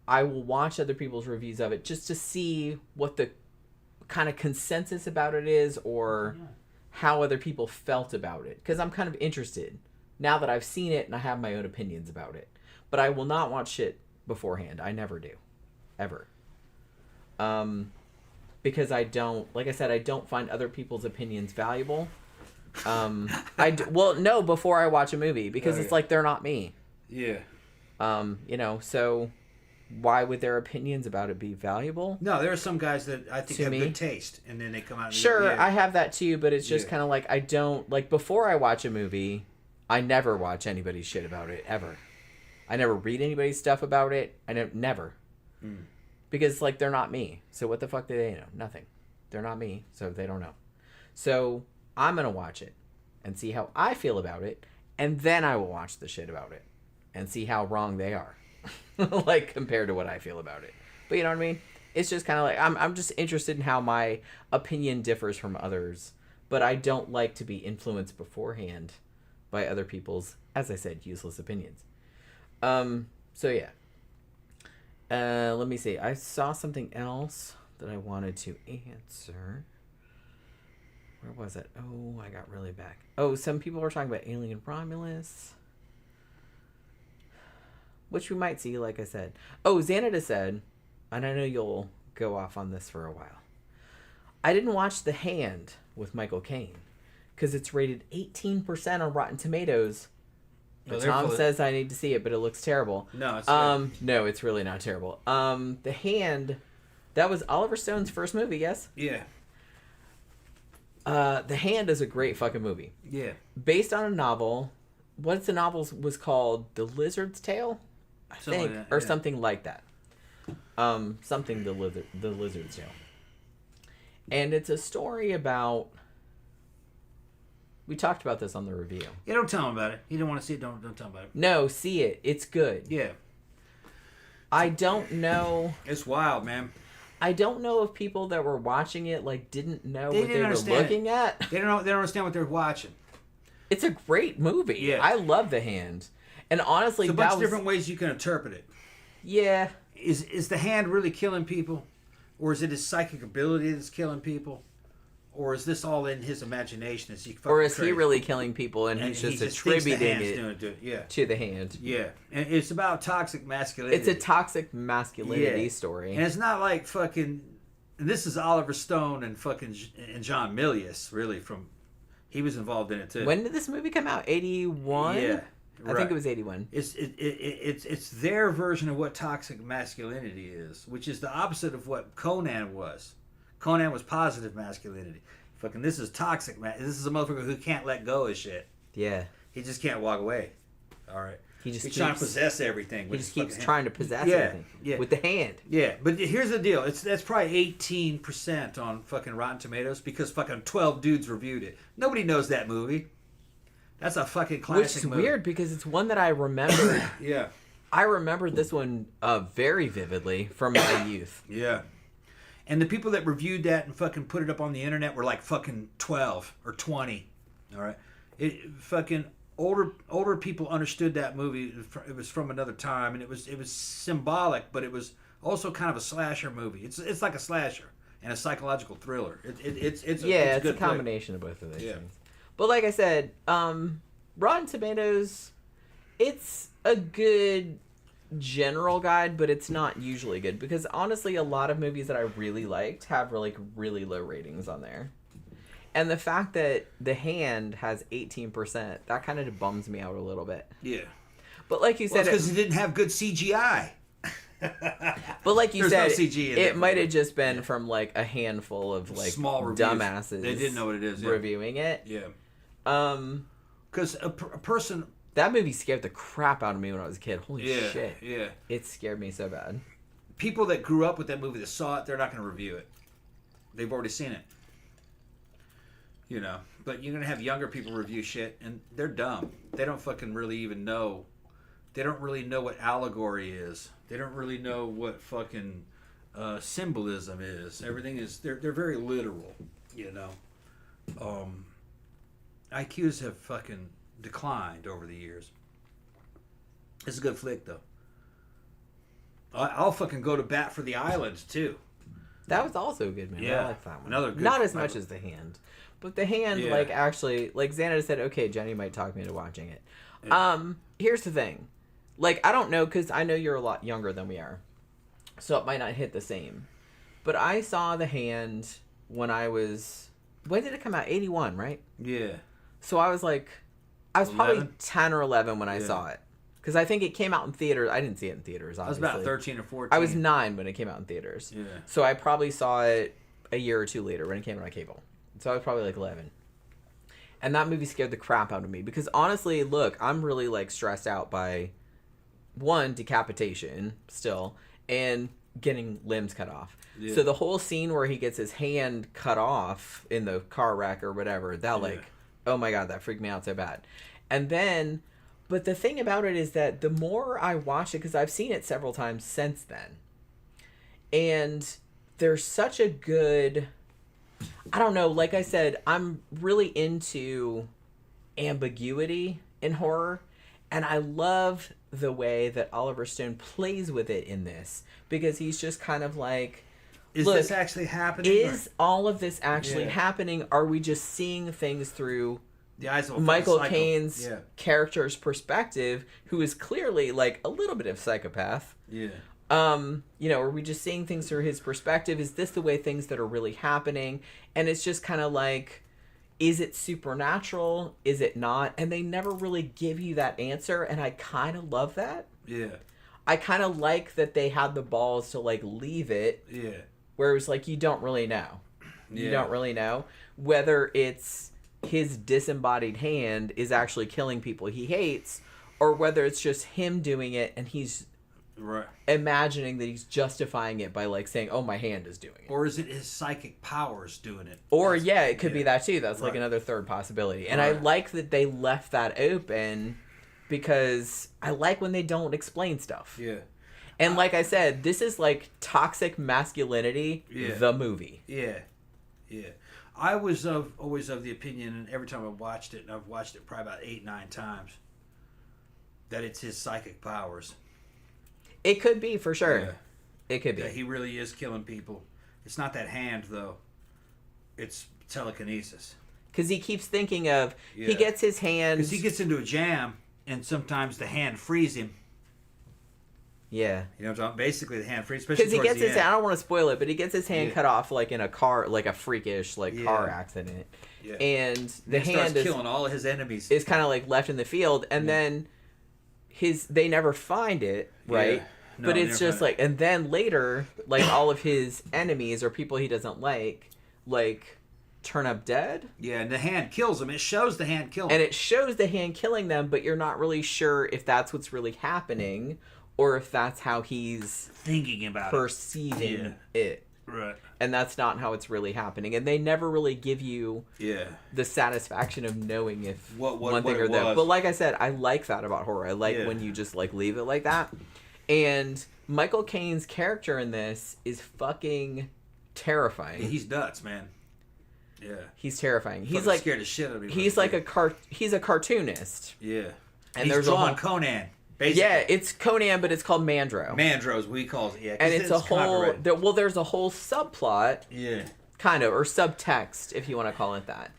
I will watch other people's reviews of it just to see what the kind of consensus about it is, or how other people felt about it. Because I'm kind of interested now that I've seen it and I have my own opinions about it. But I will not watch shit beforehand. I never do. Ever. Because I don't, like I said, I don't find other people's opinions valuable. No, before I watch a movie, because it's like, they're not me. Yeah. You know, so why would their opinions about it be valuable? No, there are some guys that I think have good taste, and then they come out and sure, I have that too, but it's just kind of like, I don't, like, before I watch a movie, I never watch anybody's shit about it, ever. I never read anybody's stuff about it. I never. Because, like, they're not me. So what the fuck do they know? Nothing. They're not me, so they don't know. So I'm going to watch it and see how I feel about it, and then I will watch the shit about it and see how wrong they are. Like, compared to what I feel about it. But you know what I mean? It's just kind of like, I'm just interested in how my opinion differs from others, but I don't like to be influenced beforehand by other people's, as I said, useless opinions. So yeah. Let me see. I saw something else that I wanted to answer. Where was it? Oh, I got really back. Oh, some people were talking about Alien Romulus, which we might see, like I said. Oh, Xanada said, and I know you'll go off on this for a while, I didn't watch The Hand with Michael Caine because it's rated 18% on Rotten Tomatoes. But Tom says I need to see it, but it looks terrible. No, it's no, it's really not terrible. The Hand, that was Oliver Stone's first movie, yes? Yeah. The Hand is a great fucking movie. Yeah. Based on a novel. What's the novel was called? The Lizard's Tale? I think. Like that, or something like that. Something the Lizard's Tale. And it's a story about... We talked about this on the review. Yeah, don't tell him about it. You don't want to see it, don't tell him about it. No, see it. It's good. Yeah. I don't know... It's wild, man. I don't know if people that were watching it, like, didn't know what they were looking at. They don't understand what they're watching. It's a great movie. Yeah. I love The Hand. And honestly, there's a bunch of different ways you can interpret it. Yeah. Is the hand really killing people? Or is it his psychic ability that's killing people? Or is this all in his imagination? Is he he really killing people and he's just attributing it to the hand? Yeah. And it's about toxic masculinity. It's a toxic masculinity story. And it's not like fucking... And this is Oliver Stone and John Milius, really, he was involved in it too. When did this movie come out? 81? Yeah. I think it was 81. It's their version of what toxic masculinity is, which is the opposite of what Conan was. Conan was positive masculinity. Fucking, this is toxic. This is a motherfucker who can't let go of shit. Yeah. He just can't walk away. All right. He's trying to possess everything. He just keeps trying to possess everything. Yeah. With the hand. Yeah. But here's the deal. That's probably 18% on fucking Rotten Tomatoes because fucking 12 dudes reviewed it. Nobody knows that movie. That's a fucking classic movie. Which is weird because it's one that I remember. Yeah. I remember this one very vividly from my youth. Yeah. And the people that reviewed that and fucking put it up on the internet were like fucking 12 or 20. All right. Fucking older people understood that movie. It was from another time, and it was symbolic, but it was also kind of a slasher movie. It's like a slasher and a psychological thriller. It's a combination of both of those things. But like I said, Rotten Tomatoes, it's a good general guide, but it's not usually good because honestly a lot of movies that I really liked have like really low ratings on there, and the fact that The Hand has 18%, that kind of bums me out a little bit. Yeah, but like you said, because it didn't have good CGI. But like you said, no CG in it might have just been from like a handful of like small dumbasses. They didn't know what it is. Reviewing it. Yeah. Because a person. That movie scared the crap out of me when I was a kid. Holy shit. Yeah. It scared me so bad. People that grew up with that movie that saw it, they're not going to review it. They've already seen it. You know, but you're gonna have younger people review shit, and they're dumb. They don't fucking really even know. They don't really know what allegory is. They don't really know what fucking symbolism is. Everything is they're very literal. You know, IQs have fucking declined over the years. It's a good flick though. I'll fucking go to bat for The Island too. That was also a good, man. Yeah. I like that one. Another good, Not as much as The Hand. But The Hand, Yeah. like, actually, like, Xana said, okay, Jenny might talk me into watching it. Here's the thing. Like, I don't know, because I know you're a lot younger than we are. So it might not hit the same. But I saw The Hand when I was... When did it come out? 81, right? Yeah. So I was like... I was 11? probably 10 or 11 when I saw it. Because I think it came out in theaters. I didn't see it in theaters, obviously. I was about 13 or 14. I was 9 when it came out in theaters. Yeah. So I probably saw it a year or two later when it came out on cable. So I was probably like 11. And that movie scared the crap out of me. Because honestly, look, I'm really like stressed out by, one, decapitation still, and getting limbs cut off. Yeah. So the whole scene where he gets his hand cut off in the car wreck or whatever, that like, oh my God, that freaked me out so bad. And then... But the thing about it is that the more I watch it, because I've seen it several times since then, and there's such a good, I don't know, like I said, I'm really into ambiguity in horror, and I love the way that Oliver Stone plays with it in this, because he's just kind of like, is this actually happening? Is all of this actually happening? Are we just seeing things through... The eyes of Michael Caine's character's perspective, who is clearly like a little bit of psychopath. Yeah. You know, are we just seeing things through his perspective? Is this the way things that are really happening? And it's just kind of like, is it supernatural? Is it not? And they never really give you that answer, and I kind of love that. Yeah. I kind of like that they had the balls to like leave it. Yeah. Where it was like, you don't really know. You don't really know whether it's his disembodied hand is actually killing people he hates, or whether it's just him doing it and he's imagining that he's justifying it by like saying, oh, my hand is doing it. Or is it his psychic powers doing it? Or it could be that too. That's like another third possibility. And I like that they left that open, because I like when they don't explain stuff. Yeah. And like I said, this is like toxic masculinity, the movie. Yeah. Yeah. I was always of the opinion, and every time I watched it, and I've watched it probably about 8-9 times, that it's his psychic powers. It could be, for sure. Yeah. It could be. Yeah, he really is killing people. It's not that hand, though. It's telekinesis. Because he keeps thinking of, he gets his hand... Because he gets into a jam, and sometimes the hand frees him. Yeah. You know what I'm talking? Basically, the hand frees. Because he gets his hand, I don't want to spoil it, but he gets his hand cut off like in a car, like a freakish like car accident. Yeah. And the hand is killing all of his enemies. Is kind of like left in the field, and then they never find it, right? Yeah. No, but it's just like, and then later, like all of his enemies or people he doesn't like turn up dead. Yeah, and the hand kills them. It shows the hand killing them. And it shows the hand killing them, but you're not really sure if that's what's really happening, or if that's how he's thinking about perceiving it. Right. And that's not how it's really happening. And they never really give you the satisfaction of knowing if one thing or the other. But like I said, I like that about horror. I like when you just like leave it like that. And Michael Caine's character in this is fucking terrifying. Yeah, he's nuts, man. Yeah. He's terrifying. He's like scared the shit out of me. He's like he's a cartoonist. Yeah. And he's drawing Conan. Basically. Yeah, it's Conan, but it's called Mandro. Mandro's we call it, yeah. And it's a whole... there's a whole subplot. Yeah. Kind of, or subtext, if you want to call it that.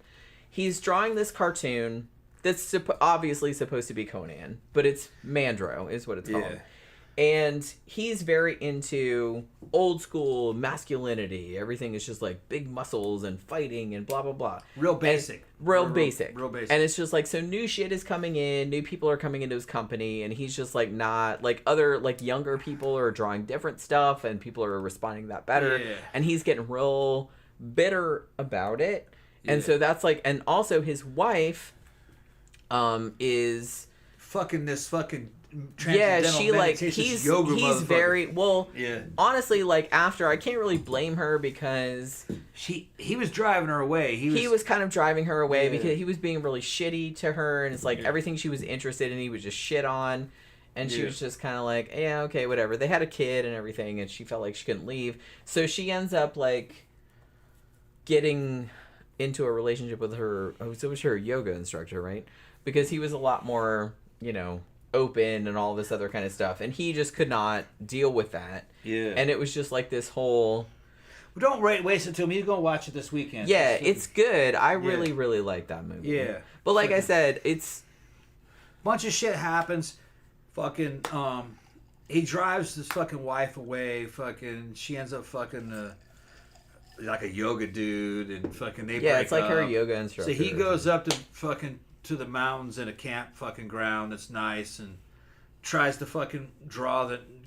He's drawing this cartoon that's obviously supposed to be Conan, but it's Mandro, is what it's called. And he's very into old school masculinity. Everything is just like big muscles and fighting and blah, blah, blah. Real basic. Real basic. Real basic. And it's just like, so new shit is coming in, new people are coming into his company, and he's just like not, like other like younger people are drawing different stuff and people are responding to that better. Yeah. And he's getting real bitter about it. Yeah. And so that's like, and also his wife is... fucking this fucking she like he's very well. Yeah. Honestly, like after I can't really blame her because he was driving her away. He was kind of driving her away because he was being really shitty to her, and it's like everything she was interested in, he was just shit on. And she was just kind of like, yeah, okay, whatever. They had a kid and everything, and she felt like she couldn't leave. So she ends up, like, getting into a relationship with her... Oh, so it was her yoga instructor, right? Because he was a lot more, you know, open and all this other kind of stuff. And he just could not deal with that. Yeah. And it was just like this whole... Well, don't waste it till me. You're going to watch it this weekend. Yeah, it's good. I really, really like that movie. Yeah. But like I said, it's... Bunch of shit happens. Fucking, he drives his fucking wife away. Fucking, she ends up fucking like a yoga dude, and fucking they break it's like up. her yoga instructor. So he goes up to fucking to the mountains in a camp fucking ground that's nice, and tries to fucking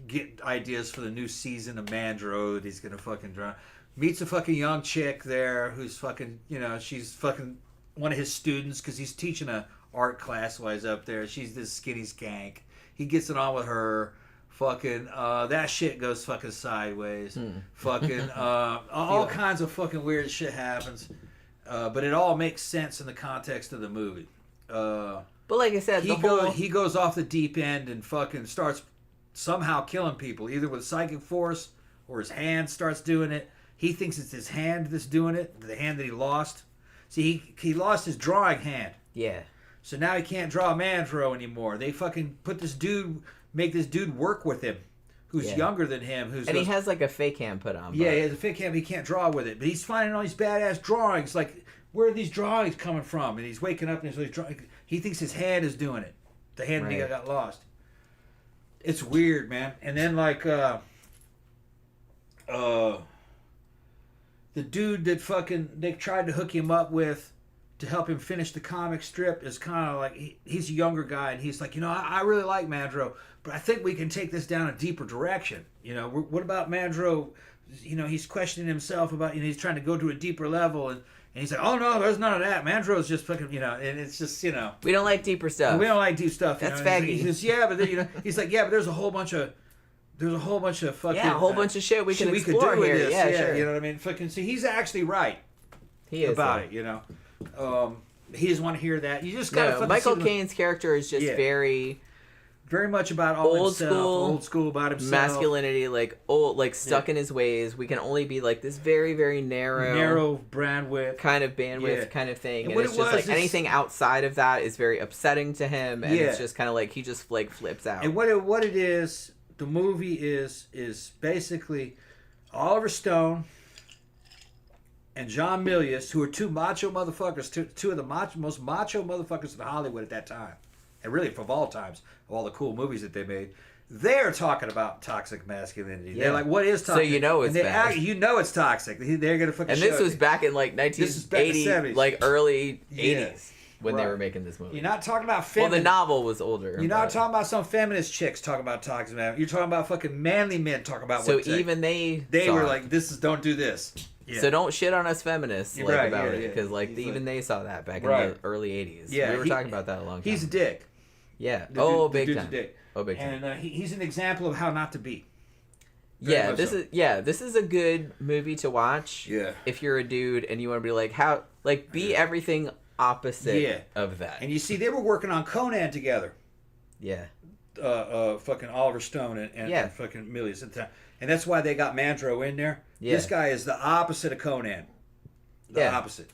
get ideas for the new season of Mandro that he's gonna fucking draw. Meets a fucking young chick there who's fucking, you know, she's fucking one of his students because he's teaching a art class while he's up there. She's this skinny skank. He gets it on with her. Fucking, that shit goes fucking sideways. Fucking, all kinds of fucking weird shit happens. But it all makes sense in the context of the movie. But like I said, he goes off the deep end and fucking starts somehow killing people, either with psychic force or his hand starts doing it. He thinks it's his hand that's doing it, the hand that he lost. See, he lost his drawing hand. Yeah. So now he can't draw a Mandro anymore. They fucking make this dude work with him, who's younger than him. He has like a fake hand put on. Yeah, he has a fake hand. He can't draw with it, but he's finding all these badass drawings. Like, where are these drawings coming from? And he's waking up and he's drawing. He thinks his hand is doing it. The hand that he got lost. It's weird, man. And then like, the dude that fucking they tried to hook him up with to help him finish the comic strip is kind of like, he's a younger guy, and he's like, you know, I really like Mandro, but I think we can take this down a deeper direction. You know, what about Mandro? You know, he's questioning himself about, you know, he's trying to go to a deeper level, and he's like, oh no, there's none of that. Mandro's just fucking, you know, and it's just, you know. We don't like deeper stuff. We don't like deep stuff. That's faggy. He says, yeah, but then, you know, he's like, yeah, but there's a whole bunch of fucking... Yeah, a whole bunch of shit we can explore do here. This. Yeah, sure. You know what I mean? Fucking, see, he's actually right. He is about it, you know. He doesn't want to hear that. You just gotta. Michael Caine's character is just very much about old school about himself, masculinity, like stuck in his ways. We can only be like this very, very narrow bandwidth kind of kind of thing, and it's just like anything outside of that is very upsetting to him, and it's just kind of like he just like flips out. And what it is, the movie is basically Oliver Stone and John Milius, who are two macho motherfuckers, two of the most macho motherfuckers in Hollywood at that time, and really of all times, of all the cool movies that they made. They're talking about toxic masculinity. Yeah. They're like, what is toxic? So you know it's bad. You know it's toxic. They're gonna fucking. And this was back in like 1980, like early 80s when they were making this movie. You're not talking about Well, the novel was older. You're not talking about some feminist chicks talking about toxic man. You're talking about fucking manly men talking about. So even they were like, don't do this. Yeah. So don't shit on us feminists about it, because even they saw that back in the early 80s. Yeah, we were talking about that a long time. He's a dick. Yeah. Big time. Dick. Big time. And he's an example of how not to be. This is a good movie to watch. Yeah. If you're a dude and you want to be like be everything opposite of that. And you see, they were working on Conan together. Yeah. Fucking Oliver Stone and fucking Milius at the time. And that's why they got Mandro in there. Yeah. This guy is the opposite of Conan. The opposite.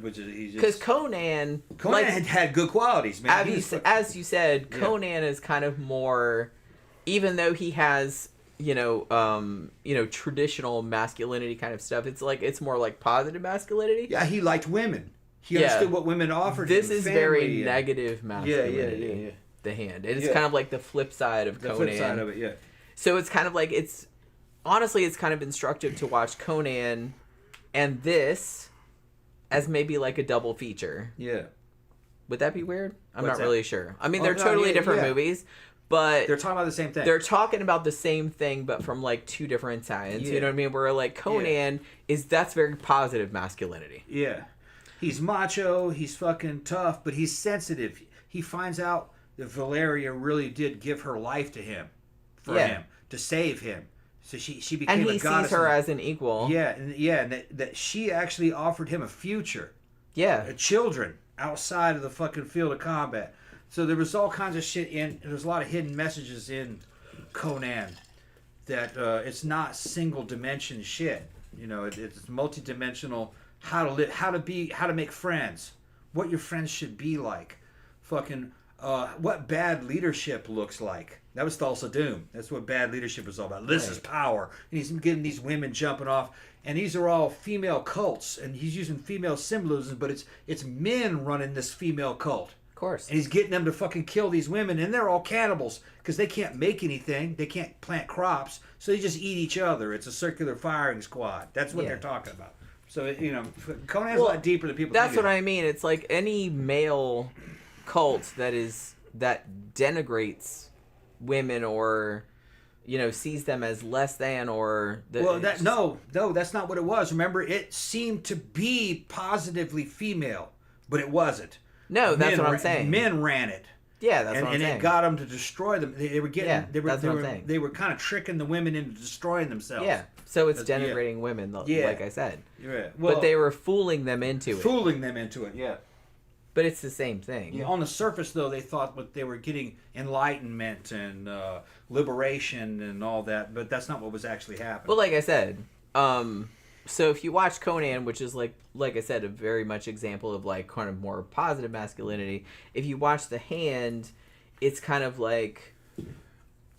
Which is because Conan had good qualities, man. As you said, Conan is kind of more, even though he has traditional masculinity kind of stuff. It's like it's more like positive masculinity. Yeah, he liked women. He understood what women offered. This is very negative masculinity. Yeah. The hand. It is kind of like the flip side of Conan. The flip side of it, yeah. So it's kind of like honestly, it's kind of instructive to watch Conan and this as maybe like a double feature. Yeah. Would that be weird? I'm not really sure. I mean, they're totally different movies, but they're talking about the same thing. They're talking about the same thing, but from like two different sides. Yeah. You know what I mean? Where like Conan that's very positive masculinity. Yeah. He's macho, he's fucking tough, but he's sensitive. He finds out that Valeria really did give her life to him, for him, to save him. So she became a goddess. And he sees her as an equal. Yeah, and that she actually offered him a future. Yeah. Children outside of the fucking field of combat. So there was all kinds of shit there's a lot of hidden messages in Conan that it's not single dimension shit. You know, it's multi-dimensional. How to live, how to make friends, what your friends should be like, fucking what bad leadership looks like. That was Thulsa Doom. That's what bad leadership was all about. This is power. And he's getting these women jumping off, and these are all female cults, and he's using female symbolism, but it's men running this female cult. Of course. And he's getting them to fucking kill these women, and they're all cannibals because they can't make anything. They can't plant crops, so they just eat each other. It's a circular firing squad. That's what they're talking about. So, you know, Conan's a lot deeper than people think. That's what I mean. It's like any male cult that denigrates women or, you know, sees them as less than or... No, that's not what it was. Remember, it seemed to be positively female, but it wasn't. No, that's what I'm saying. Men ran it. Yeah, that's what I'm saying. And it got them to destroy them. They were getting... that's what I'm saying. They were kind of tricking the women into destroying themselves. Yeah, so it's denigrating women, like I said. Yeah. Well, but they were fooling them into it. Fooling them into it, yeah. But it's the same thing. Yeah, on the surface, though, they thought they were getting enlightenment and liberation and all that, but that's not what was actually happening. Well, like I said, so if you watch Conan, which is like I said, a very much example of like kind of more positive masculinity. If you watch The Hand, it's kind of like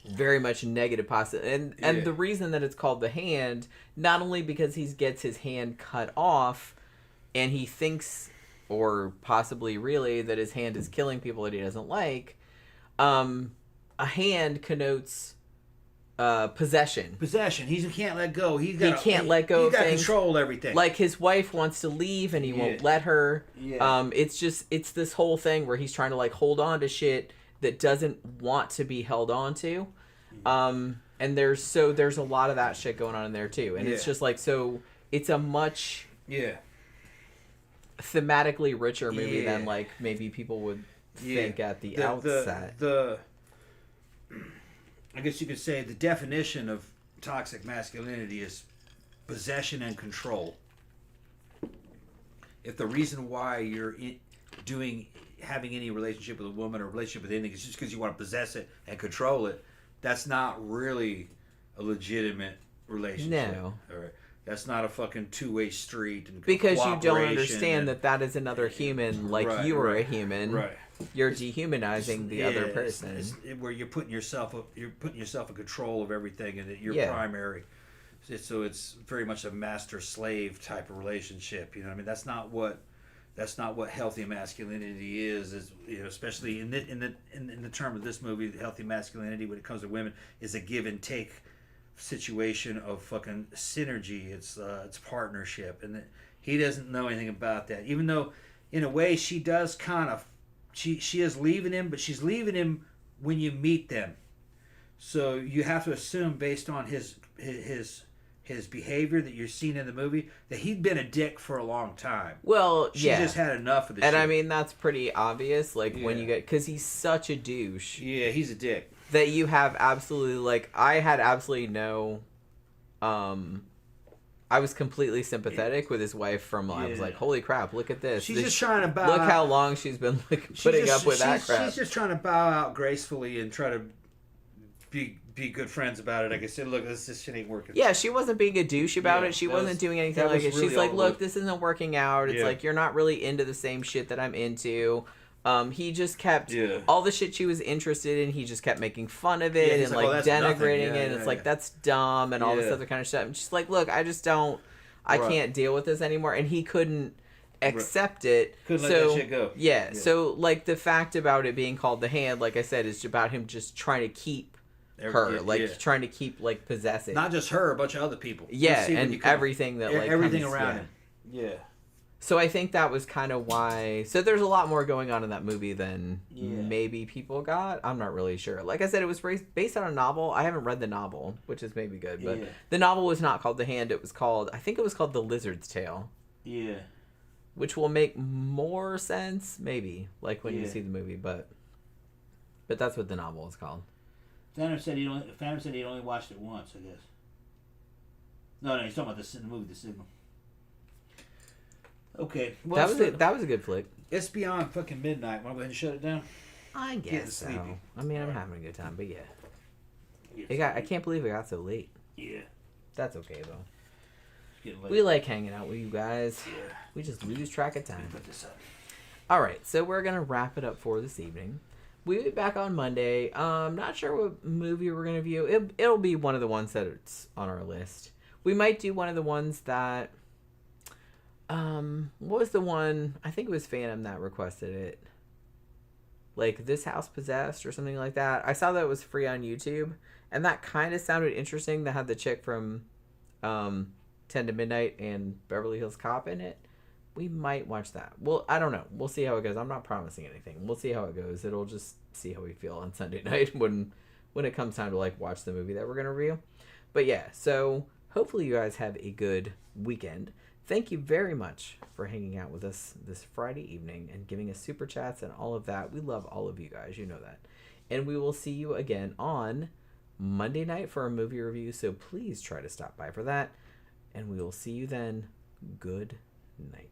very much negative positive, and the reason that it's called The Hand, not only because he gets his hand cut off, and he thinks, or possibly really, that his hand is killing people that he doesn't like. A hand connotes possession. Possession. He can't let go. He can't let go of things. He's got control everything. Like his wife wants to leave and he won't let her. Yeah. It's this whole thing where he's trying to like hold on to shit that doesn't want to be held on to. And there's a lot of that shit going on in there too. And it's just like, so it's a much thematically richer movie than like maybe people would think at the outset. I guess you could say the definition of toxic masculinity is possession and control. If the reason why you're having any relationship with a woman or relationship with anything is just because you want to possess it and control it, that's not really a legitimate relationship. No. All right. That's not a fucking two-way street. And because you don't understand that is another human, like you are a human. Right. You're dehumanizing the other person. It's where you're putting yourself in control of everything, and that you're primary. So it's very much a master-slave type of relationship. You know what I mean? That's not what healthy masculinity is. You know, especially in the term of this movie, healthy masculinity when it comes to women is a give and take situation of fucking synergy. It's partnership, and he doesn't know anything about that. Even though, in a way, she does kind of. She is leaving him, but she's leaving him when you meet them. So you have to assume, based on his behavior that you're seeing in the movie, that he'd been a dick for a long time. Well, she just had enough of this. And shit. I mean, that's pretty obvious. Like when you get, because he's such a douche. Yeah, he's a dick. That you have absolutely like I had absolutely no. I was completely sympathetic with his wife. I was like, holy crap, look at this. She's just trying to bow Look out. how long she's been putting up with that crap. She's just trying to bow out gracefully and try to be good friends about it. Like I said, look, this shit ain't working. Yeah, she wasn't being a douche about it. She wasn't doing anything like it. She's like, look, this isn't working out. It's like, you're not really into the same shit that I'm into. He just kept all the shit she was interested in. He just kept making fun of it and like denigrating it. And it's like, that's dumb and all this other kind of stuff. And she's like, look, I just don't. I can't deal with this anymore. And he couldn't accept it. Couldn't let that shit go. Yeah. So like the fact about it being called The Hand, like I said, is about him just trying to keep her, trying to keep like possessing. Not just her, a bunch of other people. Yeah, and everything that like everything around him. Yeah. So I think that was kind of why. So there's a lot more going on in that movie than maybe people got. I'm not really sure. Like I said, it was based on a novel. I haven't read the novel, which is maybe good. But the novel was not called The Hand. It was called, I think it was called The Lizard's Tale. Yeah. Which will make more sense, maybe, like when you see the movie. But But that's what the novel is called. Phantom said he'd only watched it once, I guess. No, he's talking about the movie The Signal. Okay. Well, that was a good flick. It's beyond fucking midnight. Want to go ahead and shut it down? I guess so. Sleepy. I mean, I'm having a good time, but I can't believe it got so late. Yeah. That's okay, though. It's getting late. We like hanging out with you guys. Yeah. We just lose track of time. Put this up. All right, so we're going to wrap it up for this evening. We'll be back on Monday. Not sure what movie we're going to view. It'll be one of the ones that's on our list. We might do one of the ones that... what was the one? I think it was Phantom that requested it. Like, This House Possessed or something like that. I saw that it was free on YouTube. And that kind of sounded interesting. That had the chick from 10 to Midnight and Beverly Hills Cop in it. We might watch that. Well, I don't know. We'll see how it goes. I'm not promising anything. We'll see how it goes. It'll just see how we feel on Sunday night when it comes time to like watch the movie that we're going to review. But yeah, so hopefully you guys have a good weekend. Thank you very much for hanging out with us this Friday evening and giving us super chats and all of that. We love all of you guys. You know that. And we will see you again on Monday night for a movie review. So please try to stop by for that. And we will see you then. Good night.